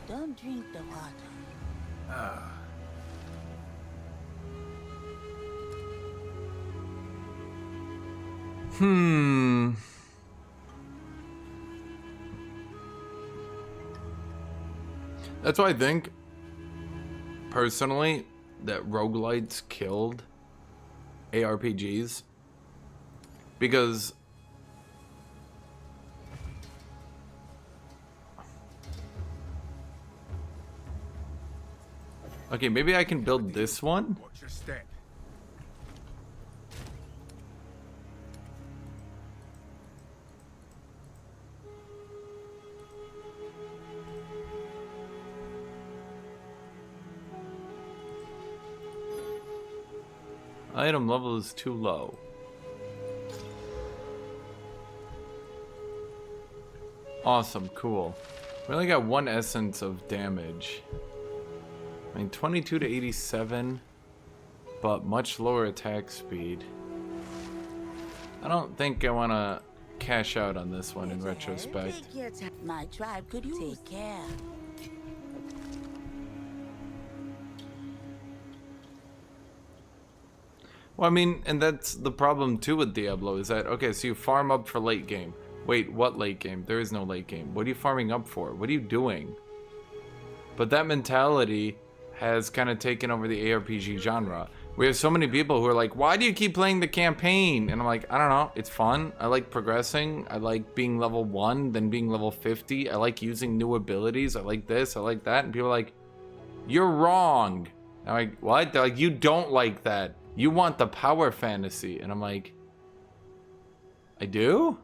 Don't drink the water. That's why I think, personally, that roguelites killed ARPGs. Because okay, maybe I can build this one. Watch your step. Item level is too low. Awesome, cool. We only got one essence of damage. I mean, 22 to 87, but much lower attack speed. I don't think I want to cash out on this one in retrospect. Take your time. My tribe could use. Take care. Well, I mean, and that's the problem too with Diablo, is that, okay, so you farm up for late game. Wait, what late game? There is no late game. What are you farming up for? What are you doing? But that mentality has kind of taken over the ARPG genre. We have so many people who are like, why do you keep playing the campaign? And I'm like, I don't know, it's fun. I like progressing. I like being level 1, then being level 50. I like using new abilities. I like this, I like that. And people are like, you're wrong. I'm like, what? They're like, you don't like that. You want the power fantasy. And I'm like, I do?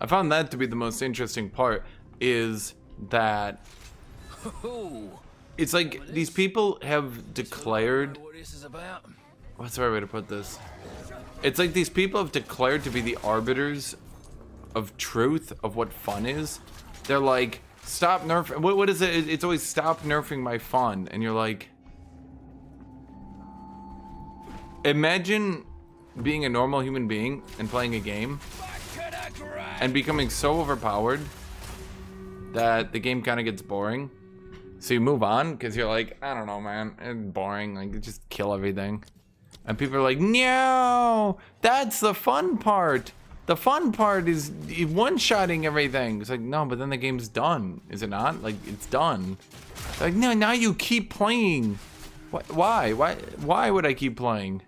I found that to be the most interesting part, is that it's like these people have declared, What this is about? what's the right way to put this? It's like these people have declared to be the arbiters of truth, of what fun is. They're like, stop nerfing, what is it? It's always stop nerfing my fun. And you're like, imagine being a normal human being and playing a game and becoming so overpowered that the game kind of gets boring. So you move on because you're like, I don't know, man, it's boring. Like, just kill everything. And people are like, no, that's the fun part. The fun part is one-shotting everything. It's like, no, but then the game's done. Is it not? Like, it's done. Like, no, now you keep playing. Why? Why would I keep playing?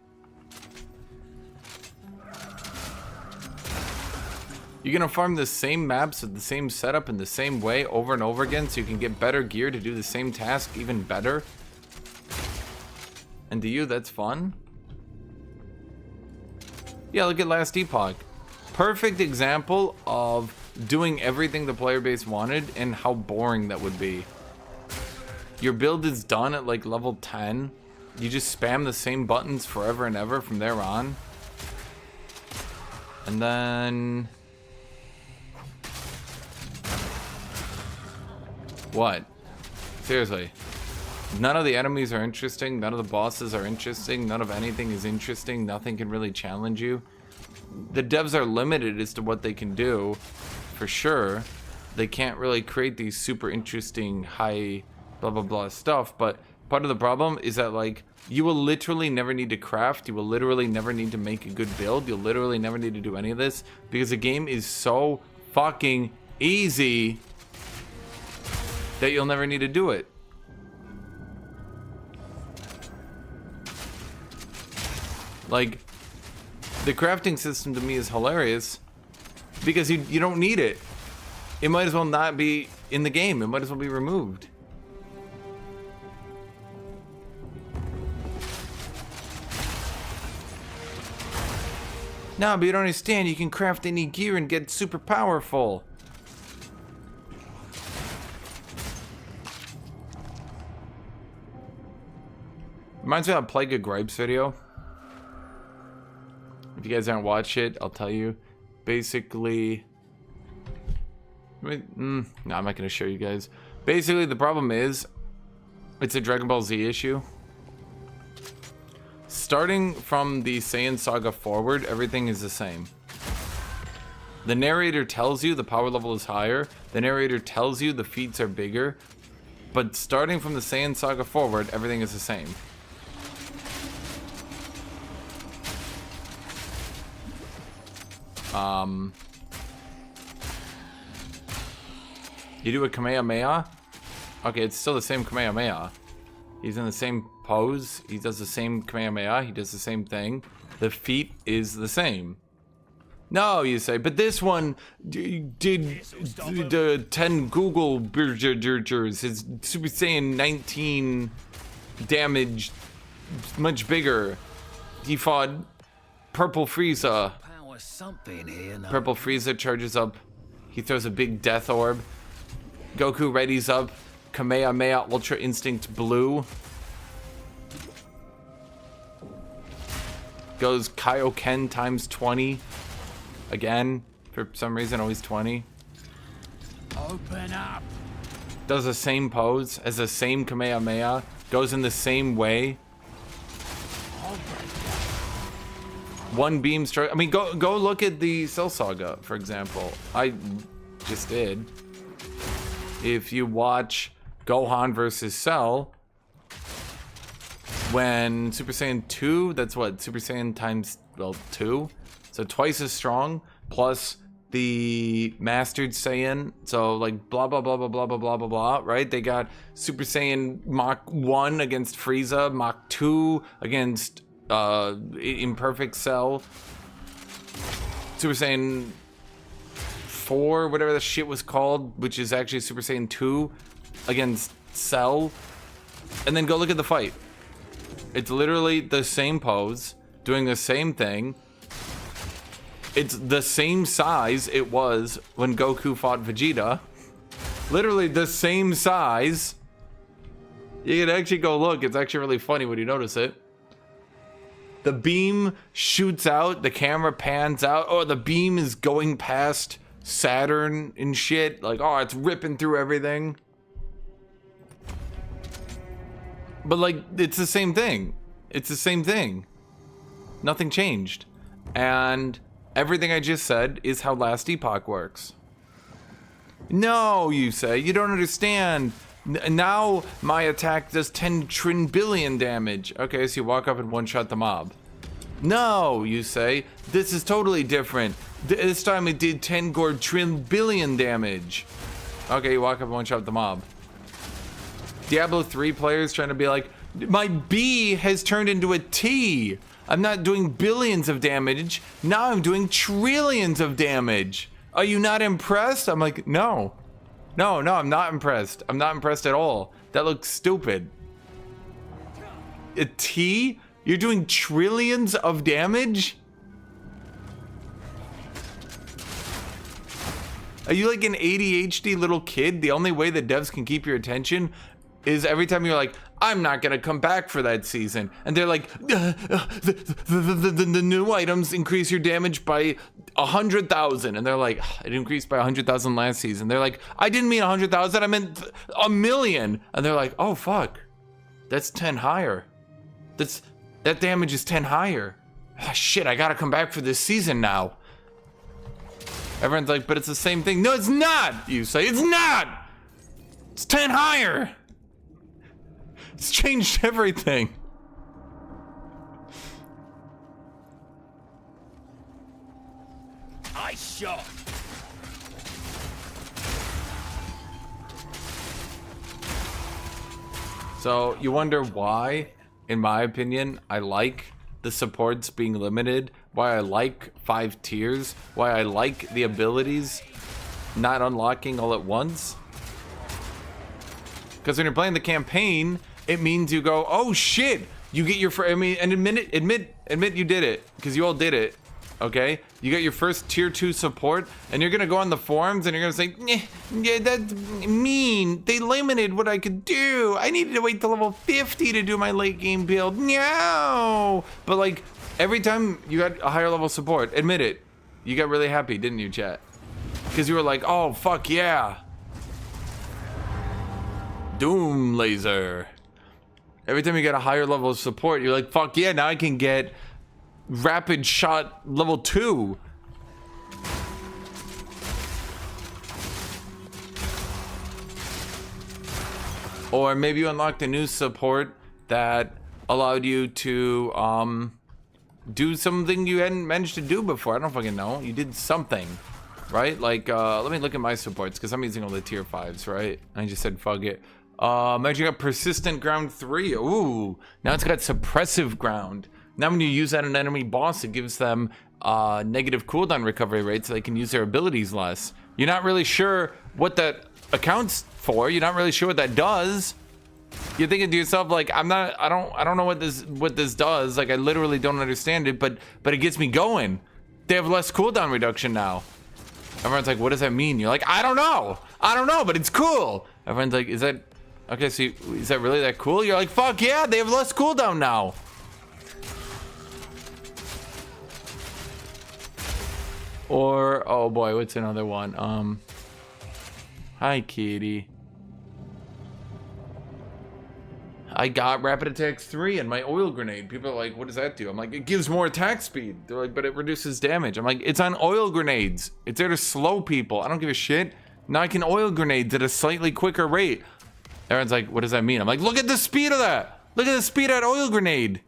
You're gonna farm the same maps with the same setup in the same way over and over again so you can get better gear to do the same task even better? And to you, that's fun? Yeah, look at Last Epoch. Perfect example of doing everything the player base wanted and how boring that would be. Your build is done at like level 10. You just spam the same buttons forever and ever from there on. And then... what? Seriously. None of the enemies are interesting. None of the bosses are interesting. None of anything is interesting. Nothing can really challenge you. The devs are limited as to what they can do, for sure. They can't really create these super interesting, high, blah, blah, blah stuff. But part of the problem is that, like, you will literally never need to craft. You will literally never need to make a good build. You'll literally never need to do any of this because the game is so fucking easy that you'll never need to do it. Like, the crafting system to me is hilarious because you don't need it. It might as well not be in the game. It might as well be removed. No, but you don't understand. You can craft any gear and get super powerful. Reminds me of a Plague of Gripes video. If you guys haven't watched it, I'll tell you. Basically... no, I'm not going to show you guys. Basically, the problem is... it's a Dragon Ball Z issue. Starting from the Saiyan Saga forward, everything is the same. The narrator tells you the power level is higher. The narrator tells you the feats are bigger. But starting from the Saiyan Saga forward, everything is the same. You do a Kamehameha? Okay, it's still the same Kamehameha. He's in the same pose. He does the same Kamehameha. He does the same thing. The feat is the same. No, you say, but this one did the 10 Google Bergers. His Super Saiyan 19 damage much bigger. He fought Purple Frieza. Something here now. Purple Frieza charges up. He throws a big death orb. Goku readies up. Kamehameha Ultra Instinct Blue. Goes Kaioken times 20. Again, for some reason, always 20. Open up. Does the same pose as the same Kamehameha. Goes in the same way. One beam strike. I mean, go look at the Cell Saga, for example. I just did. If you watch Gohan versus Cell, when Super Saiyan 2, that's what, Super Saiyan times, well, 2. So twice as strong, plus the Mastered Saiyan. So like blah, blah, blah, blah, blah, blah, blah, blah, blah, right? They got Super Saiyan Mach 1 against Frieza, Mach 2 against Imperfect Cell, Super Saiyan 4, whatever the shit was called, which is actually Super Saiyan 2 against Cell. And then go look at the fight. It's literally the same pose, doing the same thing. It's the same size it was when Goku fought Vegeta. Literally the same size. You can actually go look. It's actually really funny when you notice it. The beam shoots out, the camera pans out. Oh, the beam is going past Saturn and shit. Like, oh, it's ripping through everything. But like, it's the same thing. It's the same thing. Nothing changed. And everything I just said is how Last Epoch works. No, you say, you don't understand. Now my attack does 10 trillion damage. Okay, so you walk up and one-shot the mob. No, you say, this is totally different. This time it did 10 trillion damage. Okay, you walk up and one-shot the mob. Diablo 3 players trying to be like, my B has turned into a T. I'm not doing billions of damage. Now I'm doing trillions of damage. Are you not impressed? I'm like, no. No, I'm not impressed. I'm not impressed at all. That looks stupid. A T? You're doing trillions of damage? Are you like an ADHD little kid? The only way that devs can keep your attention is every time you're like, I'm not gonna come back for that season. And they're like, the new items increase your damage by 100,000. And they're like, it increased by 100,000 last season. They're like, I didn't mean 100,000, I meant 1,000,000. And they're like, oh fuck, that's 10 higher. That damage is 10 higher. Ah, shit, I gotta come back for this season now. Everyone's like, but it's the same thing. No, it's not, you say, it's not. It's 10 higher. It's changed everything. I shot. So you wonder why, in my opinion, I like the supports being limited, why I like 5 tiers, why I like the abilities not unlocking all at once. Because when you're playing the campaign, it means you go, oh shit, you get your first, I mean, and admit you did it, because you all did it, okay? You got your first tier 2 support, and you're gonna go on the forums and you're gonna say, yeah, that's mean. They limited what I could do. I needed to wait till level 50 to do my late game build. No! But like, every time you got a higher level support, admit it, you got really happy, didn't you, chat? Because you were like, oh, fuck yeah. Doom laser. Every time you get a higher level of support, you're like, fuck yeah, now I can get rapid shot level 2. Or maybe you unlocked a new support that allowed you to do something you hadn't managed to do before. I don't fucking know. You did something, right? Like, let me look at my supports, because I'm using all the tier 5s, right? I just said fuck it. Imagine you got persistent ground 3. Ooh, now it's got suppressive ground. Now when you use that on an enemy boss, it gives them negative cooldown recovery rate, so they can use their abilities less. You're not really sure what that accounts for. You're not really sure what that does. You're thinking to yourself like, I don't know what this does. Like, I literally don't understand it, but it gets me going. They have less cooldown reduction now. Everyone's like, what does that mean? You're like, I don't know, but it's cool. Everyone's like, is that okay? So is that really that cool? You're like, fuck yeah, they have less cooldown now. Or, oh boy, what's another one? Hi, kitty. I got Rapid Attacks 3 and my Oil Grenade. People are like, what does that do? I'm like, it gives more attack speed. They're like, but it reduces damage. I'm like, it's on Oil Grenades. It's there to slow people. I don't give a shit. Now I can Oil Grenades at a slightly quicker rate. Everyone's like, what does that mean? I'm like, look at the speed of that. Look at the speed at oil grenade.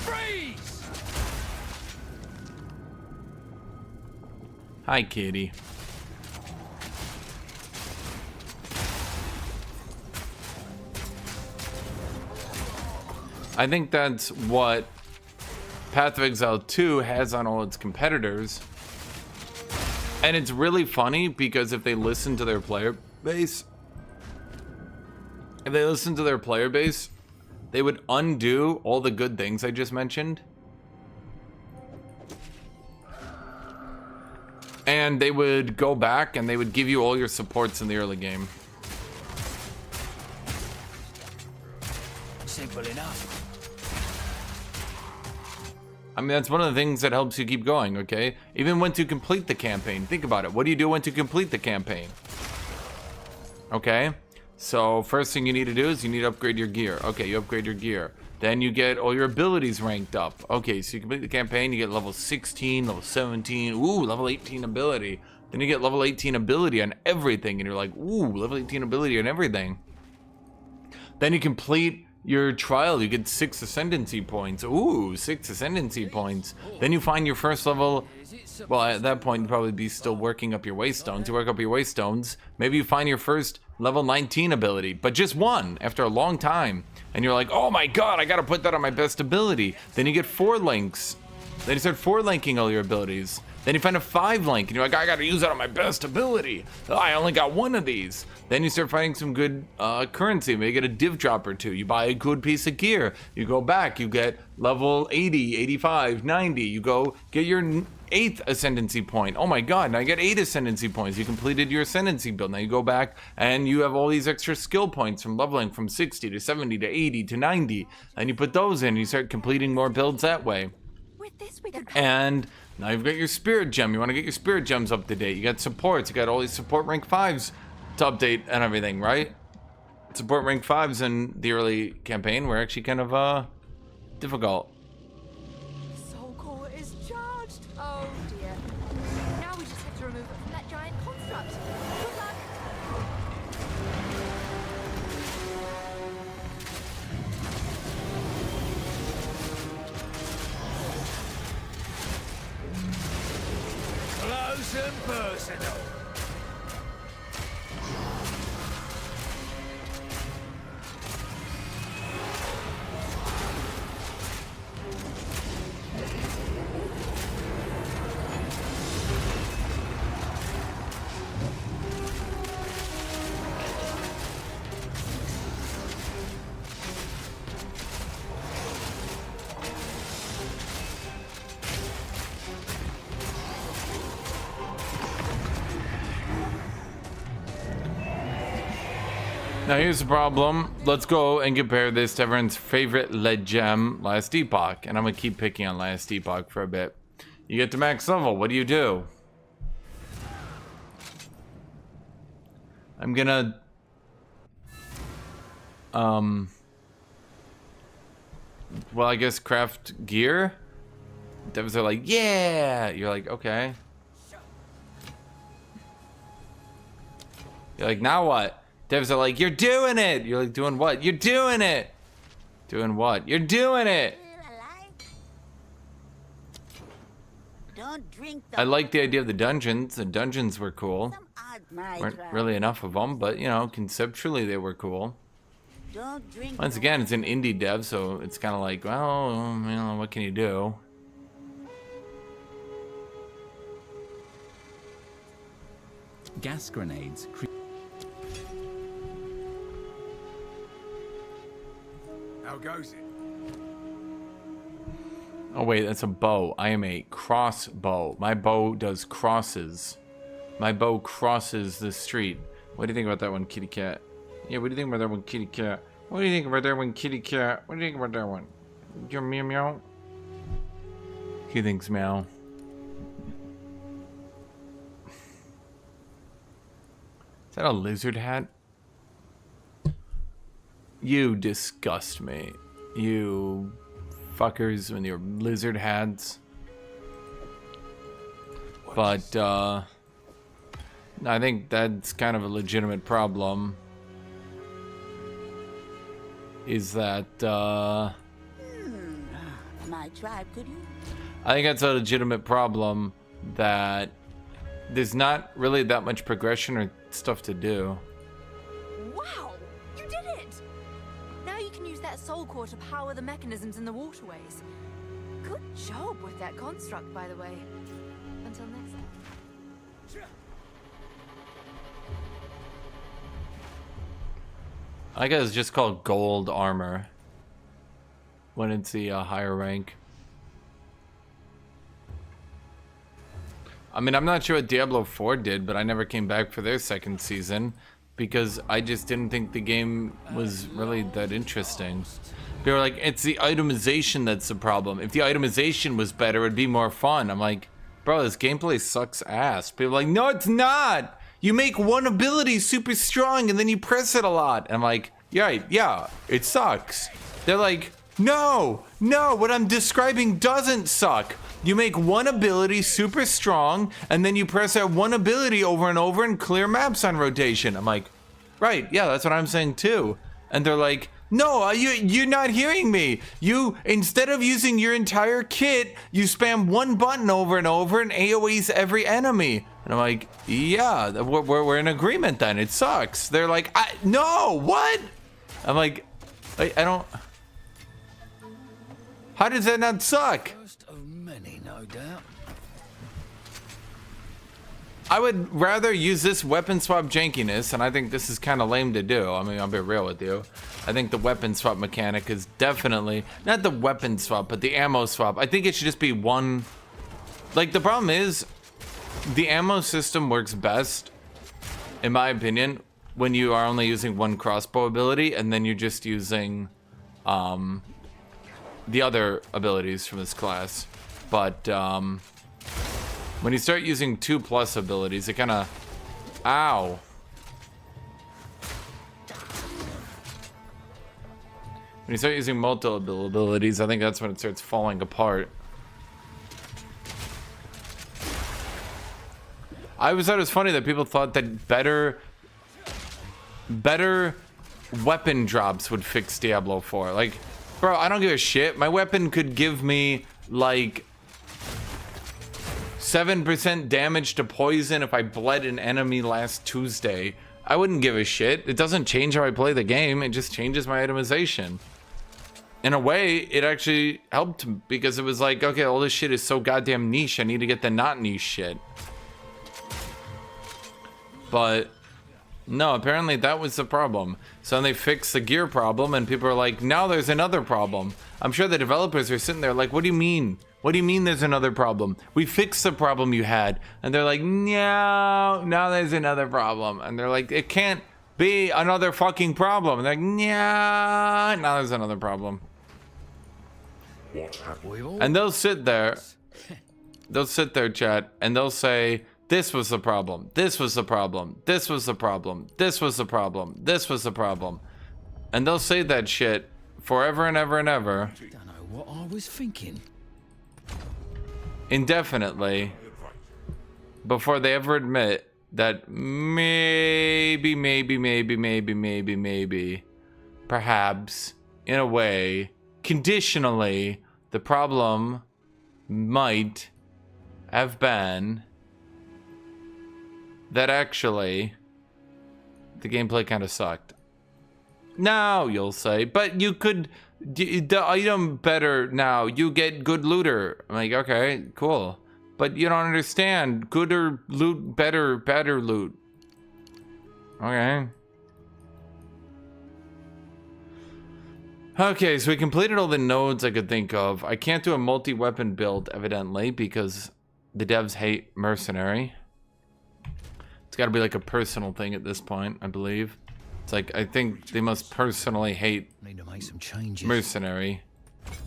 Freeze! Hi, kitty. I think that's what Path of Exile 2 has on all its competitors. And it's really funny because if they listen to their player base, they would undo all the good things I just mentioned. And they would go back and they would give you all your supports in the early game. Simple enough. I mean, that's one of the things that helps you keep going, okay? Even once you complete the campaign. Think about it. What do you do once you complete the campaign? Okay? So, first thing you need to do is you need to upgrade your gear. Okay, you upgrade your gear. Then you get all your abilities ranked up. Okay, so you complete the campaign, you get level 16, level 17, ooh, level 18 ability. Then you get level 18 ability on everything, and you're like, ooh, level 18 ability on everything. Then you complete your trial, you get 6 ascendancy points. Ooh, 6 ascendancy points. Then you find your first level. Well, at that point, you'd probably be still working up your waystones. You work up your waystones. Maybe you find your first level 19 ability, but just one after a long time. And you're like, oh my god, I gotta put that on my best ability. Then you get 4 links. Then you start 4 linking all your abilities. Then you find a 5 link, and you're like, I gotta use that on my best ability. Oh, I only got 1 of these. Then you start finding some good currency. Maybe you get a div drop or 2. You buy a good piece of gear. You go back, you get level 80, 85, 90. You go get your 8th ascendancy point. Oh my god, now you get 8 ascendancy points. You completed your ascendancy build. Now you go back and you have all these extra skill points from leveling from 60 to 70 to 80 to 90. And you put those in and you start completing more builds that way. With this, we can. And now you've got your spirit gem. You want to get your spirit gems up to date. You got supports. You got all these support rank 5s to update and everything, right? Support rank 5s in the early campaign were actually kind of difficult. Soul core is charged. Oh dear. Now we just have to remove it from that giant construct. Good luck. Close and personal. Now here's the problem. Let's go and compare this to everyone's favorite lead gem, Last Epoch. And I'm gonna keep picking on Last Epoch for a bit. You get to max level, what do? I'm gonna well, I guess craft gear. Devs are like, yeah. You're like, okay. You're like, now what? Devs are like, you're doing it. You're like, doing what? You're doing it. Doing what? You're doing it. Don't drink I like the idea of the dungeons. The dungeons were cool. Weren't really enough of them, but you know, conceptually they were cool. Once again, it's an indie dev, so it's kind of like, well, you know, what can you do? Gas grenades. How goes it? Oh wait, that's a bow. I am a crossbow. My bow does crosses. My bow crosses the street. What do you think about that one, kitty cat? Yeah, what do you think about that one, kitty cat? What do you think about that one, kitty cat? What do you think about that one? Your meow meow? He thinks meow. Is that a lizard hat? You disgust me. You fuckers with your lizard hats. But I think that's kind of a legitimate problem. Is that My tribe could use. I think that's a legitimate problem that there's not really that much progression or stuff to do. Wow! You did it! Now you can use that soul core to power the mechanisms in the waterways. Good job with that construct, by the way. Until next time. I guess it's just called gold armor when it's the higher rank. I mean, I'm not sure what Diablo 4 did, but I never came back for their second season because I just didn't think the game was really that interesting. They were like, it's the itemization that's the problem. If the itemization was better, it'd be more fun. I'm like, bro, this gameplay sucks ass. People are like, no, it's not. You make one ability super strong and then you press it a lot. And I'm like, yeah, it sucks. They're like, no, what I'm describing doesn't suck. You make one ability super strong and then you press that one ability over and over and clear maps on rotation. I'm like, right, yeah, that's what I'm saying too. And they're like, no, you're not hearing me. You, instead of using your entire kit, you spam one button over and over and AoEs every enemy. And I'm like, yeah, we're in agreement then. It sucks. They're like, no, what? I'm like, I don't. How does that not suck? First of many, no doubt. I would rather use this weapon swap jankiness, and I think this is kind of lame to do. I mean, I'll be real with you. I think the weapon swap mechanic is definitely, not the weapon swap, but the ammo swap. I think it should just be one. Like, the problem is, the ammo system works best, in my opinion, when you are only using one crossbow ability, and then you're just using the other abilities from this class. But when you start using 2+ abilities, it kind of, ow. When you start using multiple abilities, I think that's when it starts falling apart. I always thought it was funny that people thought that better weapon drops would fix Diablo 4. Like, bro, I don't give a shit. My weapon could give me like 7% damage to poison if I bled an enemy last Tuesday. I wouldn't give a shit. It doesn't change how I play the game. It just changes my itemization. In a way, it actually helped because it was like, okay, all this shit is so goddamn niche. I need to get the not niche shit. But no, apparently that was the problem. So then they fixed the gear problem and people are like, now there's another problem. I'm sure the developers are sitting there like, what do you mean? What do you mean there's another problem? We fixed the problem you had. And they're like, no, now there's another problem. And they're like, it can't be another fucking problem. And they're like, yeah, now there's another problem. What happened? And they'll sit there, chat, and they'll say, this was the problem, this was the problem, this was the problem, this was the problem, this was the problem. And they'll say that shit forever and ever and ever. Don't know what I was thinking. Indefinitely. Before they ever admit that maybe, perhaps, in a way, conditionally, the problem might have been that actually the gameplay kind of sucked. Now you'll say, but you could, the item better now, you get good looter. I'm like, okay, cool. But you don't understand, gooder loot, better loot. Okay. Okay, so we completed all the nodes I could think of. I can't do a multi-weapon build, evidently, because the devs hate Mercenary. It's got to be like a personal thing at this point, I believe. It's like, I think they must personally hate Need to make some changes. Mercenary.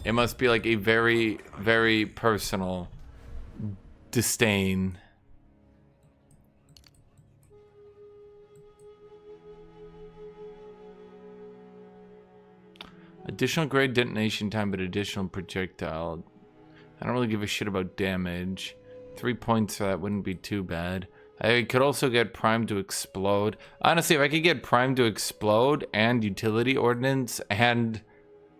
It must be like a very, very personal disdain. A Additional grade detonation time, but additional projectile. I don't really give a shit about damage. 3 points for that wouldn't be too bad. I could also get primed to explode. Honestly, if I could get primed to explode and utility ordnance and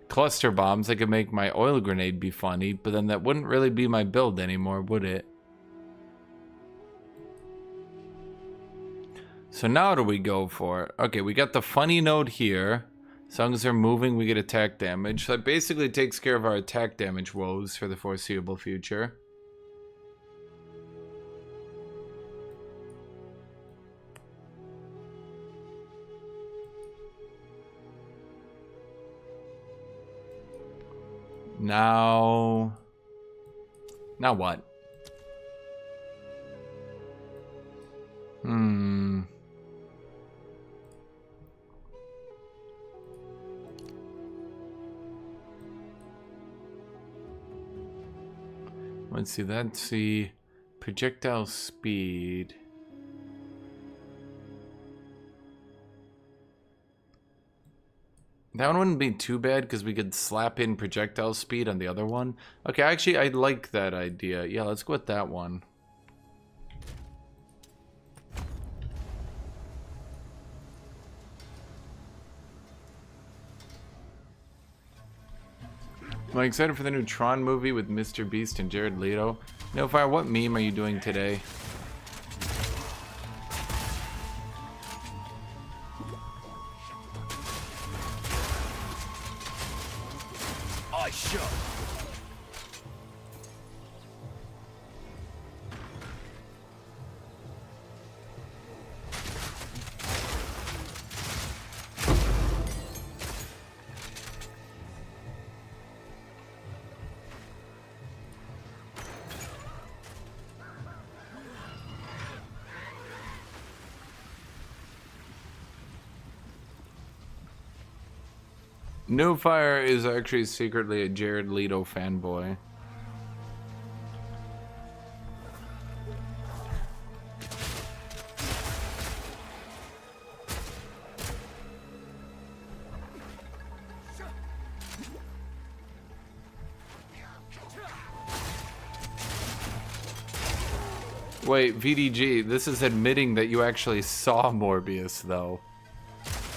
cluster bombs, I could make my oil grenade be funny, but then that wouldn't really be my build anymore, would it? So now what do we go for? Okay, we got the funny node here. As long as they're moving, we get attack damage. So that basically takes care of our attack damage woes for the foreseeable future. Now what? Let's see, that's the projectile speed. That one wouldn't be too bad because we could slap in projectile speed on the other one. Okay, actually, I like that idea. Yeah, let's go with that one. I'm excited for the new Tron movie with Mr. Beast and Jared Leto. No Fire, what meme are you doing today? I shot. No Fire is actually secretly a Jared Leto fanboy. Wait, VDG, this is admitting that you actually saw Morbius, though.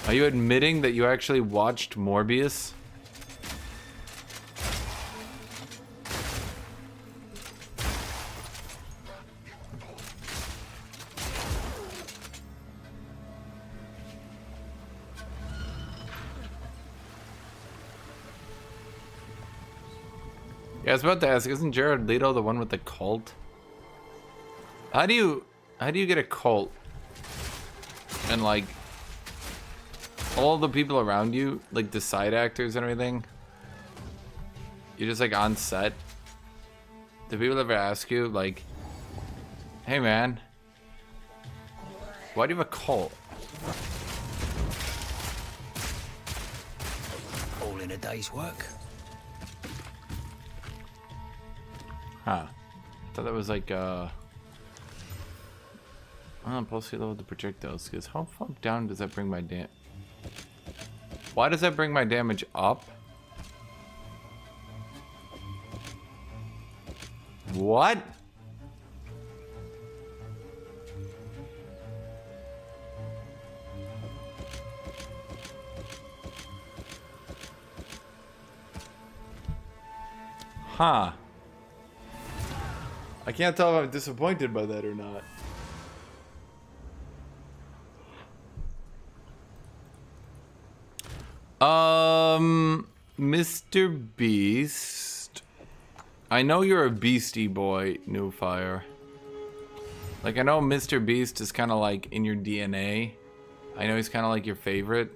Are you admitting that you actually watched Morbius? Yeah, I was about to ask, isn't Jared Leto the one with the cult? How do you get a cult and like all the people around you, like the side actors and everything, you're just like on set? Do people ever ask you like, hey man, why do you have a cult? All in a day's work. Huh. I thought that was like plus you load the projectiles, because how far down does that bring my damage? Why does that bring my damage up? What? Huh. I can't tell if I'm disappointed by that or not. Mr. Beast. I know you're a beastie boy, New Fire. Like, I know Mr. Beast is kind of like in your DNA. I know he's kind of like your favorite.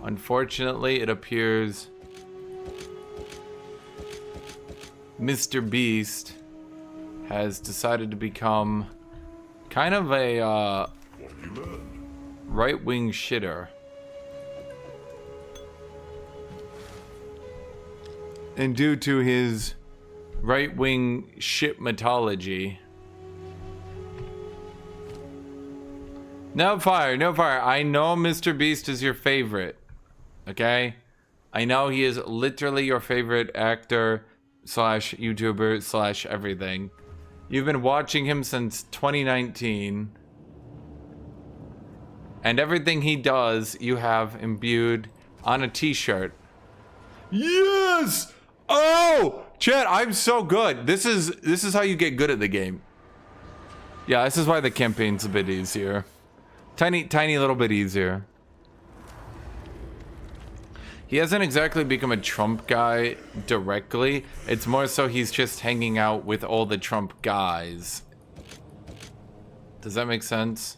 Unfortunately, it appears Mr. Beast has decided to become kind of a right-wing shitter. And due to his right-wing shit mythology. No fire, no fire. I know Mr. Beast is your favorite. Okay? I know he is literally your favorite actor slash YouTuber slash everything. You've been watching him since 2019. And everything he does, you have imbued on a t-shirt. Yes! Oh! Chat, I'm so good. This is how you get good at the game. Yeah, this is why the campaign's a bit easier. Tiny little bit easier. He hasn't exactly become a Trump guy directly. It's more so he's just hanging out with all the Trump guys. Does that make sense?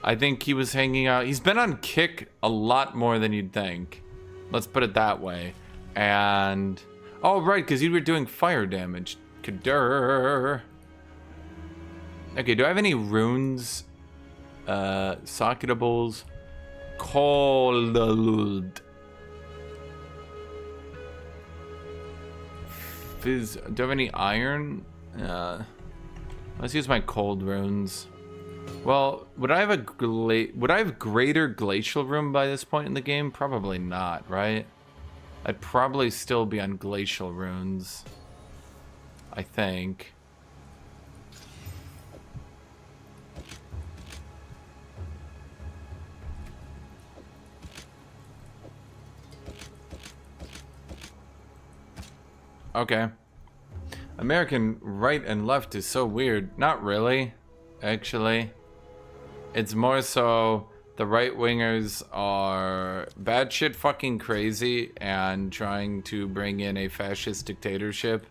I think he was hanging out. He's been on Kick a lot more than you'd think. Let's put it that way. And... oh, right, because you were doing fire damage. Kadur. Okay, do I have any runes? Socketables. Cold. Fizz. Do I have any iron? Let's use my cold runes. Well, would I have greater glacial room by this point in the game? Probably not, right? I'd probably still be on glacial runes. I think. Okay. American right and left is so weird. Not really, actually. It's more so the right-wingers are batshit fucking crazy and trying to bring in a fascist dictatorship.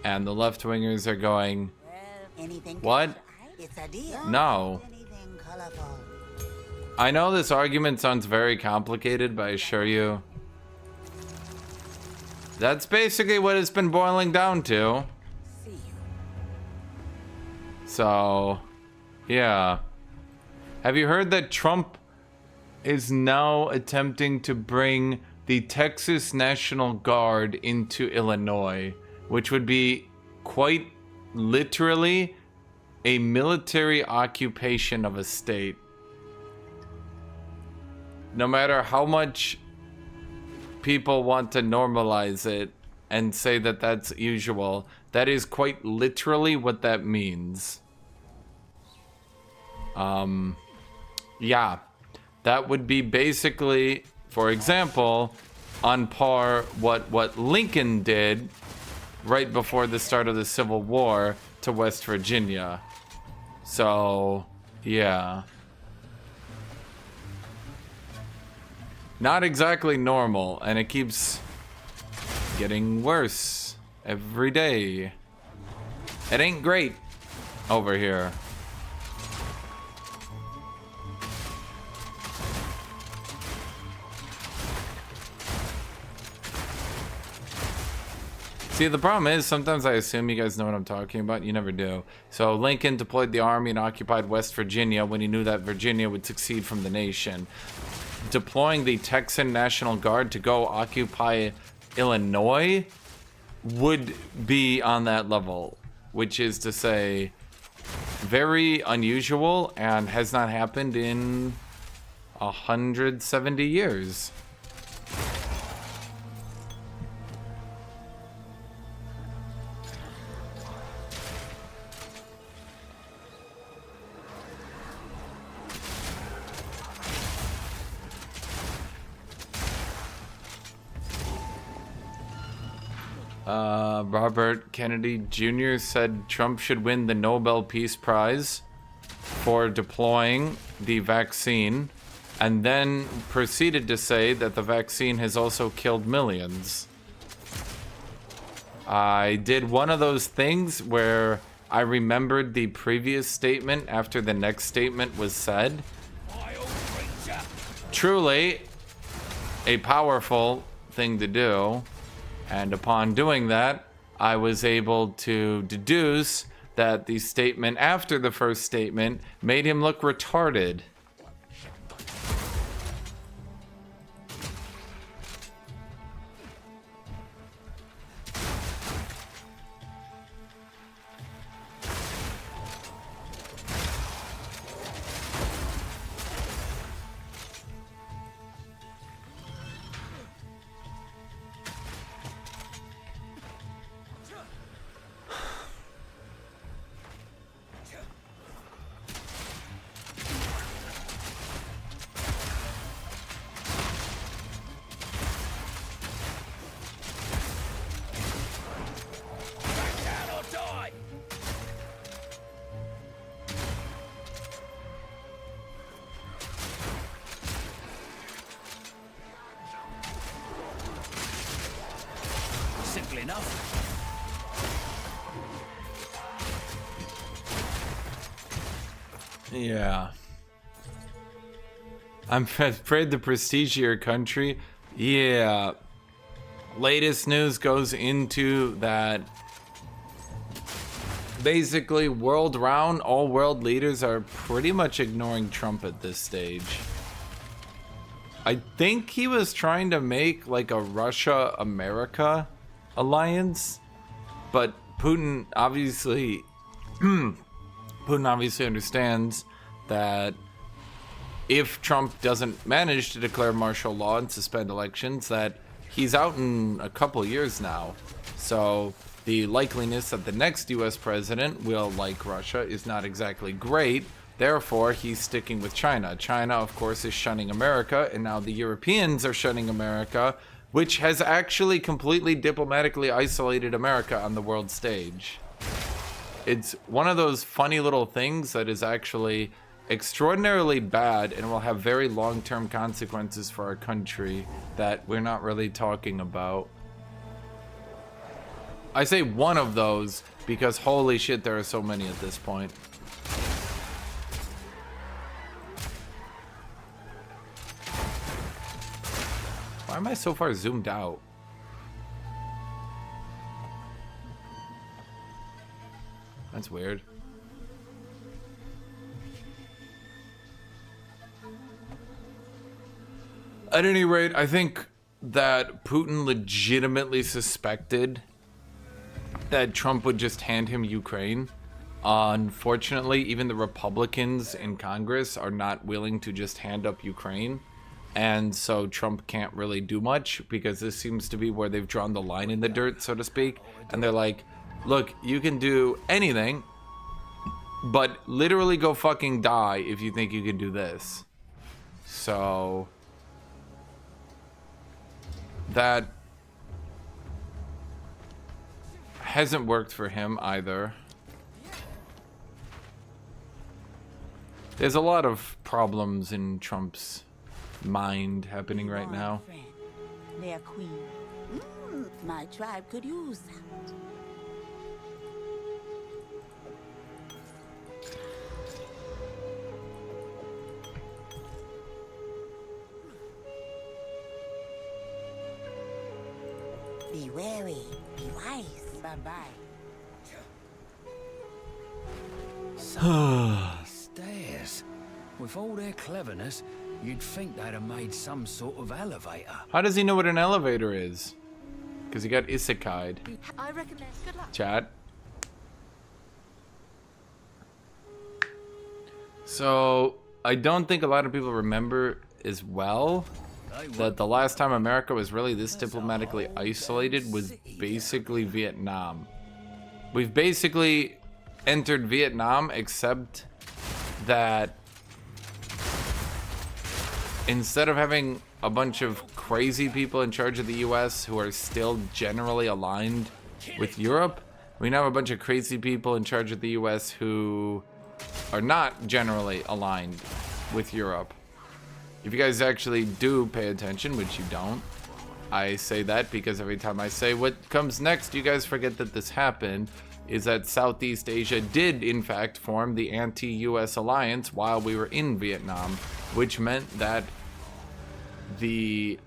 And the left-wingers are going, what? No. I know this argument sounds very complicated, but I assure you, that's basically what it's been boiling down to. So, yeah. Have you heard that Trump is now attempting to bring the Texas National Guard into Illinois, which would be quite literally a military occupation of a state? No matter how much people want to normalize it and say that that's usual, that is quite literally what that means. Yeah, that would be basically, for example, on par what Lincoln did right before the start of the Civil War to West Virginia. So, yeah. Not exactly normal, and it keeps getting worse every day. It ain't great over here. See, the problem is, sometimes I assume you guys know what I'm talking about. You never do. So Lincoln deployed the army and occupied West Virginia when he knew that Virginia would succeed from the nation. Deploying the Texan National Guard to go occupy Illinois would be on that level, which is to say very unusual and has not happened in 170 years. Robert Kennedy Jr. said Trump should win the Nobel Peace Prize for deploying the vaccine, and then proceeded to say that the vaccine has also killed millions. I did one of those things where I remembered the previous statement after the next statement was said. Truly a powerful thing to do. And upon doing that, I was able to deduce that the statement after the first statement made him look retarded. enough. Yeah. I'm afraid the prestige of your country. Yeah. Latest news goes into that basically world round, all world leaders are pretty much ignoring Trump at this stage. I think he was trying to make like a Russia-America alliance, but Putin obviously understands that if Trump doesn't manage to declare martial law and suspend elections, that he's out in a couple years now. So the likeliness that the next US president will like Russia is not exactly great. Therefore, he's sticking with China. China, of course, is shunning America, and now the Europeans are shunning America, which has actually completely diplomatically isolated America on the world stage. It's one of those funny little things that is actually extraordinarily bad and will have very long-term consequences for our country that we're not really talking about. I say one of those because holy shit, there are so many at this point. Why am I so far zoomed out? That's weird. At any rate, I think that Putin legitimately suspected that Trump would just hand him Ukraine. Unfortunately, even the Republicans in Congress are not willing to just hand up Ukraine. And so Trump can't really do much because this seems to be where they've drawn the line in the dirt, so to speak. And they're like, look, you can do anything, but literally go fucking die if you think you can do this. So that hasn't worked for him either. There's a lot of problems in Trump's mind happening right now. Their queen. My tribe could use that. Be wary, be wise. Bye-bye. Stairs. With all their cleverness, you'd think they'd have made some sort of elevator. How does he know what an elevator is? Because he got isekai'd. I recommend. Good luck. Chat. So, I don't think a lot of people remember as well that the last time America was really this diplomatically isolated was basically Vietnam. We've basically entered Vietnam, except that instead of having a bunch of crazy people in charge of the US who are still generally aligned with Europe, we now have a bunch of crazy people in charge of the US who are not generally aligned with Europe. If you guys actually do pay attention, which you don't, I say that because every time I say what comes next, you guys forget that this happened, is that Southeast Asia did in fact form the anti-US alliance while we were in Vietnam, which meant that the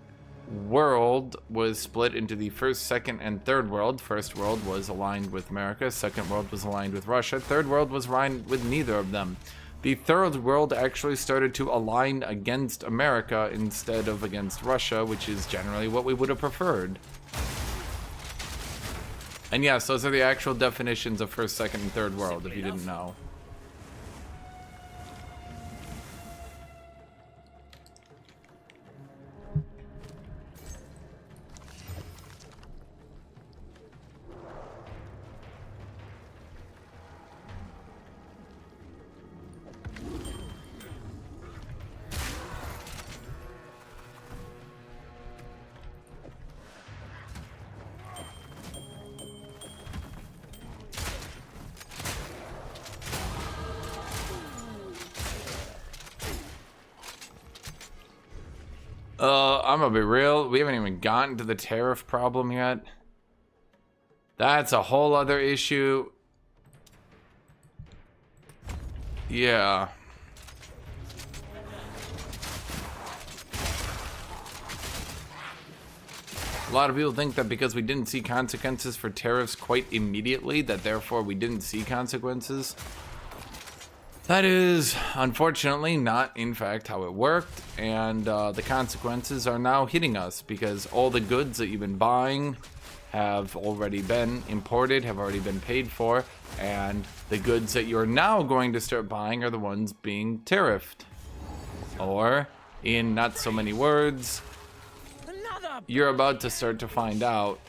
world was split into the first, second, and third world. First world was aligned with America, second world was aligned with Russia, third world was aligned with neither of them. The third world actually started to align against America instead of against Russia, which is generally what we would have preferred. And yes, those are the actual definitions of first, second, and third world, if you didn't know. I'm gonna be real, we haven't even gotten to the tariff problem yet. That's a whole other issue. Yeah. A lot of people think that because we didn't see consequences for tariffs quite immediately, that therefore we didn't see consequences. That is, unfortunately, not in fact how it worked, and the consequences are now hitting us because all the goods that you've been buying have already been imported, have already been paid for, and the goods that you're now going to start buying are the ones being tariffed. Or, in not so many words, you're about to start to find out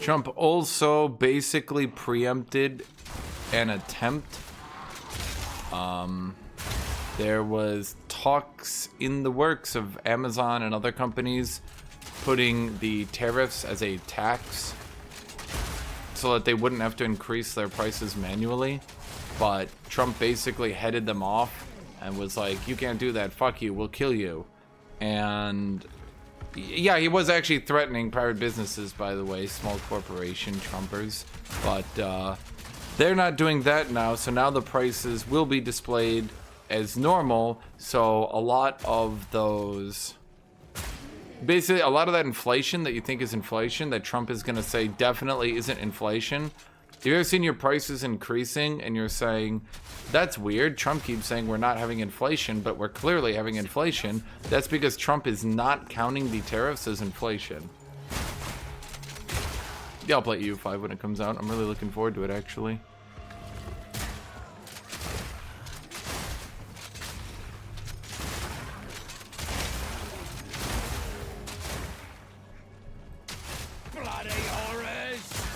Trump also basically preempted an attempt. There was talks in the works of Amazon and other companies putting the tariffs as a tax so that they wouldn't have to increase their prices manually. But Trump basically headed them off and was like, you can't do that, fuck you, we'll kill you. And yeah, he was actually threatening private businesses, by the way, small corporation Trumpers. But they're not doing that now, so now the prices will be displayed as normal. So a lot of those, basically a lot of that inflation that you think is inflation, that Trump is going to say definitely isn't inflation. Have you ever seen your prices increasing and you're saying, that's weird, Trump keeps saying we're not having inflation, but we're clearly having inflation? That's because Trump is not counting the tariffs as inflation. Yeah, I'll play EU5 when it comes out. I'm really looking forward to it, actually. Bloody horrors!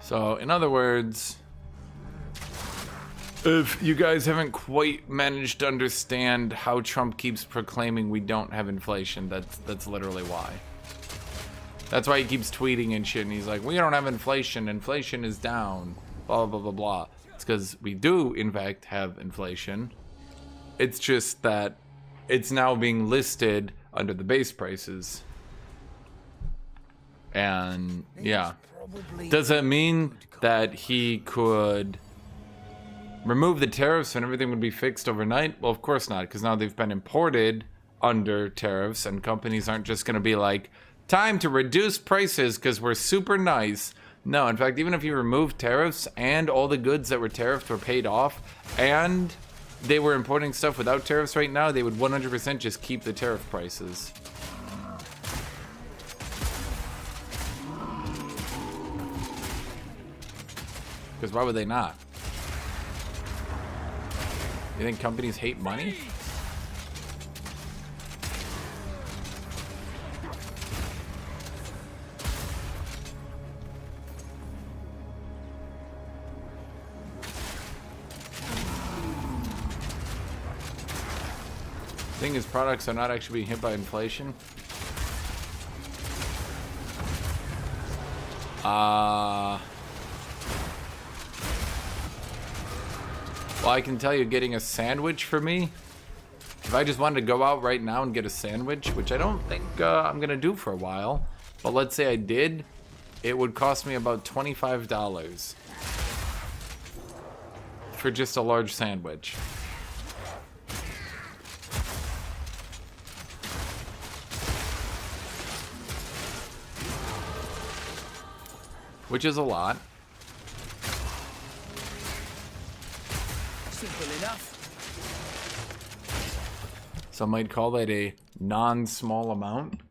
So, in other words, if you guys haven't quite managed to understand how Trump keeps proclaiming we don't have inflation, that's literally why. That's why he keeps tweeting and shit, and he's like, we don't have inflation, inflation is down, blah, blah, blah, blah. It's because we do, in fact, have inflation. It's just that it's now being listed under the base prices. And, yeah. Does that mean that he could remove the tariffs and everything would be fixed overnight? Well, of course not, because now they've been imported under tariffs, and companies aren't just going to be like, time to reduce prices because we're super nice. No, in fact, even if you remove tariffs and all the goods that were tariffed were paid off, and they were importing stuff without tariffs right now, they would 100% just keep the tariff prices. Because why would they not? You think companies hate money? Thing is, products are not actually being hit by inflation. Well, I can tell you, getting a sandwich for me, if I just wanted to go out right now and get a sandwich, which I don't think I'm gonna do for a while, but let's say I did, it would cost me about $25 for just a large sandwich. Which is a lot. Simple enough. Some might call that a non-small amount.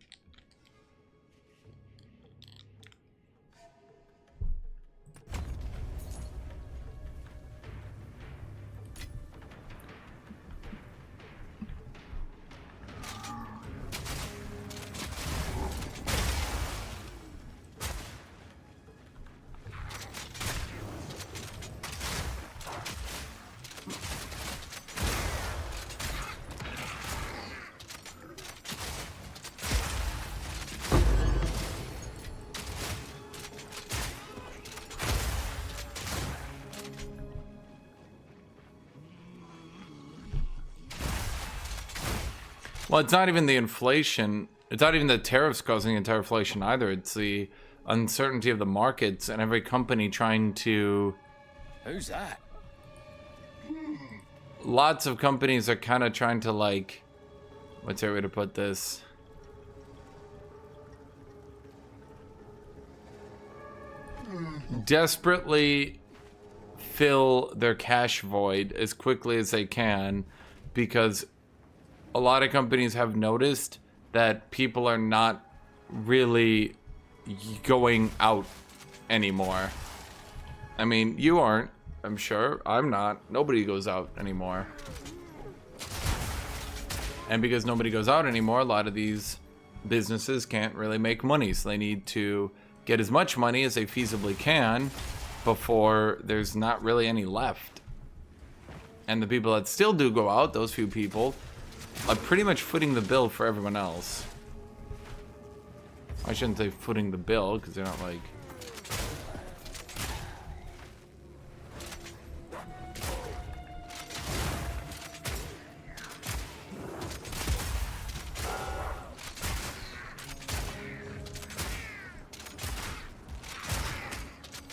Well, it's not even the inflation. It's not even the tariffs causing entire inflation either. It's the uncertainty of the markets and every company trying to... Who's that? Lots of companies are kind of trying to, like... What's the right way to put this? Desperately fill their cash void as quickly as they can, because a lot of companies have noticed that people are not really going out anymore. I mean, you aren't, I'm sure. I'm not. Nobody goes out anymore. And because nobody goes out anymore, a lot of these businesses can't really make money, so they need to get as much money as they feasibly can before there's not really any left. And the people that still do go out, those few people, are pretty much footing the bill for everyone else. I shouldn't say footing the bill, because they're not like...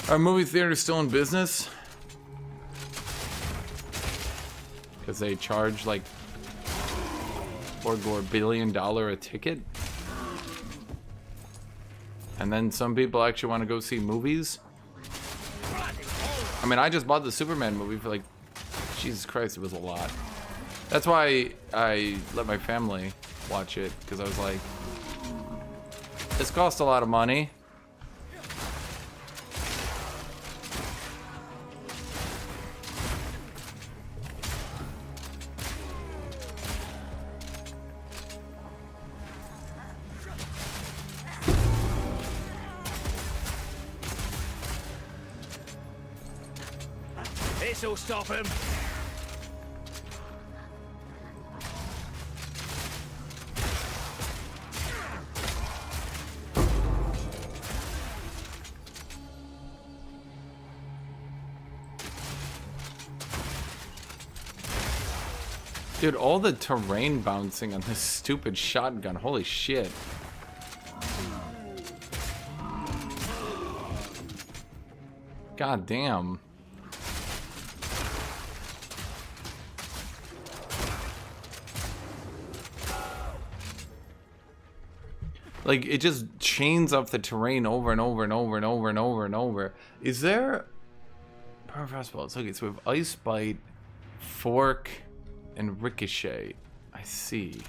Are movie theaters still in business? Because they charge like $4 billion a ticket? And then some people actually want to go see movies? I mean, I just bought the Superman movie for like, Jesus Christ, it was a lot. That's why I let my family watch it, because I was like, this cost a lot of money. This'll stop him. Dude, all the terrain bouncing on this stupid shotgun. Holy shit. God damn. Like, it just chains off the terrain over and over and over and over and over and over. Is there... Power fastballs. Okay, so we have Ice Bite, Fork, and Ricochet. I see.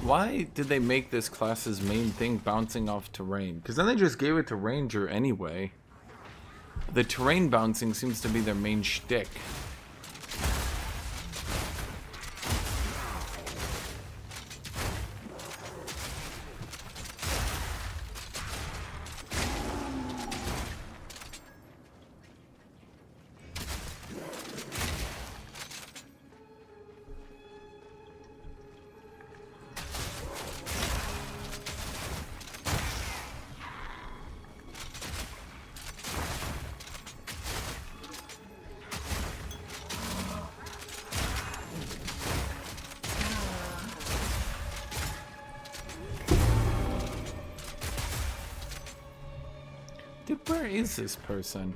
Why did they make this class's main thing bouncing off terrain? Because then they just gave it to Ranger anyway. The terrain bouncing seems to be their main shtick. Dude, where is this person?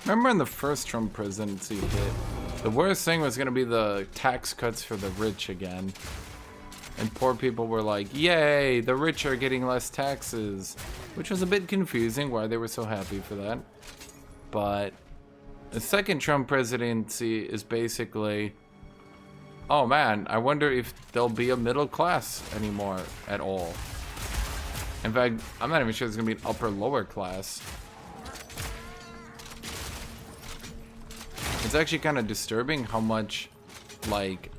Remember in the first Trump presidency hit, the worst thing was going to be the tax cuts for the rich again. And poor people were like, yay, the rich are getting less taxes. Which was a bit confusing why they were so happy for that. But the second Trump presidency is basically, oh man, I wonder if there'll be a middle class anymore at all. In fact, I'm not even sure there's gonna be an upper lower class. It's actually kind of disturbing how much, like,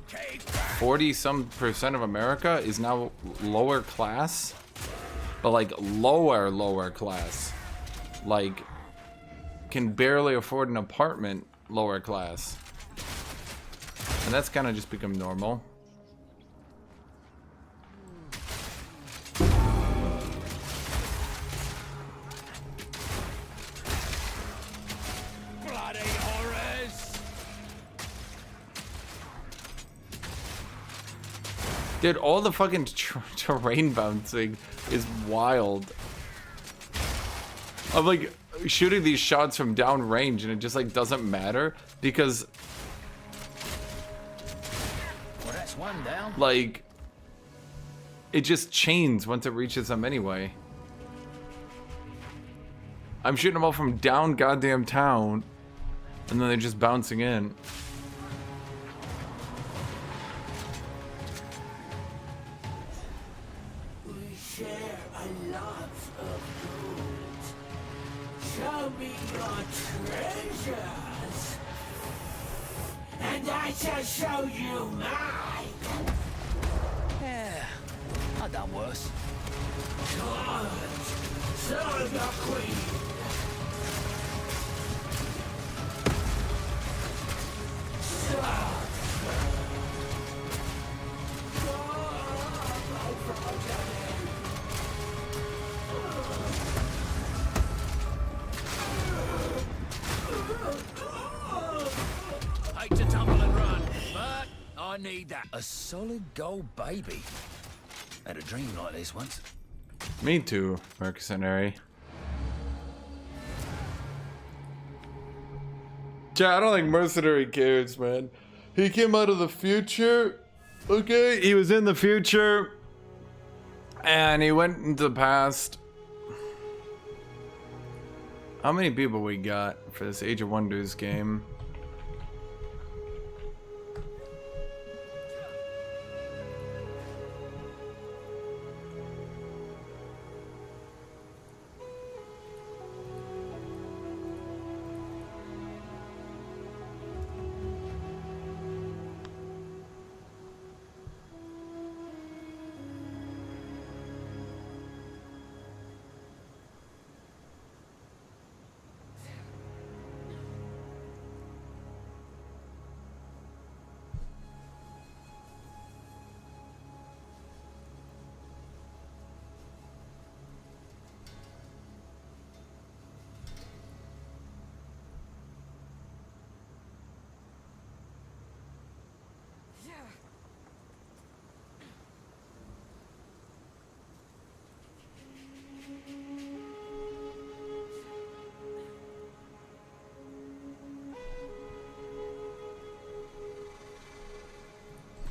40-some% of America is now lower class, but like lower class. Like, can barely afford an apartment lower class. And that's kind of just become normal. Bloody horrors! Dude, all the fucking terrain bouncing is wild. I'm like shooting these shots from down range and it just like doesn't matter because Well, that's one down. like it just chains once it reaches them anyway. I'm shooting them all from down goddamn town and then they're just bouncing in. We share a lot of gold. Show me your treasures, and I shall show you mine. Yeah, I've done worse. God, son of the queen. Hate to tumble and run, but I need that. A solid gold baby. Had a dream like this once. Me too, Mercenary. Yeah, I don't think Mercenary cares, man. He came out of the future. Okay, he was in the future. And he went into the past. How many people we got for this Age of Wonders game?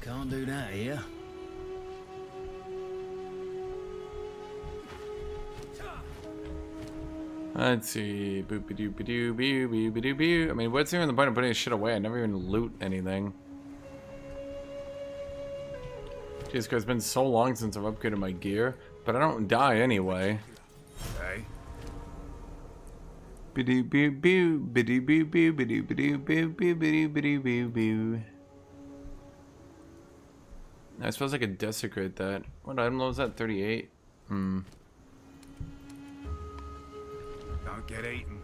Can't do that here. Let's see. Boop-a-doo-ba-doo, I mean, what's even the point of putting this shit away? I never even loot anything. Jeez, because it's been so long since I've upgraded my gear, but I don't die anyway. Hey. I suppose I could desecrate that. What item level was that? 38? Don't get eaten.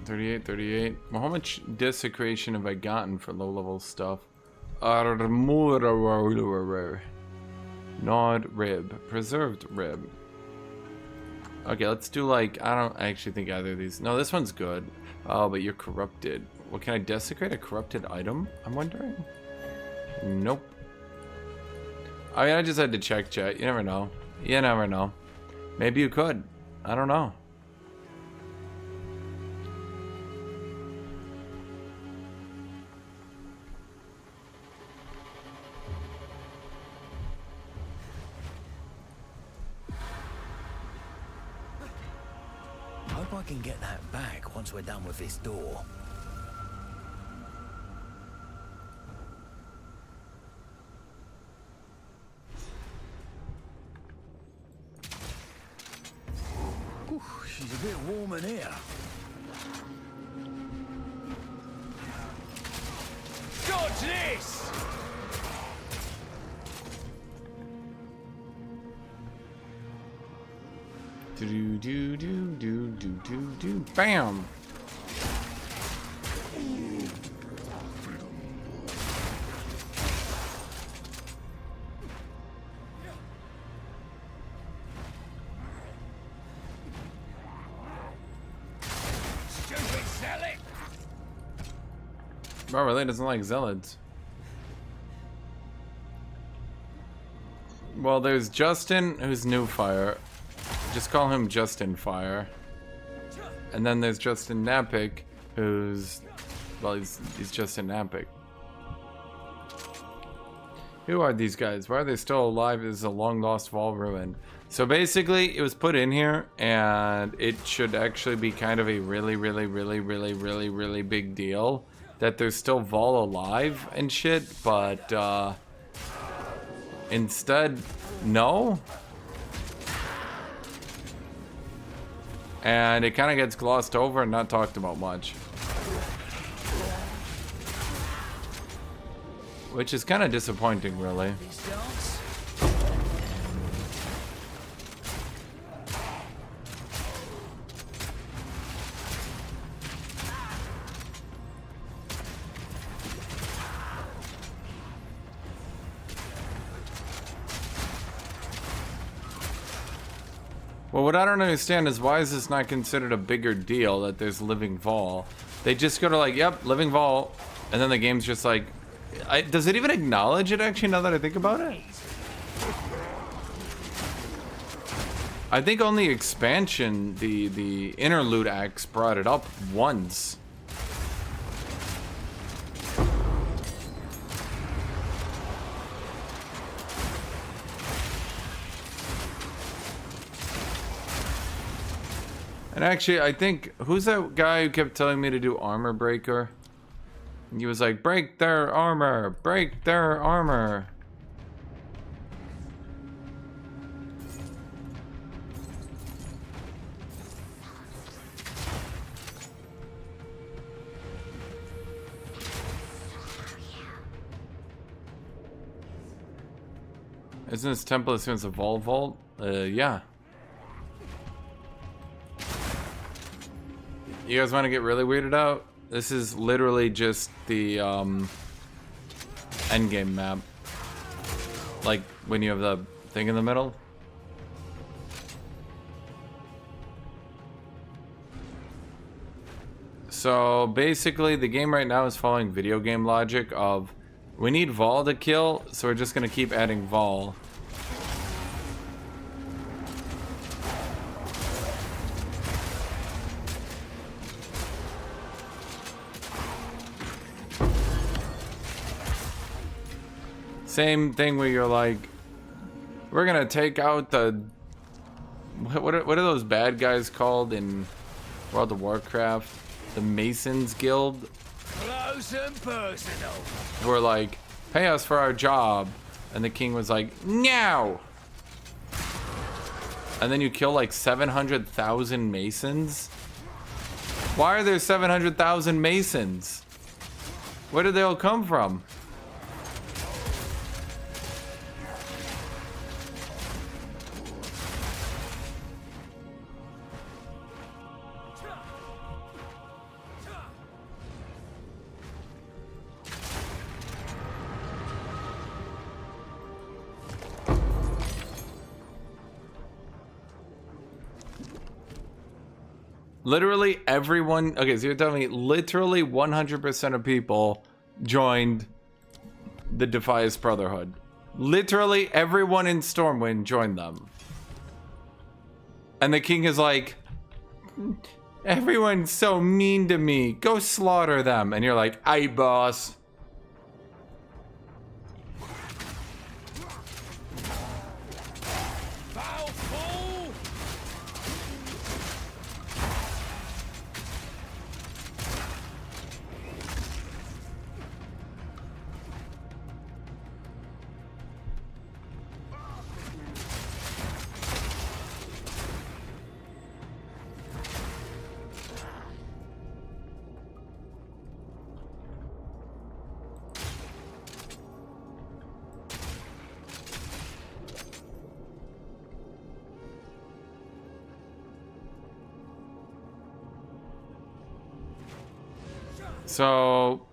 38, 38. Well, how much desecration have I gotten for low-level stuff? Armor. Gnawed rib. Preserved rib. Okay, let's do like... I don't actually think either of these... No, this one's good. Oh, but you're corrupted. Well, can I desecrate a corrupted item? I'm wondering. Nope. I mean, I just had to check chat. You never know. You never know. Maybe you could. I don't know. Hope I can get that back once we're done with this door. Whew, she's a bit warm in here. Dodge this! Do do do do do do do. Bam. Stupid zealot! Bro really doesn't like zealots. Well, there's Justin, who's new fire. Just call him Justin Fire. And then there's Justin Napic, who's, well, he's Justin Napic. Who are these guys? Why are they still alive? This is a long lost wall ruin. So basically, it was put in here, and it should actually be kind of a really big deal that there's still Vol alive and shit, but instead, no. And it kind of gets glossed over and not talked about much. Which is kind of disappointing, really. Well, what I don't understand is why is this not considered a bigger deal that there's living Vol? They just go to like, yep, living Vol, and then the game's just like, does it even acknowledge it actually now that I think about it? I think only expansion, the interlude acts brought it up once. And actually, I think, who's that guy who kept telling me to do armor breaker? And he was like, break their armor, break their armor. Isn't this temple as soon as a vault? Yeah. You guys want to get really weirded out? This is literally just the endgame map. Like when you have the thing in the middle. So basically the game right now is following video game logic of we need Vol to kill, so we're just gonna keep adding Vol. Same thing where you're like, we're gonna take out the what are those bad guys called in World of Warcraft? The Masons Guild. Close and personal. Who are like, pay us for our job, and the king was like, no. And then you kill like 700,000 Masons. Why are there 700,000 Masons? Where did they all come from? Literally everyone, okay, so you're telling me literally 100% of people joined the Defias Brotherhood. Literally everyone in Stormwind joined them. And the king is like, everyone's so mean to me, go slaughter them. And you're like, aye boss. So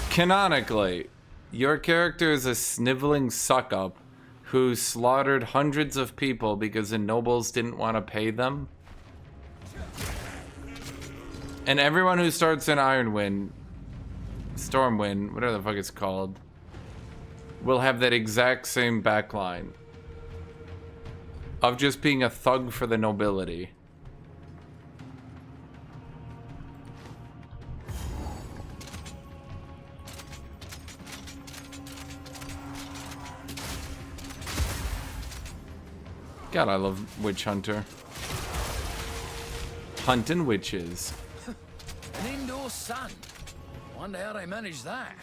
canonically, your character is a sniveling suck-up who slaughtered hundreds of people because the nobles didn't want to pay them. And everyone who starts in Ironwind, Stormwind, whatever the fuck it's called, will have that exact same backline of just being a thug for the nobility. God, I love Witch Hunter. Hunting witches. An indoor sun. Wonder how they manage that.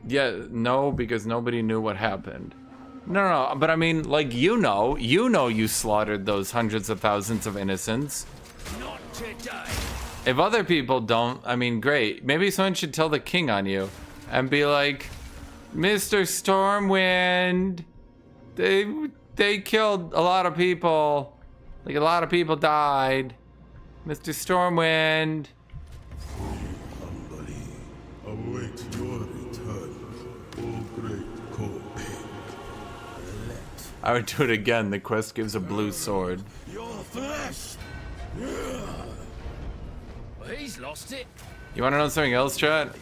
Yeah, no, because nobody knew what happened. No, but I mean, like, you know you slaughtered those hundreds of thousands of innocents. Not today. If other people don't, I mean, great. Maybe someone should tell the king on you and be like, Mr. Stormwind, they killed a lot of people. Like, a lot of people died. Mr. Stormwind. Humbly await your return, O great Copain. I would do it again. The quest gives a blue sword. Your flesh! Well, he's lost it. You want to know something else, chat?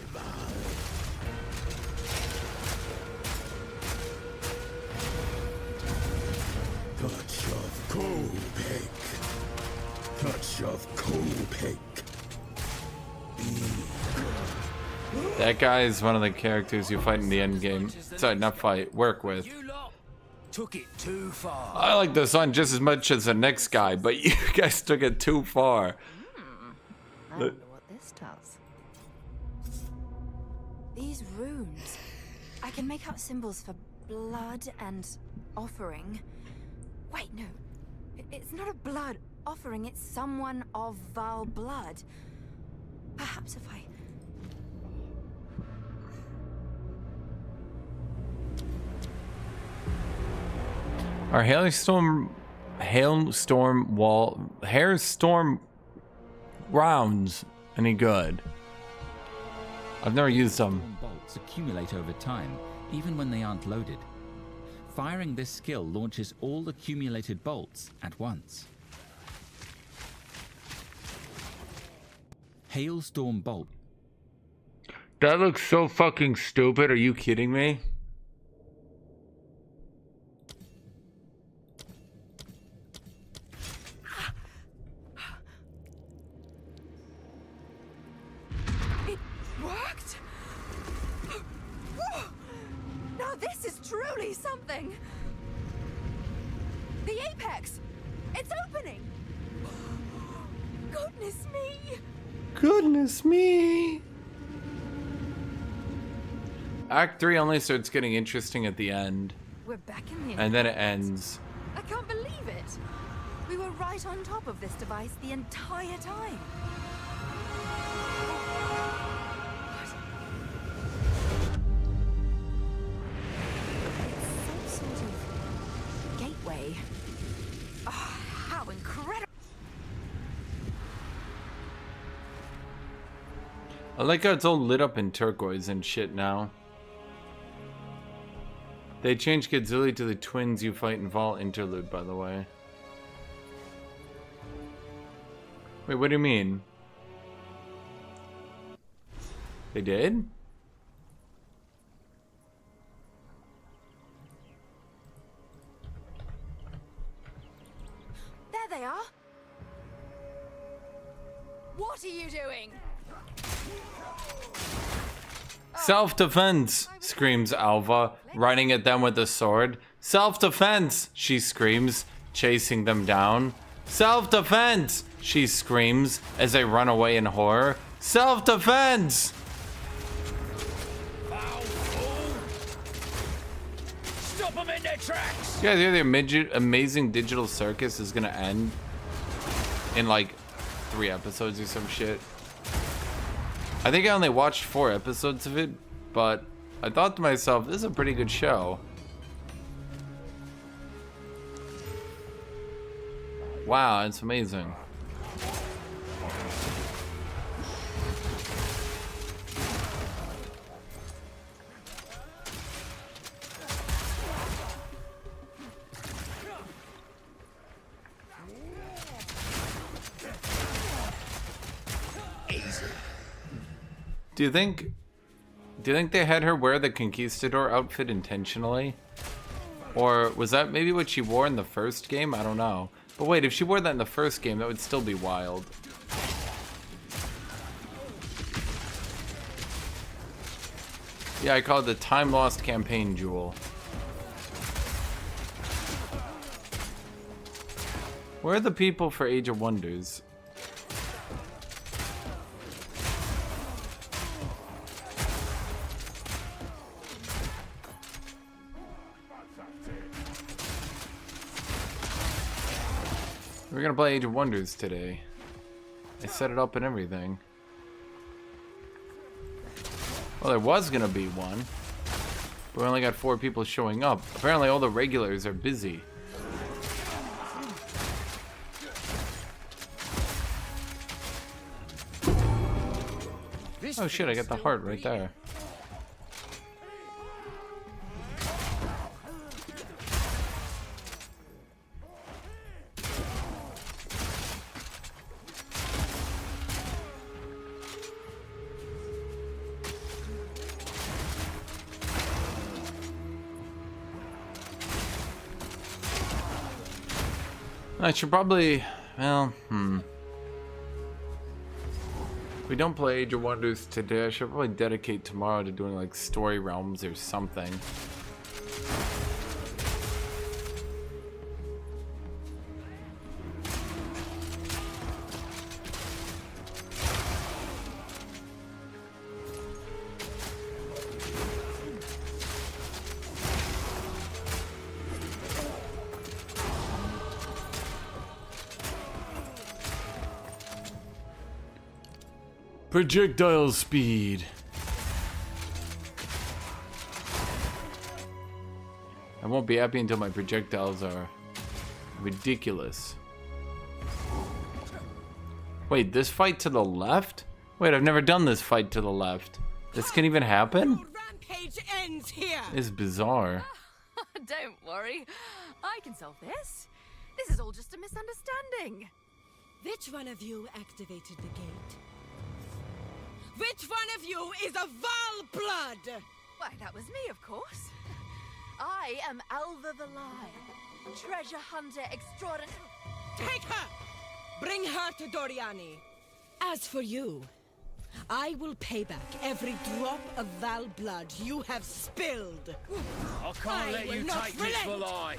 Touch of Copain. Touch of Copain. That guy is one of the characters you fight in the end game. Sorry, not fight, work with. You lot took it too far. I like the sun just as much as the next guy, but you guys took it too far. I wonder what this does. These runes. I can make out symbols for blood and offering. Wait, no. It's not a blood offering, it's someone of Val blood. Perhaps if I... Are hailstorm rounds any good? I've never used them. Bolts accumulate over time, even when they aren't loaded. Firing this skill launches all accumulated bolts at once. Hailstorm Bolt. That looks so fucking stupid. Are you kidding me? It worked! Now this is truly something! The apex! It's opening! Goodness me! Goodness me! Act 3 only starts getting interesting at the end. We're back in the And then it ends. I can't believe it! We were right on top of this device the entire time. It's some sort of gateway. Oh, how incredible! I like how it's all lit up in turquoise and shit now. They changed Godzilla to the twins you fight in Vault Interlude, by the way. Wait, what do you mean? They did? There they are! What are you doing? Self-defense, screams Alva, running at them with a sword. Self-defense, she screams, chasing them down. Self-defense, she screams as they run away in horror. Self-defense! Stop them in their tracks! You guys hear the amazing digital circus is gonna end in like 3 episodes or some shit? I think I only watched 4 episodes of it, but I thought to myself, this is a pretty good show. Wow, it's amazing. Do you think they had her wear the conquistador outfit intentionally? Or was that maybe what she wore in the first game? I don't know. But wait, if she wore that in the first game, that would still be wild. Yeah, I call it the time lost campaign jewel. Where are the people for Age of Wonders? We're gonna play Age of Wonders today. I set it up and everything. Well, there was gonna be one, but we only got 4 people showing up. Apparently all the regulars are busy. Oh shit, I got the heart right there. I should probably, well, If we don't play Age of Wonders today, I should probably dedicate tomorrow to doing like story realms or something. Projectile speed. I won't be happy until my projectiles are ridiculous. Wait, this fight to the left? Wait, I've never done this fight to the left. This can even happen? Rampage ends here. It's bizarre. Don't worry. I can solve this. This is all just a misunderstanding. Which one of you activated the gate? Which one of you is a Val blood? Why, that was me, of course. I am Alva the Lion, treasure hunter extraordinary. Take her! Bring her to Doriani. As for you, I will pay back every drop of Val blood you have spilled. I can't let you take Miss Valai.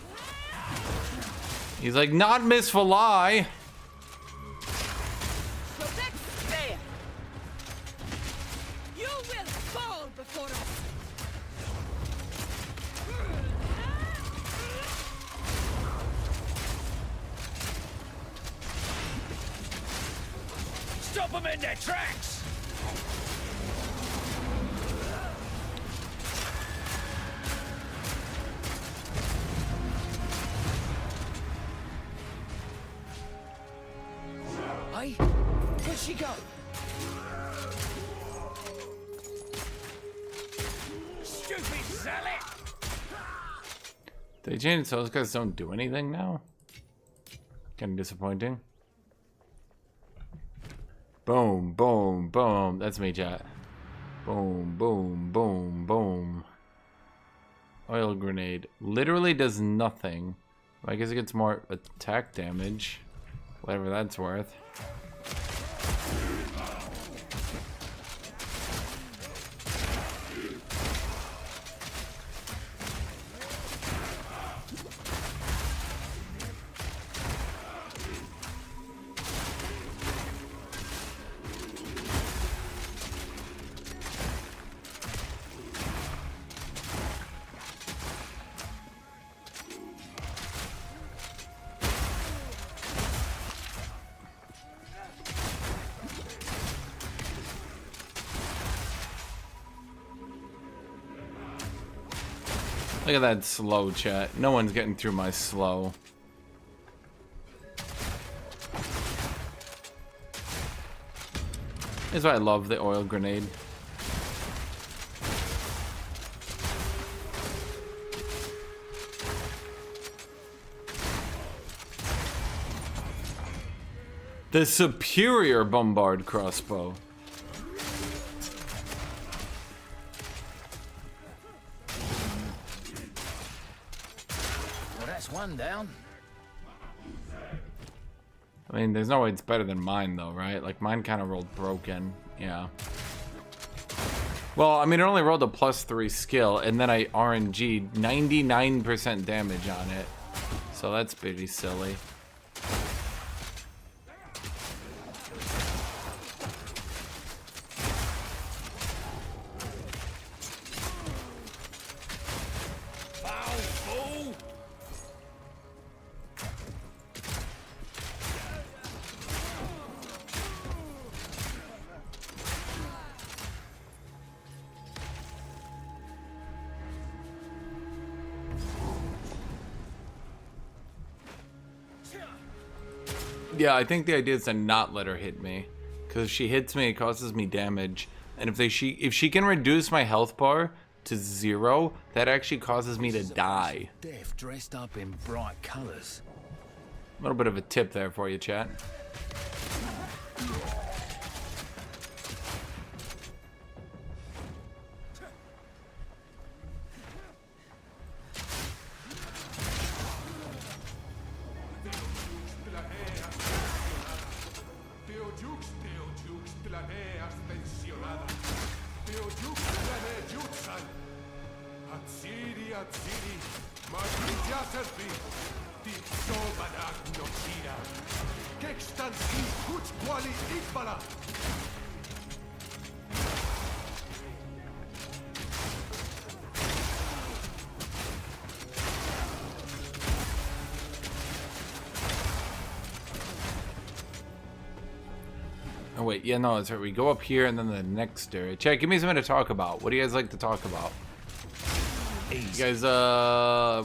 He's like, not Miss Valai. There. You will fall before us. Stop them in their tracks! Hey, where'd she go? Stupid zealot! They changed so those guys don't do anything now? Kind of disappointing. Boom, boom, boom. That's me, chat. Boom, boom, boom, boom. Oil grenade. Literally does nothing. I guess it gets more attack damage. Whatever that's worth. Look at that slow, chat. No one's getting through my slow. That's why I love the oil grenade. The superior bombard crossbow. Well, that's one down. I mean, there's no way it's better than mine, though, right? Like, mine kind of rolled broken. Yeah. Well, I mean, it only rolled a +3 skill, and then I RNG'd 99% damage on it. So that's pretty silly. Yeah, I think the idea is to not let her hit me, because if she hits me, it causes me damage, and if she can reduce my health bar to 0, that actually causes me to die. Death dressed up in bright colors. A little bit of a tip there for you, chat. Oh wait, yeah, no, that's right. We go up here and then the next area. Chat, give me something to talk about. What do you guys like to talk about? You guys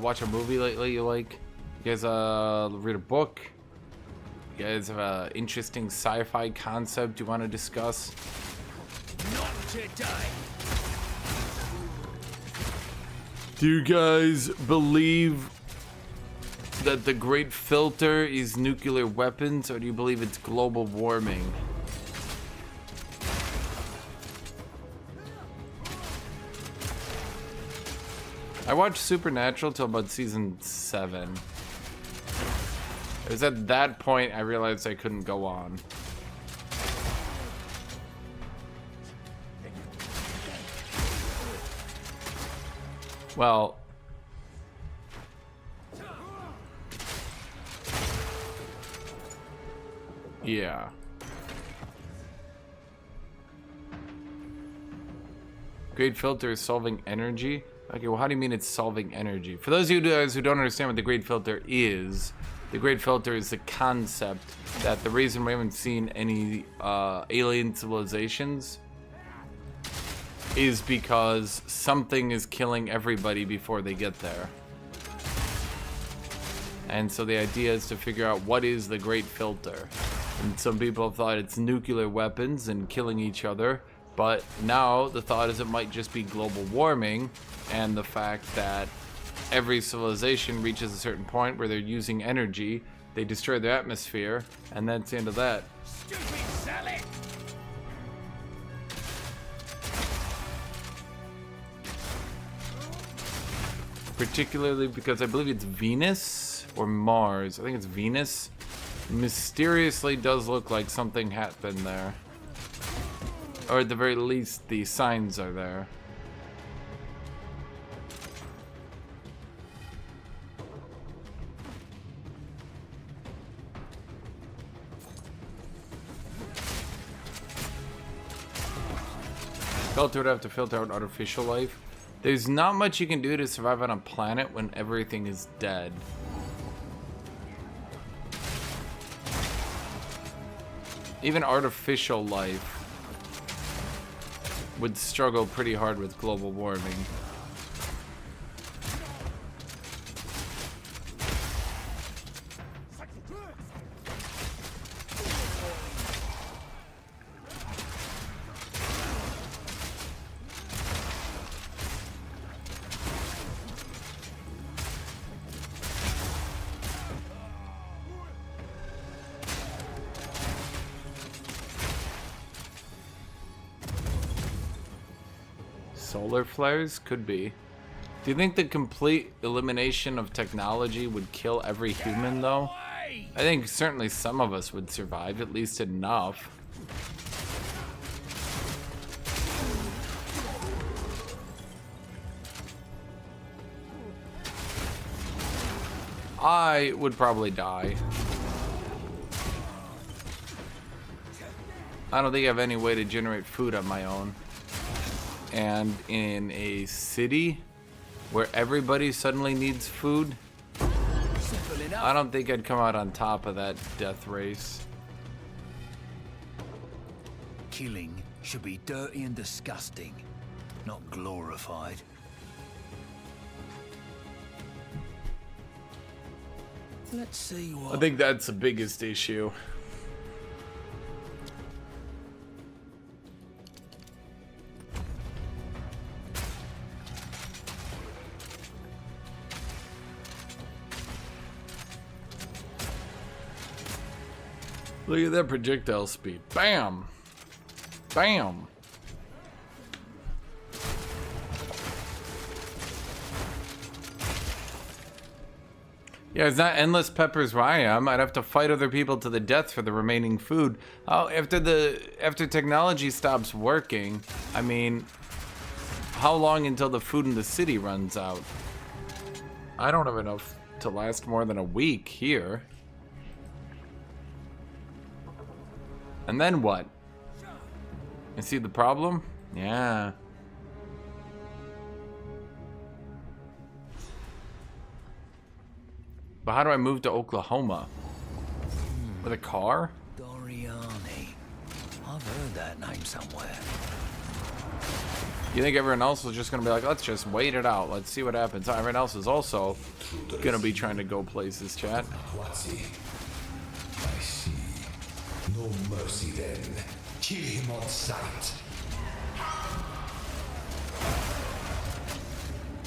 watch a movie lately you like? You guys read a book? You guys have an interesting sci-fi concept you want to discuss? Not today. Do you guys believe that the Great Filter is nuclear weapons, or do you believe it's global warming? I watched Supernatural till about season 7. It was at that point I realized I couldn't go on. Well, yeah. Great Filter is solving energy. Okay, well, how do you mean it's solving energy? For those of you guys who don't understand what the Great Filter is the concept that the reason we haven't seen any alien civilizations is because something is killing everybody before they get there. And so the idea is to figure out what is the Great Filter. And some people have thought it's nuclear weapons and killing each other, but now the thought is it might just be global warming and the fact that every civilization reaches a certain point where they're using energy, they destroy their atmosphere, and that's the end of that. Stupid Sally! Particularly because I believe it's Venus or Mars. I think it's Venus. Mysteriously does look like something happened there. Or at the very least, the signs are there. Filter would have to filter out artificial life. There's not much you can do to survive on a planet when everything is dead. Even artificial life would struggle pretty hard with global warming. Solar flares? Could be. Do you think the complete elimination of technology would kill every human, though? I think certainly some of us would survive, at least enough. I would probably die. I don't think I have any way to generate food on my own. And in a city where everybody suddenly needs food, I don't think I'd come out on top of that death race. Killing should be dirty and disgusting, not glorified. Let's see what... I think that's the biggest issue. Look at that projectile speed. Bam! Bam! Yeah, it's not endless peppers where I am. I'd have to fight other people to the death for the remaining food. Oh, after technology stops working, I mean, how long until the food in the city runs out? I don't have enough to last more than a week here. And then what? You see the problem? Yeah. But how do I move to Oklahoma? With a car? Doriani. I've heard that name somewhere. You think everyone else is just gonna be like, let's just wait it out, let's see what happens. Everyone else is also gonna be trying to go places, chat. What's he? I see. No mercy then. Kill him on sight.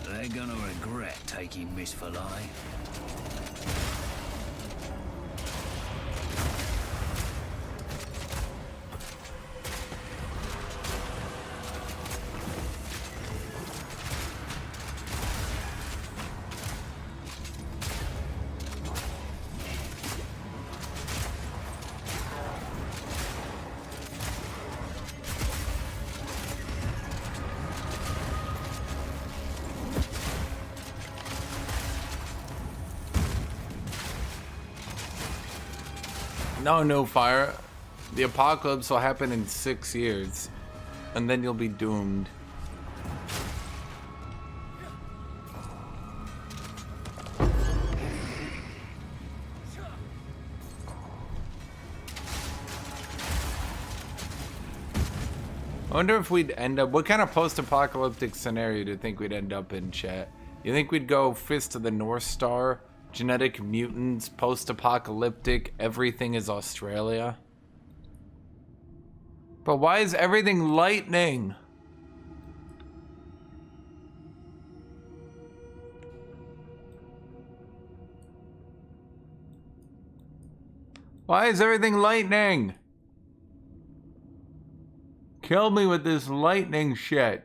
They're gonna regret taking Miss Fillet. No fire. The apocalypse will happen in 6 years. And then you'll be doomed. I wonder if we'd end up... What kind of post-apocalyptic scenario do you think we'd end up in, chat? You think we'd go Fist of the North Star? Genetic mutants, post-apocalyptic, everything is Australia? But why is everything lightning? Why is everything lightning? Kill me with this lightning shit.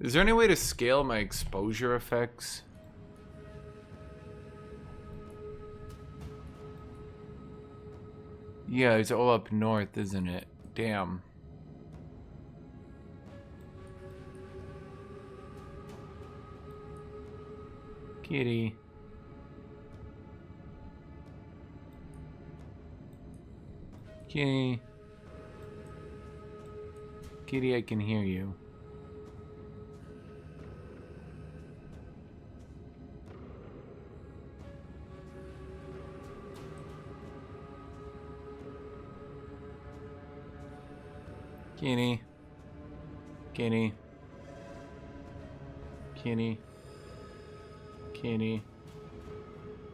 Is there any way to scale my exposure effects? Yeah, it's all up north, isn't it? Damn. Kitty. Kitty. Kitty, I can hear you. Kitty. Kitty. Kitty. Kitty.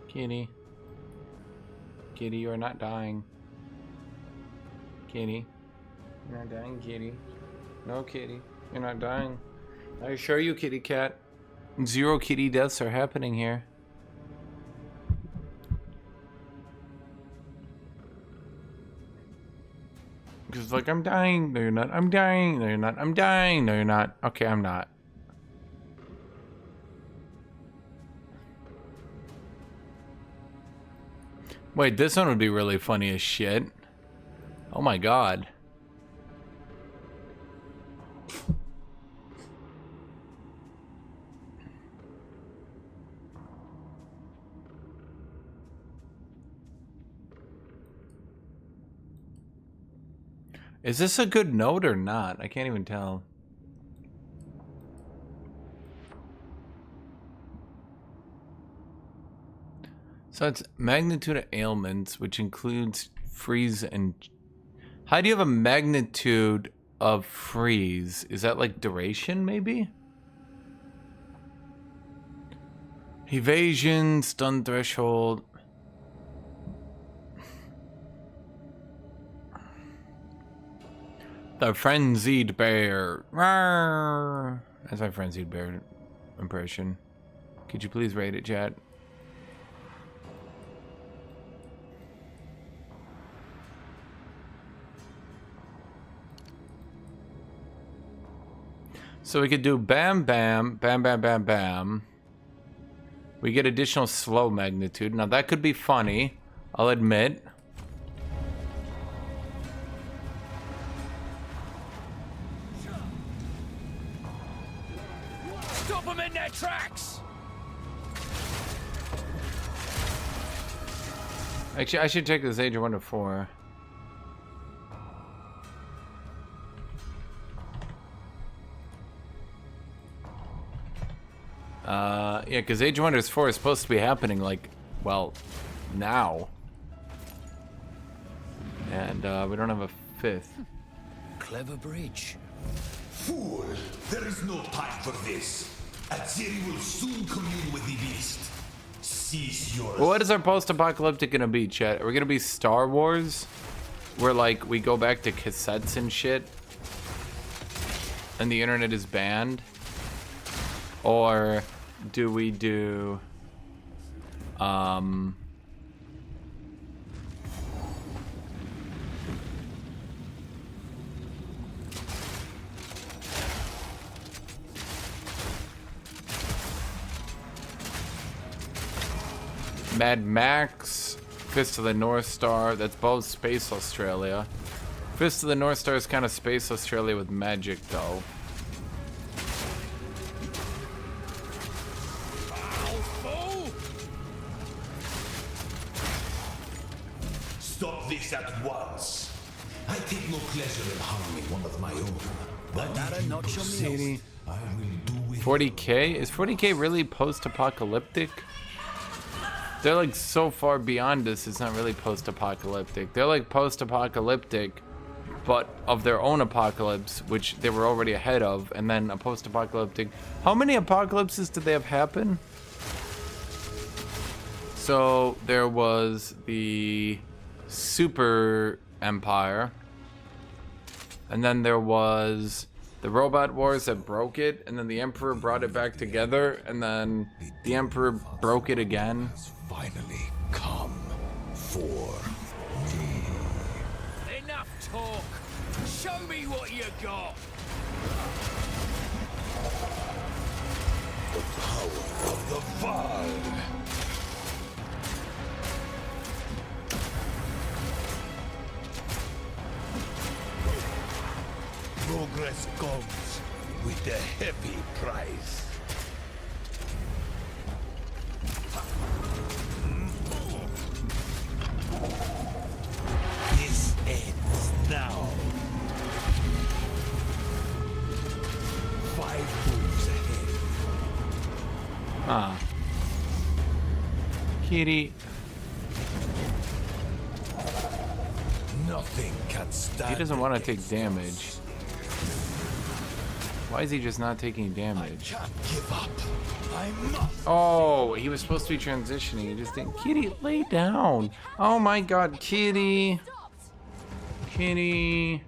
Kitty. Kitty, you are not dying. Kitty. You're not dying, kitty. No, kitty. You're not dying. I assure you, kitty cat. 0 kitty deaths are happening here. Because like, I'm dying. No, you're not. I'm dying. No, you're not. I'm dying. No, you're not. Okay, I'm not. Wait, this one would be really funny as shit. Oh my god. Is this a good note or not? I can't even tell. So it's magnitude of ailments, which includes freeze and... How do you have a magnitude of freeze? Is that like duration, maybe? Evasion, stun threshold. The frenzied bear. Rawr. That's my frenzied bear impression. Could you please rate it, chat? So we could do bam, bam, bam, bam, bam, bam. We get additional slow magnitude. Now that could be funny, I'll admit. Stop them in their tracks! Actually, I should check this age of 1 to 4. Yeah, because Age of Wonders 4 is supposed to be happening, like, well, now. And, we don't have a 5th. Clever bridge. Fool! There is no time for this. Azeri will soon commune with the beast. Cease your... Well, what is our post-apocalyptic gonna be, chat? Are we gonna be Star Wars? Where, like, we go back to cassettes and shit? And the internet is banned? Or do we do... Mad Max, Fist of the North Star, that's both Space Australia. Fist of the North Star is kind of Space Australia with magic, though. Stop this at once. I take no pleasure in harming one of my own. But That'll notch your meals. I will do it. 40k? Is 40k really post-apocalyptic? They're like so far beyond this, it's not really post-apocalyptic. They're like post-apocalyptic, but of their own apocalypse, which they were already ahead of, and then a post-apocalyptic. How many apocalypses did they have happen? So there was the Super Empire, and then there was the Robot Wars that broke it, and then the Emperor brought it back together, and then the Emperor broke it again. Finally come for me. Enough talk! Show me what you got! The power of the Varg. Progress comes with a heavy price. This ends now. 5 moves ahead. Ah. Kitty. Nothing can stand. He doesn't want to take damage. Why is he just not taking damage? Can't give up. I must. Oh, he was supposed to be transitioning. He just didn't. Kitty, lay down. Oh my god, Kitty. Kitty.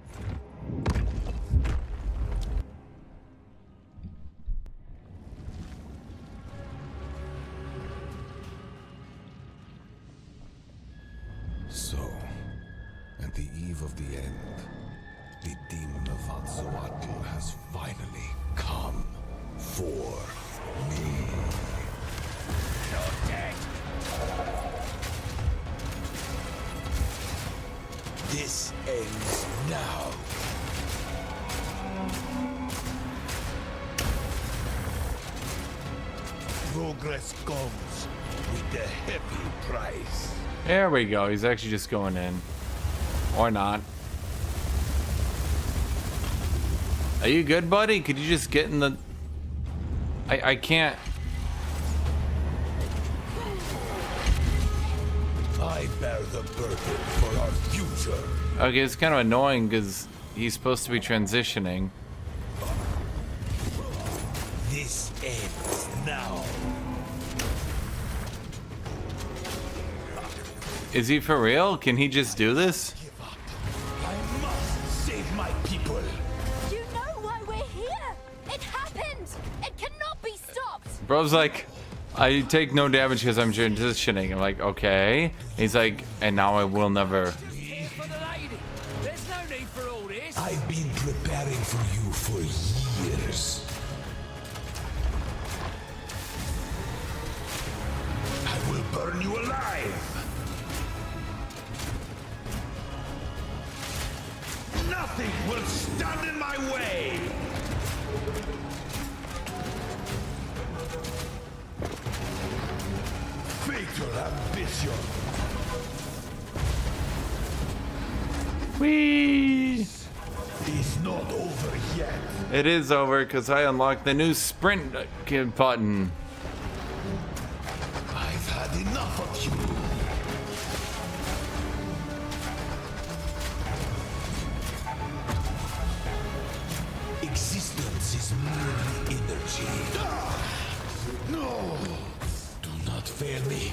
So, an At the eve of the end, the demon of Azawatl has finally come for me. You're dead. This ends now. Progress comes with a heavy price. There we go. He's actually just going in. Or not. Are you good, buddy? Could you just get in the... I can't... I bear the burden for our future. Okay, it's kind of annoying because he's supposed to be transitioning. This ends now. Is he for real? Can he just do this? Give up. I must save my people. You know why we're here! It happened! It cannot be stopped! Bro's like, I take no damage because I'm transitioning. I'm like, okay. He's like, and now I will never. Here for the lady. There's no need for all this. I've been preparing for you for years. I will burn you alive. Nothing will stand in my way. Fatal ambition. Whee! It's not over yet. It is over because I unlocked the new sprint button. I've had enough of you. Existence is merely energy. No! Do not fail me.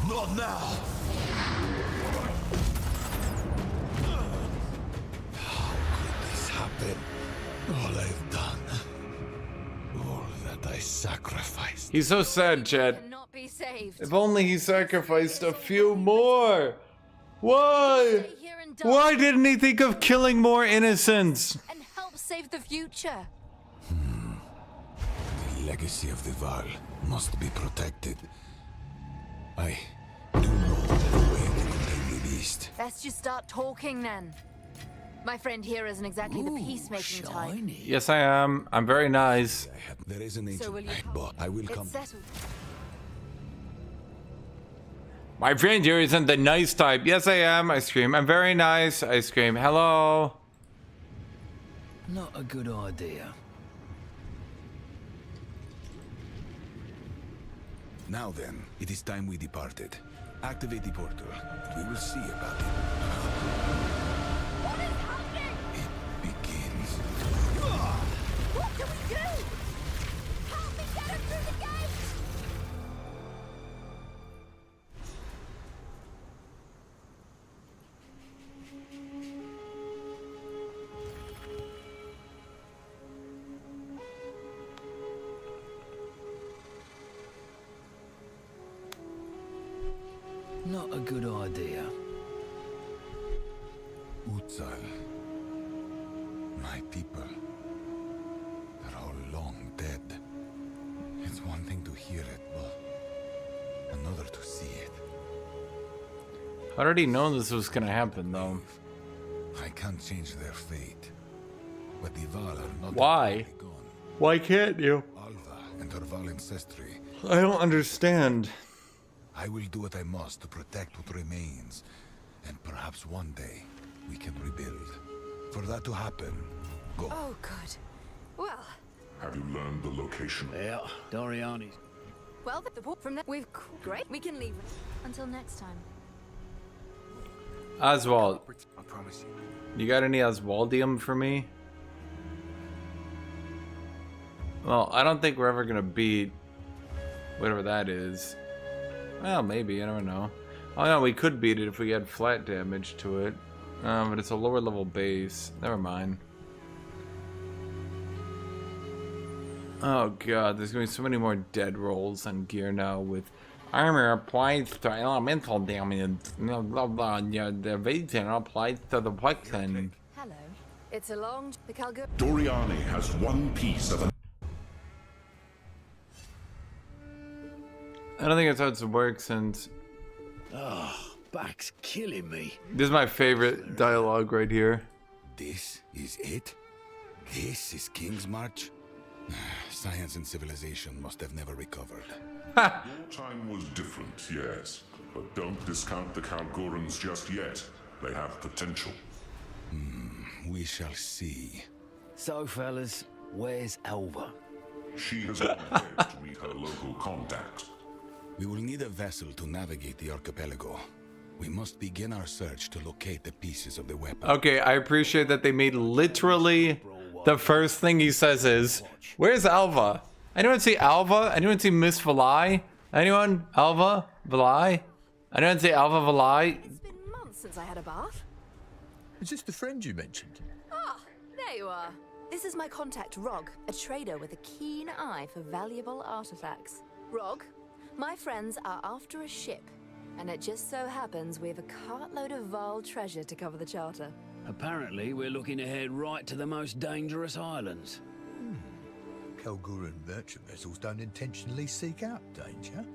Not now! How could this happen? All I've done. All that I sacrificed. He's so sad, Chad. Cannot be saved. If only he sacrificed a few more. Why? Stay here and die Why didn't he think of killing more innocents? and help save the future. The legacy of the Val must be protected. I do know the way to contain the beast. Best you start talking then. My friend here isn't exactly the peacemaking type. Shiny. Yes, I am. I'm very nice. There is an So will ancient you but I will It's come. settled. My friend here isn't the nice type. Yes, I am. I scream. I'm very nice. I scream. Hello. Not a good idea. Now then, it is time we departed. Activate the portal. We will see about it. What is happening? It begins. What do we do? Help me get him through the gate! Not a good idea. Utsal. My people. They're all long dead. It's one thing to hear it, but another to see it. I already know this was gonna happen, though. I can't change their fate. But the Val are not Why? entirely gone. Why can't you? Alva and her Val ancestry. I don't understand. I will do what I must to protect what remains. And perhaps one day, we can rebuild. For that to happen, go. Oh, good. Well, Have you learned the location? Yeah, Doriani. well, the port from that we've great. We can leave. Until next time. Oswald, I promise you. you got any Oswaldium for me? Well, I don't think we're ever gonna beat whatever that is. Well, maybe, I don't know. Oh no, we could beat it if we had flat damage to it. But it's a lower level base. Never mind. Oh god, there's gonna be so many more dead rolls on gear now with Armor applies to elemental damage. The evasion applies to the weapon. Hello. It's a long... The Calgur... Doriani has one piece of an... I don't think it's how it's worked since... Oh, back's killing me. This is my favorite dialogue right here. This is it? This is King's March? Science and civilization must have never recovered. Your time was different, yes. But don't discount the Kalgorans just yet. They have potential. We shall see. So, fellas, where's Elva? She has gone ahead to meet her local contact. We will need a vessel to navigate the archipelago. We must begin our search to locate the pieces of the weapon. Okay, I appreciate that they made literally the first thing he says is, "Where's Alva? Anyone see Alva? Anyone see Miss Valai? Anyone? Alva? Valai? Anyone see Alva Valai?" It's been months since I had a bath. Is this the friend you mentioned? Ah, there you are. This is my contact, Rog, a trader with a keen eye for valuable artifacts. Rog, my friends are after a ship, and it just so happens we have a cartload of Val treasure to cover the charter. Apparently, we're looking to head right to the most dangerous islands. Kalguran merchant vessels don't intentionally seek out danger.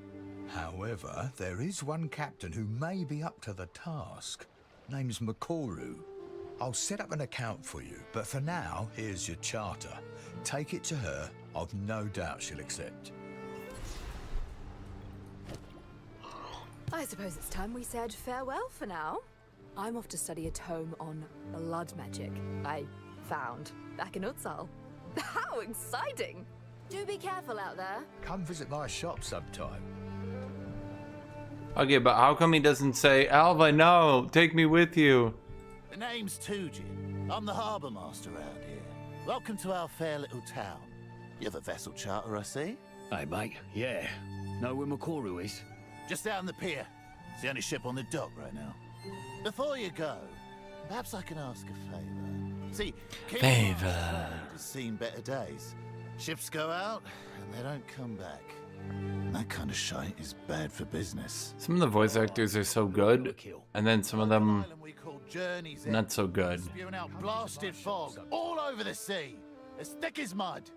However, there is one captain who may be up to the task. Name's Makoru. I'll set up an account for you, but for now, here's your charter. Take it to her. I've no doubt she'll accept. I suppose it's time we said farewell for now. I'm off to study a tome on blood magic I found back in Exile. How exciting! Do be careful out there. Come visit my shop sometime. Okay, but how come he doesn't say, "Alva, no, take me with you"? The name's Tujin. I'm the harbour master around here. Welcome to our fair little town. You have a vessel charter, I see? Hey, mate, yeah. Know where Makoru is? Just out on the pier. It's the only ship on the dock right now. Before you go, perhaps I can ask a favour. See, King has seen better days. Ships go out, and they don't come back. That kind of shite is bad for business. Some of the voice actors are so good, and then some of them not so good. Spewing out blasted fog all over the sea, as thick as mud.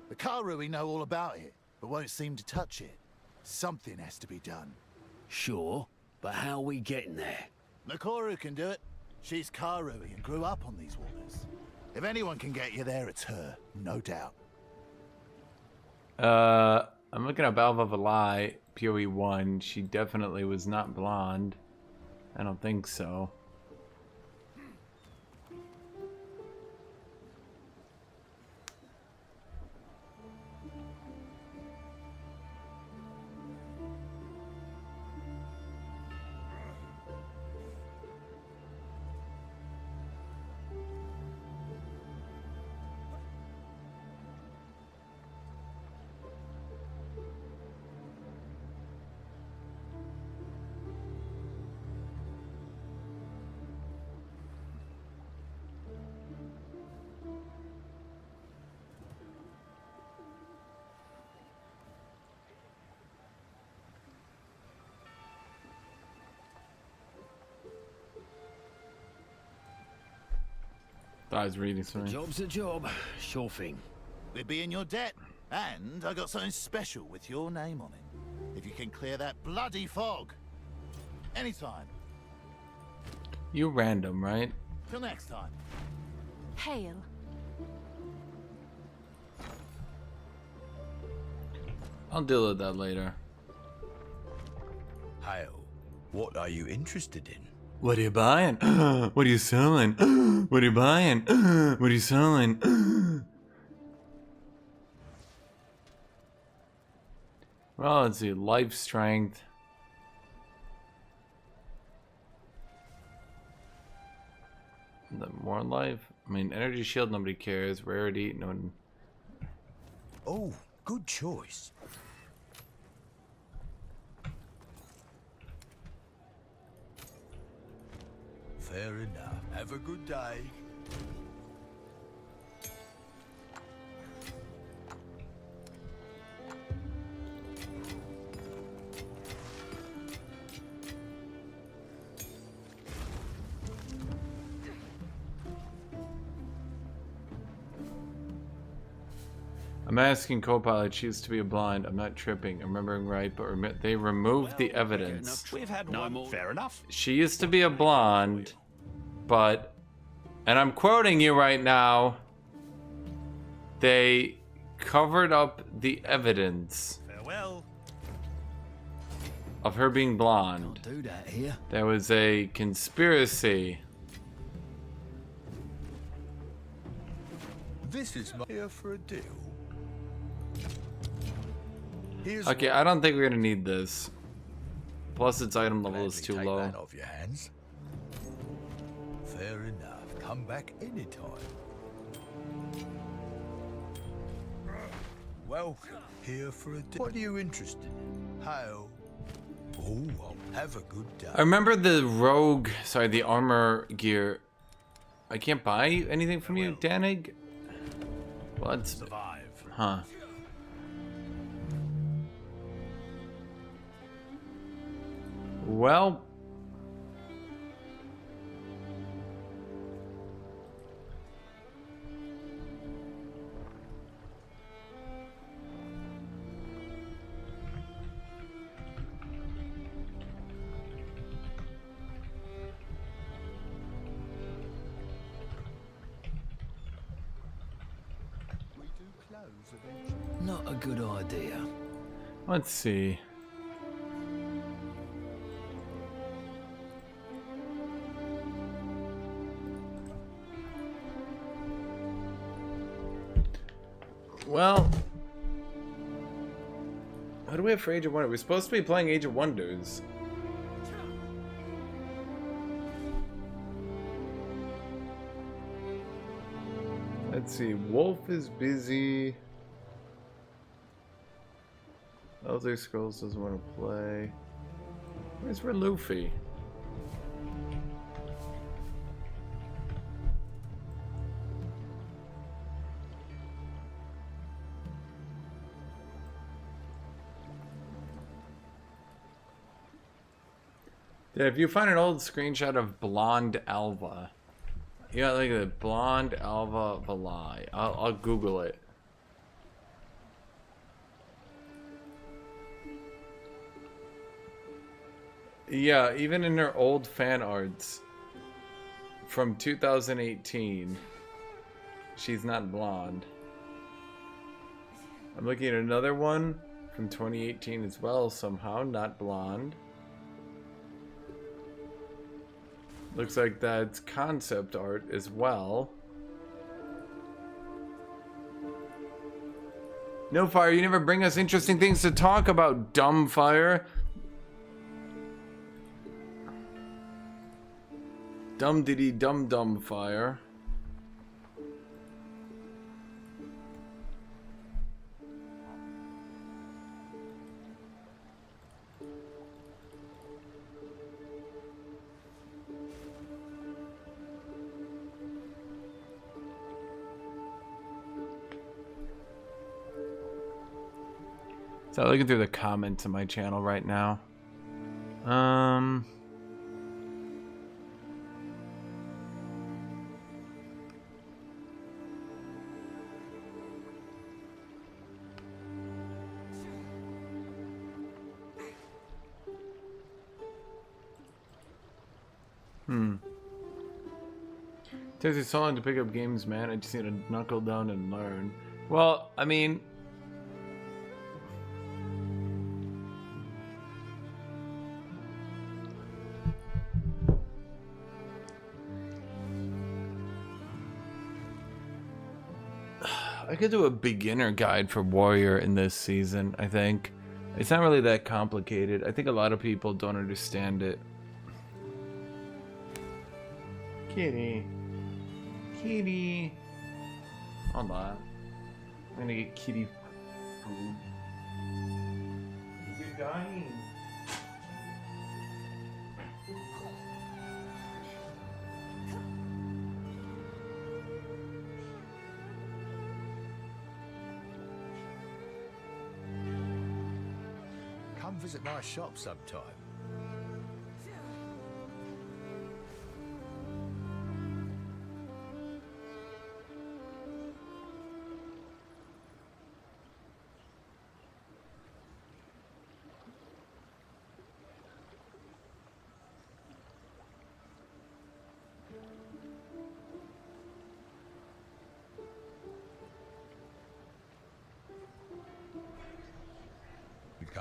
The Karui know all about it, but won't seem to touch it. Something has to be done. Sure, but how are we getting there? Makoru can do it. She's Karui and grew up on these waters. If anyone can get you there, it's her, no doubt. I'm looking up Alva Valai, PoE 1. She definitely was not blonde. I don't think so. I was reading something. A job's a job, sure thing. We'd be in your debt, and I got something special with your name on it. If you can clear that bloody fog. Anytime. You random, right? Till next time. Hail. I'll deal with that later. Hail. What are you interested in? What are you buying? What are you selling? What are you buying? What are you selling? Well, let's see. Life strength. The more life. I mean, energy shield, nobody cares. Rarity, no one. Oh, good choice. Fair enough. Have a good day. I'm asking co-pilot. She used to be a blonde. I'm not tripping. I'm remembering right, but they removed the evidence. We've had no more. Fair enough. She used to be a blonde, but, and I'm quoting you right now, they covered up the evidence Farewell. of her being blonde. Do that here. There was a conspiracy. This is my here for a deal. Here's Okay, I don't think we're gonna need this. Plus, its item level is too low. That off your hands. Fair enough. Come back anytime. Welcome. Here for a deal. What are you interested in? Hail. Oh, well, have a good day. I remember the rogue, sorry, the armor gear. I can't buy anything from you, Danig? What? Survive. Huh. Well. Not a good idea. Let's see. Well, what do we have for Age of Wonders? We're supposed to be playing Age of Wonders. Let's see. Wolf is busy. Elder Scrolls doesn't want to play. Where's Luffy? Yeah, if you find an old screenshot of Blonde Alva, you got like the Blonde Alva Valai. I'll Google it. Yeah, even in her old fan arts from 2018, she's not blonde. I'm looking at another one from 2018 as well, somehow not blonde. Looks like that's concept art as well. No, Fire, you never bring us interesting things to talk about, dumb Fire. Dum diddy dum dum Fire. So I'm looking through the comments on my channel right now. Takes me so long to pick up games, man. I just need to knuckle down and learn. Well, I mean, I could do a beginner guide for Warrior in this season, I think. It's not really that complicated. I think a lot of people don't understand it. Kitty. Kitty. Hold on. I'm gonna get kitty food. You're dying. Come visit my shop sometime.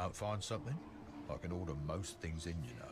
Can't find something? I can order most things in, you know.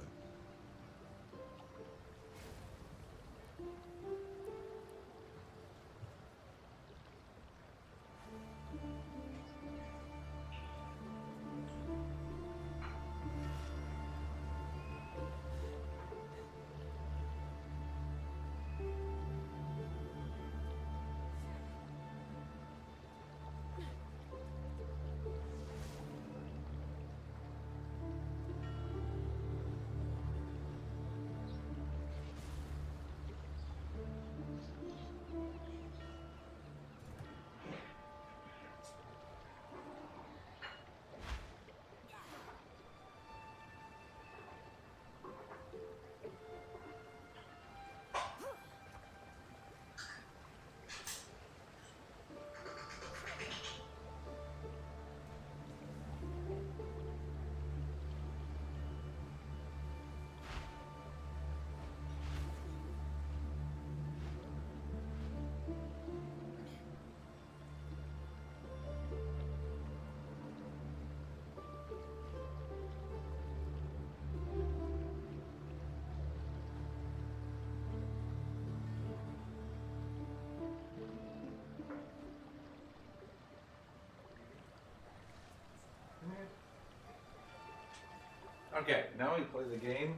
Okay, now we play the game.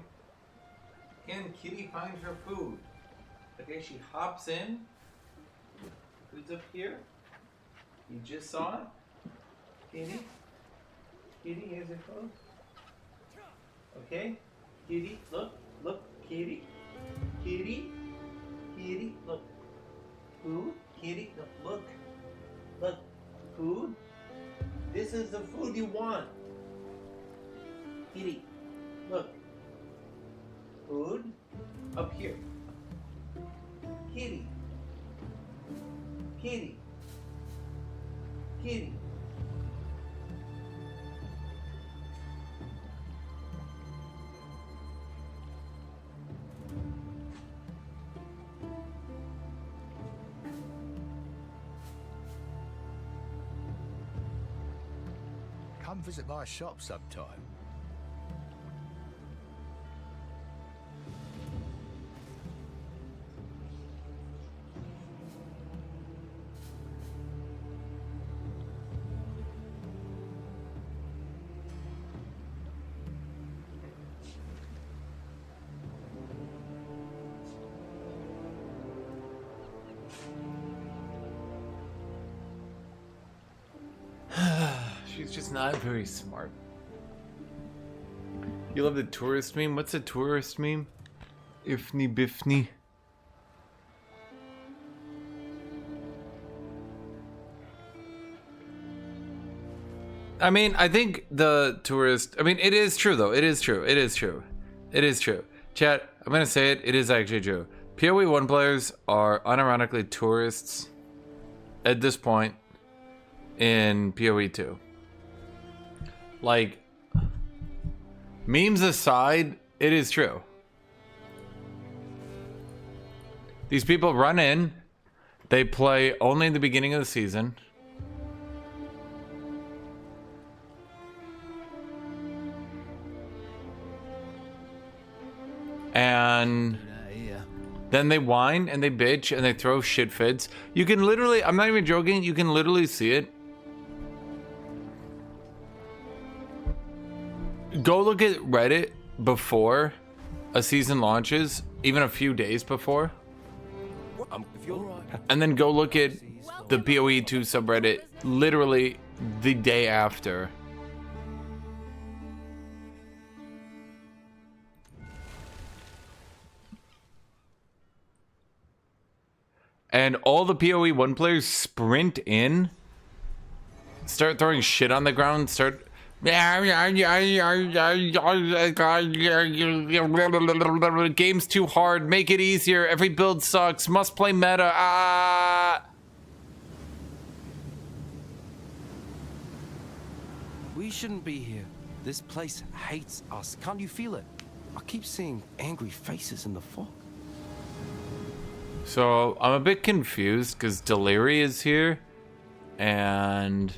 Can Kitty find her food? Okay, she hops in. Food's up here. You just saw it. Kitty? Kitty, here's your food. Okay? Kitty, look, Kitty. Kitty? Kitty, look. Food? Kitty, look. Look. Food? This is the food you want. Kitty, look. Food up here. Kitty. Kitty. Kitty. Come visit my shop sometime. She's just not very smart. You love the tourist meme? What's a tourist meme? Ifni Biffni. I mean, I think the tourist... I mean, it is true, though. It is true. It is true. It is true. Chat, I'm going to say it. It is actually true. PoE 1 players are unironically tourists at this point in PoE 2. Like, memes aside, it is true. These people run in, they play only in the beginning of the season. And then they whine and they bitch and they throw shit fits. You can literally, I'm not even joking, you can literally see it. Go look at Reddit before a season launches, even a few days before. And then go look at the PoE 2 subreddit literally the day after. And all the PoE 1 players sprint in, start throwing shit on the ground, start... Game's too hard, make it easier, every build sucks, must play meta, We shouldn't be here. This place hates us. Can't you feel it? I keep seeing angry faces in the fog. So, I'm a bit confused, because Deliri is here, and...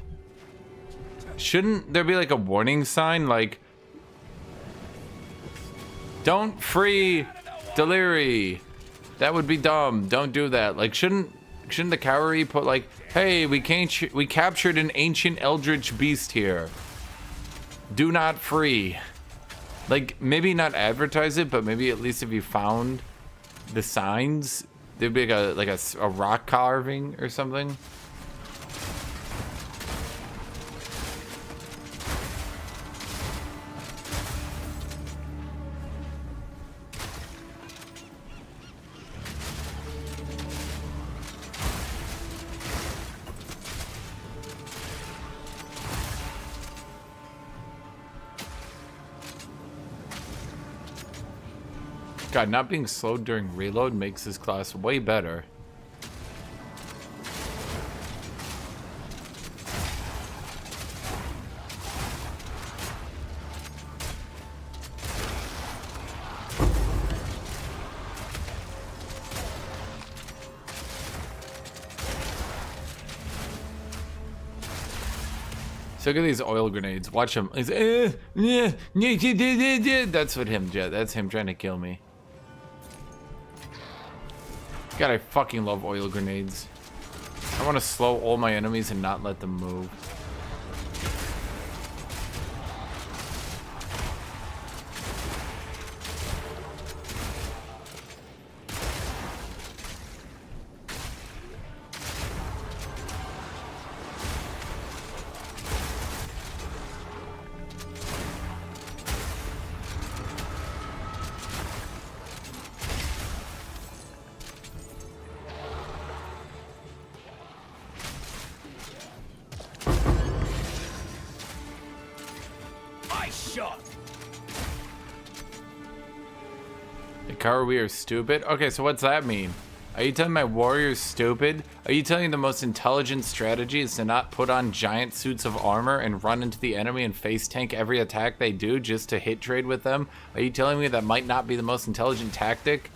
Shouldn't there be like a warning sign like don't free Deliri? That would be dumb. Don't do that. Like shouldn't the cavalry put like, hey, we captured an ancient eldritch beast here. Do not free. Like maybe not advertise it, but maybe at least if you found the signs, there'd be like a rock carving or something. God, not being slowed during reload makes this class way better. So look at these oil grenades. Watch him. He's, that's what him, Jet. That's him trying to kill me. God, I fucking love oil grenades. I want to slow all my enemies and not let them move. We are stupid? Okay, so what's that mean? Are you telling my warriors stupid? Are you telling the most intelligent strategy is to not put on giant suits of armor and run into the enemy and face tank every attack they do just to hit trade with them? Are you telling me that might not be the most intelligent tactic?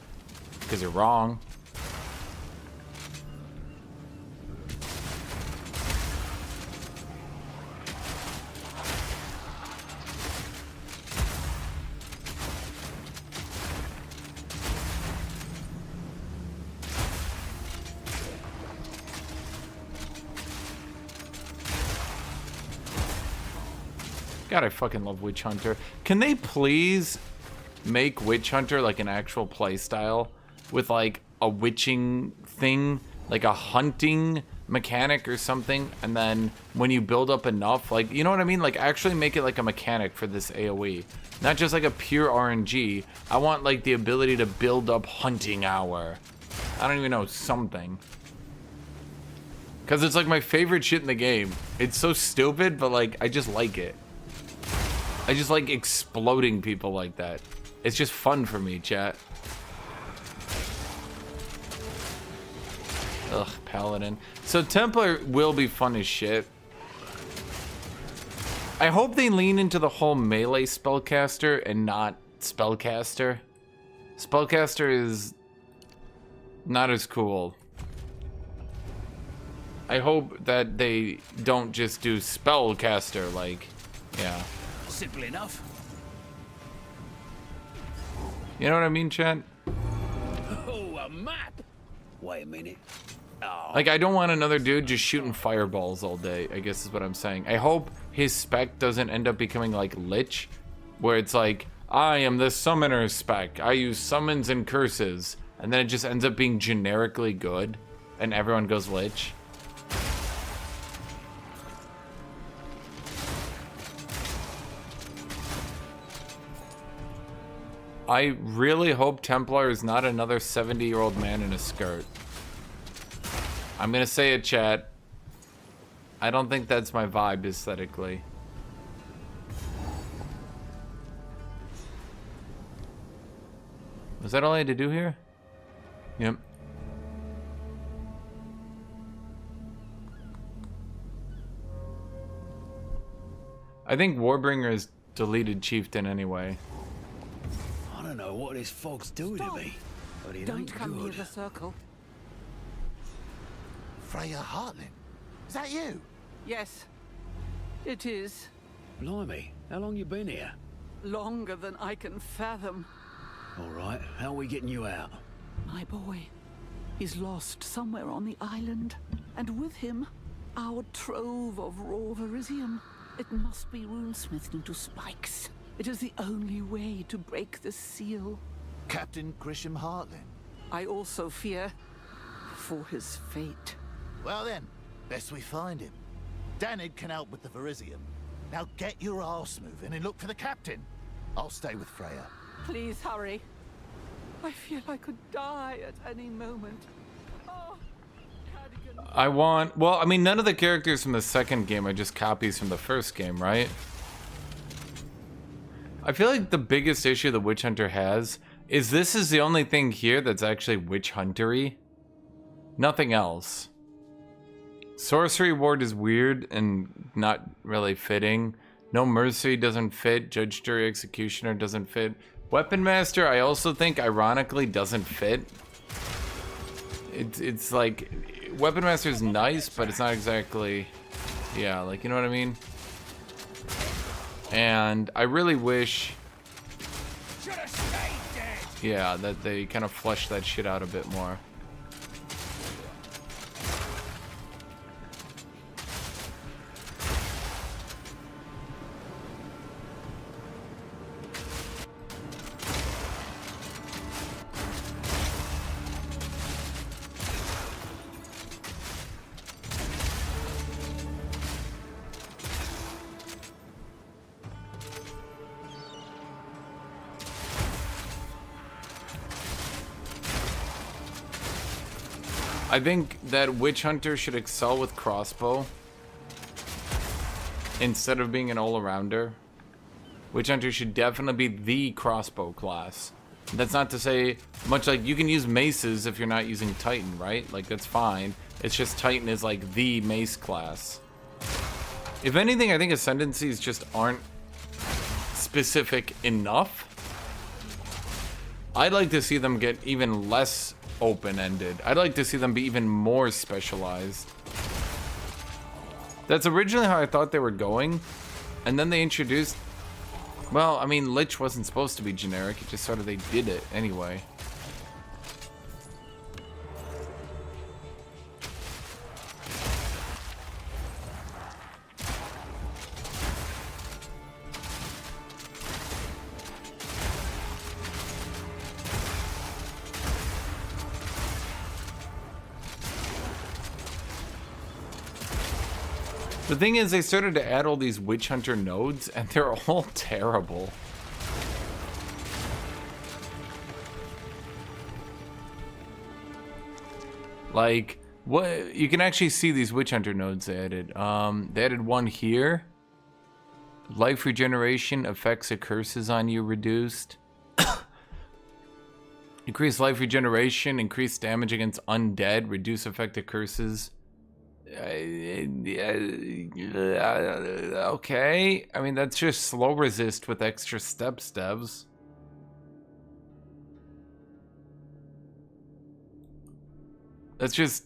Because you're wrong. God, I fucking love Witch Hunter. Can they please make Witch Hunter like an actual playstyle with like a witching thing, like a hunting mechanic or something, and then when you build up enough, like, you know what I mean? Like actually make it like a mechanic for this AoE. Not just like a pure RNG. I want like the ability to build up hunting hour. I don't even know, something. Because it's like my favorite shit in the game. It's so stupid, but like I just like it. I just like exploding people like that. It's just fun for me, chat. Ugh, Paladin. So Templar will be fun as shit. I hope they lean into the whole melee spellcaster and not spellcaster. Spellcaster is not as cool. I hope that they don't just do spellcaster, like, yeah. Simple enough. You know what I mean, chat? Oh, a map. Wait a minute. Oh. Like, I don't want another dude just shooting fireballs all day, I guess is what I'm saying. I hope his spec doesn't end up becoming like Lich, where it's like, I am the summoner spec. I use summons and curses. And then it just ends up being generically good, and everyone goes Lich. I really hope Templar is not another 70-year-old man in a skirt. I'm gonna say it, chat. I don't think that's my vibe aesthetically. Was that all I had to do here? Yep. I think Warbringer is deleted Chieftain anyway. I don't know what this fog's doing to me, but it Don't ain't come good. near the circle. Freya Hartling? Is that you? Yes. It is. Blimey, how long you been here? Longer than I can fathom. All right, how are we getting you out? My boy is lost somewhere on the island, and with him, our trove of raw verisium. It must be runesmithed into spikes. It is the only way to break the seal. Captain Grisham Hartlin. I also fear for his fate. Well then, best we find him. Danid can help with the verisium. Now get your arse moving and look for the captain. I'll stay with Freya. Please hurry. I feel I could die at any moment. Oh, Cadigan. Well, I mean, none of the characters from the second game are just copies from the first game, right? I feel like the biggest issue the Witch Hunter has is this is the only thing here that's actually witch huntery. Nothing else. Sorcery Ward is weird and not really fitting. No Mercy doesn't fit. Judge, Jury, Executioner doesn't fit. Weapon Master, I also think, ironically, doesn't fit. It's like... Weapon Master is nice, but it's not exactly... Yeah, like, you know what I mean? And I really wish... Yeah, that they kind of flesh that shit out a bit more. I think that Witch Hunter should excel with crossbow instead of being an all-arounder. Witch Hunter should definitely be the crossbow class. That's not to say, much like you can use maces if you're not using Titan, right? Like, that's fine. It's just Titan is like the mace class. If anything, I think Ascendancies just aren't specific enough. I'd like to see them get even less open-ended. I'd like to see them be even more specialized. That's originally how I thought they were going, and then they introduced... Well, I mean, Lich wasn't supposed to be generic, it just sort of they did it anyway. The thing is, they started to add all these Witch Hunter nodes, and they're all terrible. Like, what you can actually see these Witch Hunter nodes they added. They added one here. Life regeneration, effects of curses on you reduced. Increase life regeneration, increase damage against undead, reduce effect of curses. Okay, I mean that's just slow resist with extra steps, devs. That's just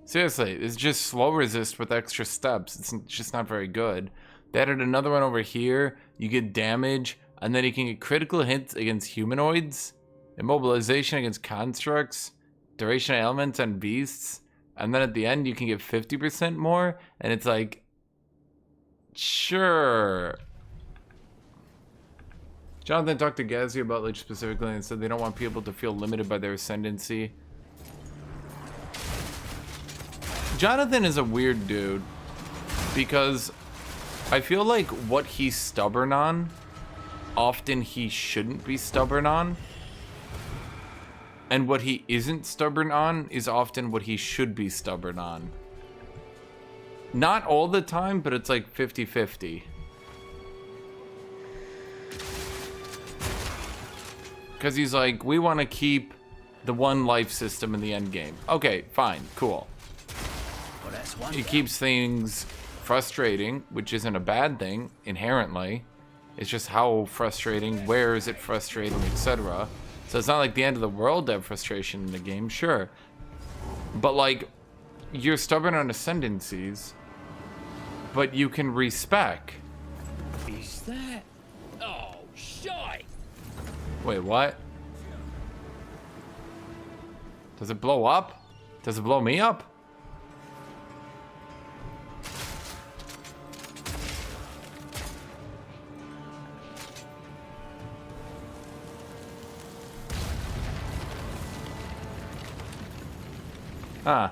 seriously, it's just slow resist with extra steps. It's just not very good. They added another one over here. You get damage, and then you can get critical hits against humanoids. Immobilization against constructs, duration of elements and beasts, and then at the end you can get 50% more, and it's like, sure. Jonathan talked to Gazzy about Lich specifically and said they don't want people to feel limited by their ascendancy. Jonathan is a weird dude, because I feel like what he's stubborn on, often he shouldn't be stubborn on. And what he isn't stubborn on is often what he should be stubborn on. Not all the time, but it's like 50-50. Because he's like, we want to keep the one life system in the end game. Okay, fine, cool. Well, that's one It keeps things frustrating, which isn't a bad thing, inherently. It's just how frustrating, where is it frustrating, etc. So it's not like the end of the world to have frustration in the game, sure. But like, you're stubborn on ascendancies, but you can respec. Is that? Oh, shite! Wait, what? Does it blow up? Does it blow me up? Huh.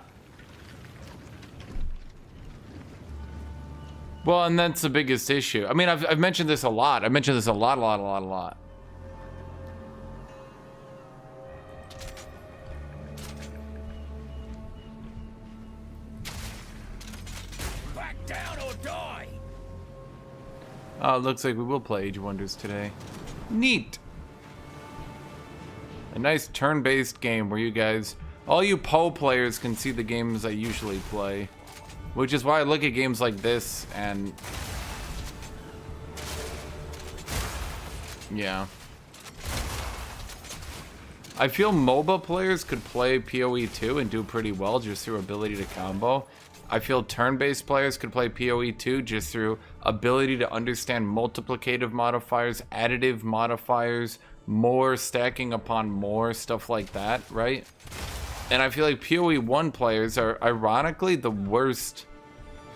Well, and that's the biggest issue. I mean, I've mentioned this a lot. I've mentioned this a lot. Back down or die! Oh, it looks like we will play Age of Wonders today. Neat. A nice turn-based game where you guys, all you Poe players, can see the games I usually play. Which is why I look at games like this and... yeah. I feel MOBA players could play PoE 2 and do pretty well just through ability to combo. I feel turn-based players could play PoE 2 just through ability to understand multiplicative modifiers, additive modifiers, more stacking upon more, stuff like that, right? And I feel like PoE 1 players are ironically the worst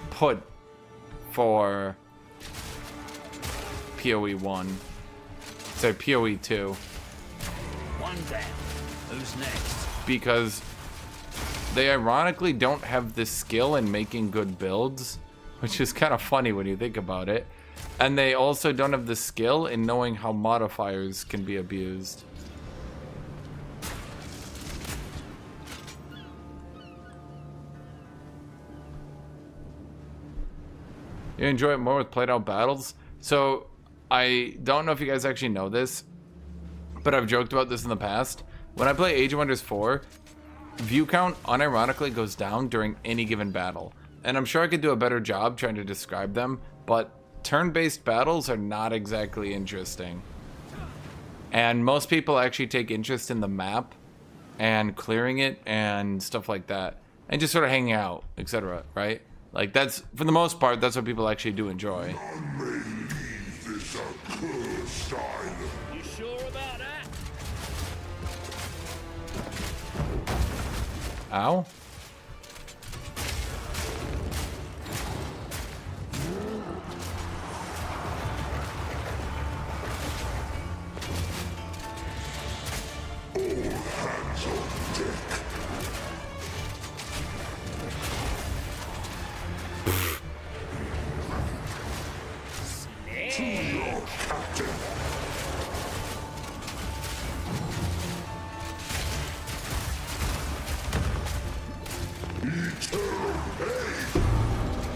put for PoE 1. Sorry, PoE 2. One down. Who's next? Because they ironically don't have the skill in making good builds, which is kind of funny when you think about it. And they also don't have the skill in knowing how modifiers can be abused. You enjoy it more with played out battles? So, I don't know if you guys actually know this, but I've joked about this in the past. When I play Age of Wonders 4, view count unironically goes down during any given battle. And I'm sure I could do a better job trying to describe them, but turn-based battles are not exactly interesting. And most people actually take interest in the map and clearing it and stuff like that. And just sort of hanging out, etc., right? Like, that's, for the most part, that's what people actually do enjoy. You sure about that? Ow. All hands on deck. To your captain. Eternal pain.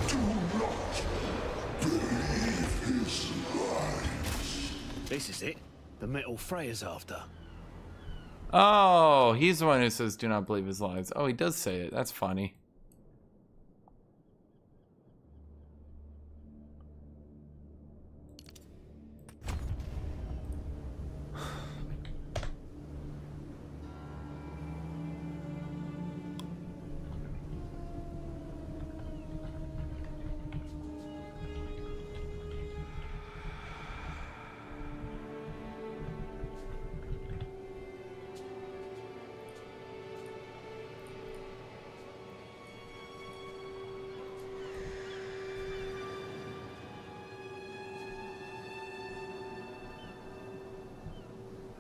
Do not believe his lies. This is it. The metal Freya's after. Oh, he's the one who says do not believe his lies. Oh, he does say it. That's funny.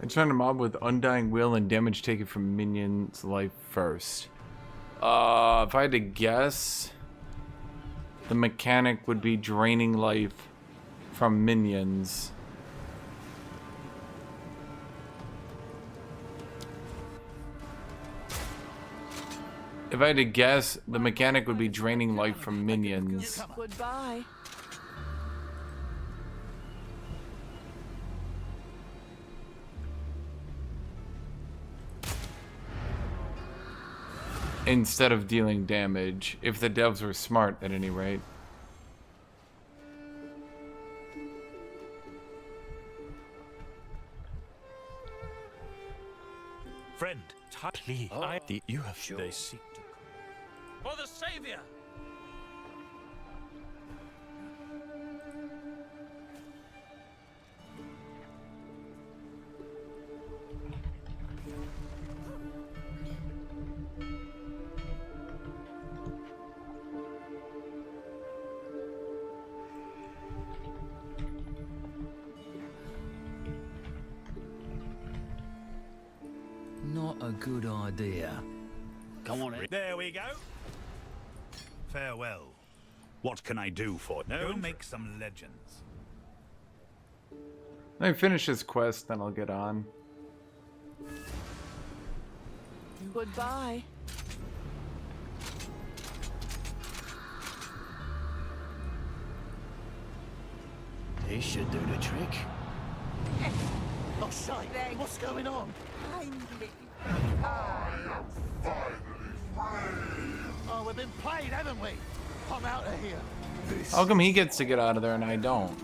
Turn a mob with Undying Will and damage taken from minions' life first. If I had to guess, the mechanic would be draining life from minions. If I had to guess, the mechanic would be draining life from minions. Goodbye. Instead of dealing damage, if the devs were smart at any rate. Friend, please, you have they seek to. For the savior! Not a good idea. Come on, There we go. Farewell. What can I do for you? Go make some legends. Let me finish this quest, then I'll get on. Goodbye. This should do the trick. Oh, shite! What's going on? Oh, we've been played, haven't we? I'm out of here. How come he gets to get out of there and I don't?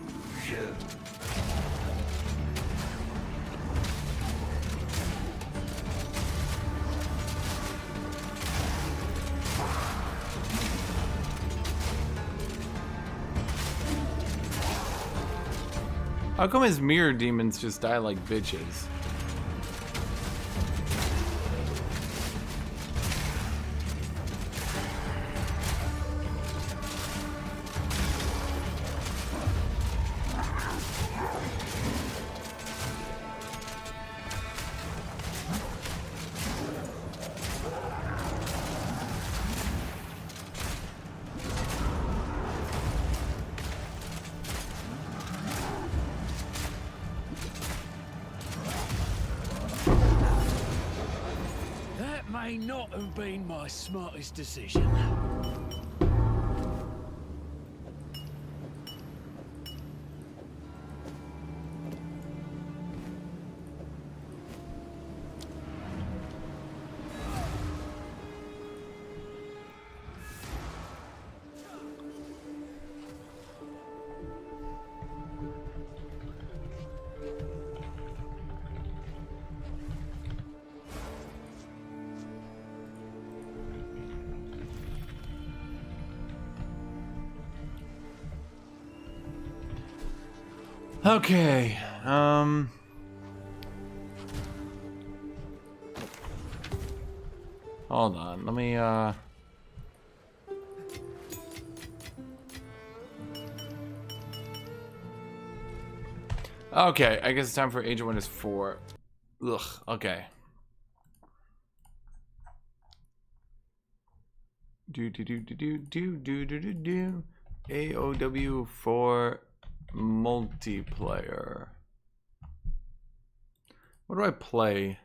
How come his mirror demons just die like bitches? That may not have been my smartest decision. Okay, hold on, let me, okay, I guess it's time for Agent Witness 4. Ugh, okay. AOW 4 multiplayer. What do I play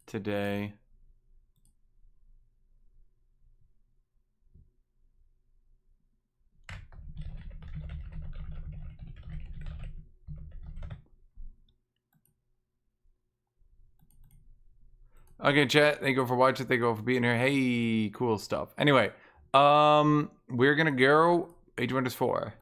today? Okay, chat, thank you for watching, thank you for being here. Hey, cool stuff. Anyway, we're gonna go Age of Wonders 4.